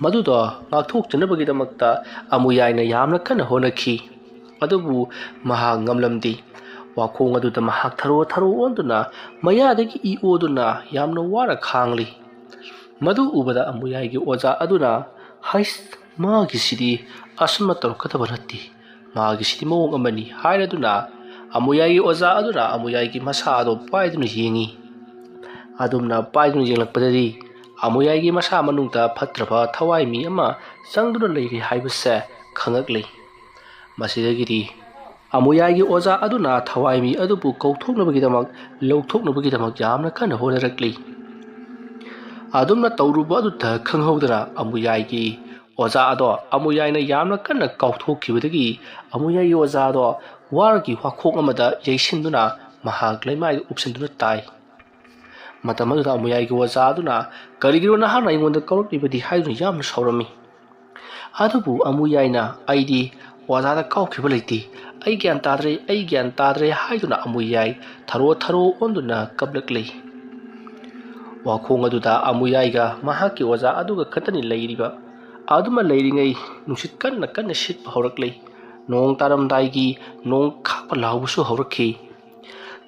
ꯃꯗꯨꯗꯣ ꯉꯥꯛꯊꯣꯛꯆꯅꯕꯒꯤꯗꯃꯛꯇ ꯑꯃꯨꯌꯥꯏꯅ ꯌꯥꯝꯅ ꯀꯟꯅ ꯍꯣꯠꯅꯈꯤ꯫ ꯑꯗꯨꯕꯨ ꯃꯍꯥꯛ ꯉꯝꯂꯝꯗꯦ꯫ ꯋꯥꯈꯣꯡ ꯑꯗꯨꯗ ꯃꯍꯥꯛ ꯊꯔꯣ ꯊꯔꯣ ꯑꯣꯟꯗꯨꯅ ꯃꯌꯥꯗꯒꯤ ꯏ ꯑꯣꯗꯨꯅ ꯌꯥꯝꯅ ꯋꯥꯅ ꯈꯥꯡꯂꯤ꯫ ꯃꯗꯨ ꯎꯕꯗ ꯑꯃꯨꯌꯥꯏꯒꯤ ꯑꯣꯖꯥ ꯑꯗꯨꯅ, "ꯍꯩꯁ, ꯃꯥꯒꯤꯁꯤꯗꯤ ꯑꯁꯨꯝꯅ ꯇꯧꯔꯛꯀꯗꯕ ꯅꯠꯇꯦ, ꯃꯥꯒꯤꯁꯤꯗꯤ ꯃꯑꯣꯡ ꯑꯃꯅꯤ" ꯍꯥꯏꯔꯗꯨꯅ ꯑꯃꯨꯌꯥꯏꯒꯤ ꯑꯣꯖꯥ ꯑꯗꯨꯅ ꯑꯃꯨꯌꯥꯏꯒꯤ ꯃꯁꯥ ꯑꯗꯨ ꯄꯥꯏꯗꯨꯅ ꯌꯦꯡꯉꯤ꯫ ꯑꯗꯨꯝꯅ ꯄꯥꯏꯗꯨꯅ ꯌꯦꯡꯂꯛꯄꯗꯗꯤ ꯑꯃꯨꯌꯥꯏꯒꯤ ꯃꯁꯥ ꯃꯅꯨꯡꯗ ꯐꯠꯇ꯭ꯔꯕ ꯊꯋꯥꯏ ꯃꯤ ꯑꯃ ꯆꯪꯗꯨꯅ ꯂꯩꯔꯤ ꯍꯥꯏꯕꯁꯦ ꯈꯪꯉꯛꯂꯤ꯫ ꯃꯁꯤꯗꯒꯤꯗꯤ ꯑꯃꯨꯌꯥꯏꯒꯤ ꯑꯣꯖꯥ ꯑꯗꯨꯅ ꯊꯋꯥꯏ ꯃꯤ ꯑꯗꯨꯕꯨ ꯀꯧꯊꯣꯛꯅꯕꯒꯤꯗꯃꯛ ꯂꯧꯊꯣꯛꯅꯕꯒꯤꯗꯃꯛ ꯌꯥꯝꯅ ꯀꯟꯅ ꯍꯣꯠꯅꯔꯛꯂꯤ꯫ ꯑꯗꯨꯝꯅ ꯇꯧꯔꯨꯕ ꯑꯗꯨꯗ ꯈꯪꯍꯧꯗꯅ ꯑꯃꯨꯌꯥꯏꯒꯤ ꯑꯣꯖꯥ ꯑꯗꯣ ꯑꯃꯨꯌꯥꯏꯅ ꯌꯥꯝꯅ ꯀꯟꯅ ꯀꯥꯎꯊꯣꯛꯈꯤꯕꯗꯒꯤ ꯑꯃꯨꯌꯥꯏꯒꯤ ꯑꯣꯖꯥ ꯑꯗꯣ ꯋꯥꯔꯒꯤ ꯋꯥꯈꯣꯡ ꯑꯃꯗ ꯌꯩꯁꯤꯟꯗꯨꯅ ꯃꯍꯥꯛ ꯂꯩꯃꯥꯏꯗ ꯎꯞꯁꯤꯟꯗꯨꯅ ꯇꯥꯏ꯫ ꯃꯇꯝ ꯑꯗꯨꯗ ꯑꯃꯨꯌꯥꯏꯒꯤ ꯑꯣꯖꯥ ꯑꯗꯨꯅ, "ꯀꯔꯤꯒꯤꯅꯣ ꯅꯍꯥꯛꯅ ꯑꯩꯉꯣꯟꯗ ꯀꯧꯔꯛꯂꯤꯕꯗꯤ?" ꯍꯥꯏꯗꯨꯅ ꯌꯥꯝꯅ ꯁꯥꯎꯔꯝꯃꯤ꯫ ꯑꯗꯨꯕꯨ ꯑꯃꯨꯌꯥꯏꯅ, "ꯑꯩꯗꯤ ꯑꯣꯖꯥꯗ ꯀꯥꯎꯈꯤꯕ ꯂꯩꯇꯦ, ꯑꯩ ꯒ꯭ꯌꯥꯟ ꯇꯥꯗ꯭ꯔꯦ, ꯑꯩ ꯒ꯭ꯌꯥꯟ ꯇꯥꯗ꯭ꯔꯦ" ꯍꯥꯏꯗꯨꯅ ꯑꯃꯨꯌꯥꯏ ꯊꯔꯣ ꯊꯔꯣ ꯑꯣꯟꯗꯨꯅ ꯀꯞꯂꯛꯂꯤ꯫ Wakhong aduda amuyaiga mahaki oza aduga khatani leiriba aduma leiringai nusit kanna sitpa haurakle nong taramdaigi nong khakpa laubusu haurakhi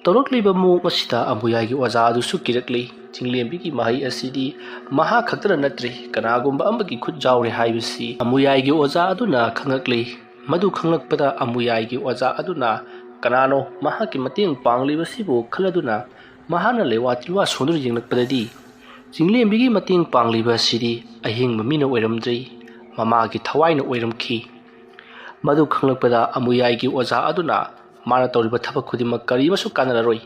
torokliba mu masita amuyai gi oza adu sukirakli chinglembi gi mahai asidi maha khaktara natri kanagumba ambagi khut jawre haibisi amuyai gi oza aduna khangakli madu khanglakpada amuyai gi oza aduna kanano maha ki mateng pangliba sibu khaladuna mahana lewa tilwa sondur jinglakpadadi chinglembi gi mateng pangliba sidi ahing mamina oiramdri mama gi thawaina oiramkhi madu khanglakpada amuyai gi oza aduna mana tawriba thabak khudimak karimasu kanararoi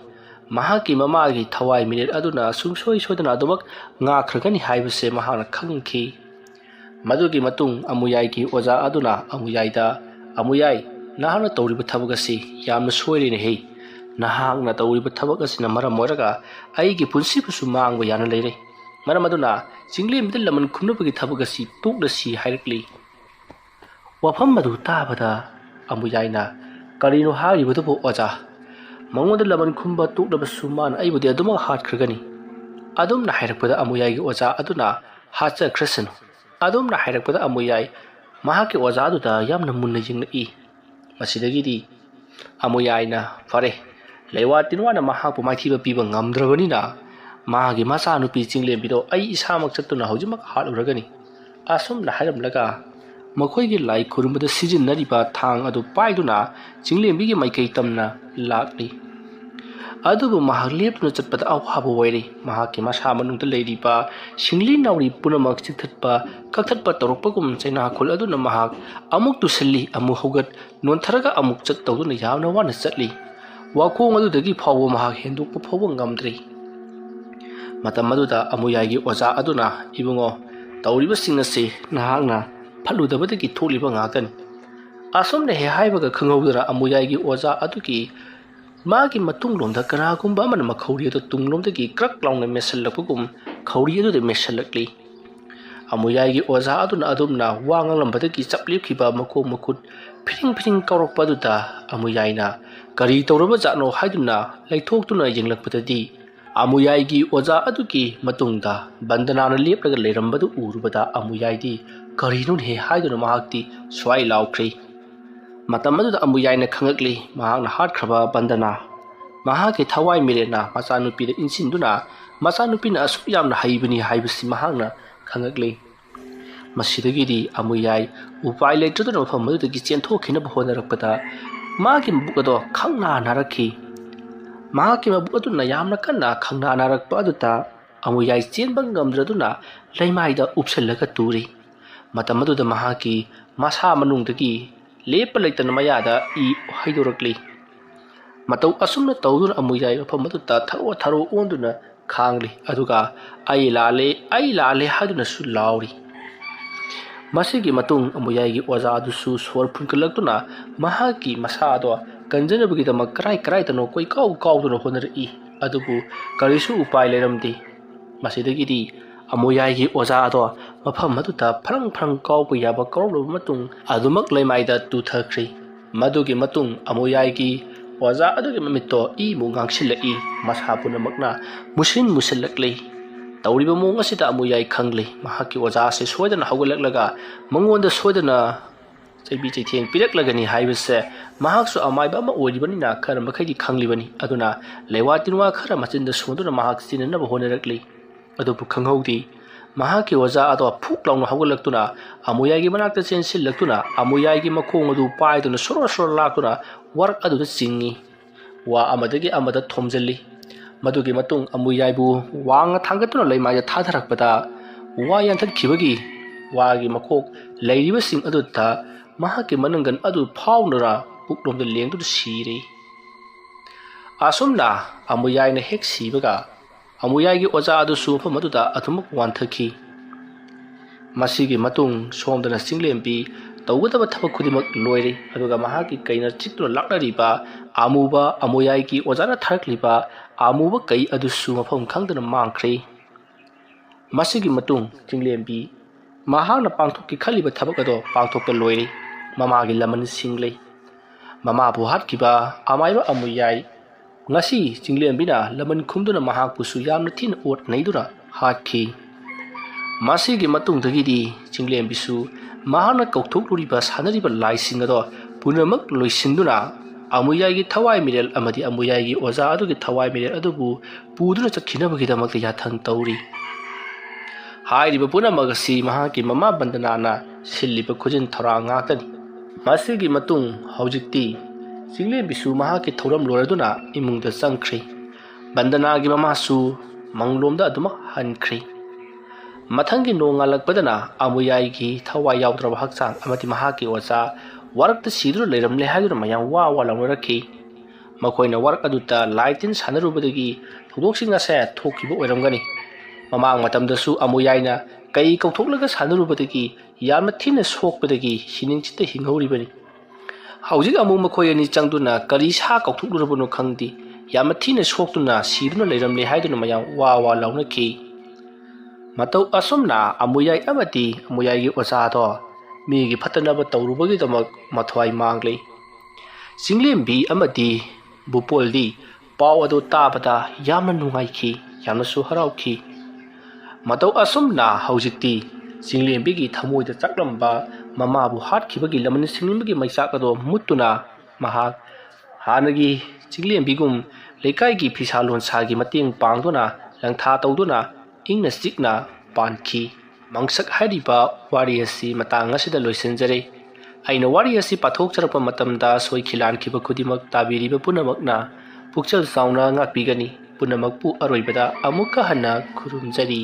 mahaki mamagi thawai minute aduna sumsoi sodana adumak nga khragani haibase mahana khangki madugi matung amuyai gi oza aduna amuyaida amuyai nahana tawriba thabagasi yamna soirene he nahangna tawriba thabagasi na maram moiraga aigi punsi pusu mangba yana leire maram aduna jinglem midal laman khumnubagi thabagasi tukdasi hairakli wafam madu tabada amuyaina karino haribadubu oza mangoda laman khumba tukdaba suman aibudi aduma hat khragani adumna hairakpada amuyai gi oza aduna hatcha krasanu adumna hairakpada amuyai mahaki oza aduda yamna munna jingna masidagidi amuyaina fare lewa tinwana mahapu maithiba piba ngamdrabanina mahagi masa nupi chinglembido ai isamak chattuna haujimak haluragani asumna hairamlaga makhoi lai khurumada sijinnariba thang adu paiduna chinglembi gi maikai tamna lakli adubu mahak leptuna chatpada awhaba wairi mahaki masa manungta leiriba singli nauri punamak chithatpa kakthatpa torokpagum chaina khul aduna mahak amuk tusalli amu hogat nontharaga amuk chat tawduna yamna wana chatli wakhong adudagi phawa mahak hendukpa phawa ngamdri matam aduda amuyai gi oza aduna ibungo tawriba singnase nahakna phaludabadagi tholiba ngakan asomne he haibaga khangawdara amuyai gi oza aduki magi matunglomda kanagumba amana makhawri adu tunglomdagi krak launa mesallapugum khawri adu de mesallakli amuyai gi oza aduna adumna wangalambadagi chaplipkhiba makok makut phiring kawrokpa aduda amuyaina kari tawraba jano haiduna laithoktuna yenglakpadadi amuyai gi oza aduki matungda bandana leplaga leirambadu urubada amuyai di karinu he haiduna mahakti swai laukri matam aduda amuyaina khangakli mahakna hatkraba bandana mahaki thawai mirena machanupi da insinduna machanupina asuk yamna haibani haibasi mahakna khangakli masidagidi amuyai upai leitraduna mafam adudagi chenthokkhina honarakpada magi mabukado khangna narakhi mahaki mabuk aduna yamna kanna khangna narakpa aduta amuyai chenba ngamdraduna leimaida upsallaga turi matam aduda mahaki masa manungdagi lepa leitana mayada haidorakli matau asumna tawduna amuyai mafam aduta tharo onduna khangli aduga ai lale haduna su lauri masigi matung amuyai gi oza adusu swar phunkalakuna mahaki masado kanjanabagi dama krai tano koi kau duna honari adubu karisu upai leramdi masidagidi amuyai gi oza ado mafam aduta phrang kau bu yaba kawlo matung adumak leimaida tuthakri madugi matung amuyai gi oza adugi mamitto mu ngangsil masapuna makna musallakli tawriba mong asita amuyai khangli mahaki oza se soidana hawgalaklaga mangonda soidana chaibi chaitheng piraklagani haibase mahaksu amaiba ama oribanina khara makhai khanglibani aduna lewatinwa khara machinda sonduna mahak sinanaba honarakli adubu khanghaudi mahaki oza ado phuk launa hawgalaktuna amuyai gi manakta chensillaktuna amuyai gi makhong adu paiduna soro laktuna warak adu chingi wa amadagi amada thomjalli madugi matung amuyai bu wanga thangatuna leimaja thadharakpada wa yanthakkhibagi wagi makhok leiriba sing adutta mahaki manangan adu phaunara puklomda lengdu sire asumna amuyai na hek sibaga amuyai gi oza adu sufa maduda athumuk wanthakhi masigi matung somdana singlempi tawgadaba thabak khudimak loire aduga mahaki kaina chituna laknariba amuba amuyai gi ozana tharakliba amuba kai adusu mafam khangdana mangkhre masigi matung chinglembi mahana pangthokki khaliba thabak ado pangthokpa loire mamagi laman singlei mama bu hatkiba amaiba amuyai ngasi chinglembina laman khumduna mahak pusu yamna thin ot neidura हाथी मासिगी मतुंगदगिदी चिंगलेंबिसु महाना कौथोक्लुरिबा सानरिबा लाइसिंग अदो पुनमक लोइसिंदुना अमुयागी थवाई मिरेल अमदी अमुयागी ओजा अदुगी थवाई मिरेल अदुबु पुदुना चखिनबगिदमक याथंग तौरी हाइरिबा पुनमक असि महाकी ममा बंदनाना सिल्लिबा खुजिन थरा ngaktani मासिगी मतुंग हौजिक्ति चिंगलेंबिसु महाकी थौरम लोरदुना इमुंगदा चंगख्रि बंदनागी ममासु मंगलोमदा अदुमक हनख्रि मथंगी नोंगालकपदना अमुयाईगी थवाई याउद्रब हक्चांग अमति महाकी ओजा वर्क सिद्रु लेरमले हाइदुना मयां वा वा लाउनरखि मखोइना वर्क अदुता लाइटिन सानरुबदगी थौदोक्सिंग असे थोखिबो ओइरमगनी ममांग मतमदसु अमुयाईना कई कौथोक्लगा सानरुबदगी यामना थिना सोकपदगी सिनिंगचिते हिंगौरिबनी हौजिक अमु मखोयनी चंगदुना करी सा कौथोक्लुरबनो खंगदी यामना थिना सोक्तुना सिद्रुना लेरमले हाइदुना मयां वा वा लाउनखि मतौ असुमना अमुयाई अमति अमुयाईगी ओजादो मीगी फतनब तौरुबगिदमक मथवाई मांगले चिंगलेंबी अमति बुपोलदी पाव अदो ताबदा यामना नुंगाइखि यामनासु हराउखि मतौ असुमना हौजिक्ति चिंगलेंबीगी थमोइदा चक्लंबा ममाबु हाटखिबगी लमन सिंगलिंबगी मैचाक अदो मुत्तुना महाक हानगी चिंगलेंबीगुम लेकाईगी फिसालोन सागी मतेंग पांगदुना लंथा तौदुना इंगना चिकना पानखी मंगसक हारिबा वारी असि मतांग असिदा लोइसिनजरे आइना वारी असि पाथोकचरप मतमदा सोइखिलानखिबा खुदिमक ताबिरिबा पुनमकना पुक्चल साउना ngapiगनी पुनमकपु अरोइबदा अमुक्का हन्ना खुरुमजरी।